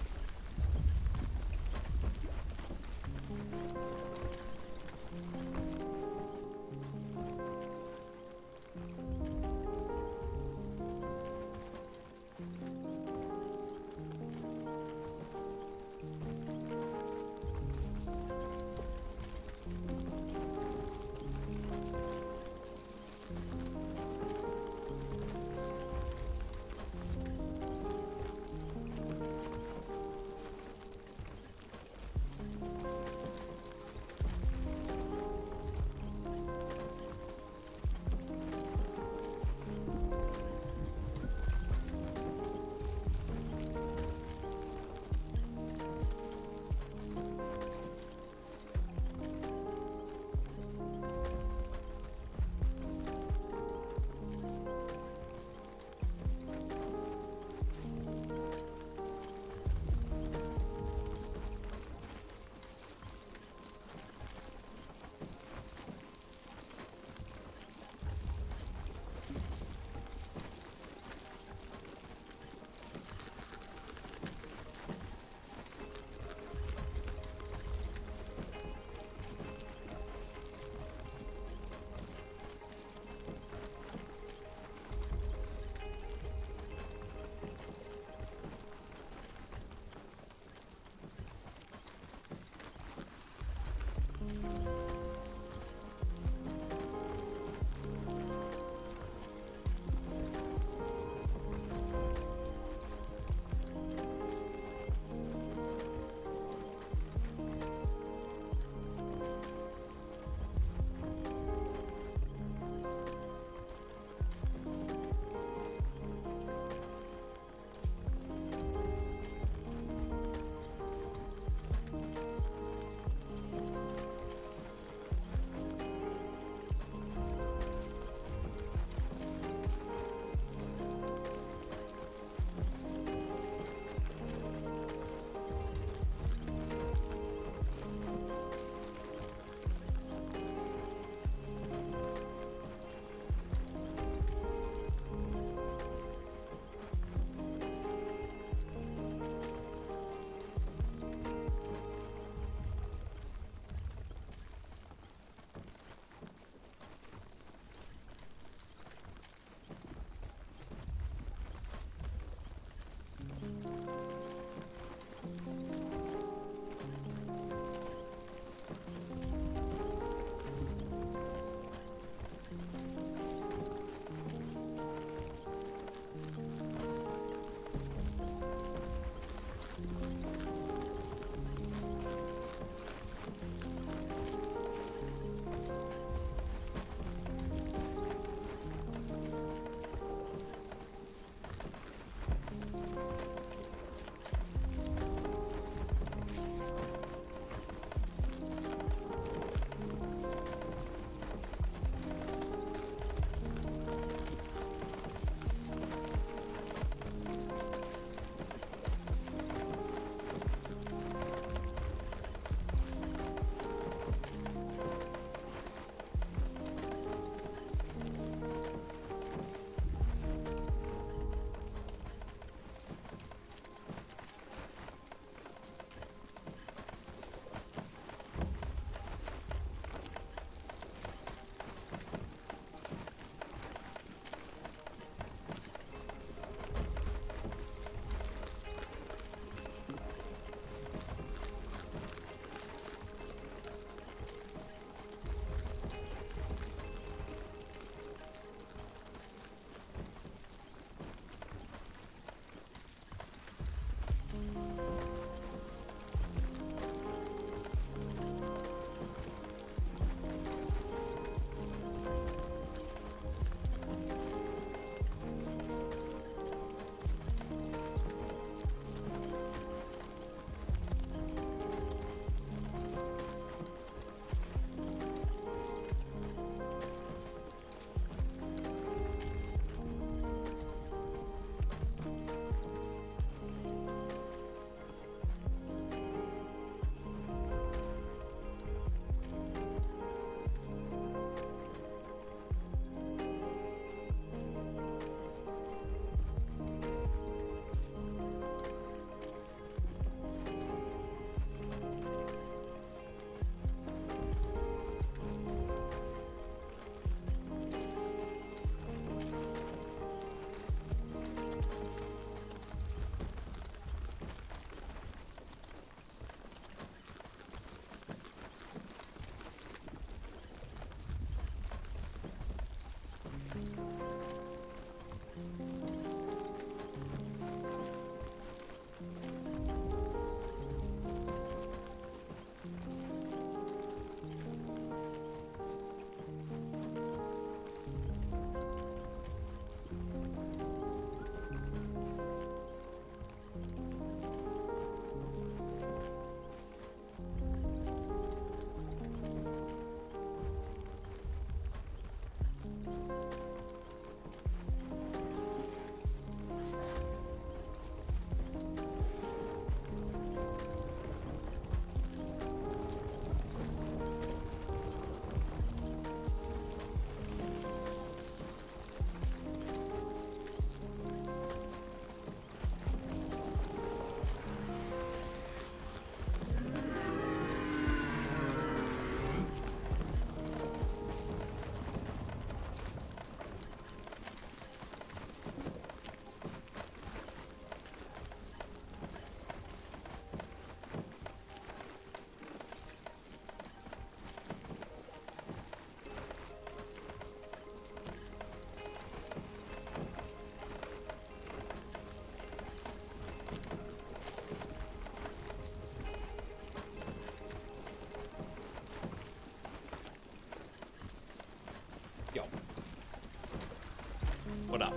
What up?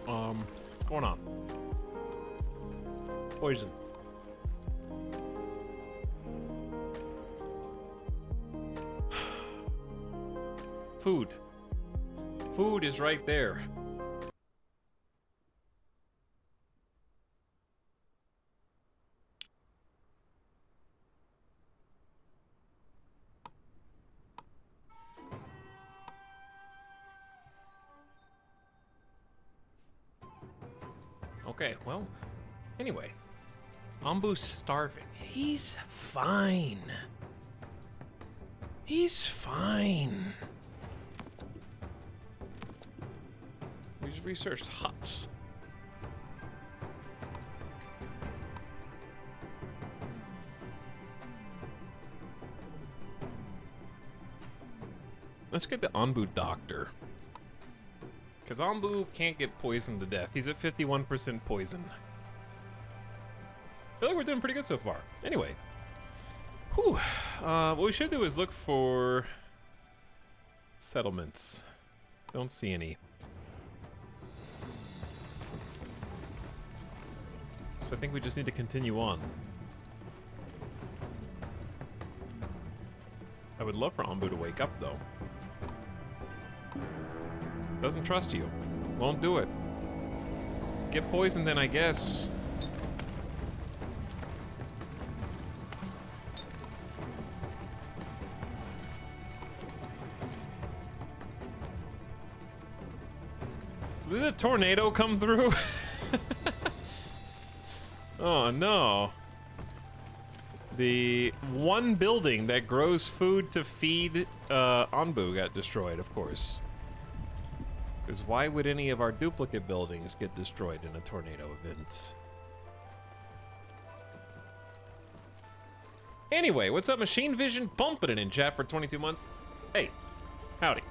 What's going on? Poison. Food. Food is right there. Okay, well, anyway. Ambu's starving. He's fine. He's fine. We just researched huts. Let's get the Anbu doctor. Because Anbu can't get poisoned to death. He's at 51% poison. I feel like we're doing pretty good so far. Anyway. Whew. What we should do is look for settlements. Don't see any. So I think we just need to continue on. I would love for Anbu to wake up, though. Doesn't trust you. Won't do it. Get poisoned then, I guess. Did a tornado come through? Oh no. The one building that grows food to feed Anbu got destroyed, of course. Because why would any of our duplicate buildings get destroyed in a tornado event? Anyway, what's up, Machine Vision? Bumping it in chat for 22 months. Hey, howdy.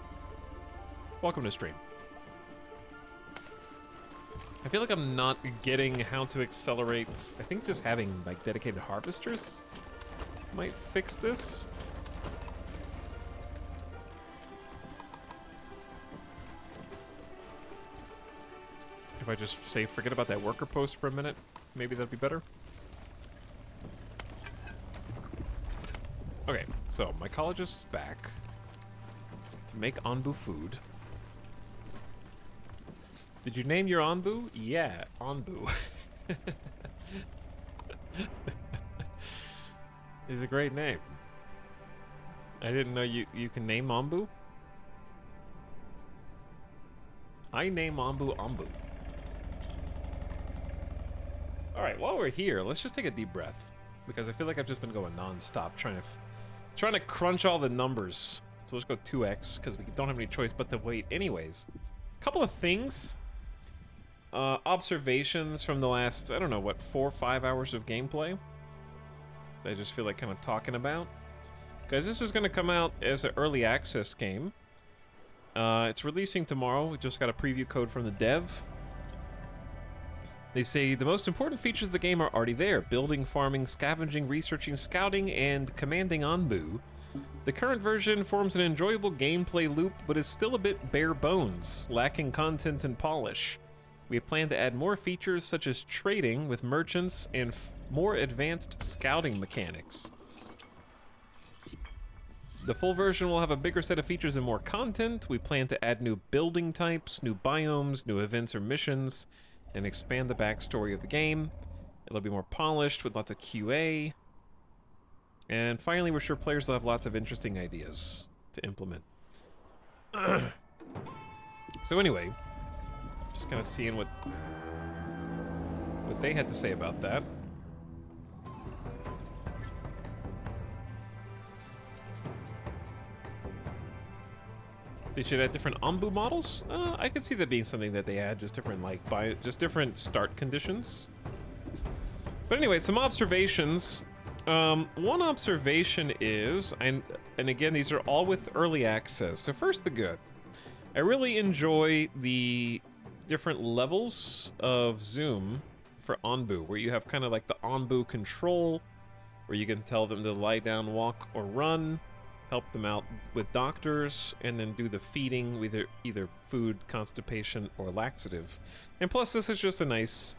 Welcome to stream. I feel like I'm not getting how to accelerate. I think just having like dedicated harvesters might fix this. If I just say forget about that worker post for a minute, maybe that'd be better. Okay, so mycologist is back to make Anbu food. Did you name your Anbu? Yeah, Anbu. Is a great name. I didn't know you can name Anbu. I name Anbu Anbu. All right, while we're here, let's just take a deep breath because I feel like I've just been going non-stop trying to crunch all the numbers. So let's go 2x because we don't have any choice but to wait anyways. Couple of things. Observations from the last, I don't know, what, 4 or 5 hours of gameplay that I just feel like kind of talking about. Guys, this is going to come out as an early access game. It's releasing tomorrow. We just got a preview code from the dev. They say the most important features of the game are already there. Building, farming, scavenging, researching, scouting, and commanding Anbu. The current version forms an enjoyable gameplay loop, but is still a bit bare bones, lacking content and polish. We plan to add more features such as trading with merchants and more advanced scouting mechanics. The full version will have a bigger set of features and more content. We plan to add new building types, new biomes, new events or missions, and expand the backstory of the game. It'll be more polished with lots of QA. And finally, we're sure players will have lots of interesting ideas to implement. So anyway, just kind of seeing what they had to say about that. They should add different Anbu models. I could see that being something that they add, just different just different start conditions. But anyway, some observations. One observation is, and again, these are all with early access. So first, the good. I really enjoy the different levels of zoom for Anbu, where you have kind of like the Anbu control, where you can tell them to lie down, walk, or run. help them out with doctors, and then do the feeding with either food, constipation, or laxative. And plus, this is just a nice,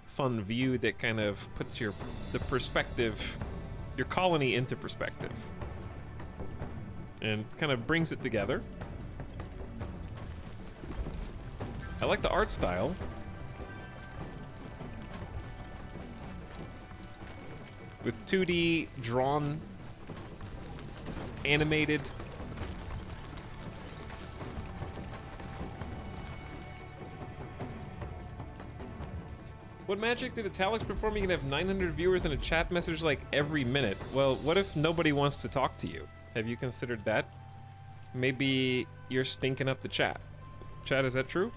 fun view that kind of puts the perspective, your colony into perspective, and kind of brings it together. I like the art style. With 2D drawn, animated. What magic did Etalyx perform? You can have 900 viewers and a chat message like every minute. Well, what if nobody wants to talk to you? Have you considered that? Maybe you're stinking up the chat. Chat, is that true?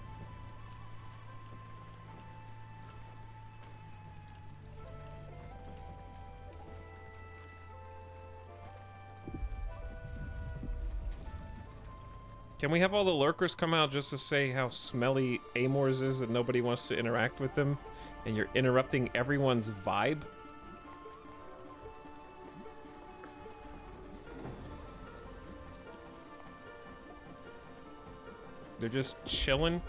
Can we have all the lurkers come out just to say how smelly Amors is that nobody wants to interact with them? And you're interrupting everyone's vibe? They're just chilling.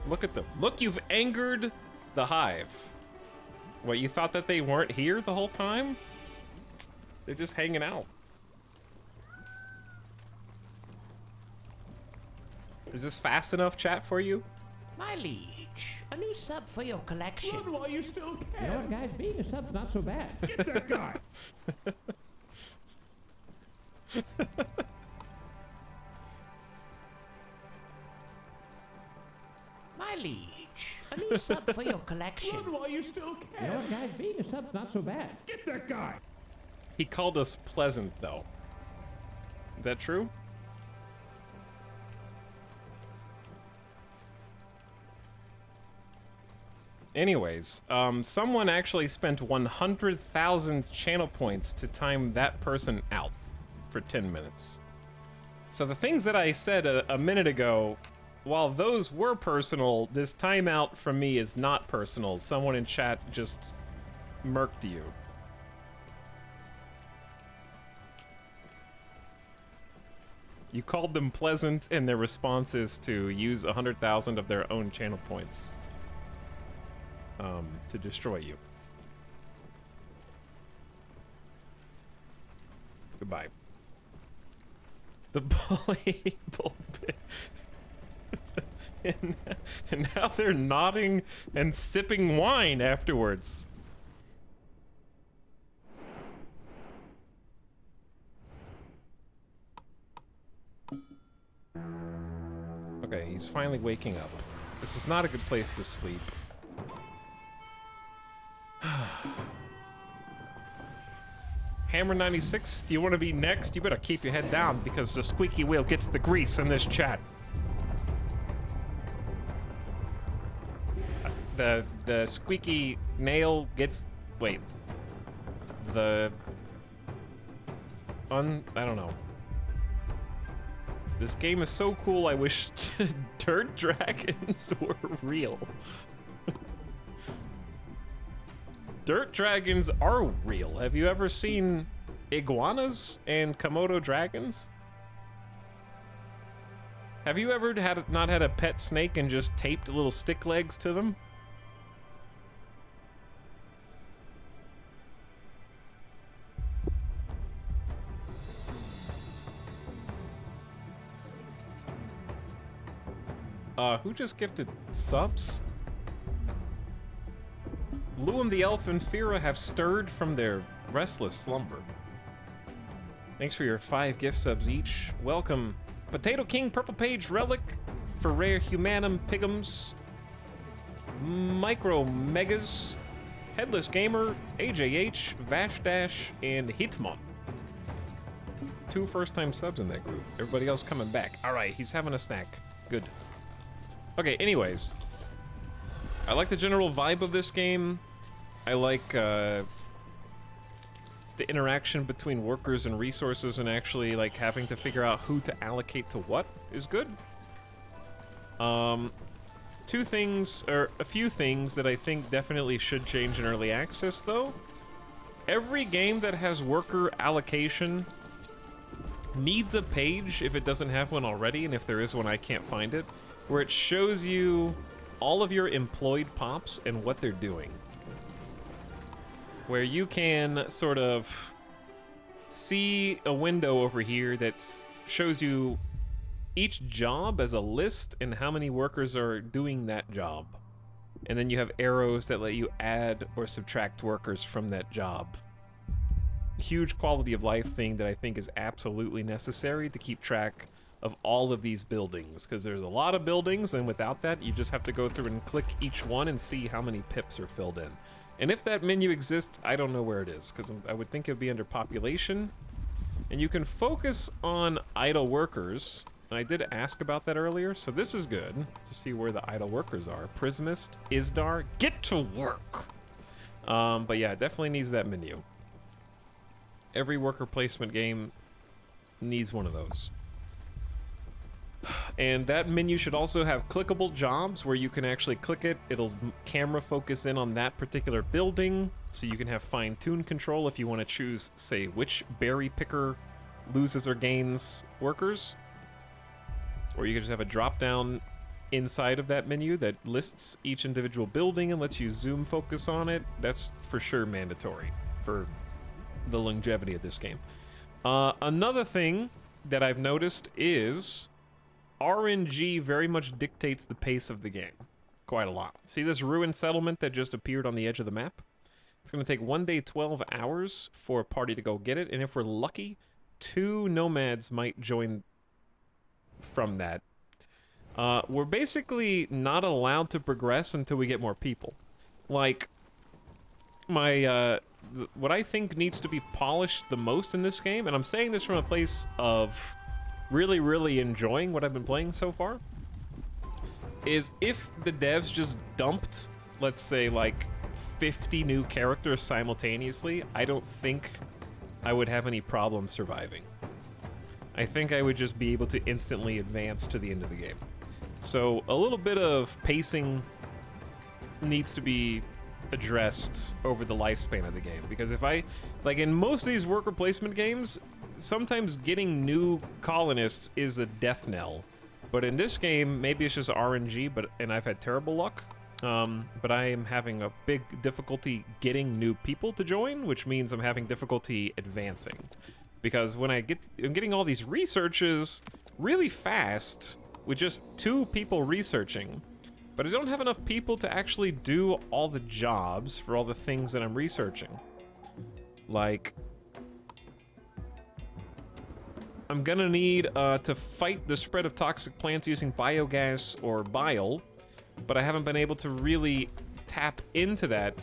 Look at them. Look, you've angered the hive. What, you thought that they weren't here the whole time? They're just hanging out. Is this fast enough, chat, for you? My liege, a new sub for your collection. Run while you still can. You know what, guys? Being a sub's not so bad. Get that guy. My liege, a new sub for your collection. Run while you still can. You know what, guys? Being a sub's not so bad. Get that guy. He called us pleasant, though. Is that true? Anyways, someone actually spent 100,000 channel points to time that person out for 10 minutes. So the things that I said a minute ago, while those were personal, this timeout from me is not personal. Someone in chat just murked you. You called them pleasant, and their response is to use 100,000 of their own channel points to destroy you. Goodbye. The bully bullpit. and now they're nodding and sipping wine afterwards. Okay, he's finally waking up. This is not a good place to sleep. Hammer 96, do you want to be next? You better keep your head down because the squeaky wheel gets the grease in this chat. The squeaky nail gets... Wait. I don't know. This game is so cool, I wish dirt dragons were real. Dirt dragons are real. Have you ever seen iguanas and Komodo dragons? Have you ever not had a pet snake and just taped little stick legs to them? Who just gifted subs? Luam the Elf and Fira have stirred from their restless slumber. Thanks for your 5 gift subs each. Welcome, Potato King, Purple Page, Relic, for Rare Humanum, Pigums, Micro Megas, Headless Gamer, AJH, Vash Dash, and Hitmon. 2 first-time subs in that group. Everybody else coming back. All right, he's having a snack. Good. Okay, anyways. I like the general vibe of this game. I like the interaction between workers and resources, and actually like having to figure out who to allocate to what is good. 2 things, or a few things that I think definitely should change in early access though. Every game that has worker allocation needs a page if it doesn't have one already, and if there is one, I can't find it, where it shows you all of your employed pops and what they're doing. Where you can sort of see a window over here that shows you each job as a list and how many workers are doing that job. And then you have arrows that let you add or subtract workers from that job. Huge quality of life thing that I think is absolutely necessary to keep track of all of these buildings, because there's a lot of buildings, and without that you just have to go through and click each one and see how many pips are filled in. And if that menu exists, I don't know where it is, because I would think it would be under population. And you can focus on idle workers. And I did ask about that earlier, so this is good to see where the idle workers are. Prismist, Isdar, get to work! But yeah, it definitely needs that menu. Every worker placement game needs one of those. And that menu should also have clickable jobs where you can actually click it. It'll camera focus in on that particular building, so you can have fine-tune control if you want to choose, say, which berry picker loses or gains workers. Or you can just have a drop-down inside of that menu that lists each individual building and lets you zoom focus on it. That's for sure mandatory for the longevity of this game. Another thing that I've noticed is RNG very much dictates the pace of the game. Quite a lot. See this ruined settlement that just appeared on the edge of the map? It's going to take 1 day, 12 hours for a party to go get it, and if we're lucky, 2 nomads might join from that. We're basically not allowed to progress until we get more people. Like, what I think needs to be polished the most in this game, and I'm saying this from a place of really, really enjoying what I've been playing so far, is if the devs just dumped, let's say, like 50 new characters simultaneously, I don't think I would have any problem surviving. I think I would just be able to instantly advance to the end of the game. So a little bit of pacing needs to be addressed over the lifespan of the game, because if I, like in most of these worker placement games, sometimes getting new colonists is a death knell. But in this game, maybe it's just RNG, and I've had terrible luck. But I am having a big difficulty getting new people to join, which means I'm having difficulty advancing. Because when I'm getting all these researches really fast with just 2 people researching, but I don't have enough people to actually do all the jobs for all the things that I'm researching. Like, I'm gonna need to fight the spread of toxic plants using biogas or bile, but I haven't been able to really tap into that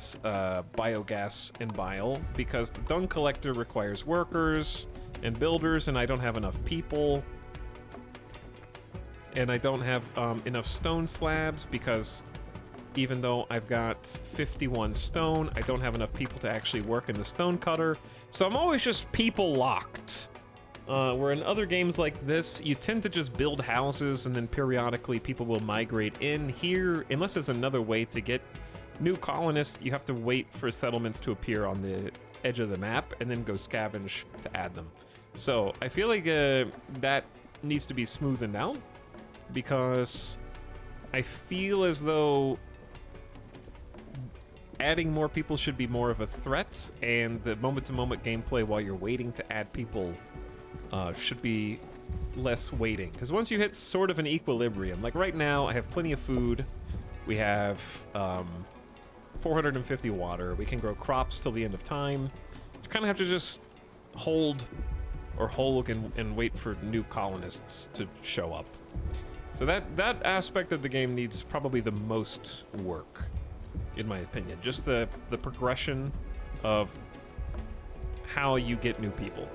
biogas and bile because the dung collector requires workers and builders, and I don't have enough people. And I don't have enough stone slabs because even though I've got 51 stone, I don't have enough people to actually work in the stone cutter. So I'm always just people locked. Where in other games like this, you tend to just build houses and then periodically people will migrate in. Here, unless there's another way to get new colonists, you have to wait for settlements to appear on the edge of the map and then go scavenge to add them. So I feel like that needs to be smoothened out, because I feel as though adding more people should be more of a threat, and the moment-to-moment gameplay while you're waiting to add people should be less waiting. Because once you hit sort of an equilibrium, like right now I have plenty of food, we have 450 water, we can grow crops till the end of time. You kind of have to just hold or hulk and wait for new colonists to show up. So that aspect of the game needs probably the most work, in my opinion. Just the progression of how you get new people.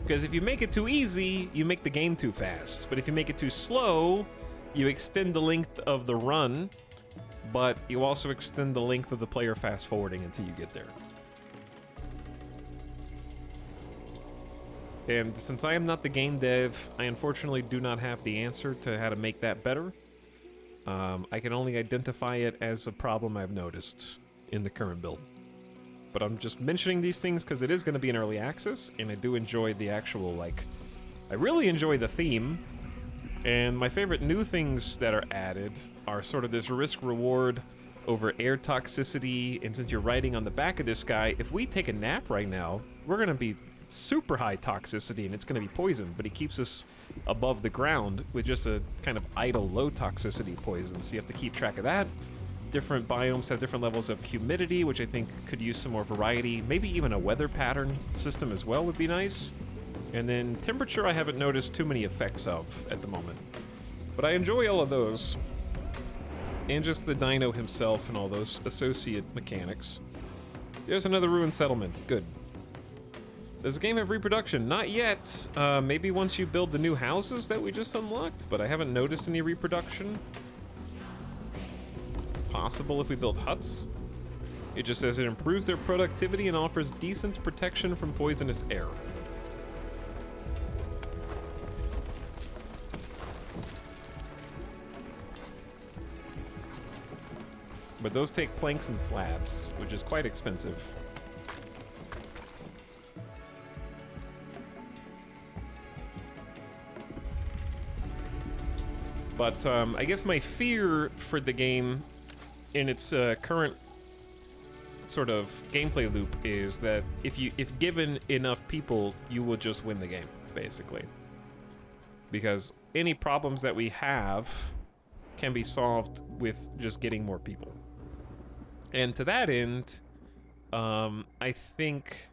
Because if you make it too easy, you make the game too fast. But if you make it too slow, you extend the length of the run, but you also extend the length of the player fast forwarding until you get there. And since I am not the game dev, I unfortunately do not have the answer to how to make that better. I can only identify it as a problem I've noticed in the current build. but I'm just mentioning these things because it is going to be an early access, and I do enjoy the actual, like, I really enjoy the theme, and my favorite new things that are added are sort of this risk-reward over air toxicity, and since you're riding on the back of this guy, if we take a nap right now, we're going to be super high toxicity, and it's going to be poison, but he keeps us above the ground with just a kind of idle low toxicity poison, so you have to keep track of that. Different biomes have different levels of humidity, which I think could use some more variety. Maybe even a weather pattern system as well would be nice. And then temperature I haven't noticed too many effects of at the moment. But I enjoy all of those. And just the dino himself and all those associate mechanics. There's another ruined settlement. Good. Does the game have reproduction? Not yet. Maybe once you build the new houses that we just unlocked, but I haven't noticed any reproduction. Possible if we build huts. It just says it improves their productivity and offers decent protection from poisonous air. But those take planks and slabs, which is quite expensive. But I guess my fear for the game in its current sort of gameplay loop is that if given enough people, you will just win the game, basically. Because any problems that we have can be solved with just getting more people. And to that end, I think,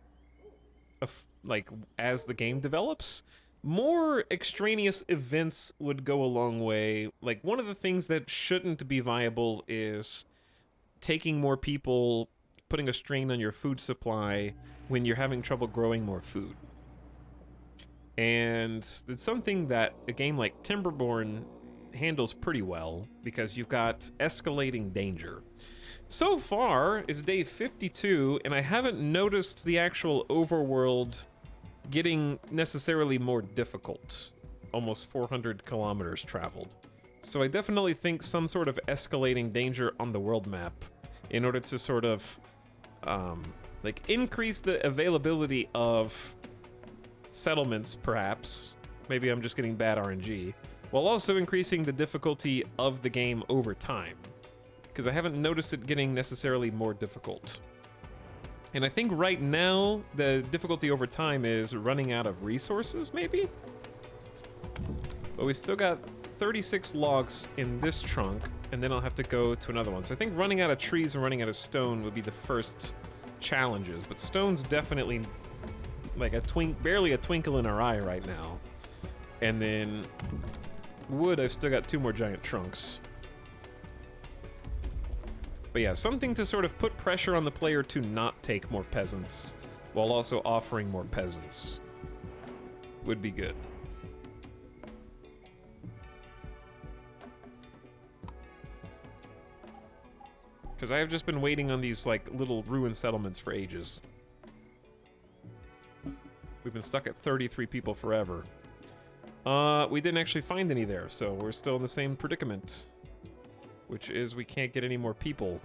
like, as the game develops, more extraneous events would go a long way. Like, one of the things that shouldn't be viable is taking more people, putting a strain on your food supply when you're having trouble growing more food. And it's something that a game like Timberborn handles pretty well, because you've got escalating danger. So far, it's day 52, and I haven't noticed the actual overworld getting necessarily more difficult. Almost 400 kilometers traveled. So I definitely think some sort of escalating danger on the world map in order to sort of like increase the availability of settlements, perhaps. Maybe I'm just getting bad RNG, while also increasing the difficulty of the game over time, because I haven't noticed it getting necessarily more difficult. And I think right now the difficulty over time is running out of resources, maybe? But we still got 36 logs in this trunk, and then I'll have to go to another one. So I think running out of trees and running out of stone would be the first challenges, but stone's definitely like barely a twinkle in our eye right now. And then wood, I've still got 2 more giant trunks. But yeah, something to sort of put pressure on the player to not take more peasants, while also offering more peasants, would be good. Because I have just been waiting on these, like, little ruined settlements for ages. We've been stuck at 33 people forever. We didn't actually find any there, so we're still in the same predicament. Which is we can't get any more people.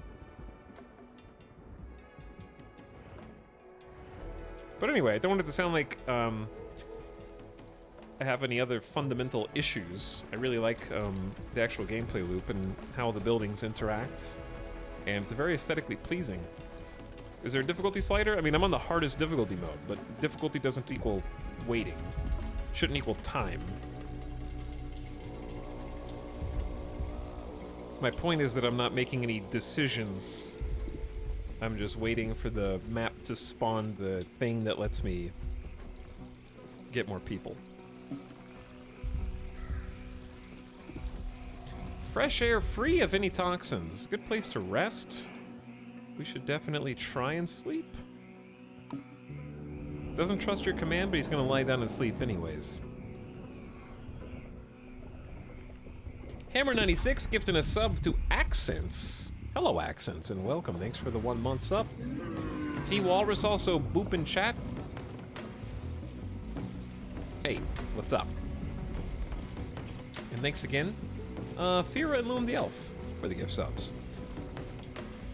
But anyway, I don't want it to sound like I have any other fundamental issues. I really like the actual gameplay loop and how the buildings interact. And it's very aesthetically pleasing. Is there a difficulty slider? I mean, I'm on the hardest difficulty mode, but difficulty doesn't equal waiting. Shouldn't equal time. My point is that I'm not making any decisions. I'm just waiting for the map to spawn the thing that lets me get more people. Fresh air free of any toxins. Good place to rest. We should definitely try and sleep. Doesn't trust your command, but he's gonna lie down and sleep anyways. Hammer96 gifting a sub to Accents. Hello, Accents, and welcome. Thanks for the 1 month sub. T Walrus also booping chat. Hey, what's up? And thanks again, Fira and Loom the Elf for the gift subs.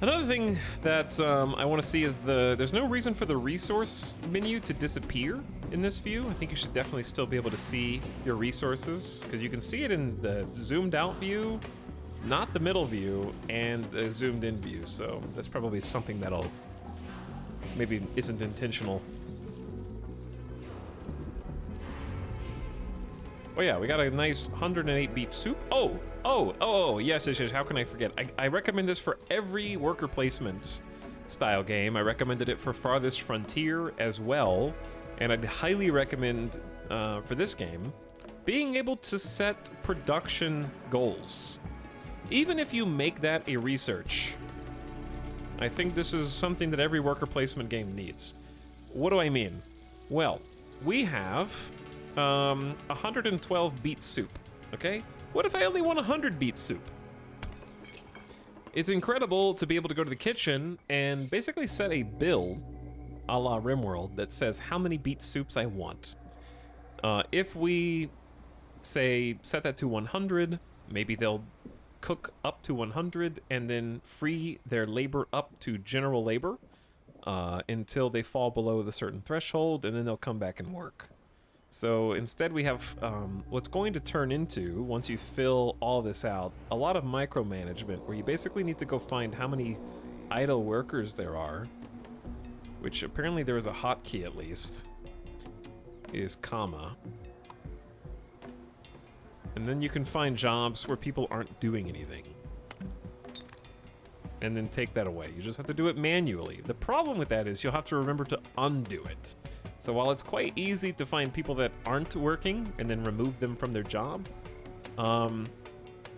Another thing that I want to see is there's no reason for the resource menu to disappear in this view. I think you should definitely still be able to see your resources, because you can see it in the zoomed out view, not the middle view, and the zoomed in view. So that's probably something that'll maybe isn't intentional. Oh yeah, we got a nice 108 beet soup. Oh, yes, how can I forget? I recommend this for every worker placement style game. I recommended it for Farthest Frontier as well, and I'd highly recommend for this game being able to set production goals. Even if you make that a research, I think this is something that every worker placement game needs. What do I mean? Well, we have 112 beet soup, okay? What if I only want 100 beet soup? It's incredible to be able to go to the kitchen and basically set a bill a la RimWorld that says how many beet soups I want. If we, say, set that to 100, maybe they'll cook up to 100 and then free their labor up to general labor until they fall below the certain threshold, and then they'll come back and work. So instead we have what's going to turn into, once you fill all this out, a lot of micromanagement where you basically need to go find how many idle workers there are, which apparently there is a hotkey at least, is comma. And then you can find jobs where people aren't doing anything. And then take that away. You just have to do it manually. The problem with that is you'll have to remember to undo it. So while it's quite easy to find people that aren't working and then remove them from their job,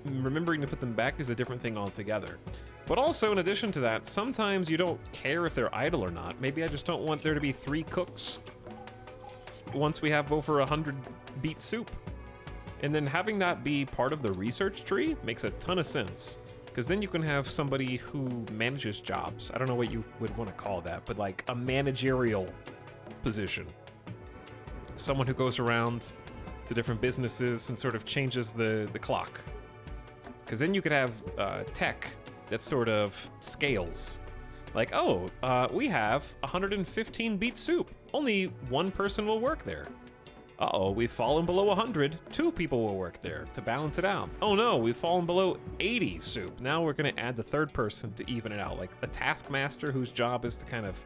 remembering to put them back is a different thing altogether. But also, in addition to that, sometimes you don't care if they're idle or not. Maybe I just don't want there to be 3 cooks once we have over 100 beet soup. And then having that be part of the research tree makes a ton of sense. Because then you can have somebody who manages jobs. I don't know what you would want to call that, but like a managerial position. Someone who goes around to different businesses and sort of changes the clock. Because then you could have tech that sort of scales. Like, oh, we have 115 beet soup. Only 1 person will work there. Uh-oh, we've fallen below 100. 2 people will work there to balance it out. Oh no, we've fallen below 80 soup. Now we're gonna add the 3rd person to even it out. Like a taskmaster whose job is to kind of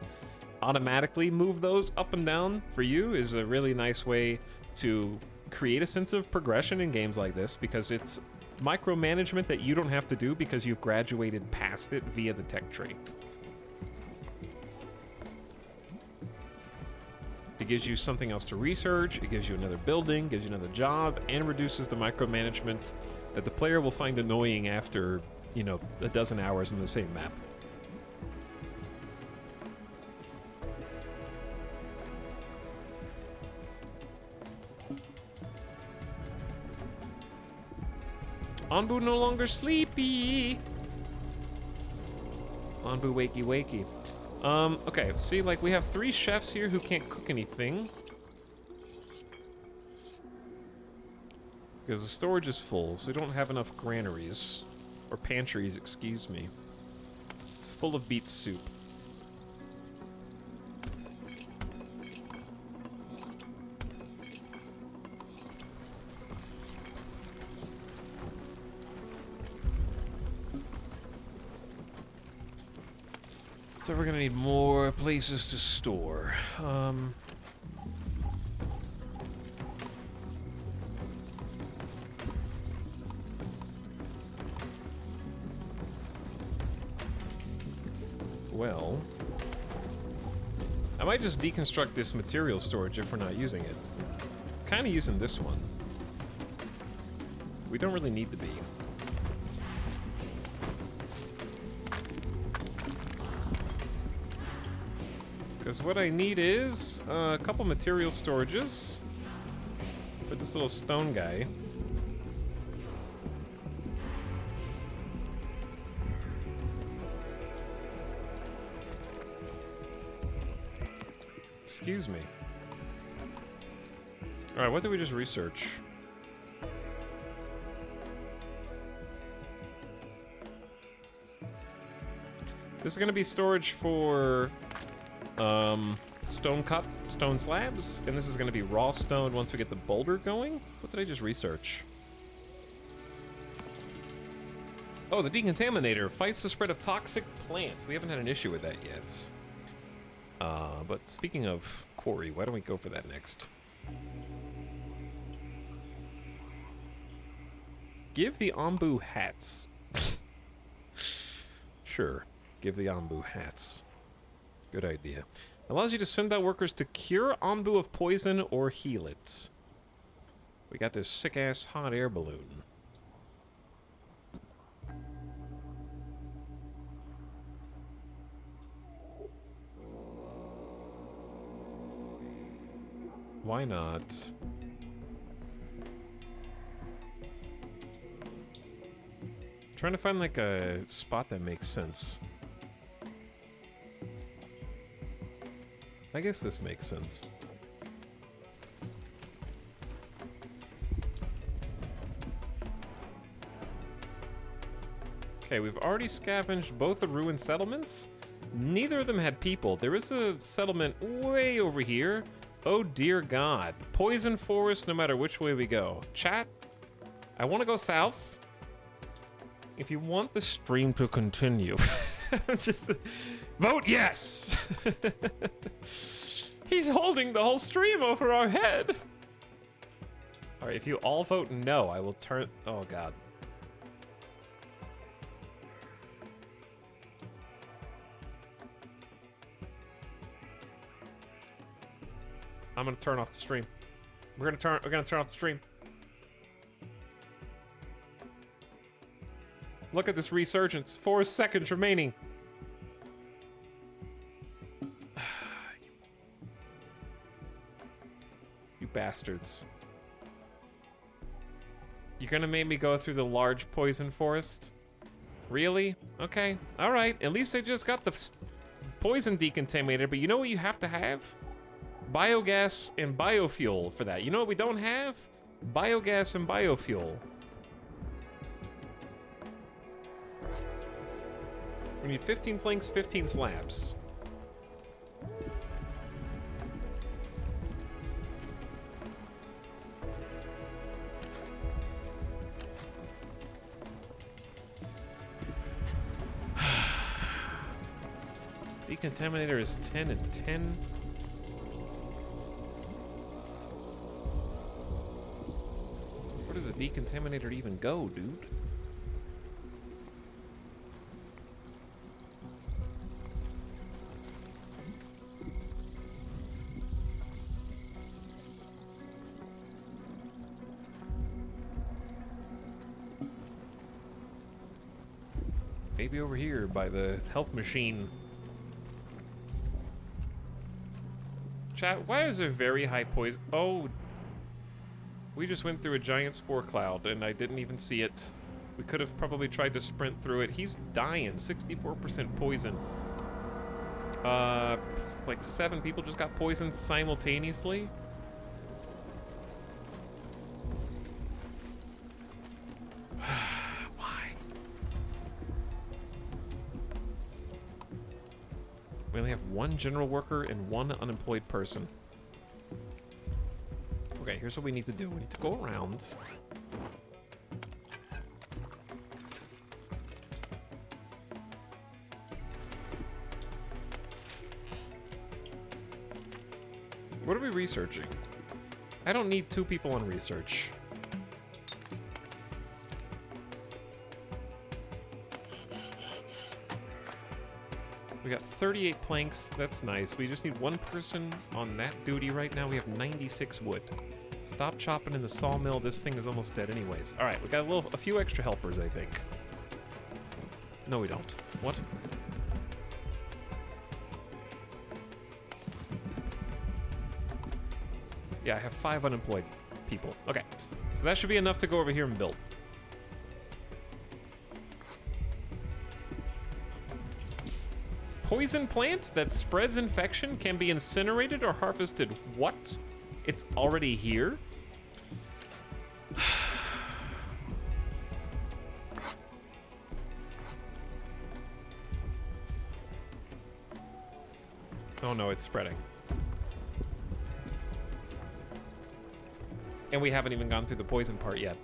automatically move those up and down for you is a really nice way to create a sense of progression in games like this, because it's micromanagement that you don't have to do because you've graduated past it via the tech tree. It gives you something else to research, it gives you another building, gives you another job, and reduces the micromanagement that the player will find annoying after, you know, a dozen hours in the same map. Anbu no longer sleepy. Anbu wakey wakey. Okay, see, like, we have 3 chefs here who can't cook anything. Because the storage is full, so we don't have enough granaries. Or pantries, excuse me. It's full of beet soup. So we're gonna need more places to store. Well, I might just deconstruct this material storage if we're not using it. Kind of using this one. We don't really need to be. Because what I need is a couple material storages for this little stone guy. Excuse me. Alright, what did we just research? This is gonna be storage for stone cup, stone slabs, and this is gonna be raw stone once we get the boulder going. What did I just research? Oh, the decontaminator fights the spread of toxic plants. We haven't had an issue with that yet. But speaking of quarry, why don't we go for that next? Give the Ombu hats. Sure, give the Ombu hats. Good idea. Allows you to send out workers to cure Ombu of poison or heal it. We got this sick-ass hot air balloon. Why not? Trying to find like a spot that makes sense. I guess this makes sense. Okay, we've already scavenged both the ruined settlements. Neither of them had people. There is a settlement way over here. Oh dear God. Poison forest no matter which way we go. Chat, I want to go south. If you want the stream to continue, just vote yes. He's holding the whole stream over our head. All right, if you all vote no, I will turn. Oh God. I'm gonna turn off the stream. We're gonna turn off the stream. Look at this resurgence. 4 seconds remaining. You bastards. You're gonna make me go through the large poison forest? Really? Okay. Alright. At least I just got the poison decontaminator, but you know what you have to have? Biogas and biofuel for that. You know what we don't have? Biogas and biofuel. We need 15 planks, 15 slabs. Decontaminator is 10 and 10. Where does a decontaminator even go, dude? Maybe over here by the health machine. Chat, why is there very high poison? Oh, we just went through a giant spore cloud and I didn't even see it. We could have probably tried to sprint through it. He's dying, 64% poison. Like 7 people just got poisoned simultaneously. We only have 1 general worker and 1 unemployed person. Okay, here's what we need to do. We need to go around. What are we researching? I don't need 2 people on research. We got 38 planks, that's nice. We just need 1 person on that duty right now. We have 96 wood. Stop chopping in the sawmill, this thing is almost dead anyways. All right, we got a few extra helpers, I think. No, we don't. What? Yeah, I have 5 unemployed people. Okay, so that should be enough to go over here and build. Poison plant that spreads infection can be incinerated or harvested. What? It's already here? Oh no, it's spreading. And we haven't even gone through the poison part yet.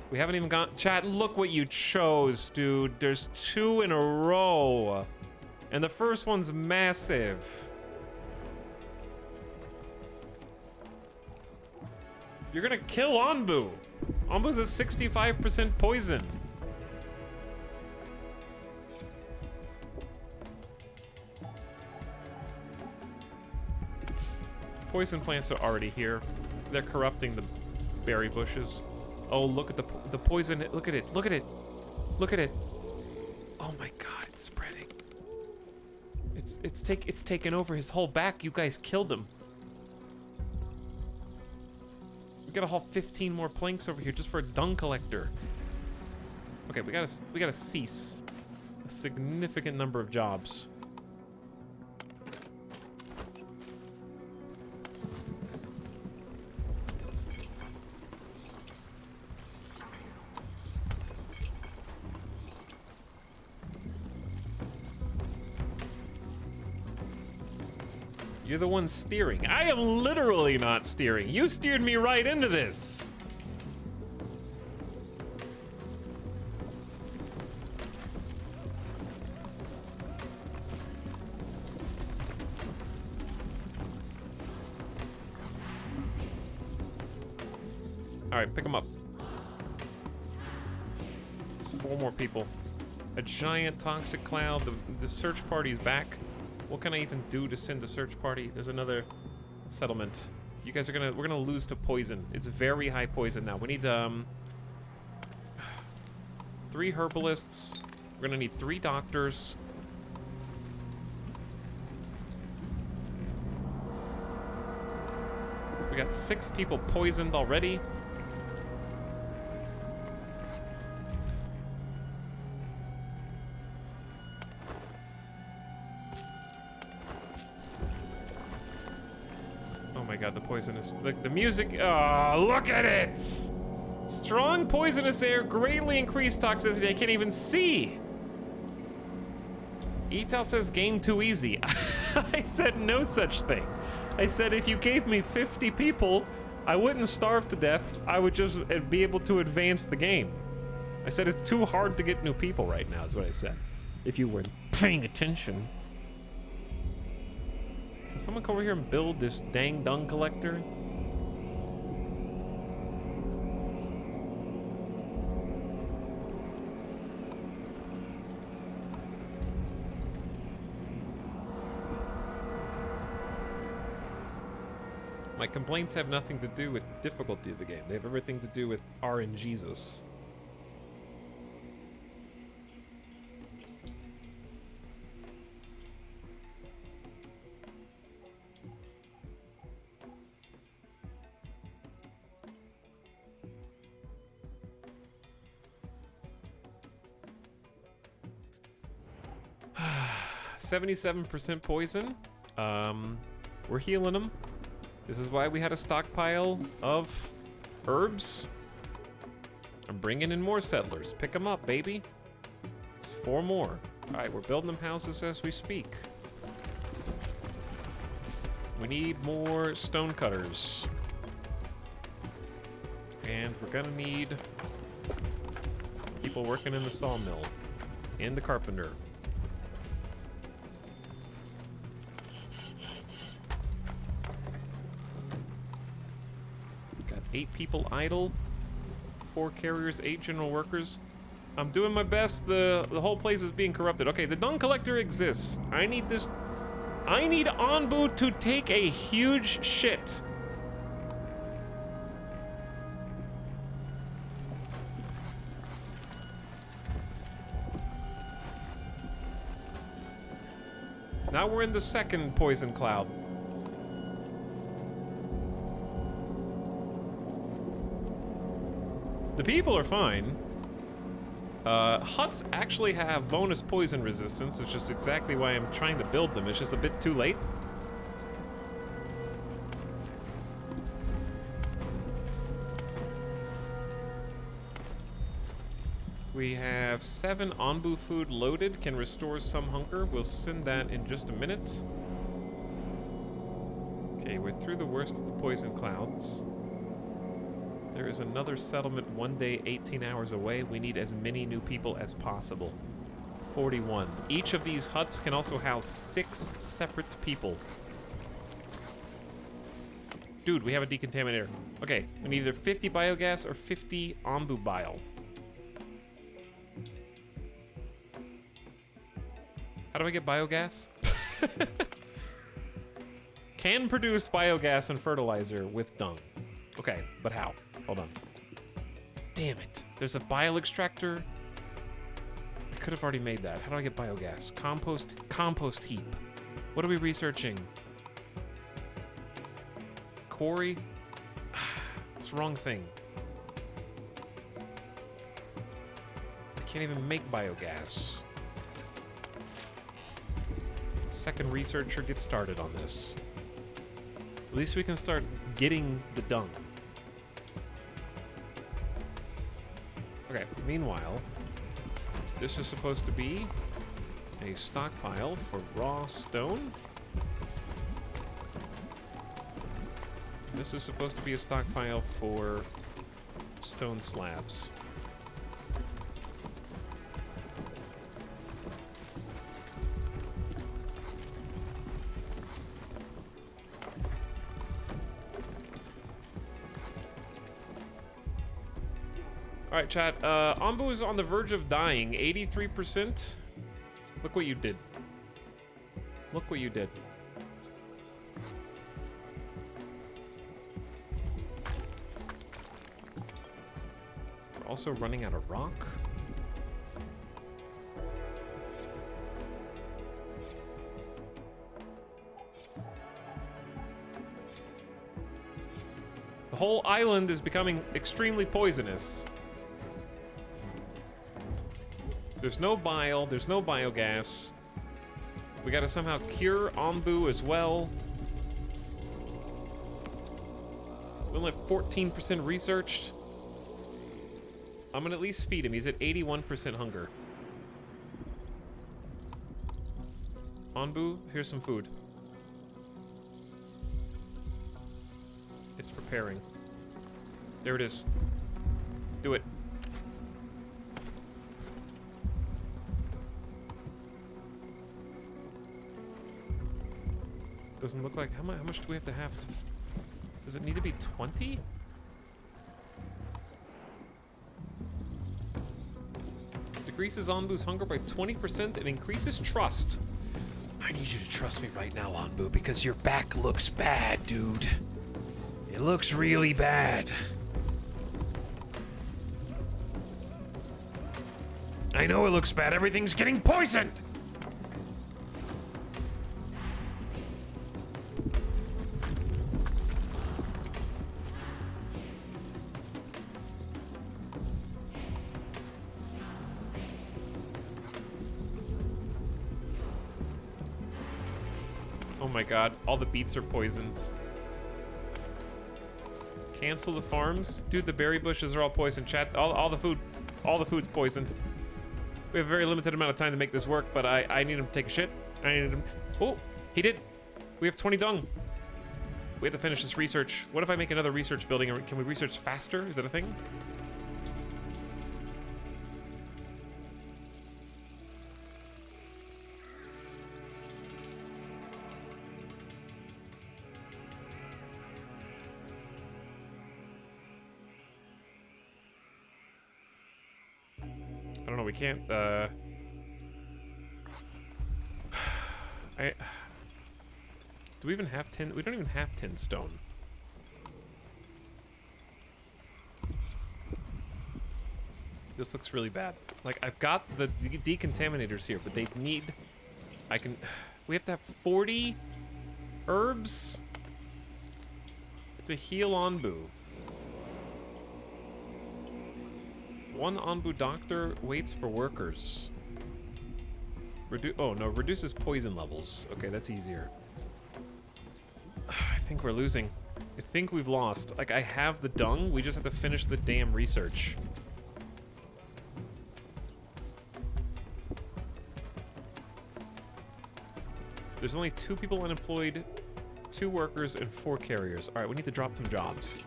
We haven't even gone... Chat, look what you chose, dude. There's 2 in a row. And the first one's massive. You're gonna kill Onbu. Onbu's at 65% poison. Poison plants are already here. They're corrupting the berry bushes. Oh, look at the poison. Look at it. Look at it. Look at it. Oh my god, it's spreading. It's taken over his whole back. You guys killed him. We gotta haul 15 more planks over here just for a dung collector. Okay, we gotta cease a significant number of jobs. You're the one steering. I am literally not steering. You steered me right into this. All right, pick them up. It's 4 more people. A giant toxic cloud. The search party's back. What can I even do to send the search party? There's another settlement. You guys are we're gonna lose to poison. It's very high poison now. We need 3 herbalists. We're gonna need 3 doctors. We got 6 people poisoned already. God, the poisonous, the music, oh, look at it! Strong poisonous air greatly increased toxicity. I can't even see. Etal says game too easy. I said no such thing. I said if you gave me 50 people, I wouldn't starve to death. I would just be able to advance the game. I said it's too hard to get new people right now is what I said. If you weren't paying attention. Can someone come over here and build this dang dung collector? My complaints have nothing to do with difficulty of the game. They have everything to do with RNGesus. %77% poison. We're healing them. This is why we had a stockpile of herbs. I'm bringing in more settlers. Pick them up, baby. It's 4 more. All right, we're building them houses as we speak. We need more stone cutters. And we're gonna need people working in the sawmill and the carpenter. Got 8 people idle, 4 carriers, 8 general workers. I'm doing my best. The whole place is being corrupted. Okay, the dung collector exists. I need Onbu to take a huge shit. Now we're in the second poison cloud. The people are fine. Huts actually have bonus poison resistance. It's just exactly why I'm trying to build them. It's just a bit too late. We have 7 Onbu food loaded. Can restore some hunger. We'll send that in just a minute. Okay, we're through the worst of the poison clouds. There is another settlement 1 day, 18 hours away. We need as many new people as possible. 41. Each of these huts can also house 6 separate people. Dude, we have a decontaminator. Okay, we need either 50 biogas or 50 ombu bile. How do I get biogas? Can produce biogas and fertilizer with dung. Okay, but how? Hold on. Damn it. There's a bile extractor. I could have already made that. How do I get biogas? Compost heap. What are we researching? Quarry? It's the wrong thing. I can't even make biogas. Second researcher gets started on this. At least we can start getting the dung. Okay, meanwhile, this is supposed to be a stockpile for raw stone. This is supposed to be a stockpile for stone slabs. All right, chat. Ombu is on the verge of dying. 83%. Look what you did. Look what you did. We're also running out of rock. The whole island is becoming extremely poisonous. There's no bile, there's no biogas. We gotta somehow cure Ombu as well. We only have 14% researched. I'm gonna at least feed him. He's at 81% hunger. Ombu, here's some food. It's preparing. There it is. Do it. Doesn't look like... How much do we have to does it need to be 20? Decreases Onbu's hunger by 20% and increases trust. I need you to trust me right now, Anbu, because your back looks bad, dude. It looks really bad. I know it looks bad. Everything's getting poisoned. Oh my god, all the beets are poisoned. Cancel the farms? Dude, the berry bushes are all poisoned. Chat, all the food's poisoned. We have a very limited amount of time to make this work, but I need him to take a shit. I need him. Oh, he did. We have 20 dung. We have to finish this research. What if I make another research building? Can we research faster? Is that a thing? I don't know, we can't, do we even have tin? We don't even have tin stone. This looks really bad. Like, I've got the decontaminators here, but they need... We have to have 40 herbs to heal Onbu. One Onbu doctor waits for workers. Reduces poison levels. Okay, that's easier. I think we're losing. I think we've lost. Like, I have the dung, we just have to finish the damn research. There's only 2 people unemployed 2 workers and 4 carriers. All right, we need to drop some jobs.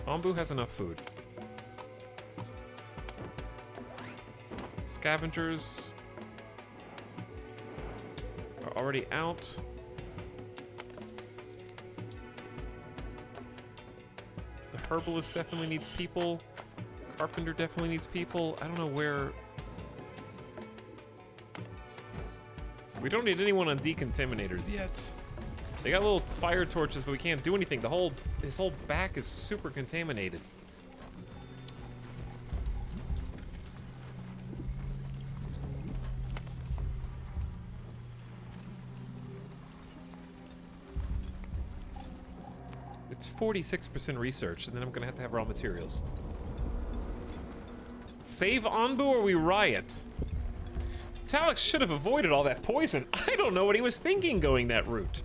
Ombu has enough food. Scavengers are already out. The herbalist definitely needs people. Carpenter definitely needs people. I don't know where... We don't need anyone on decontaminators yet. They got little fire torches, but we can't do anything. His whole back is super contaminated. It's 46% research, and then I'm gonna have to have raw materials. Save Anbu or we riot. Etalyx should have avoided all that poison. I don't know what he was thinking going that route.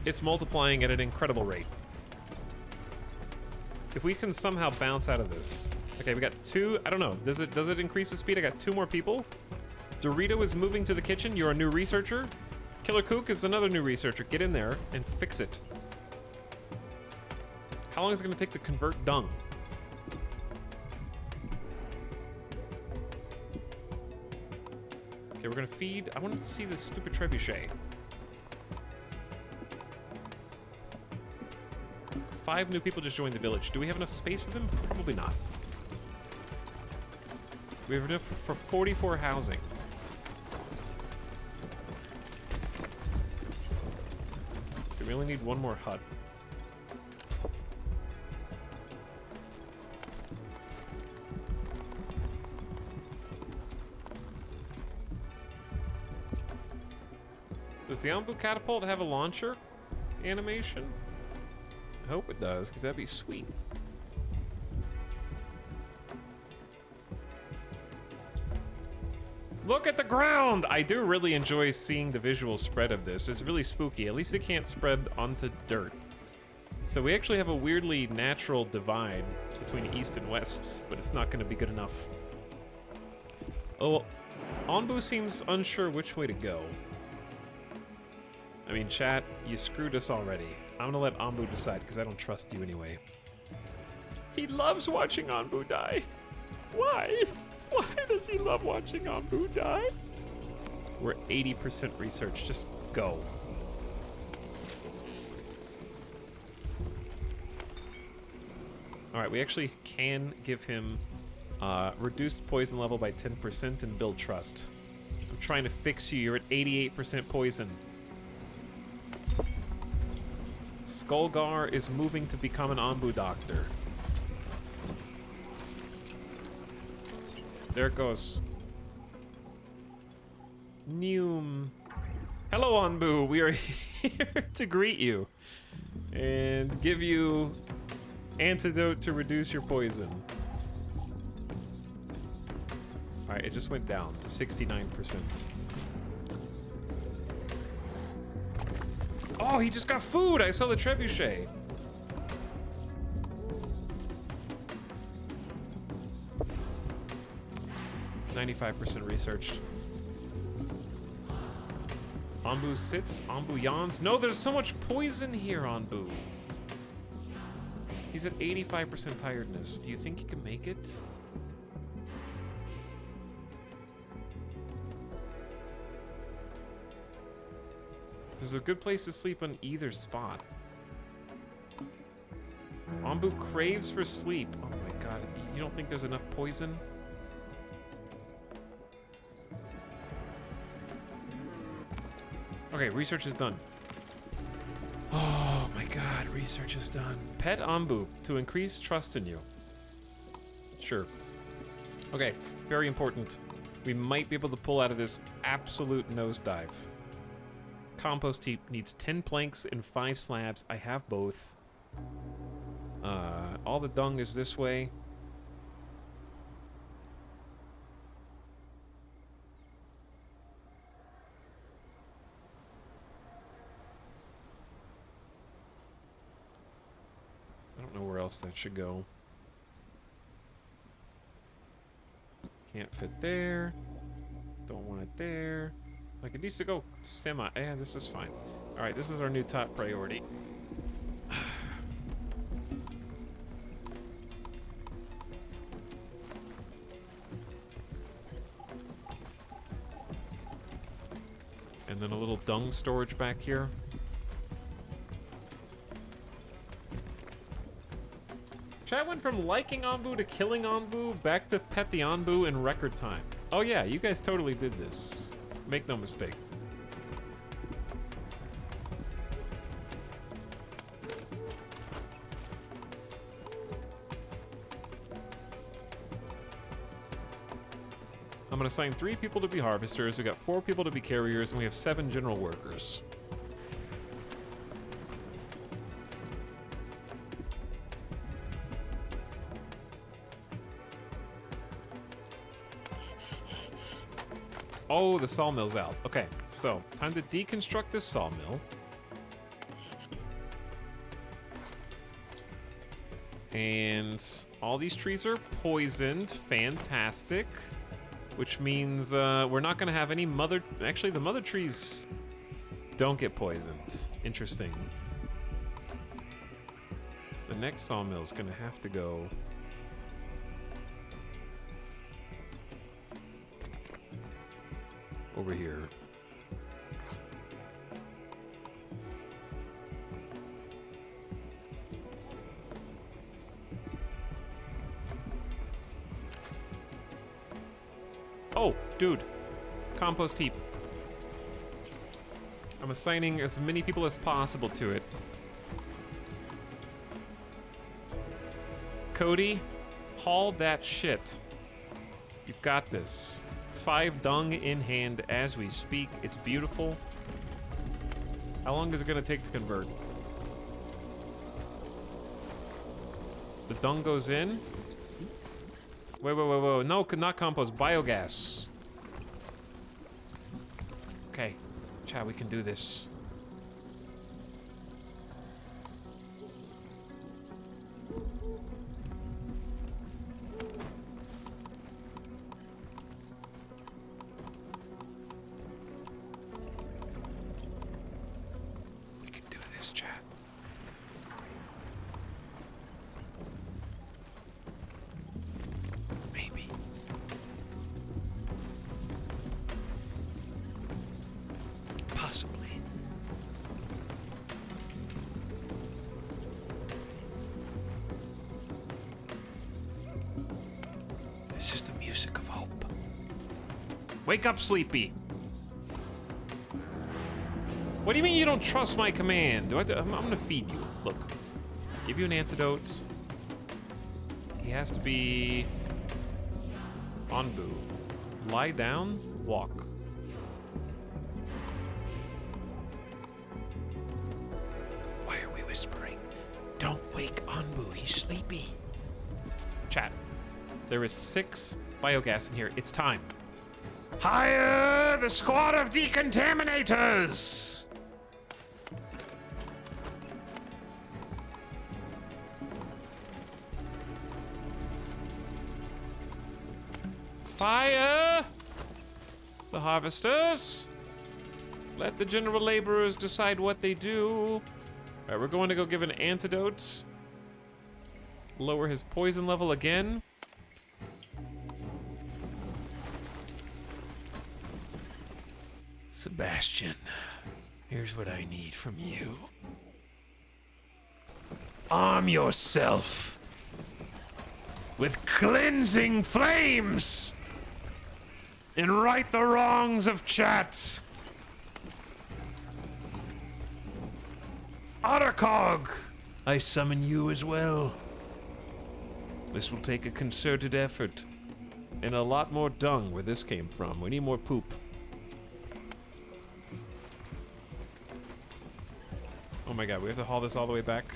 It's multiplying at an incredible rate. If we can somehow bounce out of this. Okay, we got 2. I don't know. Does it increase the speed? I got 2 more people. Dorito is moving to the kitchen. You're a new researcher. Killer Kook is another new researcher. Get in there and fix it. How long is it going to take to convert dung? Okay, we're going to feed. I wanted to see this stupid trebuchet. 5 new people just joined the village. Do we have enough space for them? Probably not. We have enough for 44 housing. So we only need 1 more hut. Does the Ombu catapult have a launcher animation? I hope it does, because that'd be sweet. Look at the ground! I do really enjoy seeing the visual spread of this. It's really spooky. At least it can't spread onto dirt. So we actually have a weirdly natural divide between east and west, but it's not going to be good enough. Oh, Onbu seems unsure which way to go. I mean, chat, you screwed us already. I'm gonna let Onbu decide, because I don't trust you anyway. He loves watching Onbu die. Why? Why does he love watching Onbu die? We're 80% research. Just go. Alright, we actually can give him reduced poison level by 10% and build trust. I'm trying to fix you. You're at 88% poison. Skullgar is moving to become an Ombu doctor. There it goes. Noom. Hello, Onbu. We are here to greet you and give you antidote to reduce your poison. All right, it just went down to 69%. Oh, he just got food. I saw the trebuchet. %95 researched. Onbu sits, Onbu yawns. No, there's so much poison here, Onbu. He's at 85% tiredness. Do you think he can make it? There's a good place to sleep on either spot. Onbu craves for sleep. Oh my god, you don't think there's enough poison? Okay, research is done. Oh my god, research is done. Pet Onbu to increase trust in you. Sure. Okay, very important. We might be able to pull out of this absolute nosedive. Compost heap needs 10 planks and 5 slabs. I have both. All the dung is this way. else that should go. Can't fit there. Don't want it there. Like, it needs to go semi. Yeah, this is fine. Alright, this is our new top priority. And then a little dung storage back here. Chat went from liking Anbu to killing Anbu back to pet the Anbu in record time. Oh yeah, you guys totally did this. Make no mistake. I'm gonna assign 3 people to be harvesters, we got 4 people to be carriers, and we have 7 general workers. Oh, the sawmill's out. Okay, so time to deconstruct this sawmill. And all these trees are poisoned. Fantastic. Which means we're not going to have any mother... Actually, the mother trees don't get poisoned. Interesting. The next sawmill is going to have to go... over here. Oh, dude. Compost heap. I'm assigning as many people as possible to it. Cody, haul that shit. You've got this. 5 dung in hand as we speak. It's beautiful. How long is it gonna take to convert? The dung goes in. Wait. No, not compost. Biogas. Okay. Chat, we can do this. We can do this, chat. Maybe. Possibly. This is the music of hope. Wake up, Sleepy. What do you mean you don't trust my command? I'm gonna feed you. Look. Give you an antidote. He has to be... Anbu. Lie down, walk. Why are we whispering? Don't wake Anbu, he's sleepy. Chat. There is 6 biogas in here. It's time. Hire the squad of decontaminators! Fire the harvesters. Let the general laborers decide what they do. All right, we're going to go give an antidote. Lower his poison level again. Sebastian, here's what I need from you. Arm yourself with cleansing flames and right the wrongs of chat. Ottercog, I summon you as well. This will take a concerted effort and a lot more dung where this came from. We need more poop. Oh my god, we have to haul this all the way back.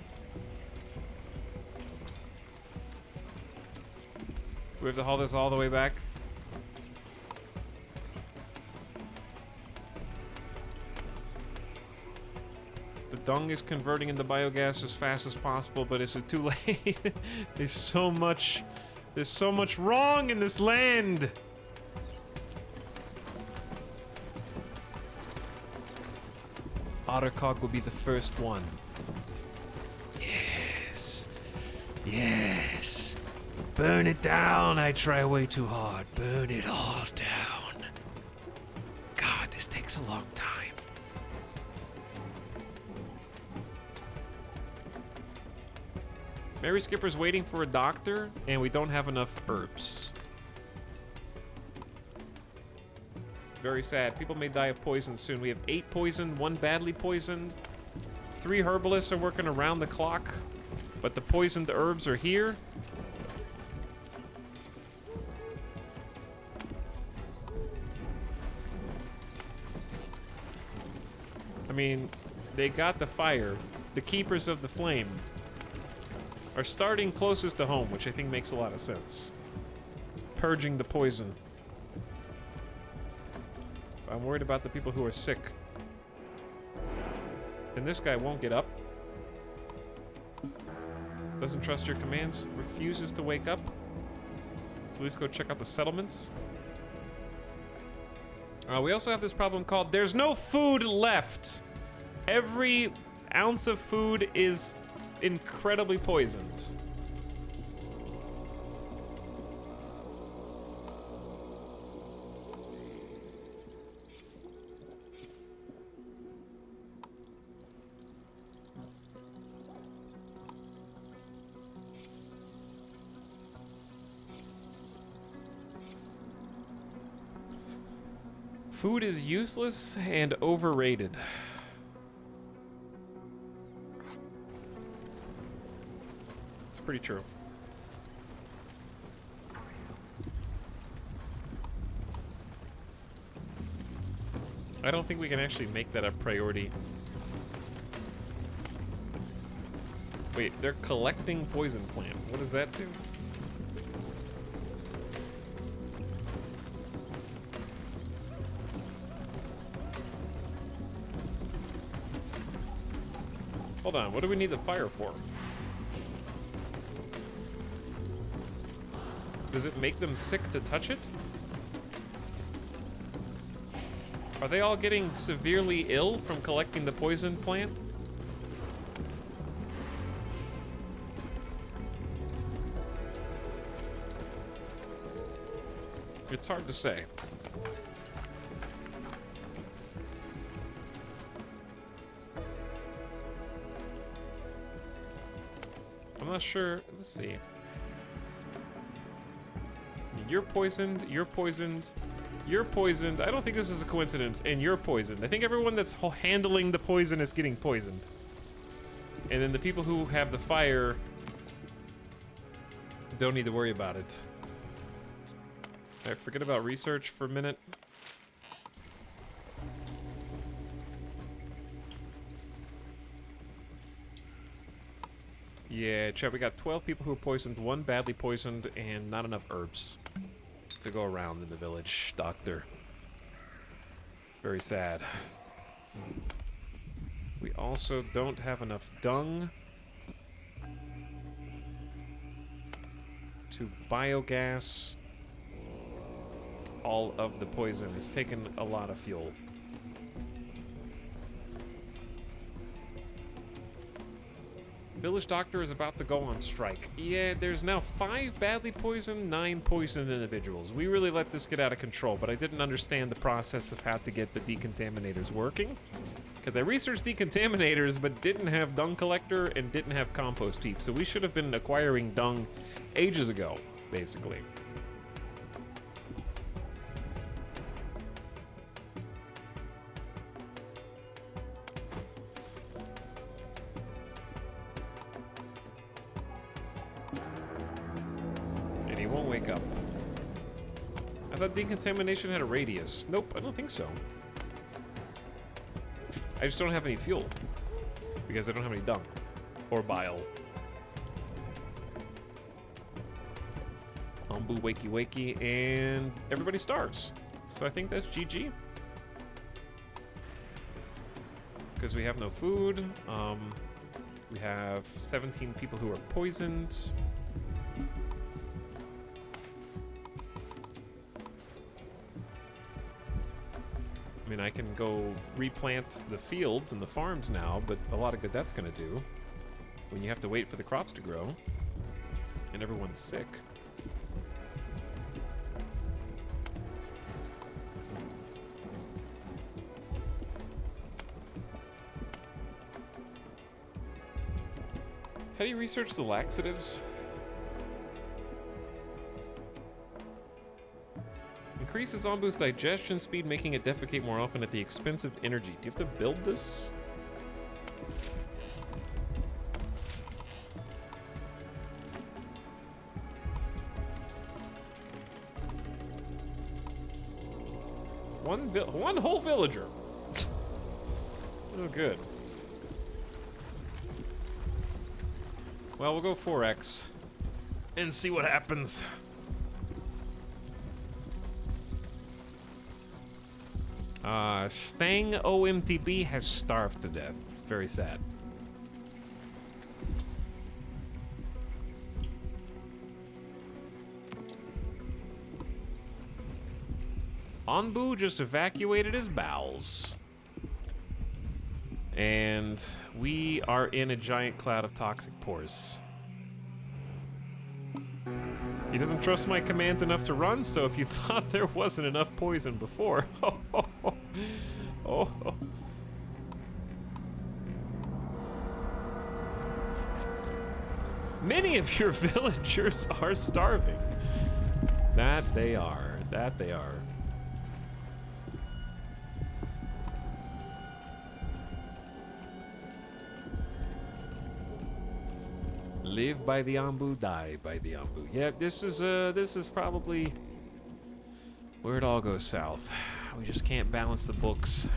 We have to haul this all the way back. The dung is converting into biogas as fast as possible, but is it too late? There's so much wrong in this land. Ottercock will be the first one. Yes. Yes. Burn it down. I try way too hard. Burn it all down. God, this takes a long time. Mary Skipper's waiting for a doctor, and we don't have enough herbs. Very sad. People may die of poison soon. We have 8 poisoned, 1 badly poisoned. 3 herbalists are working around the clock, but the poisoned herbs are here. I mean, they got the fire. The keepers of the flame are starting closest to home, which I think makes a lot of sense. Purging the poison. I'm worried about the people who are sick. And this guy won't get up. Doesn't trust your commands. Refuses to wake up. So at least go check out the settlements. We also have this problem called there's no food left. Every ounce of food is incredibly poisoned. Food is useless and overrated. It's pretty true. I don't think we can actually make that a priority. Wait, they're collecting poison plant. What does that do? Hold on, what do we need the fire for? Does it make them sick to touch it? Are they all getting severely ill from collecting the poison plant? It's hard to say. I'm not sure. Let's see. You're poisoned. You're poisoned. You're poisoned. I don't think this is a coincidence. And you're poisoned. I think everyone that's handling the poison is getting poisoned. And then the people who have the fire don't need to worry about it. All right, forget about research for a minute. Yeah, chat, we got 12 people who are poisoned, 1 badly poisoned, and not enough herbs to go around in the village, doctor. It's very sad. We also don't have enough dung to biogas all of the poison. It's taken a lot of fuel. Village doctor is about to go on strike. Yeah, there's now 5 badly poisoned, 9 poisoned individuals. We really let this get out of control, but I didn't understand the process of how to get the decontaminators working. Because I researched decontaminators, but didn't have dung collector and didn't have compost heap. So we should have been acquiring dung ages ago, basically. And he won't wake up. I thought decontamination had a radius. Nope, I don't think so. I just don't have any fuel. Because I don't have any dung. Or bile. Ombu wakey wakey, and everybody starves. So I think that's GG. because we have no food. We have 17 people who are poisoned. I mean, I can go replant the fields and the farms now, but a lot of good that's gonna do when you have to wait for the crops to grow and everyone's sick. How do you research the laxatives? Increases Ombu's digestion speed, making it defecate more often at the expense of energy. Do you have to build this? One whole villager. Oh, good. Well, we'll go 4x and see what happens. Stang OMTB has starved to death. Very sad. Onbu just evacuated his bowels. And we are in a giant cloud of toxic pores. He doesn't trust my commands enough to run, so if you thought there wasn't enough poison before... oh. Many of your villagers are starving. That they are. That they are. Live by the Ombu, die by the Ombu. Yeah, this is probably where it all goes south. We just can't balance the books.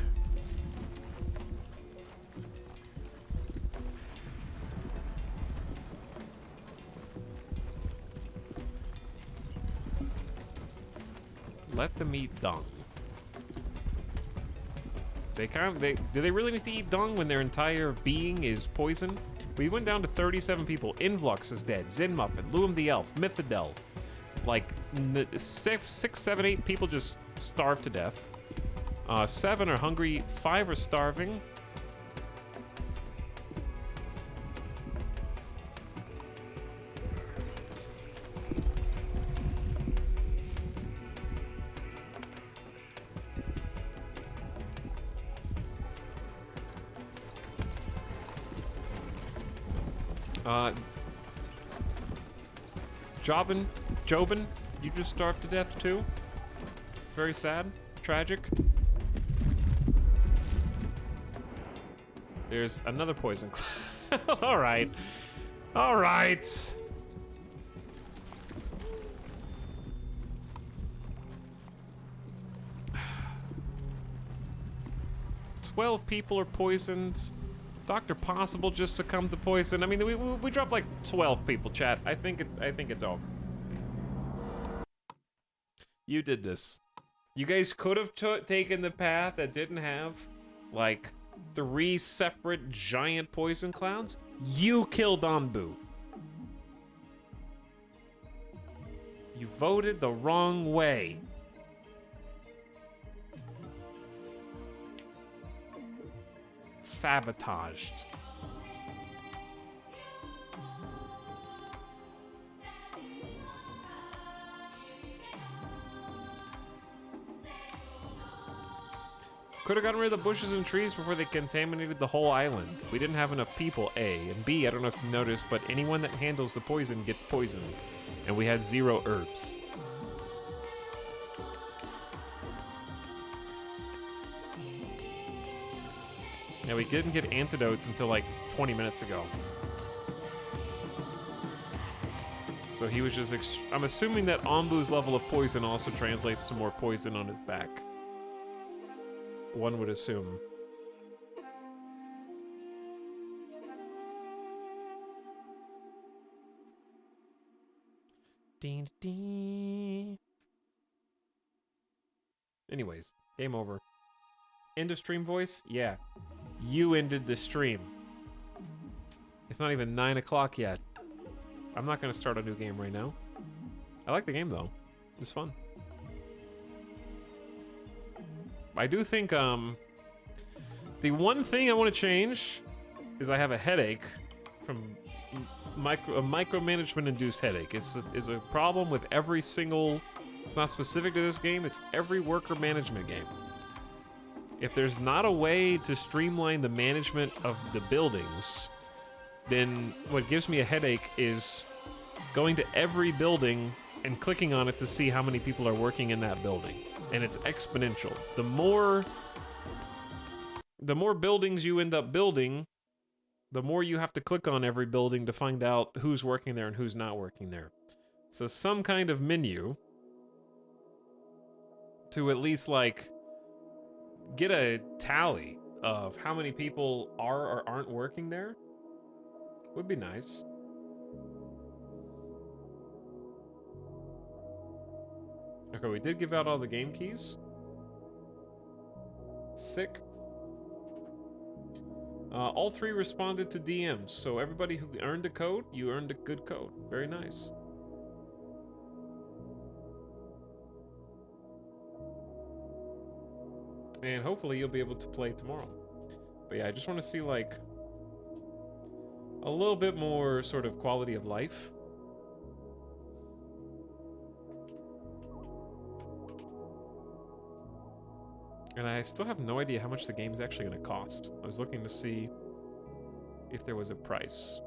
Let them eat dung. Do they really need to eat dung when their entire being is poison? We went down to 37 people. Invlux is dead. Zin Muffin, Luum the Elf, Mythadel. Like, 6, 7, 8 people just starved to death. 7 are hungry. 5 are starving. Jobin, you just starved to death too? Very sad, tragic. There's another poison. All right. 12 people are poisoned. Dr. Possible just succumbed to poison. I mean, we dropped like 12 people, chat. I think it's over. You did this. You guys could have taken the path that didn't have like 3 separate giant poison clouds. You killed Onbu. You voted the wrong way. Sabotaged. Could have gotten rid of the bushes and trees before they contaminated the whole island. We didn't have enough people, A. And B, I don't know if you noticed, but anyone that handles the poison gets poisoned. And we had 0 herbs. Yeah, we didn't get antidotes until like 20 minutes ago. So he was just... I'm assuming that Ombu's level of poison also translates to more poison on his back. One would assume. Ding, ding. Anyways, game over. End of stream voice? Yeah. you ended the stream. It's not even 9 o'clock yet. I'm not gonna start a new game right now. I like the game though. It's fun. I do think the one thing I want to change is I have a headache from a micromanagement induced headache. It's a problem with every single. It's not specific to this game. It's every worker management game. If there's not a way to streamline the management of the buildings, then what gives me a headache is going to every building and clicking on it to see how many people are working in that building. And it's exponential. The more buildings you end up building, the more you have to click on every building to find out who's working there and who's not working there. So some kind of menu to at least like get a tally of how many people are or aren't working there would be nice. Okay, we did give out all the game keys. Sick. All 3 responded to DMs, so everybody who earned a code, you earned a good code. Very nice. And hopefully you'll be able to play tomorrow. But yeah, I just want to see like a little bit more sort of quality of life. And I still have no idea how much the game's actually going to cost. I was looking to see if there was a price.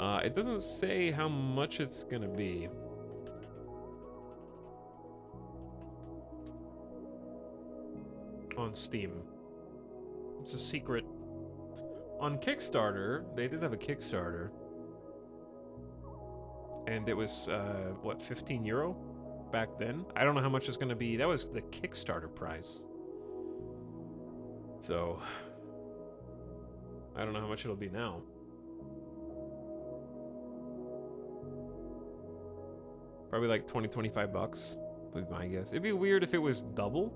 It doesn't say how much it's going to be. On Steam. It's a secret. On Kickstarter, they did have a Kickstarter. And it was, what, 15 euro back then? I don't know how much it's going to be. That was the Kickstarter price. So, I don't know how much it'll be now. Probably like 20, 25 bucks would be my guess. It'd be weird if it was double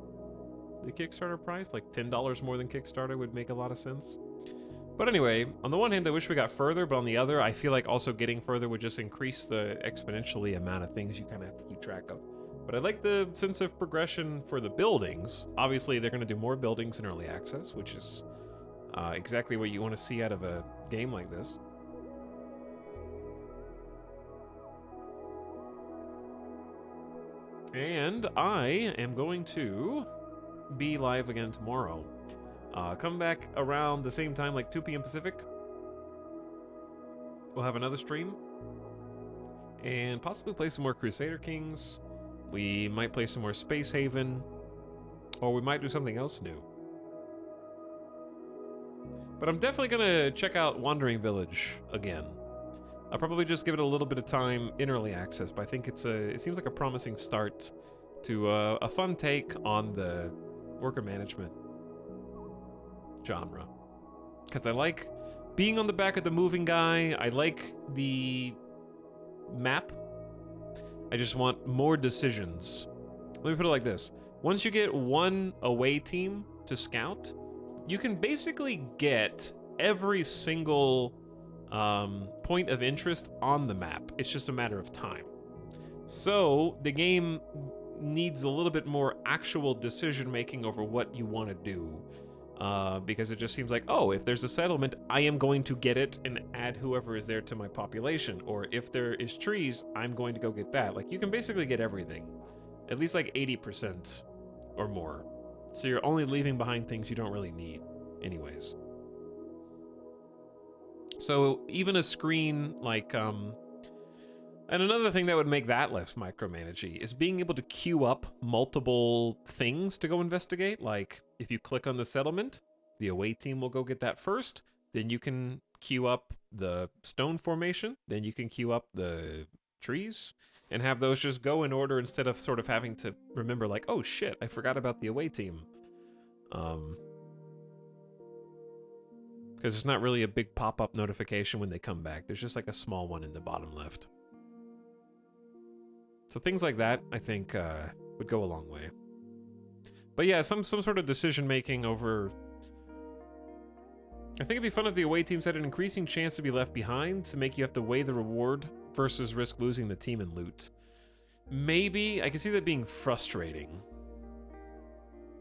the Kickstarter price. Like $10 more than Kickstarter would make a lot of sense. But anyway, on the one hand, I wish we got further, but on the other, I feel like also getting further would just increase the exponentially amount of things you kind of have to keep track of. But I like the sense of progression for the buildings. Obviously, they're going to do more buildings in early access, which is exactly what you want to see out of a game like this. And I am going to be live again tomorrow. Come back around the same time, like 2 p.m. Pacific. We'll have another stream. And possibly play some more Crusader Kings. We might play some more Space Haven, or we might do something else new. But I'm definitely gonna check out Wandering Village again. I'll probably just give it a little bit of time in early access, but I think it seems like a promising start to a fun take on the worker management genre. Because I like being on the back of the moving guy. I like the map. I just want more decisions. Let me put it like this. Once you get one away team to scout, you can basically get every single point of interest on the map. It's just a matter of time. So the game needs a little bit more actual decision making over what you want to do. Because it just seems like, oh, if there's a settlement, I am going to get it and add whoever is there to my population. Or if there is trees, I'm going to go get that. Like, you can basically get everything. At least like 80% or more. So you're only leaving behind things you don't really need anyways. So even a screen like, and another thing that would make that less micromanagey is being able to queue up multiple things to go investigate. Like, if you click on the settlement, the away team will go get that first. Then you can queue up the stone formation. Then you can queue up the trees and have those just go in order instead of sort of having to remember like, oh shit, I forgot about the away team. Because there's not really a big pop-up notification when they come back. There's just like a small one in the bottom left. So things like that, I think, would go a long way. But yeah, some sort of decision-making over I think it'd be fun if the away teams had an increasing chance to be left behind to make you have to weigh the reward versus risk losing the team and loot. Maybe. I can see that being frustrating.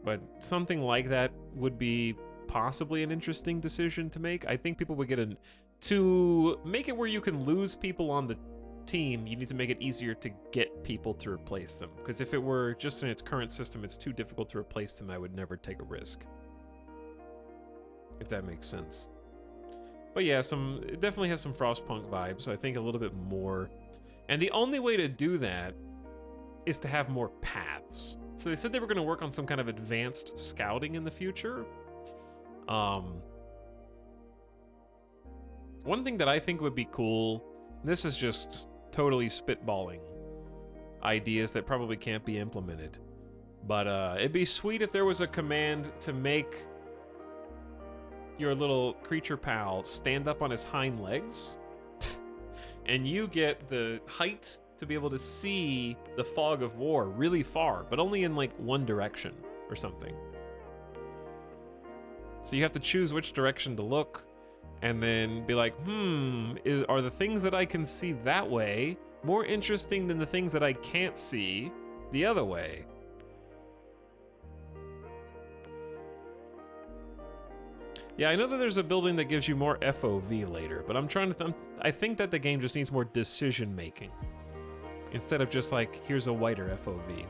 But something like that would be possibly an interesting decision to make. I think people would get to make it where you can lose people on the team, you need to make it easier to get people to replace them. Because if it were just in its current system, it's too difficult to replace them, I would never take a risk. If that makes sense. But yeah, it definitely has some Frostpunk vibes, I think a little bit more. And the only way to do that is to have more paths. So they said they were going to work on some kind of advanced scouting in the future. One thing that I think would be cool, this is just totally spitballing ideas that probably can't be implemented, but it'd be sweet if there was a command to make your little creature pal stand up on his hind legs and you get the height to be able to see the fog of war really far, but only in like one direction or something. So you have to choose which direction to look and then be like, are the things that I can see that way more interesting than the things that I can't see the other way? Yeah, I know that there's a building that gives you more FOV later, but I'm trying to I think that the game just needs more decision making instead of just like, here's a wider FOV.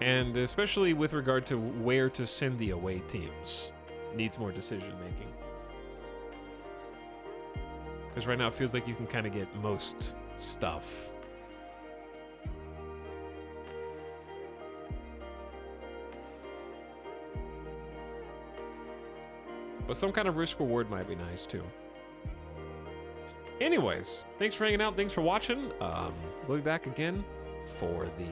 And especially with regard to where to send the away teams, needs more decision making. Because right now it feels like you can kind of get most stuff. But some kind of risk reward might be nice too. Anyways, thanks for hanging out. Thanks for watching. We'll be back again for the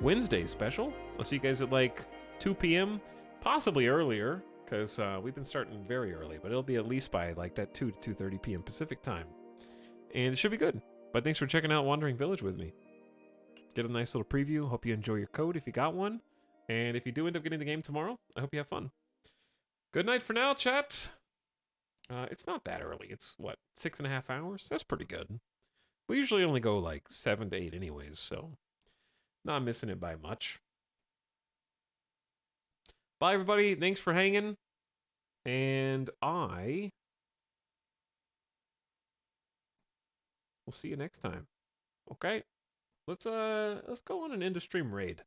Wednesday special. I'll see you guys at like 2 p.m., possibly earlier, because we've been starting very early, but it'll be at least by like that 2 to 2:30 p.m. Pacific time. And it should be good. But thanks for checking out Wandering Village with me. Get a nice little preview. Hope you enjoy your code if you got one. And if you do end up getting the game tomorrow, I hope you have fun. Good night for now, chat. It's not that early. It's, what, 6.5 hours? That's pretty good. We usually only go like 7 to 8 anyways, so not missing it by much. Bye, everybody. Thanks for hanging. And I will see you next time. Okay? Let's go on an end of stream raid.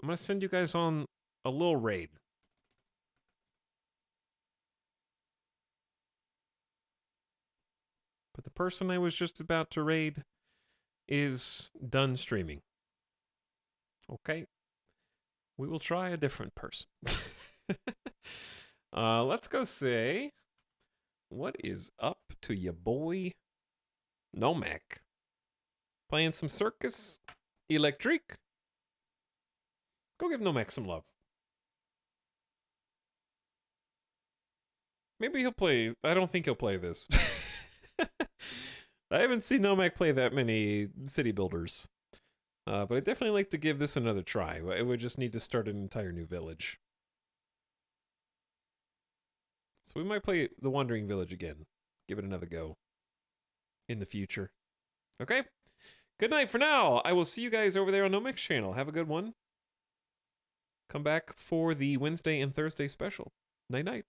I'm going to send you guys on a little raid. But the person I was just about to raid is done streaming. Okay? We will try a different person. Let's go say, what is up to ya boy Nomek? Playing some Circus Electric? Go give Nomek some love. Maybe he'll play. I don't think he'll play this. I haven't seen Nomek play that many city builders. But I'd definitely like to give this another try. It would just need to start an entire new village. So we might play the Wandering Village again. Give it another go. In the future. Okay? Good night for now. I will see you guys over there on Nomek's channel. Have a good one. Come back for the Wednesday and Thursday special. Night night.